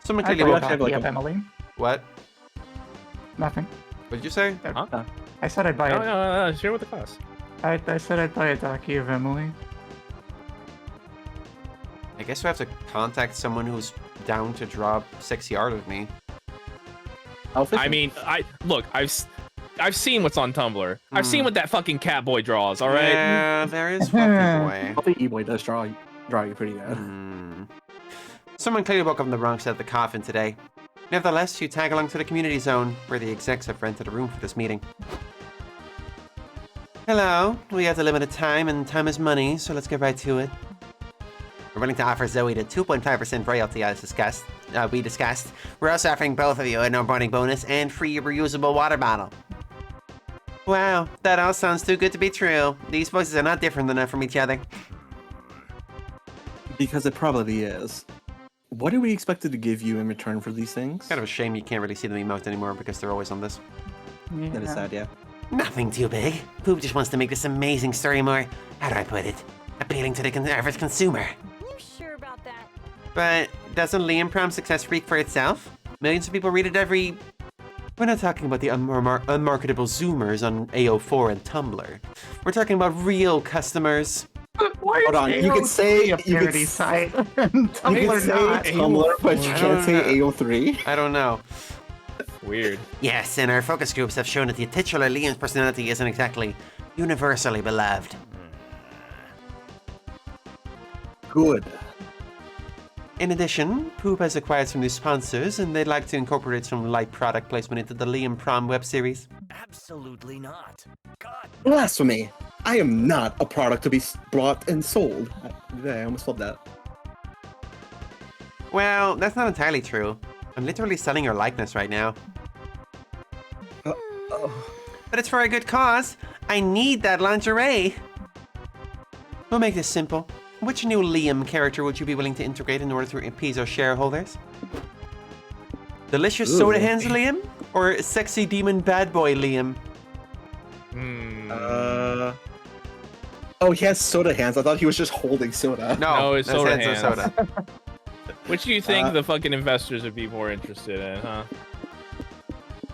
Someone I clearly woke bought up. a Daki of Emily. What? Nothing. What did you say? Huh? I said I'd buy it. No, share with the class. I said I'd buy a Daki of Emily. I guess we have to contact someone who's down to draw sexy art of me. I mean, I've seen what's on Tumblr. I've seen what that fucking cat boy draws. All right. Yeah, there is fucking boy. I think E-Boy does draw you pretty good. Someone clearly woke up on the wrong side of the coffin today. Nevertheless, you tag along to the community zone, where the execs have rented a room for this meeting. Hello, we have a limited time, and time is money, so let's get right to it. We're willing to offer Zoe the 2.5% royalty as discussed. We discussed. We're also offering both of you a no-burning bonus and free reusable water bottle. Wow, that all sounds too good to be true. These voices are not different enough from each other. Because it probably is. What are we expected to give you in return for these things? Kind of a shame you can't really see them emote anymore because they're always on this. Yeah. That is sad, yeah. Nothing too big. Poop just wants to make this amazing story more, how do I put it, appealing to the average consumer. You sure about that? But doesn't Liam Prom success speak for itself? Millions of people read it every... We're not talking about the unmarketable Zoomers on AO4 and Tumblr. We're talking about real customers. Hold on, you could say a parody site. Tumblr you could say not. Tumblr, but you can't say AO3. I don't know. Weird. Yes, and our focus groups have shown that the titular Liam's personality isn't exactly universally beloved. Good. In addition, Poop has acquired some new sponsors, and they'd like to incorporate some light product placement into the Liam Prom web series. Absolutely not. God. Blasphemy! I am not a product to be bought and sold. I almost felt that. Well, that's not entirely true. I'm literally selling your likeness right now. But it's for a good cause. I need that lingerie. We'll make this simple. Which new Liam character would you be willing to integrate in order to appease our shareholders? Delicious soda hands Liam? Or sexy demon bad boy Liam? Oh, he has soda hands. I thought he was just holding soda. No, it's soda hands. Soda. Which do you think the fucking investors would be more interested in, huh?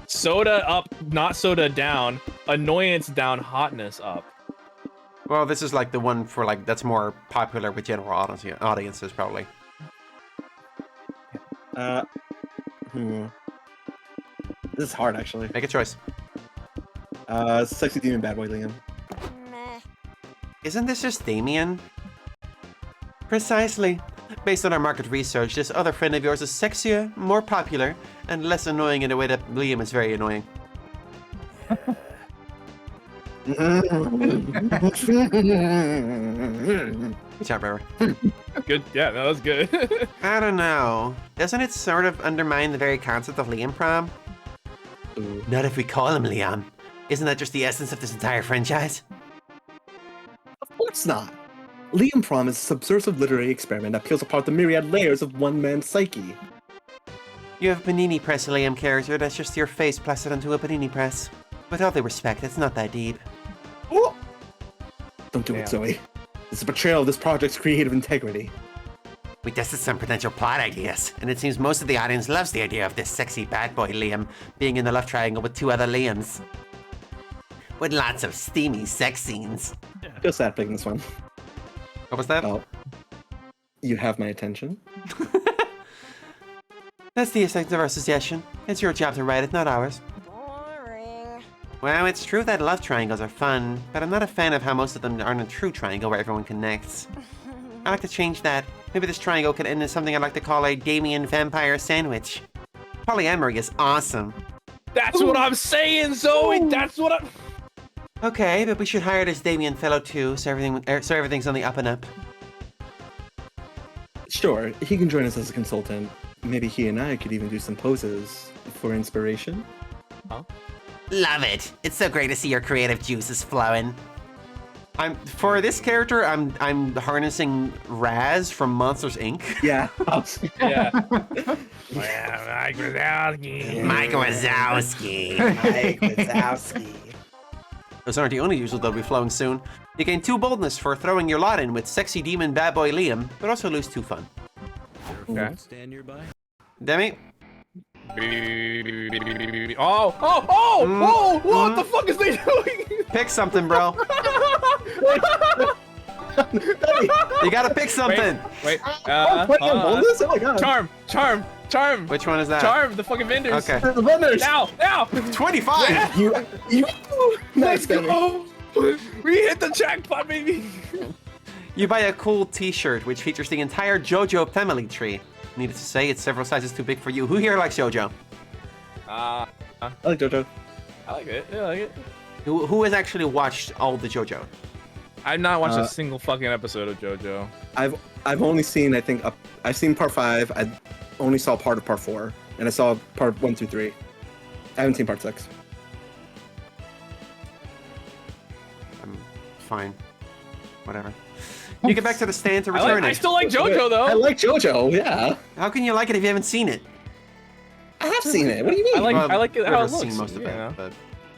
Soda up, not soda down. Annoyance down, hotness up. Well, this is like the one for like that's more popular with general audiences, probably. This is hard, actually. Make a choice. Sexy demon bad boy Liam. Meh. Isn't this just Damien? Precisely. Based on our market research, this other friend of yours is sexier, more popular, and less annoying in a way that Liam is very annoying. Good job, Trevor. Good, yeah, that was good. I don't know. Doesn't it sort of undermine the very concept of Liam Prom? Not if we call him Liam. Isn't that just the essence of this entire franchise? Of course not. Liam PROM is a subversive literary experiment that peels apart the myriad layers of one man's psyche. You have a panini press Liam character that's just your face plastered onto a panini press. With all due respect, it's not that deep. Oh! Don't do it, Zoe. It's a betrayal of this project's creative integrity. We tested some potential plot ideas, and it seems most of the audience loves the idea of this sexy bad boy Liam being in the love triangle with 2 other Liams. With lots of steamy sex scenes. Feel sad picking this one. What was that? Oh. You have my attention. That's the essence of our suggestion. It's your job to write it, not ours. Boring. Well, it's true that love triangles are fun, but I'm not a fan of how most of them aren't a true triangle where everyone connects. I'd like to change that. Maybe this triangle could end in something I'd like to call a Damien vampire sandwich. Polyamory is awesome. That's what I'm saying, Zoe! That's what I'm... Okay, but we should hire this Damien fellow too, so everything's on the up and up. Sure, he can join us as a consultant. Maybe he and I could even do some poses for inspiration. Huh? Love it! It's so great to see your creative juices flowing. For this character, I'm harnessing Raz from Monsters Inc. Yeah. Yeah. Mike Wazowski. Mike Wazowski. Mike Wazowski. Those aren't the only usuals that'll be flowing soon. You gain 2 boldness for throwing your lot in with sexy demon bad boy Liam, but also lose 2 fun. Okay. Stand nearby. Demi? What the fuck is they doing? Pick something, bro. You gotta pick something. Wait. Boldness? Oh my god. Charm. Which one is that? Charm, the fucking vendors. Okay. The vendors. Now. 25. Yeah. You. Let's go. We hit the jackpot, baby. You buy a cool t-shirt which features the entire JoJo family tree. Needless to say, it's several sizes too big for you. Who here likes JoJo? I like JoJo. I like it. Yeah, I like it. Who has actually watched all the JoJo? I've not watched a single fucking episode of JoJo. I've only seen, I think, I've seen part 5. I only saw part of part 4, and I saw part 1 through 3. I haven't seen part 6. I'm fine. Whatever. You get back to the stand to return I it. still like JoJo though. I like JoJo, yeah. How can you like it if you haven't seen it? I have seen it. What do you mean? I like it how it I've looks. seen most of yeah. it, but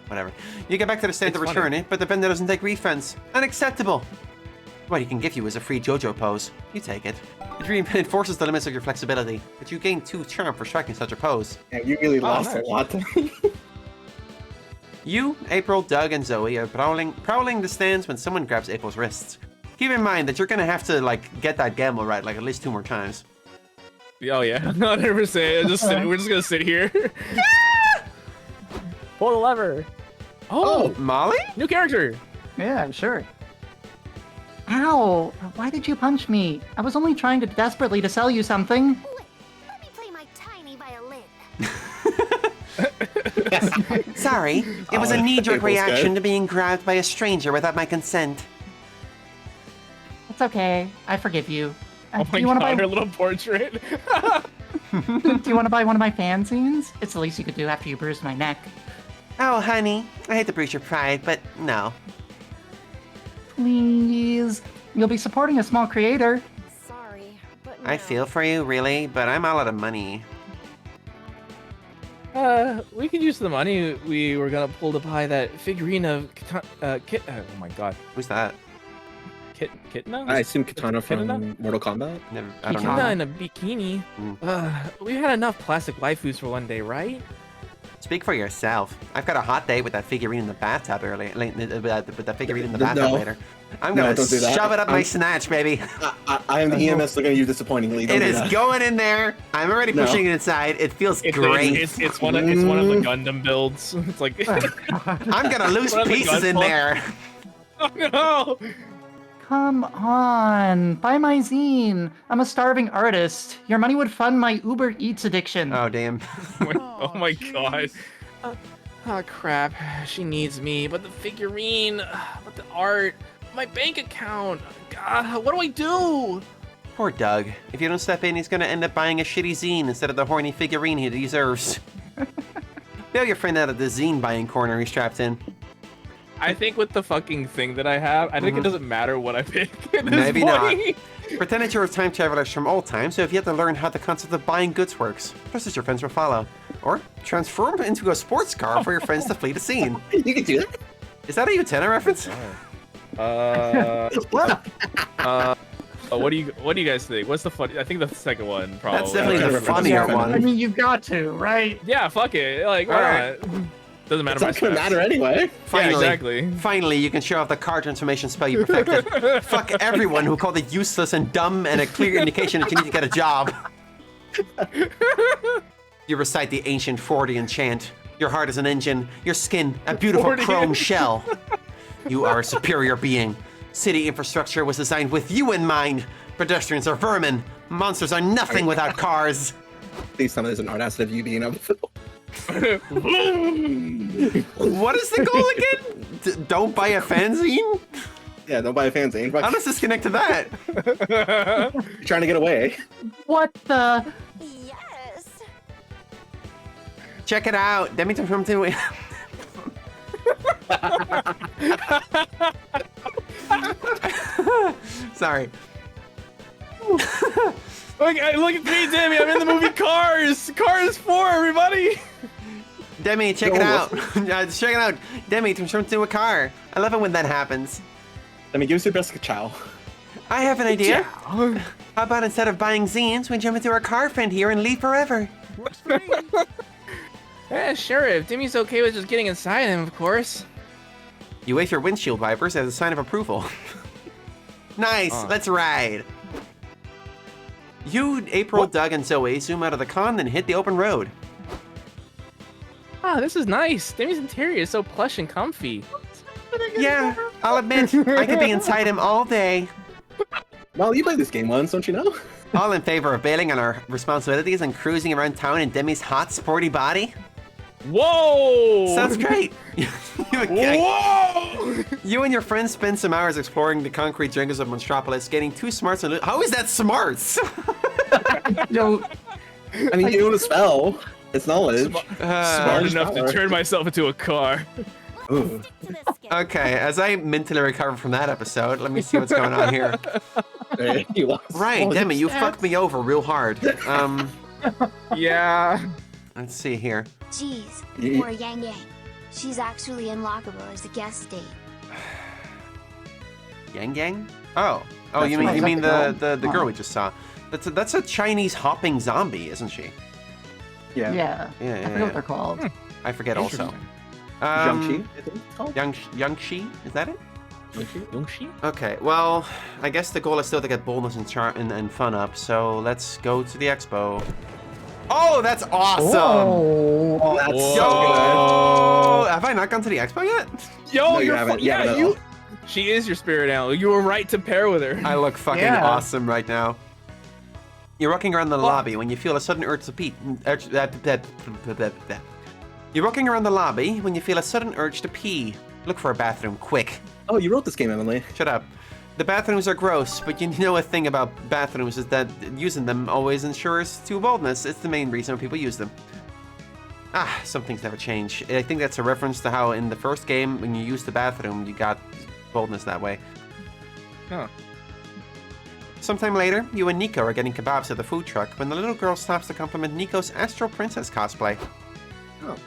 whatever. You get back to the stand It's to return funny. it, but the vendor doesn't take refunds. Unacceptable. What he can give you is a free JoJo pose. You take it. It forces the limits of your flexibility, but you gain 2 charm for striking such a pose. Yeah, you really lost nice. a lot. You, April, Doug, and Zoe are prowling the stands when someone grabs April's wrists. Keep in mind that you're gonna have to get that gamble right at least 2 more times. Oh yeah, 100%. We're just gonna sit here. Pull the lever. Oh, Molly? new character. Yeah, sure. Ow! Why did you punch me? I was only trying desperately to sell you something. Wait, let me play my tiny violin. Sorry, it was a knee-jerk April's reaction good. to being grabbed by a stranger without my consent. It's okay. I forgive you. Oh my do you want to god, buy? her little portrait. Do you want to buy one of my fanzines? It's the least you could do after you bruised my neck. Oh, honey, I hate to bruise your pride, but no. Please. You'll be supporting a small creator. Sorry, but I feel for you, really, but I'm all out of money. We could use the money we were gonna pull to buy that figurine of Kit. Oh my god, Who's that? Kitna? I assume Katana from Kitana? Mortal Kombat. Never, I don't Kitna know. in a bikini. Mm. We had enough plastic waifus for one day, right? Speak for yourself. I've got a hot date with that figurine in the bathtub early. With that figurine in the bathtub No. later. I'm No, gonna don't do that. shove it up my snatch, baby. I am the EMS looking at you disappointingly. Don't It do is that. going in there. I'm already No. pushing it inside. It feels great. It's one of the Gundam builds. It's like I'm gonna lose One of the pieces in gun there. oh no! Come on, buy my zine. I'm a starving artist. Your money would fund my Uber Eats addiction. Oh damn. Oh my god. Oh crap, she needs me, but the figurine, but the art, my bank account, God, what do I do? Poor Doug. If you don't step in, he's gonna end up buying a shitty zine instead of the horny figurine he deserves. Bail your friend out of the zine buying corner he's trapped in. I think with the fucking thing that I have, I think it doesn't matter what I pick at this Maybe not. point. Pretend that you're time travelers from old times, so if you have to learn how the concept of buying goods works, just as your friends will follow. Or transform into a sports car for your friends to flee the scene. You can do that. Is that a Utena reference? What do you guys think? What's the funny? I think the second one probably. That's definitely the funnier one. I mean, you've got to, right? Yeah, fuck it. Like, why not? Doesn't matter. It's not gonna matter anyway. Finally, yeah, exactly. Finally, you can show off the card transformation spell you perfected. Fuck everyone who called it useless and dumb and a clear indication that you need to get a job. You recite the ancient Fordian chant. Your heart is an engine, your skin a beautiful chrome shell. You are a superior being. City infrastructure was designed with you in mind. Pedestrians are vermin. Monsters are nothing without cars. Please tell me there's an art asset of you being up. What is the goal again? Don't buy a fanzine? Yeah, don't buy a fanzine. How does this connect to that? You're trying to get away. What the? Yes. Check it out. Demily from two. Sorry. Look at me, Demi. I'm in the movie Cars. Cars 4, everybody. Demi, check it out. Check it out. Demi, turn into a car. I love it when that happens. Demi, give us your best chow. I have an idea. How about instead of buying zines, we jump into our car friend here and leave forever? Yeah, sure. If Demi's okay with just getting inside him, of course. You wave your windshield wipers as a sign of approval. Nice. Let's ride. You, April, Doug, and Zoe zoom out of the con and hit the open road. Ah, this is nice. Demi's interior is so plush and comfy. Yeah, I'll admit, I could be inside him all day. Well, you played this game once, don't you know? All in favor of bailing on our responsibilities and cruising around town in Demi's hot, sporty body? Whoa! Sounds great. Whoa! You and your friends spend some hours exploring the concrete jungles of Monstropolis, getting too smarts and how is that smarts? Yo, I mean, you know the spell. It's knowledge. Smart enough to turn myself into a car. Ooh. Okay, as I mentally recover from that episode, let me see what's going on here. Right, Demi, you fucked me over real hard. Yeah. Let's see here. Jeez, poor Yang Yang. She's actually unlockable as a guest state. Yang Yang? Oh, you mean the girl we just saw? That's a Chinese hopping zombie, isn't she? Yeah. I forget what they're called. I forget also. Yangshi, I think it's called. Yangshi, is that it? Yangshi? Okay, well, I guess the goal is still to get boldness and fun up, so let's go to the expo. Oh, that's awesome! Oh, that's so good. Have I not gone to the expo yet? Yo, No, you haven't. You She is your spirit animal. You were right to pair with her. I look fucking awesome right now. You're walking around the lobby when you feel a sudden urge to pee. You're walking around the lobby when you feel a sudden urge to pee. Look for a bathroom, quick. Oh, you wrote this game, Emily. Shut up. The bathrooms are gross, but you know a thing about bathrooms is that using them always ensures to boldness. It's the main reason people use them. Some things never change. I think that's a reference to how in the first game, when you used the bathroom, you got boldness that way. Huh. Sometime later, you and Nico are getting kebabs at the food truck when the little girl stops to compliment Nico's Astro Princess cosplay. Oh.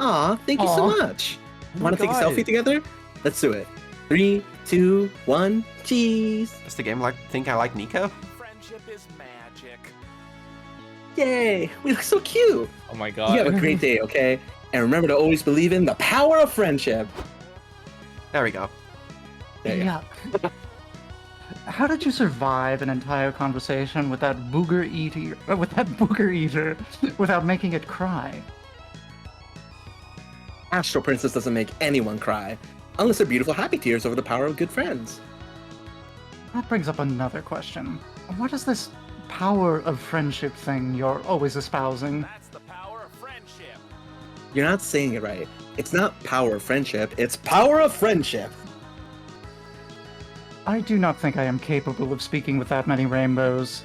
Aw, thank you so much. Want to take a selfie together? Let's do it. 3, 2, 1, cheese. Does the game think I like Nico? Friendship is magic. Yay, we look so cute. Oh my god. You have a great day, okay? And remember to always believe in the power of friendship. There we go. There you go. How did you survive an entire conversation with that booger eater, without making it cry? Astro Princess doesn't make anyone cry, unless they're beautiful happy tears over the power of good friends. That brings up another question. What is this power of friendship thing you're always espousing? That's the power of friendship. You're not saying it right. It's not power of friendship, it's power of friendship. I do not think I am capable of speaking with that many rainbows.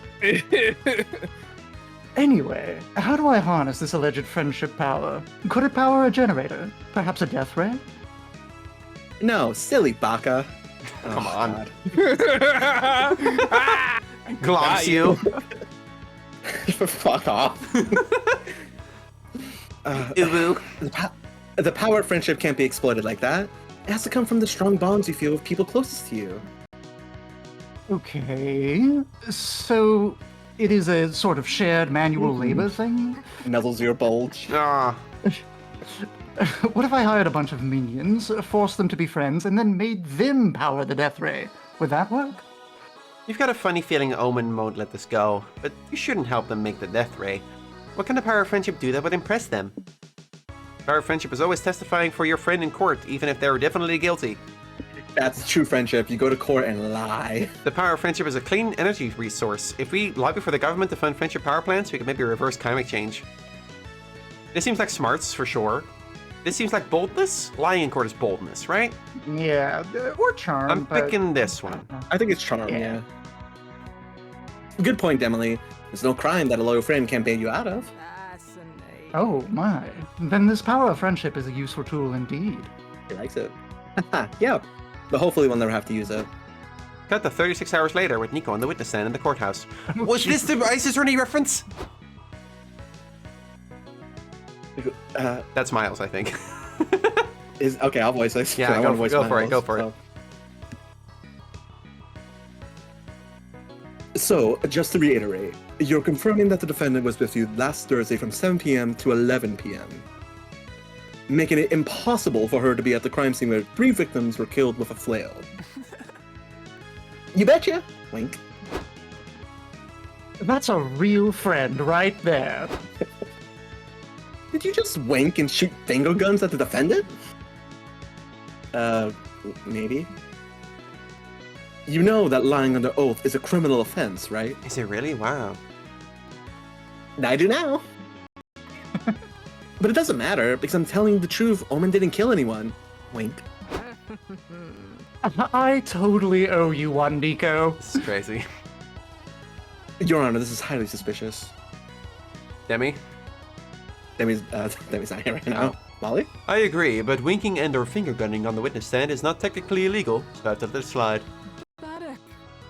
Anyway, how do I harness this alleged friendship power? Could it power a generator? Perhaps a death ray? No, silly baka. Come on. Got Gloves you. Fuck off. Ubu. The power of friendship can't be exploited like that. It has to come from the strong bonds you feel with people closest to you. Okay, so it is a sort of shared manual labor thing? Nuzzles your bulge. Ah. What if I hired a bunch of minions, forced them to be friends, and then made them power the death ray? Would that work? You've got a funny feeling Omen won't let this go, but you shouldn't help them make the death ray. What kind of power of friendship do that would impress them? Power of friendship is always testifying for your friend in court, even if they're definitely guilty. That's true friendship. You go to court and lie. The power of friendship is a clean energy resource. If we lobby for the government to fund friendship power plants, we could maybe reverse climate change. This seems like smarts, for sure. This seems like boldness? Lying in court is boldness, right? Yeah, or charm. I'm picking this one. I think it's charm, yeah. Good point, Demily. There's no crime that a loyal friend can't bail you out of. Oh my. Then this power of friendship is a useful tool indeed. He likes it. Yeah, but hopefully we'll never have to use it. Cut to 36 hours later with Nico on the witness stand in the courthouse. Was this the Ice Attorney reference? That's Miles, I think. Okay, I'll voice it. Yeah, go for it. So, just to reiterate, you're confirming that the defendant was with you last Thursday from 7 p.m. to 11 p.m., making it impossible for her to be at the crime scene where 3 victims were killed with a flail. You betcha! Wink. That's a real friend right there. Did you just wink and shoot dingo guns at the defendant? Maybe. You know that lying under oath is a criminal offense, right? Is it really? Wow. I do now. But it doesn't matter, because I'm telling you the truth, Omen didn't kill anyone. Wink. I totally owe you one, Nico. This is crazy. Your Honor, this is highly suspicious. Demi? Demi's not here right now. Molly? I agree, but winking and or finger gunning on the witness stand is not technically illegal. So after this slide.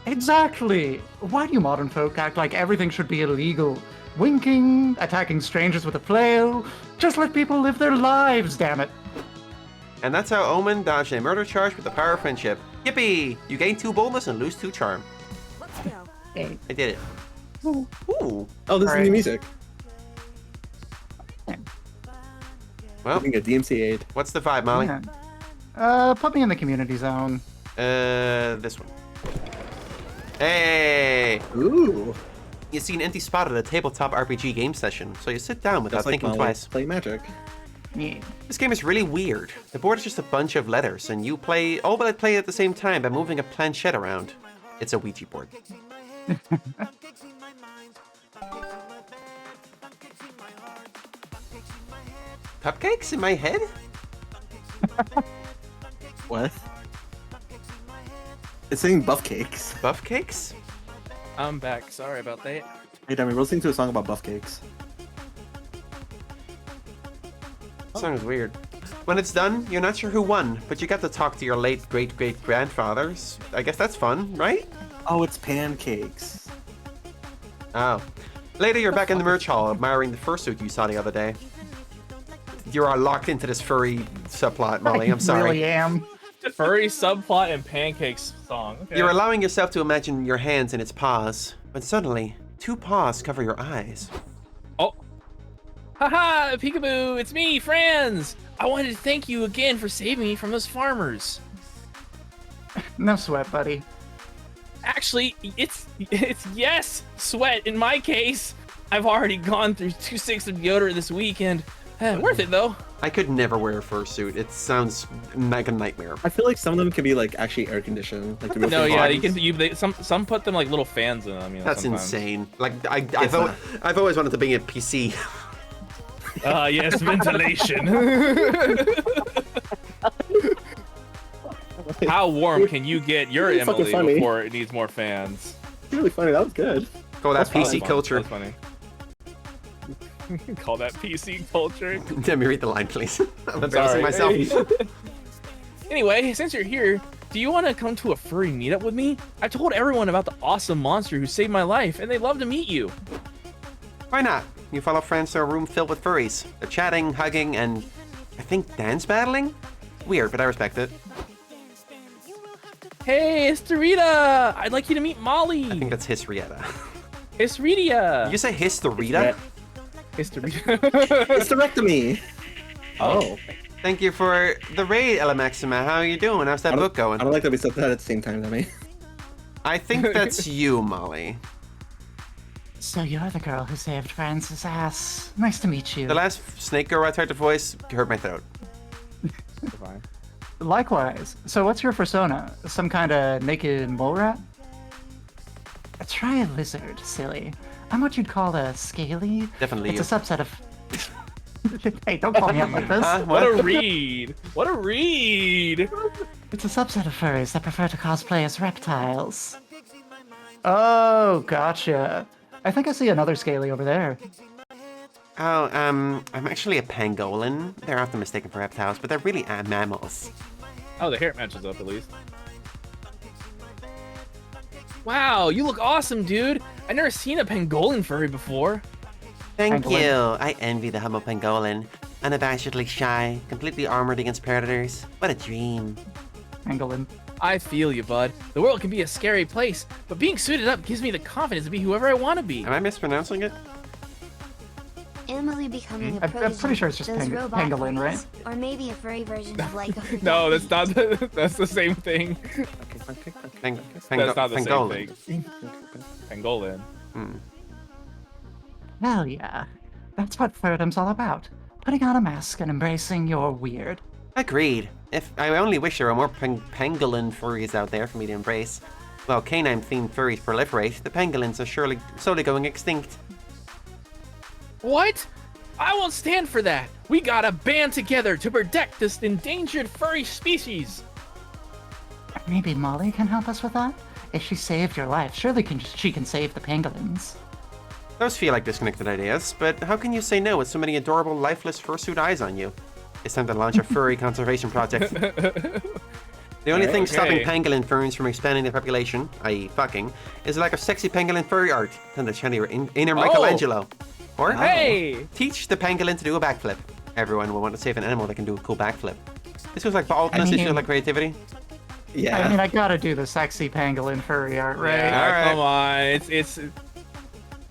Exactly. Why do you modern folk act like everything should be illegal? Winking, attacking strangers with a flail. Just let people live their lives, damn it. And that's how Omen dodged a murder charge with the power of friendship. Yippee! You gain 2 boldness and lose 2 charm. Let's go. Hey. I did it. Ooh. Oh, this is new music. Well, we can get DMC aid. What's the vibe, Molly? Yeah. Put me in the community zone. This one. Hey! Ooh. You see an empty spot at a tabletop RPG game session, so you sit down without thinking twice. Play Magic. Yeah. This game is really weird. The board is just a bunch of letters, and you play all but play at the same time by moving a planchette around. It's a Ouija board. Cupcakes in my head? What? It's saying buff cakes. Buff cakes? I'm back. Sorry about that. Hey, Demi, we're listening to a song about buff cakes. Song is weird. When it's done, you're not sure who won, but you got to talk to your late great-great-grandfathers. I guess that's fun, right? Oh, it's pancakes. Oh. Later, you're back in the merch hall, admiring the fursuit you saw the other day. You are locked into this furry subplot, Molly. I'm sorry. I really am. Furry subplot and pancakes song. Okay. You're allowing yourself to imagine your hands in its paws, but suddenly, 2 paws cover your eyes. Oh. Haha, peekaboo, it's me, Franz! I wanted to thank you again for saving me from those farmers. No sweat, buddy. Actually, it's yes, sweat in my case. I've already gone through 2 sticks of deodorant this weekend. Worth it though. I could never wear a fursuit. It sounds like a nightmare. I feel like some of them can be like actually air conditioned. Like no, yeah, you can. Some put them like little fans in them. You know, that's sometimes. insane. Like I've always wanted to bring a PC. Yes, ventilation. How warm can you get your Emily before it needs more fans? It's really funny. That was good. Call that PC culture. That's funny. Call that PC culture. Let me read the line, please. I'm embarrassing myself. Anyway, since you're here, do you want to come to a furry meetup with me? I told everyone about the awesome monster who saved my life, and they'd love to meet you. Why not? You follow friends to a room filled with furries. They're chatting, hugging, and I think dance battling? Weird, but I respect it. Hey, it's Dorita! I'd like you to meet Molly. I think that's Hisrieta. Hisrieta. Did you say Historita? Historita. Hysterectomy. Oh. Thank you for the raid, Ella Maxima. How are you doing? How's that book going? I don't like that we said that at the same time, Demi. I think that's you, Molly. So you're the girl who saved Francis' ass. Nice to meet you. The last snake girl I tried to voice hurt my throat. Fine. Likewise. So what's your persona? Some kind of naked mole rat? Try a lizard, silly. I'm what you'd call a scaly. Definitely It's a subset of... Hey, don't call me out like this. What a read! What a read! It's a subset of furries that prefer to cosplay as reptiles. Oh, gotcha. I think I see another scaly over there. Oh, I'm actually a pangolin. They're often mistaken for reptiles, but they're really mammals. Oh, the hair matches up at least. Wow, you look awesome, dude. I've never seen a pangolin furry before. Thank Pangolin. you. I envy the humble pangolin. Unabashedly shy, completely armored against predators. What a dream. Pangolin. I feel you, bud. The world can be a scary place, but being suited up gives me the confidence to be whoever I want to be. Am I mispronouncing it? Emily becoming a I'm protege. pretty sure it's just Those robot pangolin, furries, right? Or maybe a furry version of like a No, that's not. That's the same thing. That's not the pangolin. same thing. Pangolin. Hell yeah. That's what furdom's all about. Putting on a mask and embracing your weird. Agreed. If I only wish there were more pangolin furries out there for me to embrace. While canine-themed furries proliferate, the pangolins are slowly going extinct. What? I won't stand for that. We gotta band together to protect this endangered furry species. Maybe Molly can help us with that? If she saved your life, surely she can save the pangolins. Those feel like disconnected ideas, but how can you say no with so many adorable, lifeless fursuit eyes on you? It's time to launch a furry conservation project. The only thing stopping pangolin furries from expanding their population, i.e. fucking, is a lack of sexy pangolin furry art. Than the channel inner Michelangelo. Or teach the pangolin to do a backflip. Everyone will want to save an animal that can do a cool backflip. This feels like baldness, this feels like creativity. Yeah. I mean, I gotta do the sexy pangolin furry art, right? Yeah, come on. It's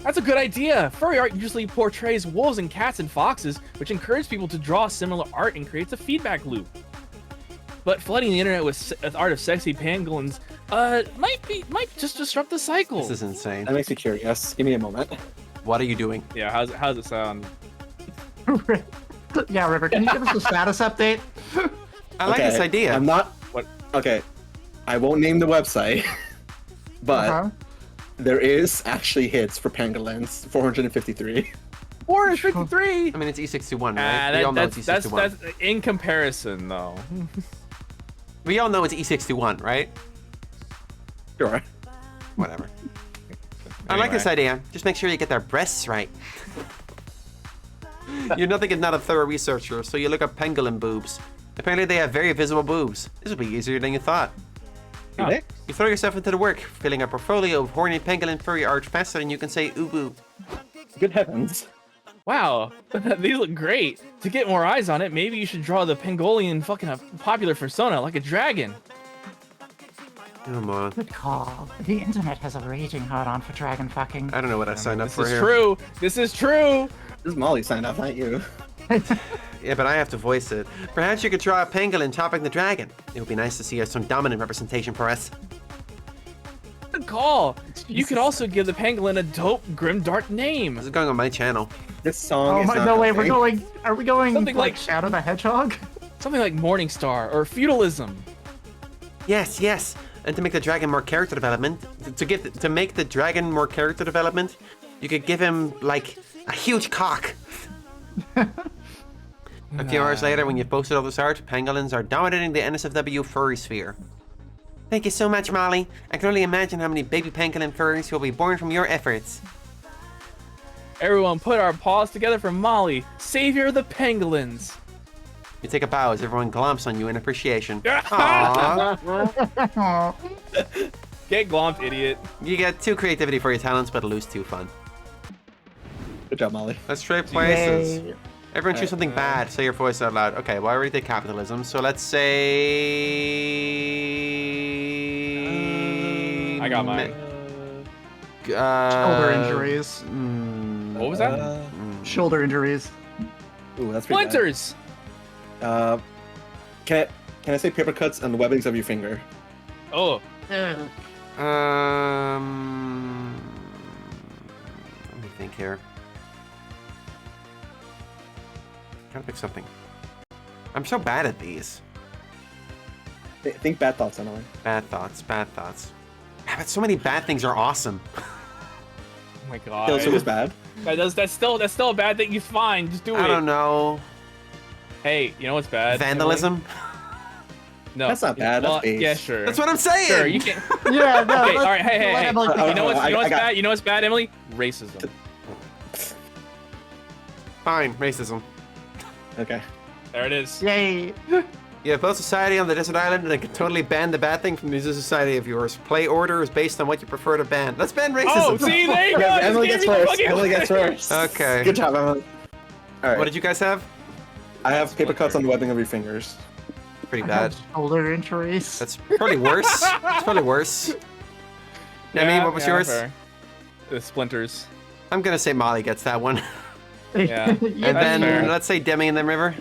that's a good idea. Furry art usually portrays wolves and cats and foxes, which encourages people to draw similar art and creates a feedback loop. But flooding the internet with art of sexy pangolins might just disrupt the cycle. This is insane. That makes me curious. Give me a moment. What are you doing? Yeah, how's it sound? Yeah, River, can you give us a status update? I like this idea. I'm not... What? Okay. I won't name the website, but there is actually hits for pangolins. 453. 453? I mean, it's E61, right? We all know it's E61. That's in comparison, though. We all know it's E61, right? Sure. Whatever. I like this idea. Just make sure you get their breasts right. You're nothing if not a thorough researcher, so you look up pangolin boobs. Apparently they have very visible boobs. This will be easier than you thought. Huh. You throw yourself into the work, filling a portfolio of horny pangolin furry art faster than you can say ooh-boo. Good heavens. Wow, these look great. To get more eyes on it, maybe you should draw the pangolin fucking a popular persona, like a dragon. Come on. Good call. The internet has a raging hard-on for dragon fucking. I don't know what I signed up for here. This is true. This is true. This is Molly signed up, not you. Yeah, but I have to voice it. Perhaps you could draw a pangolin topping the dragon. It would be nice to see some dominant representation for us. Good call. You could also give the pangolin a dope grimdark name. This is going on my channel. This song is not no way, helping. are we going Something like like- Shadow the Hedgehog? Something like Morningstar or feudalism. Yes, yes. And to make the dragon more character development, to make the dragon more character development, you could give him like a huge cock. A few hours later, when you've posted all this art, pangolins are dominating the NSFW furry sphere. Thank you so much, Molly. I can only imagine how many baby pangolin furries will be born from your efforts. Everyone put our paws together for Molly, savior of the pangolins. You take a bow as everyone glomps on you in appreciation. Aww. Get glomped, idiot. You get 2 creativity for your talents, but lose 2 fun. Good job, Molly. Let's trade places. Yay. Everyone choose something bad. Say your voice out loud. Okay, well, I already did capitalism, so let's say... I got mine. Shoulder injuries. What was that? Shoulder injuries. Ooh, that's pretty Splinters! bad. Can I say paper cuts and the webbings of your finger? Oh. Let me think here. Gotta pick something. I'm so bad at these. Think bad thoughts, Emily. Bad thoughts, bad thoughts. Yeah, but so many bad things are awesome. Oh my god. Kills was bad. That's still a bad thing. It's fine. Just do it. I don't know. Hey, you know what's bad? Vandalism? No. That's not bad. That's base. Yeah, sure. That's what I'm saying. Sure, you can. Yeah, no. Okay, all right. Hey. You know what's I got- bad? You know what's bad, Emily? Racism. Fine, racism. Okay. There it is. Yay. You have built society on the desert island and it can totally ban the bad thing from the society of yours. Play order is based on what you prefer to ban. Let's ban racism. Oh, see, there you go. Yeah, Emily Just gets give me the first. fucking- Emily gets first. Okay. Good job, Emily. All right. What did you guys have? I have paper cuts on the webbing of your fingers. Pretty I bad. have shoulder injuries. That's probably worse. It's probably worse. Demi, what was yours? Fair. The splinters. I'm gonna say Molly gets that one. Yeah. And then fair. let's say Demi and then River.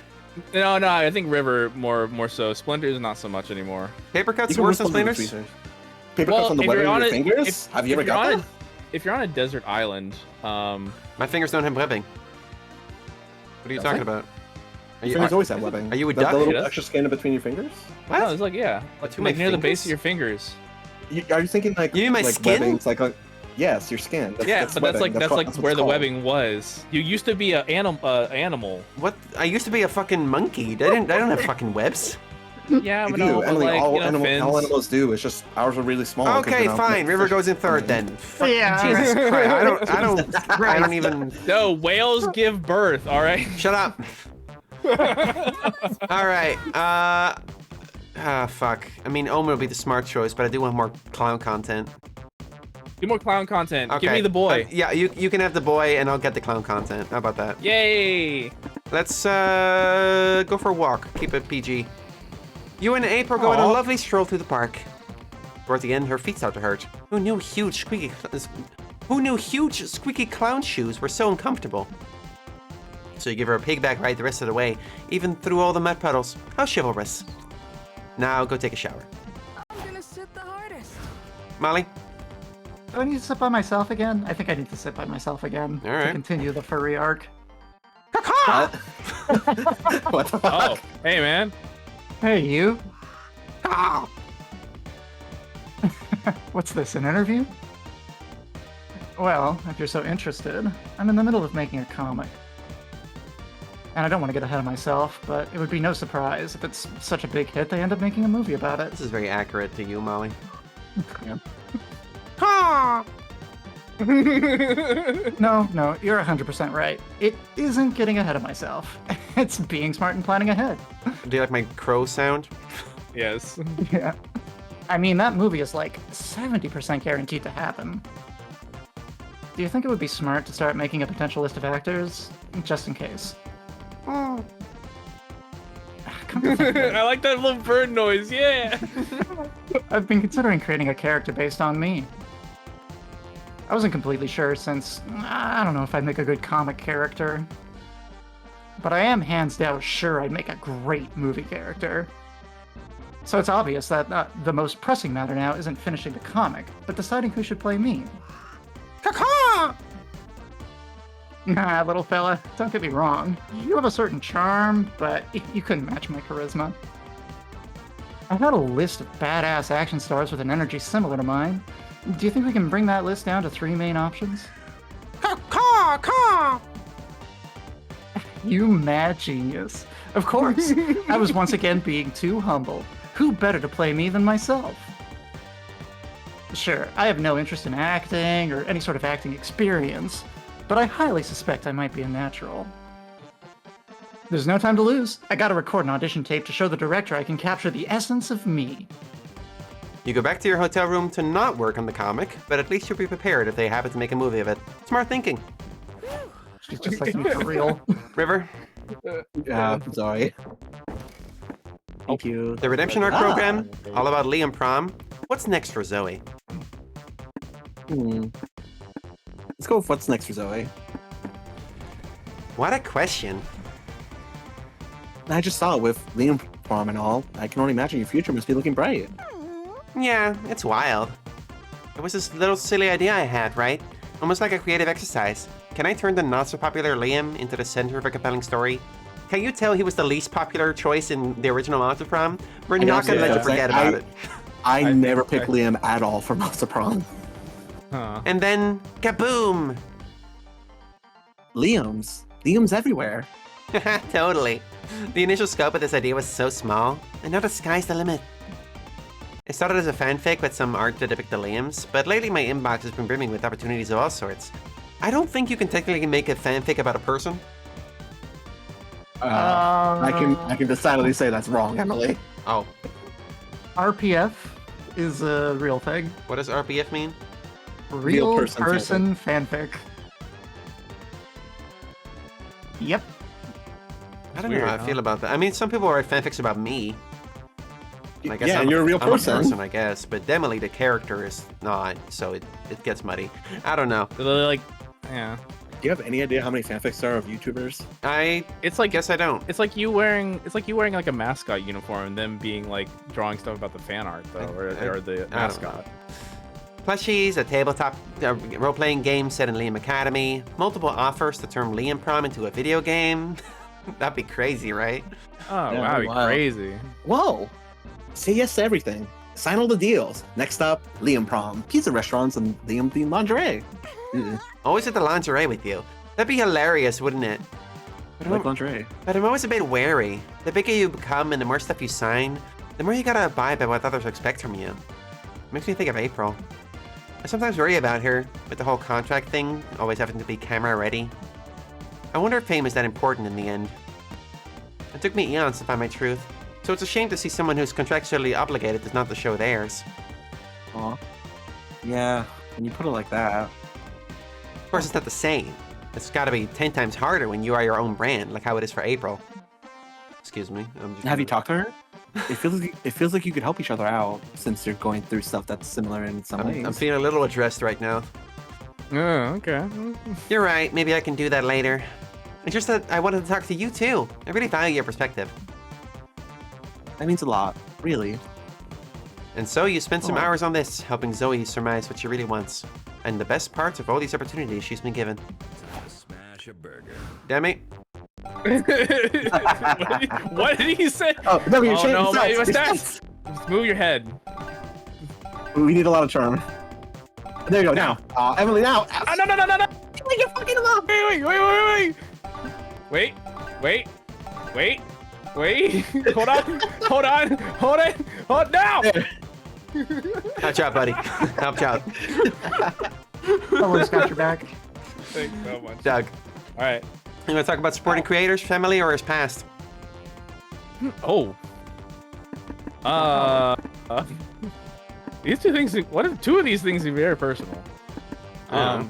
No, I think River more so. Splinters not so much anymore. Paper You cuts can worse than whistle to the splinters? tweeter. Paper cuts on the webbing of your fingers? Have you ever got that? If you're on a desert island, My fingers don't have webbing. What are you Does talking it? about? Your fingers always have webbing. Are you a The duck? little Yes. extra skin in between your fingers? What? No, it's like Between like my near the base fingers? of your fingers. Are you thinking like You mean my like skin? webbings, like yes, your skin. That's But webbing. that's what like it's where the called. webbing was. You used to be an animal. What? I used to be a fucking monkey. I don't have fucking webs. Yeah, You but do. no, but Emily, like, all, you know, fins. all animals do. It's just ours are really small. 'cause Okay, they're not fine. like River fish. goes in third then. Fuck, Yeah, Jesus alright. Christ. I don't even. No, whales give birth. All right. Shut up. Alright, fuck. I mean, Omen would be the smart choice, but I do want more clown content. Give more clown content. Okay. Give me the boy. Yeah, you can have the boy, and I'll get the clown content. How about that? Yay! Let's go for a walk. Keep it PG. You and April go on a lovely stroll through the park. Towards the end, her feet start to hurt. Who knew huge squeaky clown shoes were so uncomfortable? So you give her a pigback ride the rest of the way, even through all the mud puddles. How chivalrous. Now go take a shower. I'm gonna sit the hardest. Molly? Do I need to sit by myself again? I think I need to sit by myself again All right. to continue the furry arc. What? What the fuck? Oh, hey man. Hey, you. What's this, an interview? Well, if you're so interested, I'm in the middle of making a comic. And I don't want to get ahead of myself, but it would be no surprise if it's such a big hit they end up making a movie about it. This is very accurate to you, Molly. No, you're 100% right. It isn't getting ahead of myself. It's being smart and planning ahead. Do you like my crow sound? Yes. Yeah. I mean, that movie is like 70% guaranteed to happen. Do you think it would be smart to start making a potential list of actors? Just in case. Come to think of it, I like that little bird noise. Yeah. I've been considering creating a character based on me. I wasn't completely sure since I don't know if I'd make a good comic character. But I am hands down sure I'd make a great movie character. So it's obvious that the most pressing matter now isn't finishing the comic, but deciding who should play me. Nah, little fella, don't get me wrong. You have a certain charm, but you couldn't match my charisma. I had a list of badass action stars with an energy similar to mine. Do you think we can bring that list down to 3 main options? You mad genius. Of course. I was once again being too humble. Who better to play me than myself? Sure, I have no interest in acting or any sort of acting experience, but I highly suspect I might be a natural. There's no time to lose. I gotta record an audition tape to show the director I can capture the essence of me. You go back to your hotel room to not work on the comic, but at least you'll be prepared if they happen to make a movie of it. Smart thinking. She's just like me for real. River? Yeah, sorry. Thank you. The Redemption Arc program, all about Liam prom. What's next for Zoe? Let's go with what's next for Zoe. What a question. I just saw it with Liam prom and all. I can only imagine your future must be looking bright. Yeah, it's wild. It was this little silly idea I had, right? Almost like a creative exercise. Can I turn the not-so-popular Liam into the center of a compelling story? Can you tell he was the least popular choice in the original Monster Prom? We're not gonna let you forget about it. I never picked Liam at all for Monster Prom. And then, kaboom! Liam's everywhere. Totally. The initial scope of this idea was so small, and now the sky's the limit. It started as a fanfic with some art to depict the Liams, but lately my inbox has been brimming with opportunities of all sorts. I don't think you can technically make a fanfic about a person. I can decidedly say that's wrong, Emily. Oh. RPF is a real thing. What does RPF mean? Real person fanfic. Yep. I don't know how I feel about that. I mean, some people write fanfics about me. I guess Yeah, you're a real person. I guess. But Demily, the character, is not, so it gets muddy. I don't know. Like, yeah. Do you have any idea how many fanfics there are of YouTubers? Guess I don't. It's like you wearing like a mascot uniform and them being like drawing stuff about the fan art though, or the mascot. Plushies, a tabletop role-playing game set in Liam Academy, multiple offers to turn Liam prom into a video game. That'd be crazy, right? Oh, yeah, that'd be crazy. Whoa! Say yes to everything. Sign all the deals. Next up, Liam prom, pizza restaurants, and Liam themed lingerie. Always at the lingerie with you. That'd be hilarious, wouldn't it? I like lingerie. But I'm always a bit wary. The bigger you become and the more stuff you sign, the more you gotta abide by what others expect from you. Makes me think of April. I sometimes worry about her, with the whole contract thing, always having to be camera ready. I wonder if fame is that important in the end. It took me eons to find my truth, so it's a shame to see someone who's contractually obligated to not to show theirs. Aw. Yeah, when you put it like that. Of course, it's not the same. It's gotta be 10 times harder when you are your own brand, like how it is for April. Excuse me. Have you talked to her? It feels like you could help each other out since you're going through stuff that's similar in some ways. I'm feeling a little addressed right now. Oh, okay. You're right. Maybe I can do that later. It's just that I wanted to talk to you too. I really value your perspective. That means a lot, really. And so you spent some hours on this, helping Zoe surmise what she really wants. And the best parts of all these opportunities she's been given. Smash a burger. Demi? What did he say? Oh, no, you're no, my your stats. Just move your head. We need a lot of charm. There you go, now. Emily, now. No. You're fucking him up. Wait. Hold on. Now. Good job, buddy. Good job. Someone's got your back. Thanks so much. Doug. All right. You want to talk about supporting creators, family, or his past? Oh. These two things. Two of these things are very personal.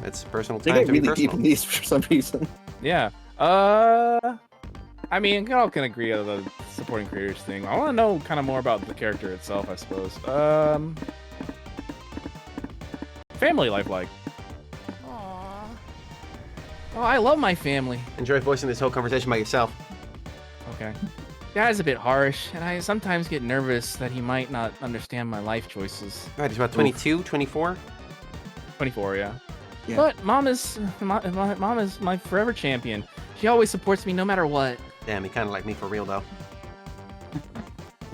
It's personal They time get to be really deep personal. in these for some reason. Yeah. I mean, y'all can agree on the supporting creators thing. I want to know kind of more about the character itself, I suppose. Family life like. Oh, I love my family. Enjoy voicing this whole conversation by yourself. Okay. Dad's a bit harsh, and I sometimes get nervous that he might not understand my life choices. Right, he's about 22, 24? 24, yeah. But mom is my forever champion. She always supports me no matter what. Damn, he kind of like me for real, though.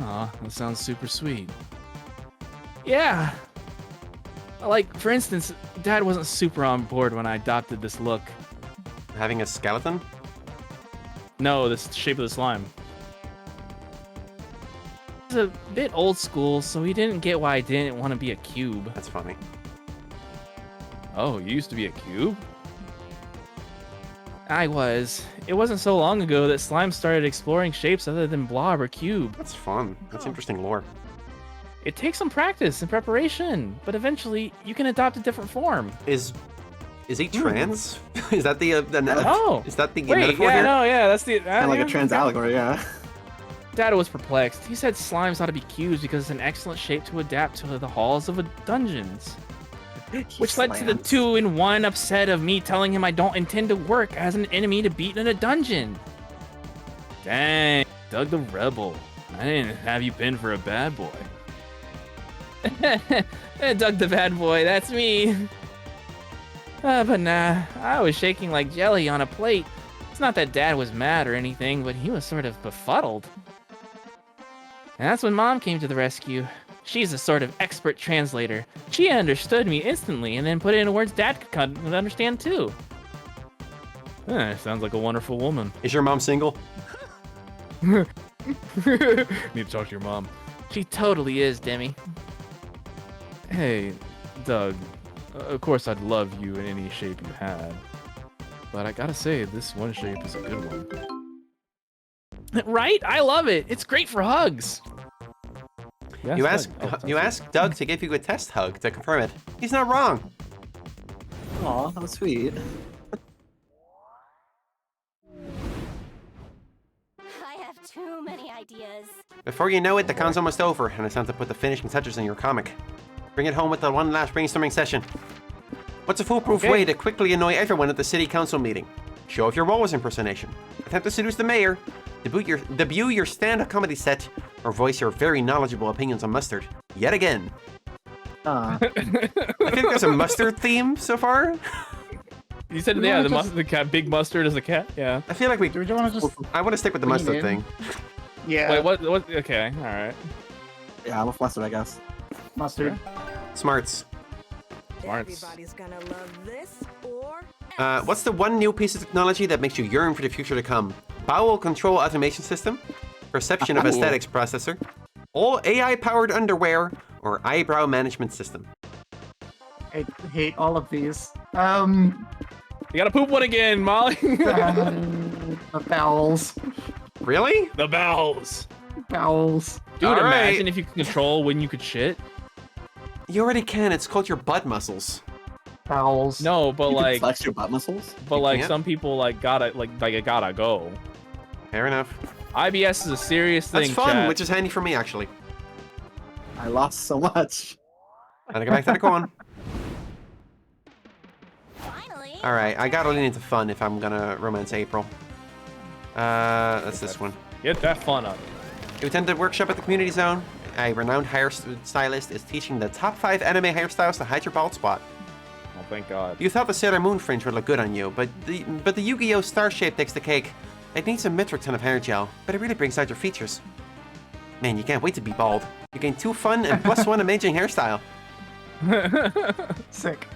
Aw, that sounds super sweet. Yeah. Like, for instance, Dad wasn't super on board when I adopted this look. Having a skeleton? No, the shape of the slime. It's a bit old school, so he didn't get why I didn't want to be a cube. That's funny. Oh, you used to be a cube? I was. It wasn't so long ago that slime started exploring shapes other than blob or cube. That's fun. That's interesting lore. It takes some practice and preparation, but eventually you can adopt a different form. Is he trans? Is that the Oh, is that the wait, metaphor yeah, here? no, yeah, that's the Kind of like a trans allegory, yeah. Dad was perplexed. He said slimes ought to be cubes because it's an excellent shape to adapt to the halls of dungeons. Which led to the 2-in-1 upset of me telling him I don't intend to work as an enemy to beat in a dungeon. Dang, Doug the Rebel. I didn't have you pinned for a bad boy. Doug the bad boy, that's me. But nah, I was shaking like jelly on a plate. It's not that Dad was mad or anything, but he was sort of befuddled. And that's when Mom came to the rescue. She's a sort of expert translator. She understood me instantly and then put it into words Dad could understand too. Sounds like a wonderful woman. Is your mom single? Need to talk to your mom. She totally is, Demi. Hey, Doug. Of course I'd love you in any shape you had. But I gotta say, this one shape is a good one. Right? I love it. It's great for hugs. You ask Doug to give you a test hug to confirm it. He's not wrong. Aw, how sweet. I have too many ideas. Before you know it, the con's almost over, and it's time to put the finishing touches in your comic. Bring it home with the one last brainstorming session. What's a foolproof way to quickly annoy everyone at the city council meeting? Show off your Walrus impersonation. Attempt to seduce the mayor. Debut your stand-up comedy set, or voice your very knowledgeable opinions on mustard. Yet again. I think there's a mustard theme so far. You said, yeah, the cat, big mustard is a cat. Yeah. I feel like we. Do we want to just? I want to stick with the mustard thing. Yeah. Wait, what? Okay, all right. Yeah, I'm with mustard, I guess. Mustard. Smarts. Everybody's gonna love this or what's the one new piece of technology that makes you yearn for the future to come? Bowel control automation system, perception of aesthetics processor, all AI-powered underwear, or eyebrow management system? I hate all of these. You gotta poop one again, Molly. The bowels. Really? The bowels. Bowels. Dude, imagine if you could control when you could shit. You already can. It's called your butt muscles. Bowels. No, but You like can flex your butt muscles. But like can't? some people like gotta it gotta go. Fair enough. IBS is a serious thing. That's fun, chat. which is handy for me actually. I lost so much. Gotta go back to the corn. Finally. All right, I gotta lean into fun if I'm gonna romance April. That's this one. Get that fun up. You attended a workshop at the community zone. A renowned hairstylist is teaching the top 5 anime hairstyles to hide your bald spot. Oh, thank God. You thought the Sailor Moon fringe would look good on you, but the Yu-Gi-Oh! Star shape takes the cake. It needs a metric ton of hair gel, but it really brings out your features. Man, you can't wait to be bald. You gain 2 fun and +1 amazing hairstyle. Sick.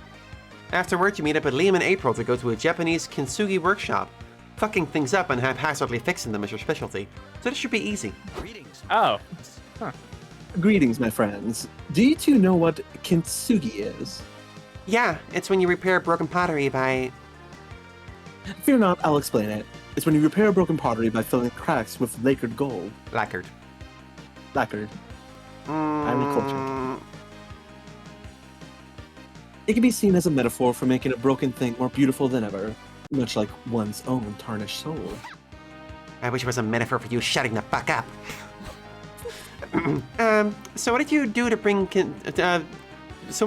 Afterward, you meet up with Liam and April to go to a Japanese kintsugi workshop. Fucking things up and haphazardly fixing them is your specialty, so this should be easy. Greetings. Oh. Huh. Greetings, my friends. Do you two know what kintsugi is? Yeah, it's when you repair broken pottery by... Fear not, I'll explain it. It's when you repair broken pottery by filling cracks with lacquered gold. Lacquered. Lacquered. Agriculture. It can be seen as a metaphor for making a broken thing more beautiful than ever, much like one's own tarnished soul. I wish it was a metaphor for you shutting the fuck up. So what did you do to bring so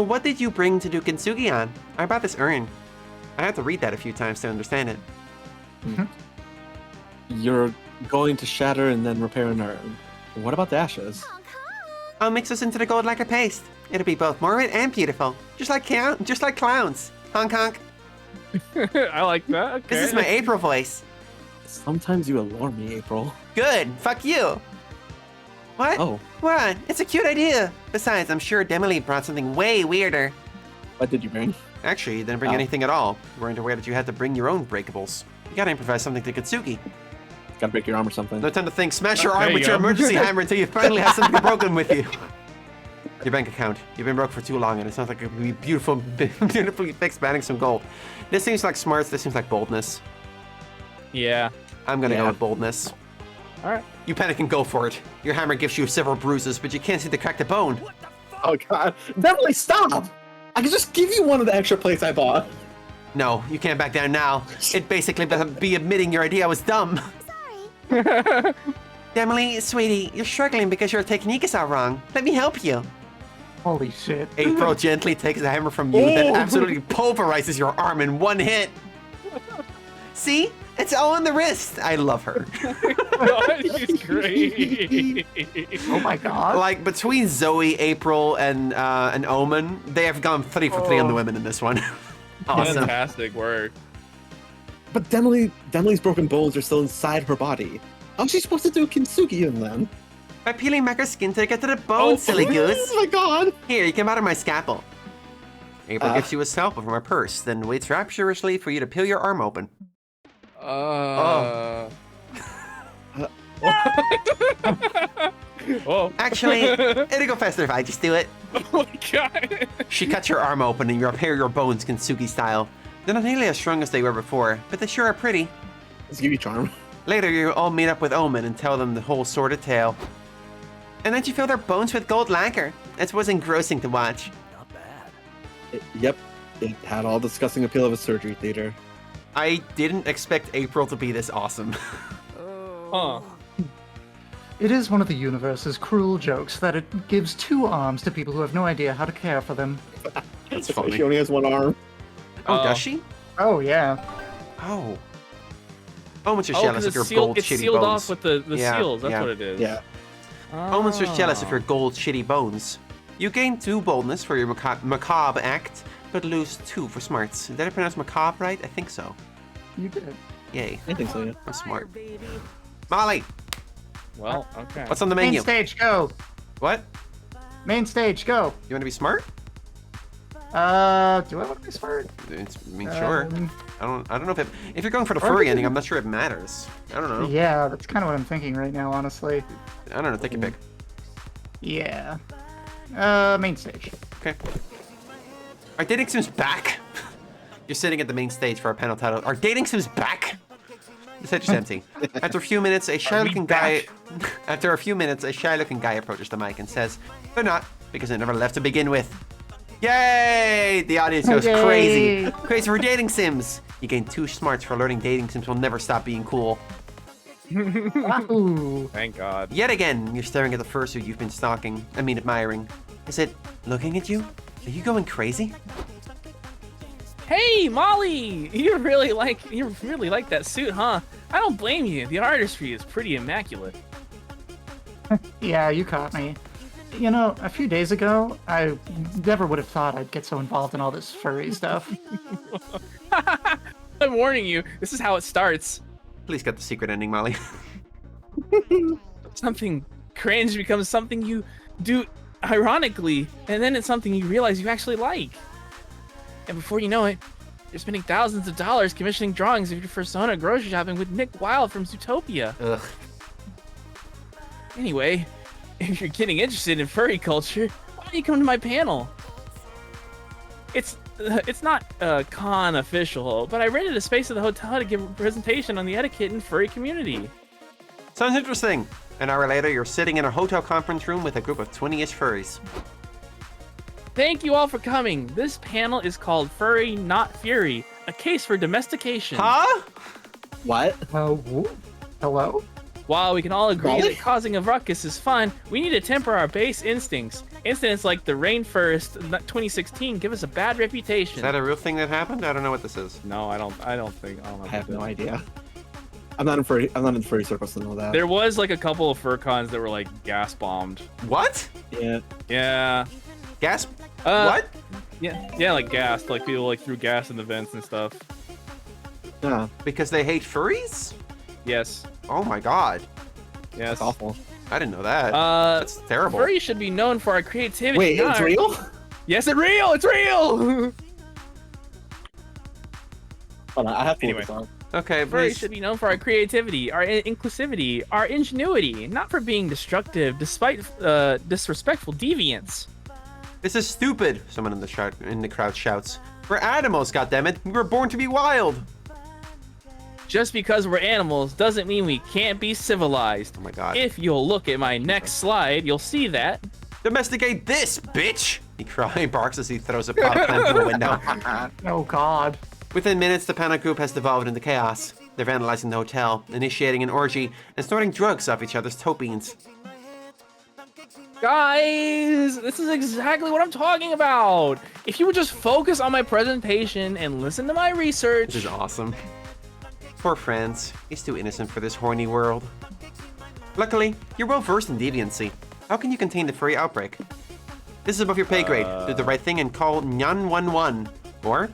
what did you bring to do kintsugi on? I brought this urn. I had to read that a few times to understand it. You're going to shatter and then repair an urn. What about the ashes? I'll mix this into the gold lacquer paste. It'll be both morbid and beautiful, just like clowns. Honk honk. I like that. Okay. This is my April voice. Sometimes you allure me, April. Good. Fuck you. What? Oh. What? It's a cute idea. Besides, I'm sure Demily brought something way weirder. What did you bring? Actually, you didn't bring anything at all. You weren't aware that you had to bring your own breakables. You gotta improvise something to Kintsugi. Gotta break your arm or something. No time to think. Smash your There arm you with your go. emergency hammer until you finally have something broken with you. Your bank account. You've been broke for too long, and it sounds like it would be beautifully fixed banning some gold. This seems like smarts. This seems like boldness. Yeah. I'm gonna go with boldness. All right. You panic and go for it. Your hammer gives you several bruises, but you can't seem to crack the bone. Oh god. Demily, stop! I can just give you one of the extra plates I bought. No, you can't back down now. It'd basically be admitting your idea was dumb. Sorry. Demily, sweetie, you're struggling because your technique is all wrong. Let me help you. Holy shit. April gently takes the hammer from you, then absolutely pulverizes your arm in one hit. See? It's all on the wrist. I love her. She's great. Oh my god. Like, between Zoe, April, and Omen, they have gone 3 for 3 on the women in this one. Awesome. Fantastic work. But Demily's broken bones are still inside her body. How's she supposed to do kintsugi in them? By peeling back her skin to get to the bone, silly goose. Oh my god. Here, you can out of my scalpel. April gives you a scalpel from her purse, then waits rapturously for you to peel your arm open. Oh. Actually, it'll go faster if I just do it. Oh my god. She cuts your arm open and you repair your bones kintsugi style. They're not nearly as strong as they were before, but they sure are pretty. Let's give you charm. Later, you all meet up with Omen and tell them the whole sordid tale. And then you fill their bones with gold lacquer. It was engrossing to watch. Not bad. Yep, it had all the disgusting appeal of a surgery theater. I didn't expect April to be this awesome. Huh. It is one of the universe's cruel jokes that it gives 2 arms to people who have no idea how to care for them. That's funny. She only has 1 arm. Oh, does she? Oh, yeah. Oh. Omen's just jealous of your gold it's shitty sealed bones. off with the seals. That's what it is. Yeah. Omen's just jealous of your gold shitty bones. You gain 2 boldness for your macabre act, but lose 2 for smarts. Did I pronounce macabre right? I think so. You did. Yay. I think so, yeah. I'm smart. Molly! Well, okay. What's on the Main menu? stage, go! What? Main stage, go! You want to be smart? Do I want to be smart? Sure. I don't know if you're going for the furry ending, I'm not sure it matters. I don't know. Yeah, that's kind of what I'm thinking right now, honestly. I don't know. Take your pick. Yeah. Main stage. Okay. Our dating sim's back. You're sitting at the main stage for our panel title. Our dating sim's back. The stage is empty. After a few minutes, a shy-looking guy. After a few minutes, a shy-looking guy approaches the mic and says, "They're not, because they never left to begin with." Yay! The audience goes crazy. Crazy for dating sims. You gain 2 smarts for learning dating sims will never stop being cool. Thank God. Yet again, you're staring at the fursuit you've been admiring. Is it looking at you? Are you going crazy? Hey, Molly! You really like that suit, huh? I don't blame you. The artistry is pretty immaculate. Yeah, you caught me. You know, a few days ago, I never would have thought I'd get so involved in all this furry stuff. I'm warning you, this is how it starts. Please get the secret ending, Molly. Something cringe becomes something you do ironically, and then it's something you realize you actually like. And before you know it, you're spending thousands of dollars commissioning drawings of your persona grocery shopping with Nick Wilde from Zootopia. Ugh. Anyway, if you're getting interested in furry culture, why don't you come to my panel? It's not con official, but I rented a space at the hotel to give a presentation on the etiquette in furry community. Sounds interesting. An hour later, you're sitting in a hotel conference room with a group of 20-ish furries. Thank you all for coming. This panel is called Furry Not Fury, a case for domestication. Huh? What? Hello? While we can all agree that causing a ruckus is fun, we need to temper our base instincts. Incidents like the Rainforest 2016 give us a bad reputation. Is that a real thing that happened? I don't know what this is. No, I don't think. I have no idea. I'm not in furry circles to know that. There was like a couple of fur cons that were like gas bombed. What? Yeah. Yeah. Gas? What? Yeah, like gas. Like people like threw gas in the vents and stuff. Yeah. Because they hate furries? Yes. Oh my god. Yes. That's awful. I didn't know that. That's terrible. Furry should be known for our creativity. Wait, it's real? Yes, it's real. It's real. Hold on, I have to Anyway. this on. Okay, Furry please. should be known for our creativity, our inclusivity, our ingenuity, not for being destructive despite disrespectful deviance. This is stupid, someone in the crowd shouts. We're animals, goddammit. We were born to be wild. Just because we're animals doesn't mean we can't be civilized. Oh my god. If you'll look at my next slide, you'll see that. Domesticate this, bitch! He barks as he throws a pot of plant through a window. Oh god. Within minutes, the panic group has devolved into chaos. They're vandalizing the hotel, initiating an orgy, and snorting drugs off each other's toe beans. Guys, this is exactly what I'm talking about. If you would just focus on my presentation and listen to my research. This is awesome. Poor Franz. He's too innocent for this horny world. Luckily, you're well versed in deviancy. How can you contain the furry outbreak? This is above your pay grade. Do the right thing and call 911. Or,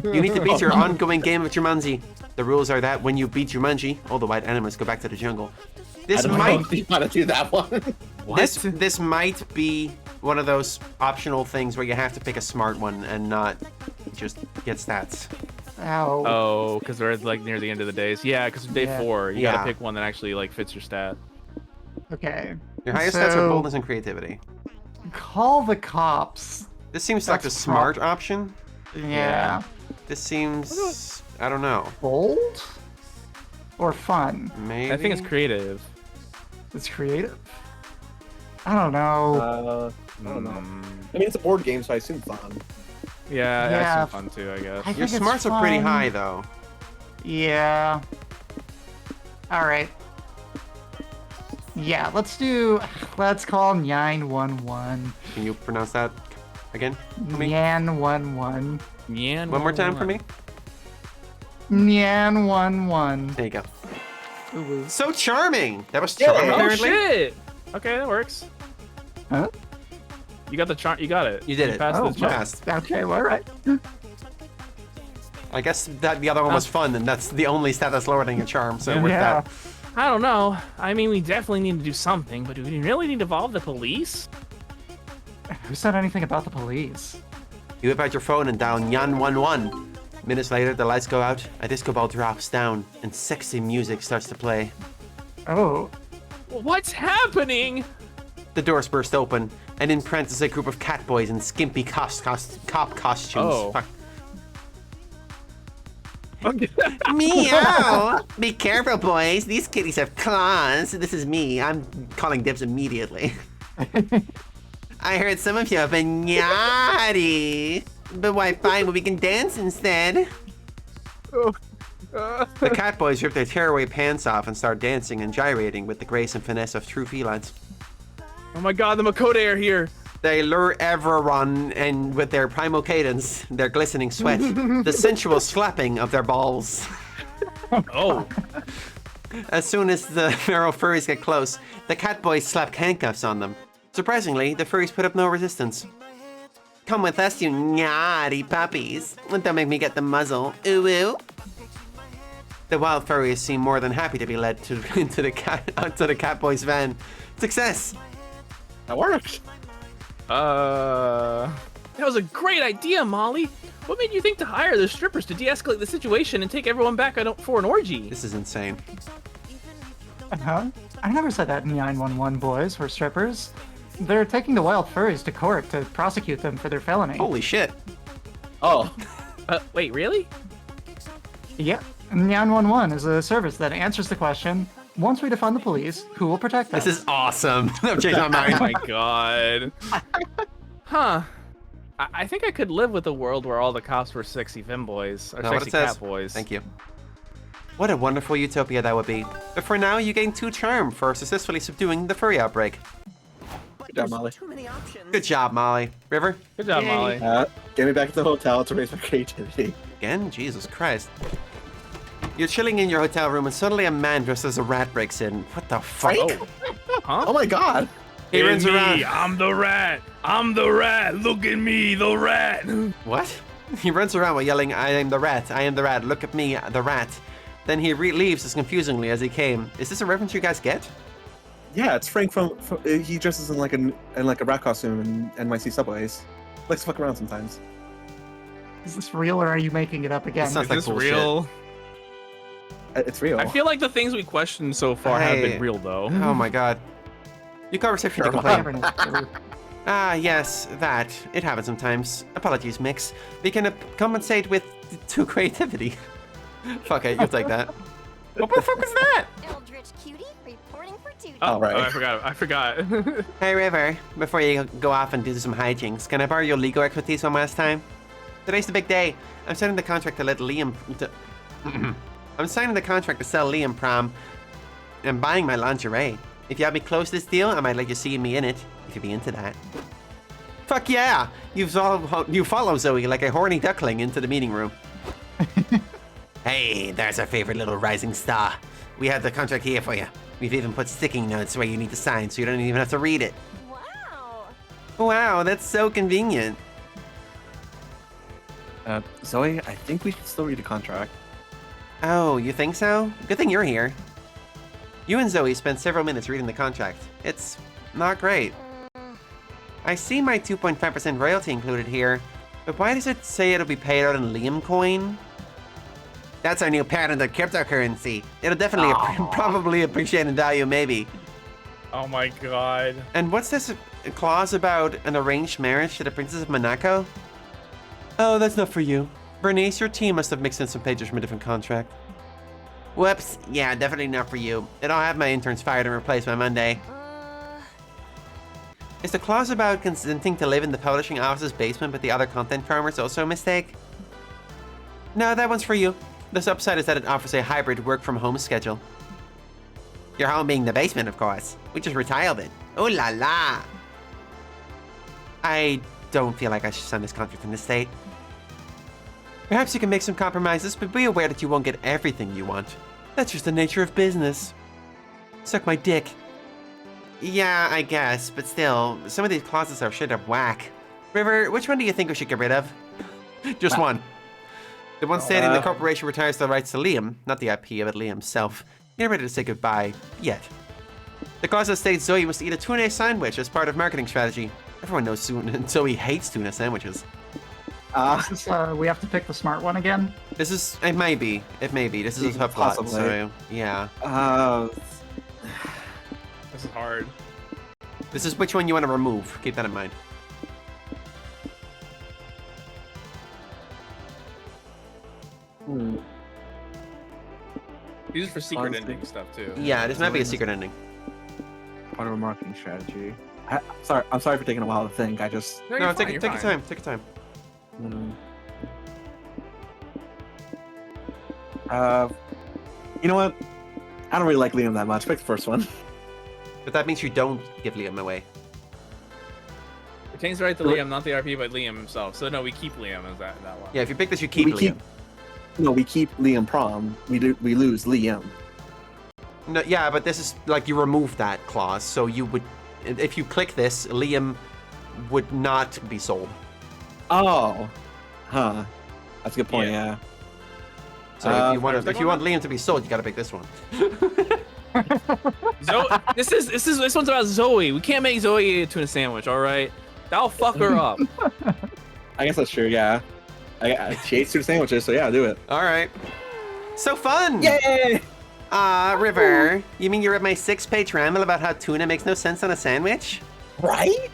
you need to beat your ongoing game of Jumanji. The rules are that when you beat Jumanji, all the white animals go back to the jungle. This might you want to do that one. This might be one of those optional things where you have to pick a smart one and not just get stats. Ow. Oh, because they're like near the end of the days. Yeah, because day 4, you gotta pick one that actually like fits your stat. Okay. Your highest stats are boldness and creativity. Call the cops. This seems like the smart option. Yeah. This seems... I don't know. Bold? Or fun? Maybe? I think it's creative. It's creative? I don't know. I don't know. I mean, it's a board game, so I assume fun. Yeah, that's some fun too, I guess. Your smarts are pretty high, though. Yeah. Alright. Yeah, let's call 911. Can you pronounce that again for me? 911. One more time for me? 911. There you go. So charming! That was charming, apparently. Oh, shit! Okay, that works. Huh? You got the charm. You got it. You did it. Passed the charm. Okay, well, alright. I guess that the other one was fun, and that's the only stat that's lower than your charm, so with that. I don't know. I mean, we definitely need to do something, but do we really need to involve the police? Who said anything about the police? You whip out your phone and dial 911. Minutes later, the lights go out, a disco ball drops down, and sexy music starts to play. Oh. What's happening? The doors burst open, and in prances a group of cat boys in skimpy cop costumes. Oh. Fuck. Meow! Be careful, boys. These kitties have claws. This is me. I'm calling dibs immediately. I heard some of you have been naughty. But why fine when we can dance instead? The cat boys rip their tearaway pants off and start dancing and gyrating with the grace and finesse of true felines. Oh my god, the Makode are here. They lure everyone and with their primal cadence, their glistening sweat, the sensual slapping of their balls. Oh. As soon as the feral furries get close, the cat boys slap handcuffs on them. Surprisingly, the furries put up no resistance. Come with us, you naughty puppies. Don't make me get the muzzle. Ooh ooh. The wild furries seem more than happy to be led onto the cat boys' van. Success. That worked. That was a great idea, Molly. What made you think to hire the strippers to de-escalate the situation and take everyone back for an orgy? This is insane. Huh? I never said that 911 boys were strippers. They're taking the wild furries to court to prosecute them for their felony. Holy shit. Oh. Wait, really? Yeah. 911 is a service that answers the question, once we defund the police, who will protect us? This is awesome. I've changed my mind. Oh my god. Huh. I think I could live with a world where all the cops were sexy femboys, or Not what sexy it says. cat boys. Thank you. What a wonderful utopia that would be. But for now, you gain 2 charm for successfully subduing the furry outbreak. Good job, Molly. Too many options. Good job, Molly. River? Good job, Yay. Molly. Get me back to the hotel to raise my creativity. Again? Jesus Christ. You're chilling in your hotel room and suddenly a man dressed as a rat breaks in. What the fuck? Oh. Huh? Oh my god. He runs around. I'm the rat. I'm the rat. Look at me, the rat. What? He runs around while yelling, I am the rat. I am the rat. Look at me, the rat. Then he leaves as confusingly as he came. Is this a reference you guys get? Yeah, it's Frank from he dresses in like a rat costume in NYC subways. Likes to fuck around sometimes. Is this real or are you making it up again? This sounds like Is this bullshit. real? It's real. I feel like the things we questioned so far have Hey. been real, though. Oh my god. Your conversation Sure. to complain. Ah, yes, that. It happens sometimes. Apologies, Mix. We can compensate with 2 creativity. Fuck it, you'll take that. What the fuck was that? Eldritch Cutie reporting for duty. Oh, right. I forgot. Hey, River. Before you go off and do some hijinks, can I borrow your legal expertise one last time? Today's the big day. I'm signing the contract to let Liam... I'm signing the contract to sell Liam PROM and buying my lingerie. If you have me close this deal, I might let you see me in it, if you'd be into that. Fuck yeah! You follow Zoe like a horny duckling into the meeting room. Hey, there's our favorite little rising star. We have the contract here for you. We've even put sticking notes where you need to sign so you don't even have to read it. Wow. Wow, that's so convenient. Zoe, I think we should still read the contract. Oh, you think so? Good thing you're here. You and Zoe spent several minutes reading the contract. It's not great. I see my 2.5% royalty included here, but why does it say it'll be paid out in Liam coin? That's our new patent of cryptocurrency. It'll definitely probably appreciate in value, maybe. Oh my god. And what's this clause about an arranged marriage to the Princess of Monaco? Oh, that's not for you. Bernice, your team must have mixed in some pages from a different contract. Whoops. Yeah, definitely not for you. And I'll have my interns fired and replaced by Monday. Is the clause about consenting to live in the publishing office's basement with the other content farmers also a mistake? No, that one's for you. The upside is that it offers a hybrid work-from-home schedule. Your home being the basement, of course. We just retiled it. Ooh la la! I don't feel like I should sign this contract in this state. Perhaps you can make some compromises, but be aware that you won't get everything you want. That's just the nature of business. Suck my dick. Yeah, I guess, but still, some of these clauses are shit up whack. River, which one do you think we should get rid of? Just one. The one stating the corporation retires the rights to Liam, not the IP of it Liam himself. You're not ready to say goodbye yet. The clause that states Zoe must eat a tuna sandwich as part of marketing strategy. Everyone knows Zoe hates tuna sandwiches. We have to pick the smart one again? This is, it may be. This is a tough lot, so, yeah. This is hard. This is which one you want to remove. Keep that in mind. These are for secret ending stuff, too. Yeah, this might be a secret ending. Part of a marketing strategy. I'm sorry for taking a while to think. I just... No, take your time. Take your time. You know what? I don't really like Liam that much. Pick the first one. But that means you don't give Liam away. Retains the right to Liam, not the RP, but Liam himself. So no, we keep Liam as that one. Yeah, if you pick this, you keep Liam. No, we keep Liam PROM. We lose Liam. No, yeah, but this is like you remove that clause, so you would, if you click this, Liam would not be sold. Oh, huh. That's a good point. Yeah. So if you want Liam to be sold, you gotta pick this one. This one's about Zoe. We can't make Zoe eat a tuna sandwich, all right? That'll fuck her up. I guess that's true. Yeah. She hates tuna sandwiches, so yeah, do it. All right. So fun! Yay! River, you mean you read my 6-page ramble about how tuna makes no sense on a sandwich? Right?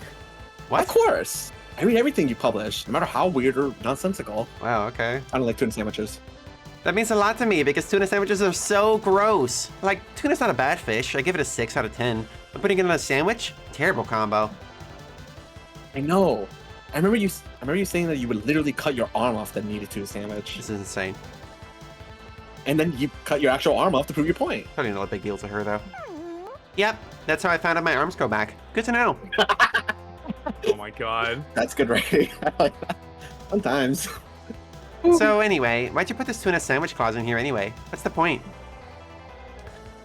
What? Of course. I read everything you publish, no matter how weird or nonsensical. Wow, okay. I don't like tuna sandwiches. That means a lot to me because tuna sandwiches are so gross. Like, tuna's not a bad fish. I give it a 6 out of 10. But putting it on a sandwich? Terrible combo. I know. I remember you saying that you would literally cut your arm off that needed tuna sandwich. This is insane. And then you cut your actual arm off to prove your point. Probably not a big deal to her, though. Yep, that's how I found out my arms grow back. Good to know. Oh my god. That's good writing. I like that. Sometimes. So anyway, why'd you put this tuna sandwich clause in here anyway? What's the point?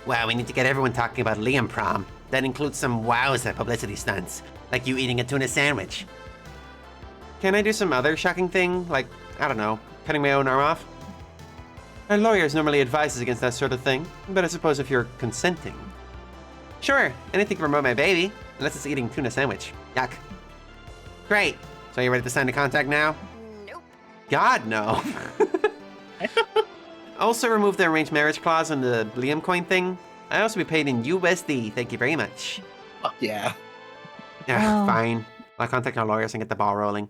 Well, we need to get everyone talking about Liam PROM. That includes some wowza publicity stunts, like you eating a tuna sandwich. Can I do some other shocking thing? Like, I don't know, cutting my own arm off? Our lawyers normally advises against that sort of thing, but I suppose if you're consenting. Sure, anything to promote my baby, unless it's eating tuna sandwich. Yuck. Great. So you ready to sign the contract now? Nope. God, no. Also remove the arranged marriage clause on the Liam coin thing. I also be paid in USD, thank you very much. Fuck yeah. Fine. I'll contact our lawyers and get the ball rolling.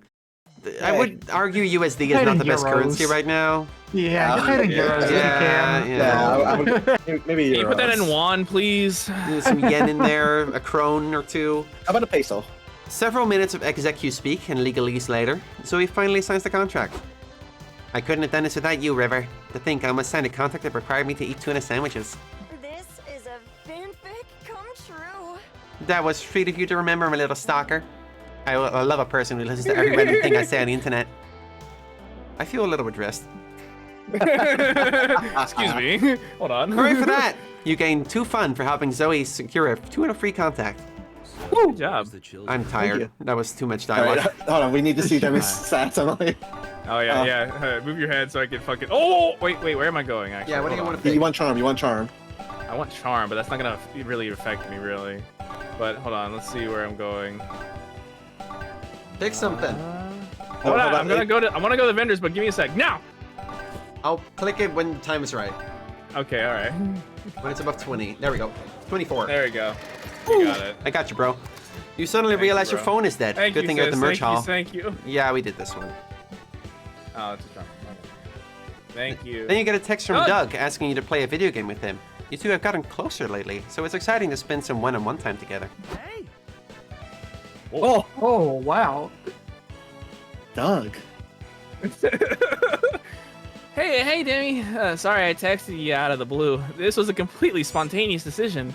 I would argue USD is not the best euros. currency right now. Yeah, get paid in euros if you can. I would, maybe Can you put that in euros. won, please? Some yen in there, a krone or two. How about a peso? Several minutes of execu speak and legalese later, Zoe finally signs the contract. I couldn't have done this without you, River. To think I must sign a contract that required me to eat tuna sandwiches. This is a fanfic come true. That was sweet of you to remember, my little stalker. I love a person who listens to every random thing I say on the internet. I feel a little addressed. Excuse me. Hold on. Hooray for that! You gained 2 fun for helping Zoe secure a 2 free contact. Good job. I'm tired. That was too much All dialogue. right, hold on. We need to see Demi's stats, Emily. Oh yeah, yeah. Move your head so I can fucking. Oh wait, where am I going? Actually, Yeah, what do you Hold want on. to pick? You want charm. You want charm. I want charm, but that's not gonna really affect me, really. But hold on, let's see where I'm going. Pick something. Hold on, I'm gonna go to. I want to go to the vendors, but give me a sec. Now. I'll click it when time is right. Okay, all right. When it's above 20. There we go. 24. There we go. You got it. I got you, bro. You suddenly Thank you, realize your bro. phone is dead. Thank Good you, thing you're at the sis. merch hall. Thank you. Yeah, we did this one. Oh, it's a charm. Okay. Thank you. Then you get a text from Oh. Doug asking you to play a video game with him. You two have gotten closer lately, so it's exciting to spend some one-on-one time together. Hey, Oh, Oh, wow. Doug. Hey, Demi. Sorry I texted you out of the blue. This was a completely spontaneous decision.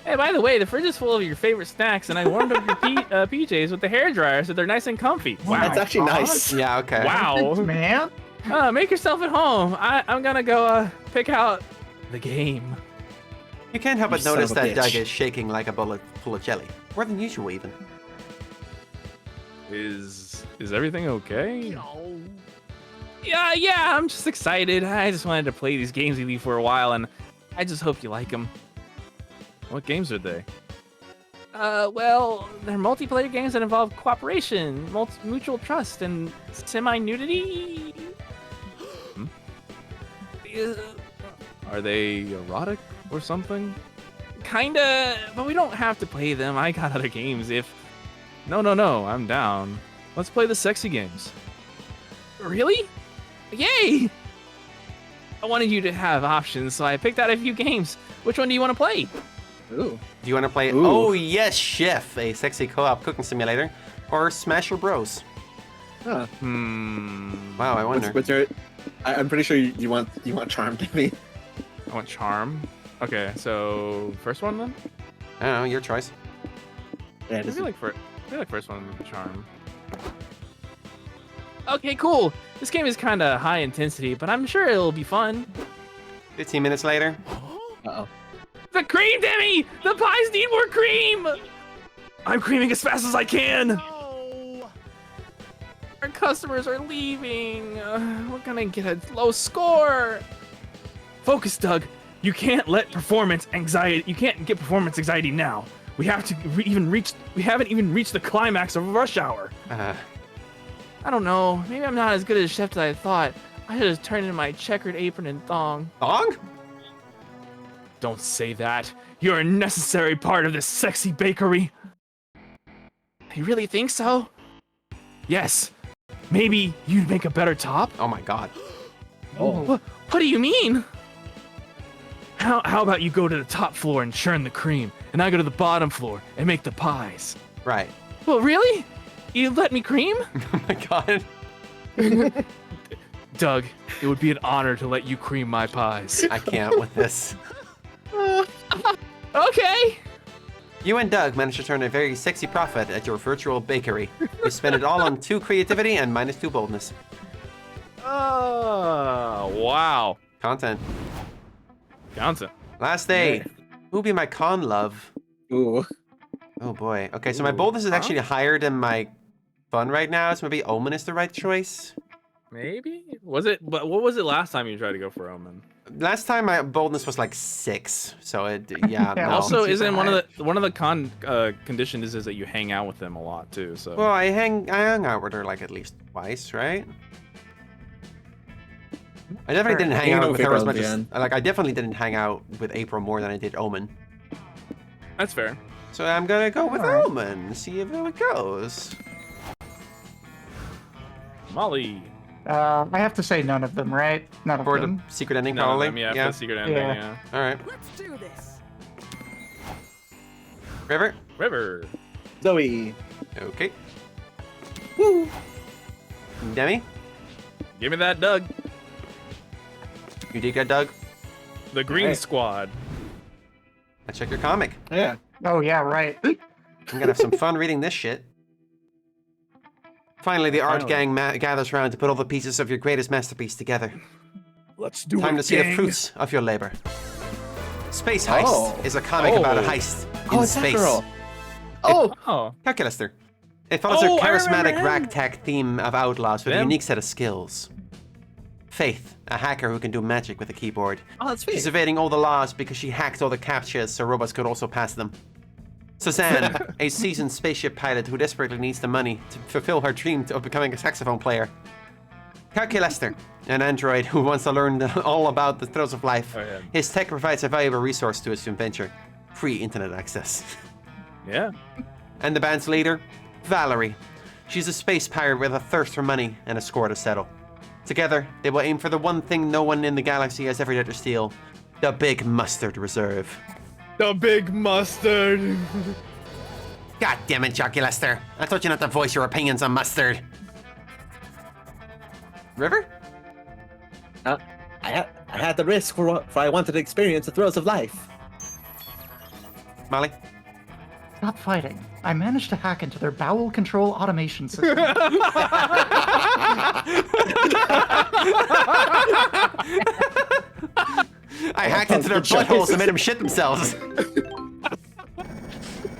Hey, by the way, the fridge is full of your favorite snacks, and I warmed up your PJs with the hairdryer so they're nice and comfy. Wow. That's actually nice. Yeah, okay. Wow. Man. Make yourself at home. I'm gonna go pick out the game. You can't help You but son notice of a that Doug bitch. is shaking like a bullet full of jelly. More than usual, even. Is everything okay? Yeah, I'm just excited. I just wanted to play these games with you for a while, and I just hope you like them. What games are they? Well, they're multiplayer games that involve cooperation, mutual trust, and semi-nudity. Are they erotic or something? Kinda, but we don't have to play them. I got other games if... No, I'm down. Let's play the sexy games. Really? Yay! I wanted you to have options, so I picked out a few games. Which one do you want to play? Ooh. Do you want to play Ooh. Oh Yes Chef, a sexy co-op cooking simulator, or Smasher Bros? Huh. Wow, I wonder. What's your? I'm pretty sure you want charm, Demi. I want charm. Okay, so first one then? I don't know, your choice. Yeah, I it is. feel like first one would be charm. Okay, cool. This game is kind of high intensity, but I'm sure it'll be fun. 15 minutes later. Uh-oh. The cream, Demi! The pies need more cream! I'm creaming as fast as I can! Our customers are leaving. We're gonna get a low score. Focus, Doug. You can't let performance anxiety. You can't get performance anxiety now. We have to We haven't even reached the climax of Rush Hour. I don't know. Maybe I'm not as good as a chef as I thought. I should have turned in my checkered apron and thong. Thong? Don't say that. You're a necessary part of this sexy bakery. You really think so? Yes. Maybe you'd make a better top? Oh my god. What do you mean? How about you go to the top floor and churn the cream, and I go to the bottom floor and make the pies? Right. Well, really? You let me cream? Oh my god. Doug, it would be an honor to let you cream my pies. I can't with this. Okay. You and Doug managed to turn a very sexy profit at your virtual bakery. You spent it all on 2 creativity and -2 boldness. Oh, wow. Content. Last day. Who be my con love? Ooh. Oh boy. Okay, so my boldness is actually higher than my fun right now, so maybe Omen is the right choice. Maybe? Was it? But what was it last time you tried to go for Omen? Last time my boldness was like 6, so it yeah. Yeah, No. Also, isn't one of the conditions is that you hang out with them a lot too? So. Well, I hung out with her like at least twice, right? I definitely didn't hang Hanging out out with with her as April much at the as end. like I definitely didn't hang out with April more than I did Omen. That's fair. So I'm gonna go with Omen, see if it goes. Molly. I have to say none of them, right? None of For them. the secret ending, None of probably. them, yeah, for the secret ending, yeah. All right. Let's do this. River. River. Zoe. Okay. Woo. Demi. Give me that, Doug. You dig that, Doug? The Green Squad. I check your comic. Yeah. Oh yeah, right. I'm gonna have some fun reading this shit. Finally, the art gang gathers around to put all the pieces of your greatest masterpiece together. Let's do it. Time to see the fruits of your labor. Space Heist is a comic about a heist in it's that space. girl. Calculaster. It follows a charismatic ragtag theme of outlaws with a unique set of skills. Faith, a hacker who can do magic with a keyboard. Oh, that's sweet. She's evading all the laws because she hacked all the captchas so robots could also pass them. Suzanne, a seasoned spaceship pilot who desperately needs the money to fulfill her dream of becoming a saxophone player. Calculaster, an android who wants to learn all about the thrills of life. His tech provides a valuable resource to his inventor. Free internet access. Yeah. And the band's leader, Valerie. She's a space pirate with a thirst for money and a score to settle. Together, they will aim for the one thing no one in the galaxy has ever dared to steal. The Big Mustard Reserve. The Big Mustard. God damn it, Jockey Lester. I told you not to voice your opinions on mustard. River? I had the risk for I wanted to experience the thrills of life. Molly? Stop fighting. I managed to hack into their bowel control automation system. I hacked into their buttholes and made them shit themselves.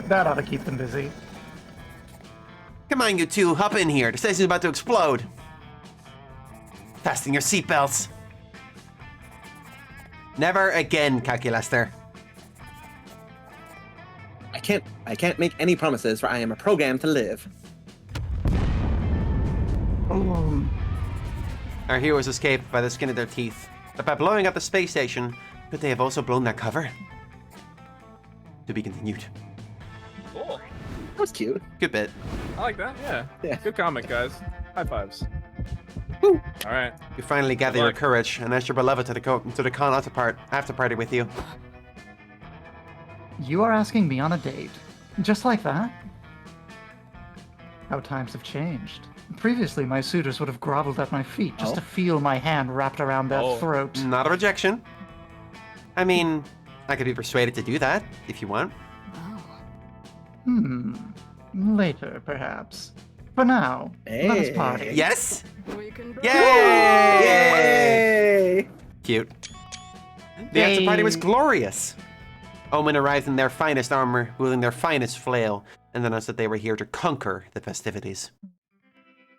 That ought to keep them busy. Come on, you two, hop in here. The station's about to explode. Fasten your seatbelts. Never again, Calculaster. I can't make any promises, for I am a programmed to live. Our heroes escaped by the skin of their teeth, but by blowing up the space station, could they have also blown their cover? To be continued. Cool. That was cute. Good bit. I like that, yeah. Good comic, guys. High fives. Woo. All right. You finally gather your courage and ask your beloved to the con after party with you. You are asking me on a date. Just like that? How times have changed. Previously, my suitors would have groveled at my feet just to feel my hand wrapped around their throat. Not a rejection. I mean, I could be persuaded to do that, if you want. Later, perhaps. For now, let us party. Yes? We can Yay! Cute. The after party was glorious. Omen arrived in their finest armor, wielding their finest flail, and announced that they were here to conquer the festivities.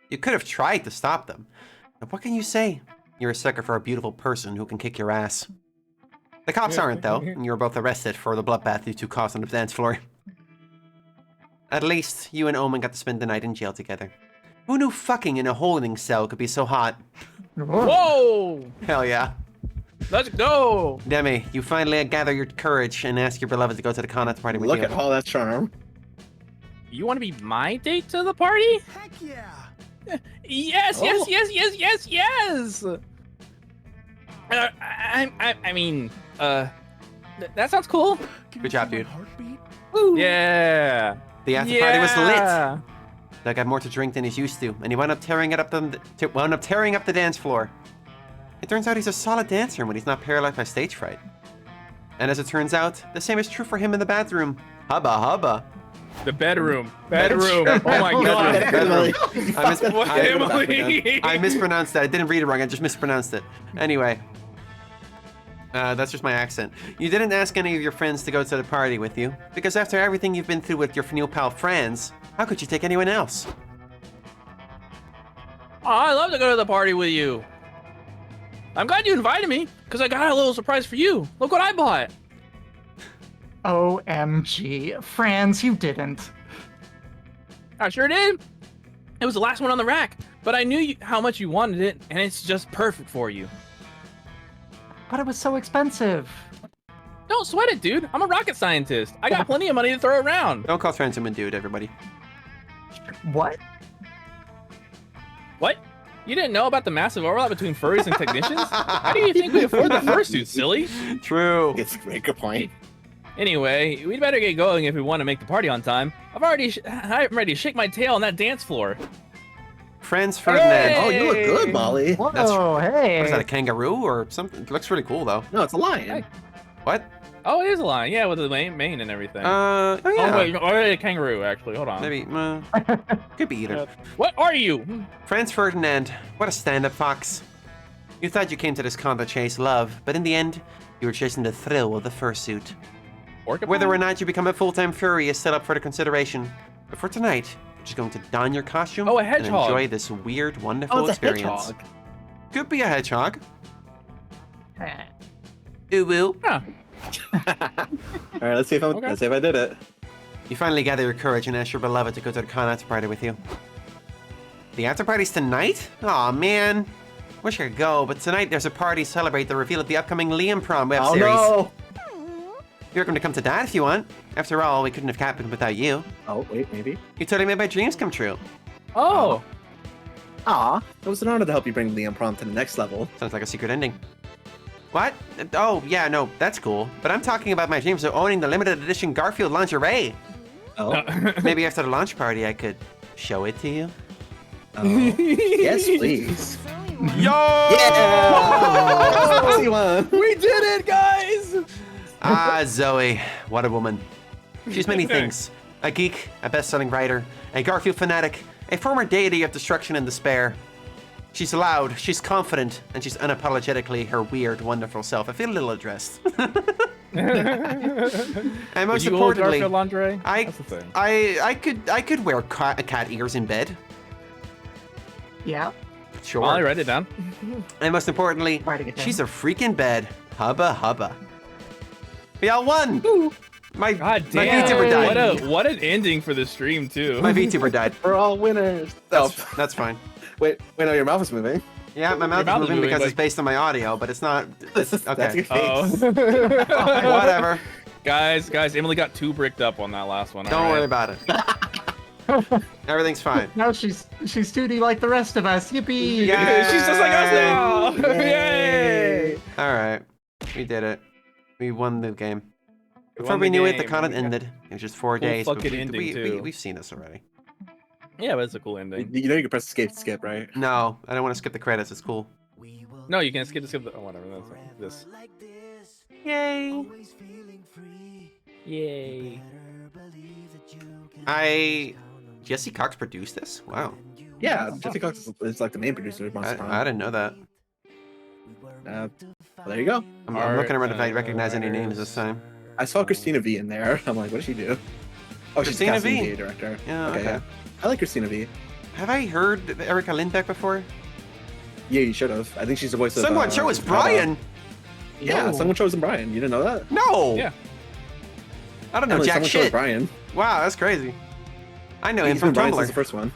You could have tried to stop them, but what can you say? You're a sucker for a beautiful person who can kick your ass. The cops aren't, though, and you were both arrested for the bloodbath you two caused on the dance floor. At least, you and Omen got to spend the night in jail together. Who knew fucking in a holding cell could be so hot? Whoa! Hell yeah. Let's go! Demi, you finally gather your courage and ask your beloved to go to the con party with you. Look at all that charm. You want to be my date to the party? Heck yeah! Yes, yes! I mean, that sounds cool. Good job, dude. Woo. Yeah. The after party was lit. Doug had more to drink than he's used to, and he wound up tearing up the dance floor. It turns out he's a solid dancer when he's not paralyzed by stage fright. And as it turns out, the same is true for him in the bathroom. Hubba hubba. The bedroom. Oh my god. Bedroom. Demily. I mispronounced that. I didn't read it wrong. I just mispronounced it. Anyway. That's just my accent. You didn't ask any of your friends to go to the party with you, because after everything you've been through with your new pal friends, how could you take anyone else? Oh, I love to go to the party with you. I'm glad you invited me, because I got a little surprise for you. Look what I bought. OMG. Franz, you didn't. I sure did. It was the last one on the rack, but I knew how much you wanted it, and it's just perfect for you. But it was so expensive. Don't sweat it, dude. I'm a rocket scientist. I got plenty of money to throw around. Don't call Transhuman dude, everybody. What? What? You didn't know about the massive overlap between furries and technicians? How do you think we afford the fursuits, silly? True. It's a great good point. Anyway, we'd better get going if we want to make the party on time. I'm ready to shake my tail on that dance floor. Franz Ferdinand. Hey! Oh, you look good, Molly. Whoa, hey. What is that, a kangaroo or something? It looks really cool, though. No, it's a lion. Hey. What? Oh, it is a lion. Yeah, with the mane and everything. Oh, yeah. Oh, wait, or a kangaroo, actually. Hold on. Maybe, could be either. What are you? Franz Ferdinand, what a stand-up fox. You thought you came to this con to chase love, but in the end, you were chasing the thrill of the fursuit. Whether or not you become a full-time furry is still up for the consideration. But for tonight, you're just going to don your costume Oh, a and hedgehog. enjoy this weird, wonderful Oh, it's a experience. hedgehog. Could be a hedgehog. Ooh-woo. Huh. All right, let's see if I did it. You finally gather your courage and ask your beloved to go to the con after party with you. The after party's tonight? Aw, man. Wish I could go, but tonight there's a party to celebrate the reveal of the upcoming Liam Prom web series. No. You're welcome to come to that if you want. After all, we couldn't have happened without you. Oh, wait, maybe. You totally made my dreams come true. Oh. Aw, it was an honor to help you bring Liam Prom to the next level. Sounds like a secret ending. What? Oh, yeah, no, that's cool. But I'm talking about my dreams of owning the limited edition Garfield lingerie. Oh. Maybe after the launch party, I could show it to you. Oh. Yes, please. Yo! Yeah! Sexy one. We did it, guys! Ah, Zoe, what a woman. She's many things. A geek, a best-selling writer, a Garfield fanatic, a former deity of destruction and despair. She's loud, she's confident, and she's unapologetically her weird, wonderful self. I feel a little addressed. And most importantly, lingerie? I could wear cat ears in bed. Yeah. Sure. Molly, write it down. And most importantly, Writing it down. she's a freaking bed. Hubba hubba. We all won. My VTuber died. What an ending for the stream too. My VTuber died. We're all winners. That's fine. Wait, no, your mouth is moving. Yeah, my mouth is moving because it's based on my audio, but it's not. It's, okay. That's your face. Whatever. Guys, Emily got too bricked up on that last one. Don't worry about it. Everything's fine. Now she's 2D like the rest of us. Yippee! Yeah, she's just like us now. Yay! All right, we did it. We won the game. Before won we the knew it, the game. con had ended. It was just 4 Cool days. But fucking ending, too. we've seen this already. Yeah, but it's a cool ending. You know you can press escape to skip, right? No, I don't want to skip the credits. It's cool. No, you can skip the. Oh, whatever. That's this. Yay! Yay! Jesse Cox produced this? Wow. Yeah, Jesse Cox is like the main producer of Monster I didn't know that. Well, there you go. I'm looking around if I recognize any names this time. I saw Christina V in there. I'm like, what does she do? Oh, she's the Christina casting V? media director. Yeah, okay. I like Christina V. Have I heard Erica Lindbeck before? Yeah, you should have. I think she's the voice of. Someone show us Brian! Yeah, someone chose Brian. You didn't know that? No! Yeah. I don't know Emily, jack someone chose shit. Brian. Wow, that's crazy. I know him He's from been Brian Tumblr. since the first one.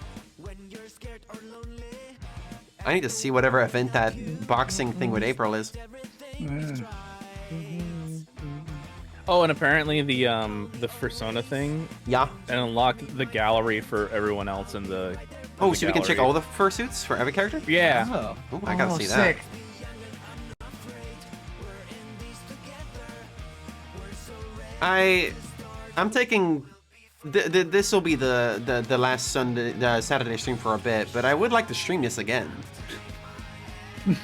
I need to see whatever event that boxing thing with April is. Oh, and apparently the Persona thing. Yeah. And unlocked the gallery for everyone else in the. Oh, so we can check all the fursuits for every character? Yeah. Oh, I gotta see sick. that. I'm taking. This will be the last Saturday stream for a bit, but I would like to stream this again.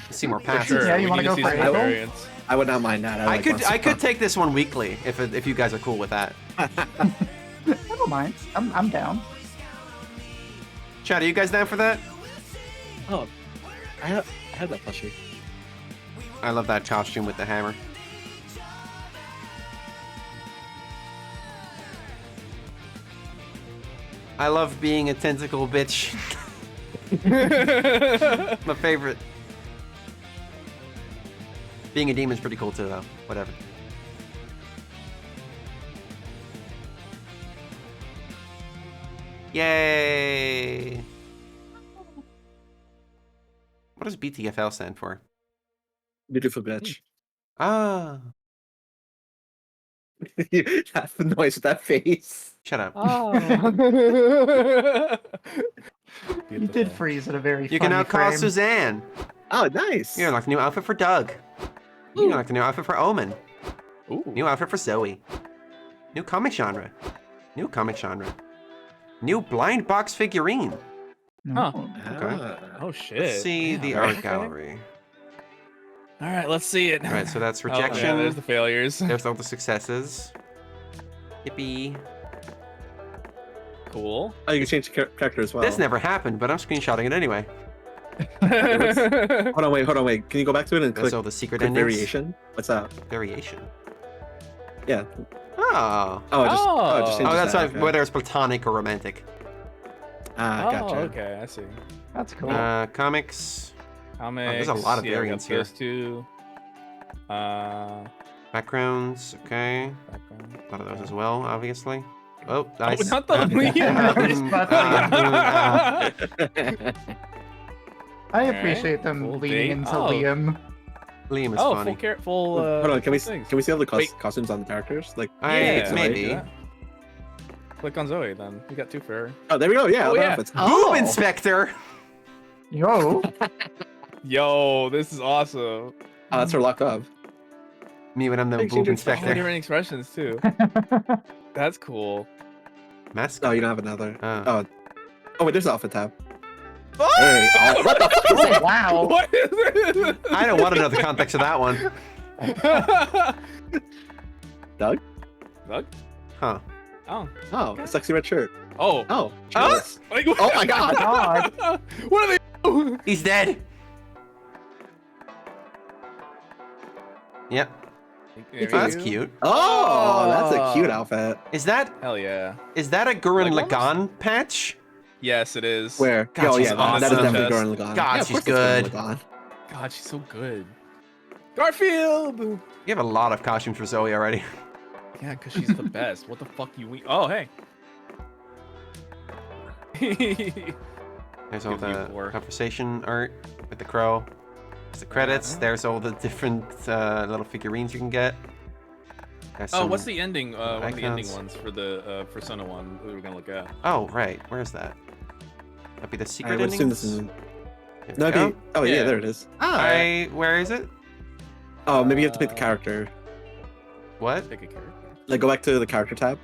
See more passes. Sure. Yeah, you want to go for April? I would not mind that. I could take this one weekly if you guys are cool with that. I don't mind. I'm down. Chad, are you guys down for that? Oh, I had that plushie. I love that costume with the hammer. I love being a tentacle bitch. My favorite. Being a demon's pretty cool too, though. Whatever. Yay! What does BTFL stand for? Beautiful bitch. Ah. That noise with that face. Shut up. Oh. You did freeze at a very You can now call frame. Suzanne. Oh, nice. You unlocked a new outfit for Doug. You unlocked a new outfit for Omen. Ooh. New outfit for Zoe. New comic genre. New comic genre. New blind box figurine. Huh. Okay. Oh shit. Let's see Damn. the art gallery. All right, let's see it. All right, so that's Oh, rejection. yeah, there's the failures. There's all the successes. Yippee. Cool. Oh, you can change the character as well. This never happened, but I'm screenshotting it anyway. Hold on, wait. Can you go back to it and That's click, all the secret click endings. variation? What's that? Variation. Yeah. Oh. It just changes that's that, why, okay. whether it's platonic or romantic. Ah, gotcha. Oh, okay, I see. That's cool. Comics. Comics. there's a lot of yeah, we variants got here. those two. Backgrounds. Okay. Background. A lot of those as well, obviously. Oh, nice. not the I appreciate them Full leaning date. into Oh. Liam. Liam is Oh, funny. full. Hold on, can we things. see all the Wait. costumes on the characters? Like, Yeah, maybe. yeah. Click on Zoe then. You got two for her. oh, there we go. Yeah, Oh, other yeah. outfits. Boob Inspector! Yo. Yo, this is awesome. Oh, that's her lock up. Me when I'm the Thanks, boob you Oh, inspector. different expressions too. That's cool. Mask. Oh, you don't have another. Oh. Oh, wait, there's the outfit tab. Oh! Hey, what the fuck is that? Wow. What is it? I don't want to know the context of that one. Doug? Doug? Huh. Oh. Oh, a sexy red shirt. Oh. Oh, Oh! jealous. Like, Oh my god. God. What are they doing? He's dead. Yep. There That's you go. cute. Oh, that's a cute outfit. Is that Hell yeah. a Gurren Like Lagann patch? Yes, it is. Where? God, oh, she's yeah, awesome. that is definitely Chest. Gurren Lagann. God, Yeah, of she's course it's Gurren good. Lagann. God, she's so good. Garfield! You have a lot of costumes for Zoe already. Yeah, because she's the best. What the fuck you we? Oh, hey. There's all Give you the four. conversation art with the crow. There's the credits. There's all the different little figurines you can get. There's Oh, some what's the ending? One of the ending icons. ones for the Persona one that we were gonna look at. Oh, right. Where's that? That'd be the secret I would assume this endings? is. Here No, we go. it'd be, oh yeah, Yeah. there it is. Where is it? Oh, maybe you have to pick the character. What? Pick a character. Like, go back to the character tab,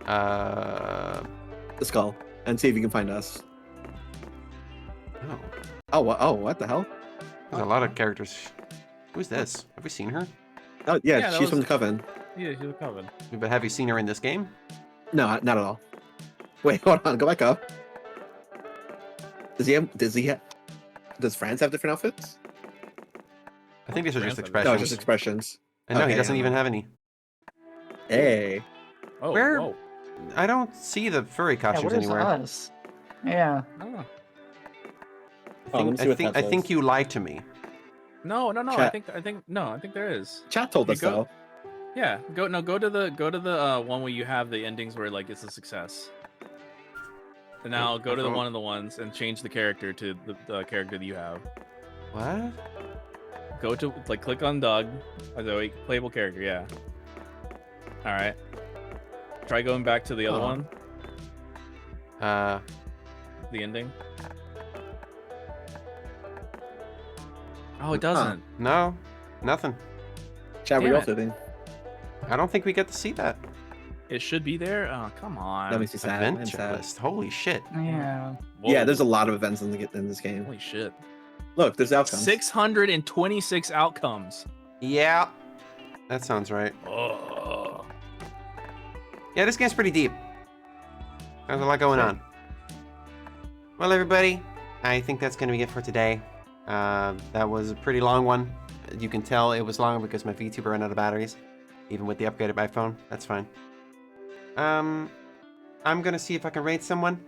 Uh. the skull, and see if you can find us. Oh. Oh, what? Oh, what the hell? There's a lot of characters. Who's this? Have we seen her? Oh, yeah, Yeah, that she's from was- the Coven. Yeah, she's a coven. But have you seen her in this game? No, not at all. Wait, hold on. Go back up. Does Franz have different outfits? I think these are just Random. expressions. No, just expressions. And no, he Okay, doesn't yeah. even have any. Hey. Oh, Where- whoa. I don't see the furry Yeah, costumes where's anywhere. us? Yeah. Oh. Oh, let me see what tabs I those. think you lied to me. No. Chat. I think there is. Chat told You us go- though. Yeah, go to the one where you have the endings where like it's a success. And now go to the one of the ones and change the character to the character that you have. What? Go to like click on Doug, Zoe, playable character, yeah. All right. Try going back to the other Oh. one, the ending. Oh, it doesn't. No, nothing. Chat, Damn we're it. all fitting. I don't think we get to see that. It should be there. Oh, come on. That makes me sad. I'm Event sad. checklist. Holy shit. Yeah. Yeah, Whoa. there's a lot of events in this game. Holy shit. Look, there's outcomes. 626 outcomes. Yeah, that sounds right. Oh. Yeah, this game's pretty deep. There's a lot going on. Well, everybody, I think that's going to be it for today. That was a pretty long one. You can tell it was long because my Vtuber ran out of batteries, even with the upgraded iPhone. That's fine. I'm going to see if I can raid someone.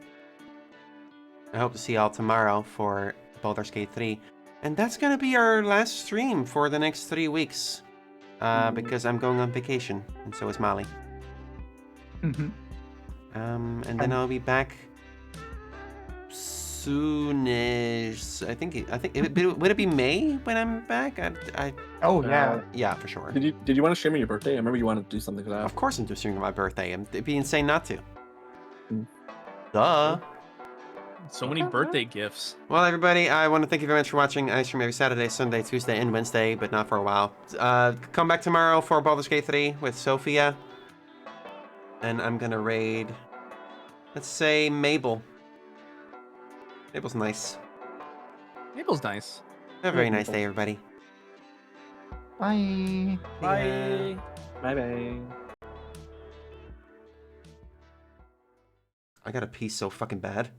I hope to see y'all tomorrow for Baldur's Gate 3. And that's going to be our last stream for the next 3 weeks. Because I'm going on vacation, and so is Molly. Mm-hmm. And then I'll be back soonish. I think would it be May when I'm back? Oh yeah. Yeah, for sure. Did you want to stream on your birthday? I remember you wanted to do something for that. Of course I'm doing streaming on my birthday. It'd be insane not to. Mm. Duh. So many birthday gifts. Well, everybody, I want to thank you very much for watching. I stream every Saturday, Sunday, Tuesday, and Wednesday, but not for a while. Come back tomorrow for Baldur's Gate 3 with Sophia. And I'm gonna raid, let's say, Mabel. Mabel's nice. Mabel's nice. Have a very nice day, everybody. Bye. Bye. Bye-bye. I gotta pee so fucking bad.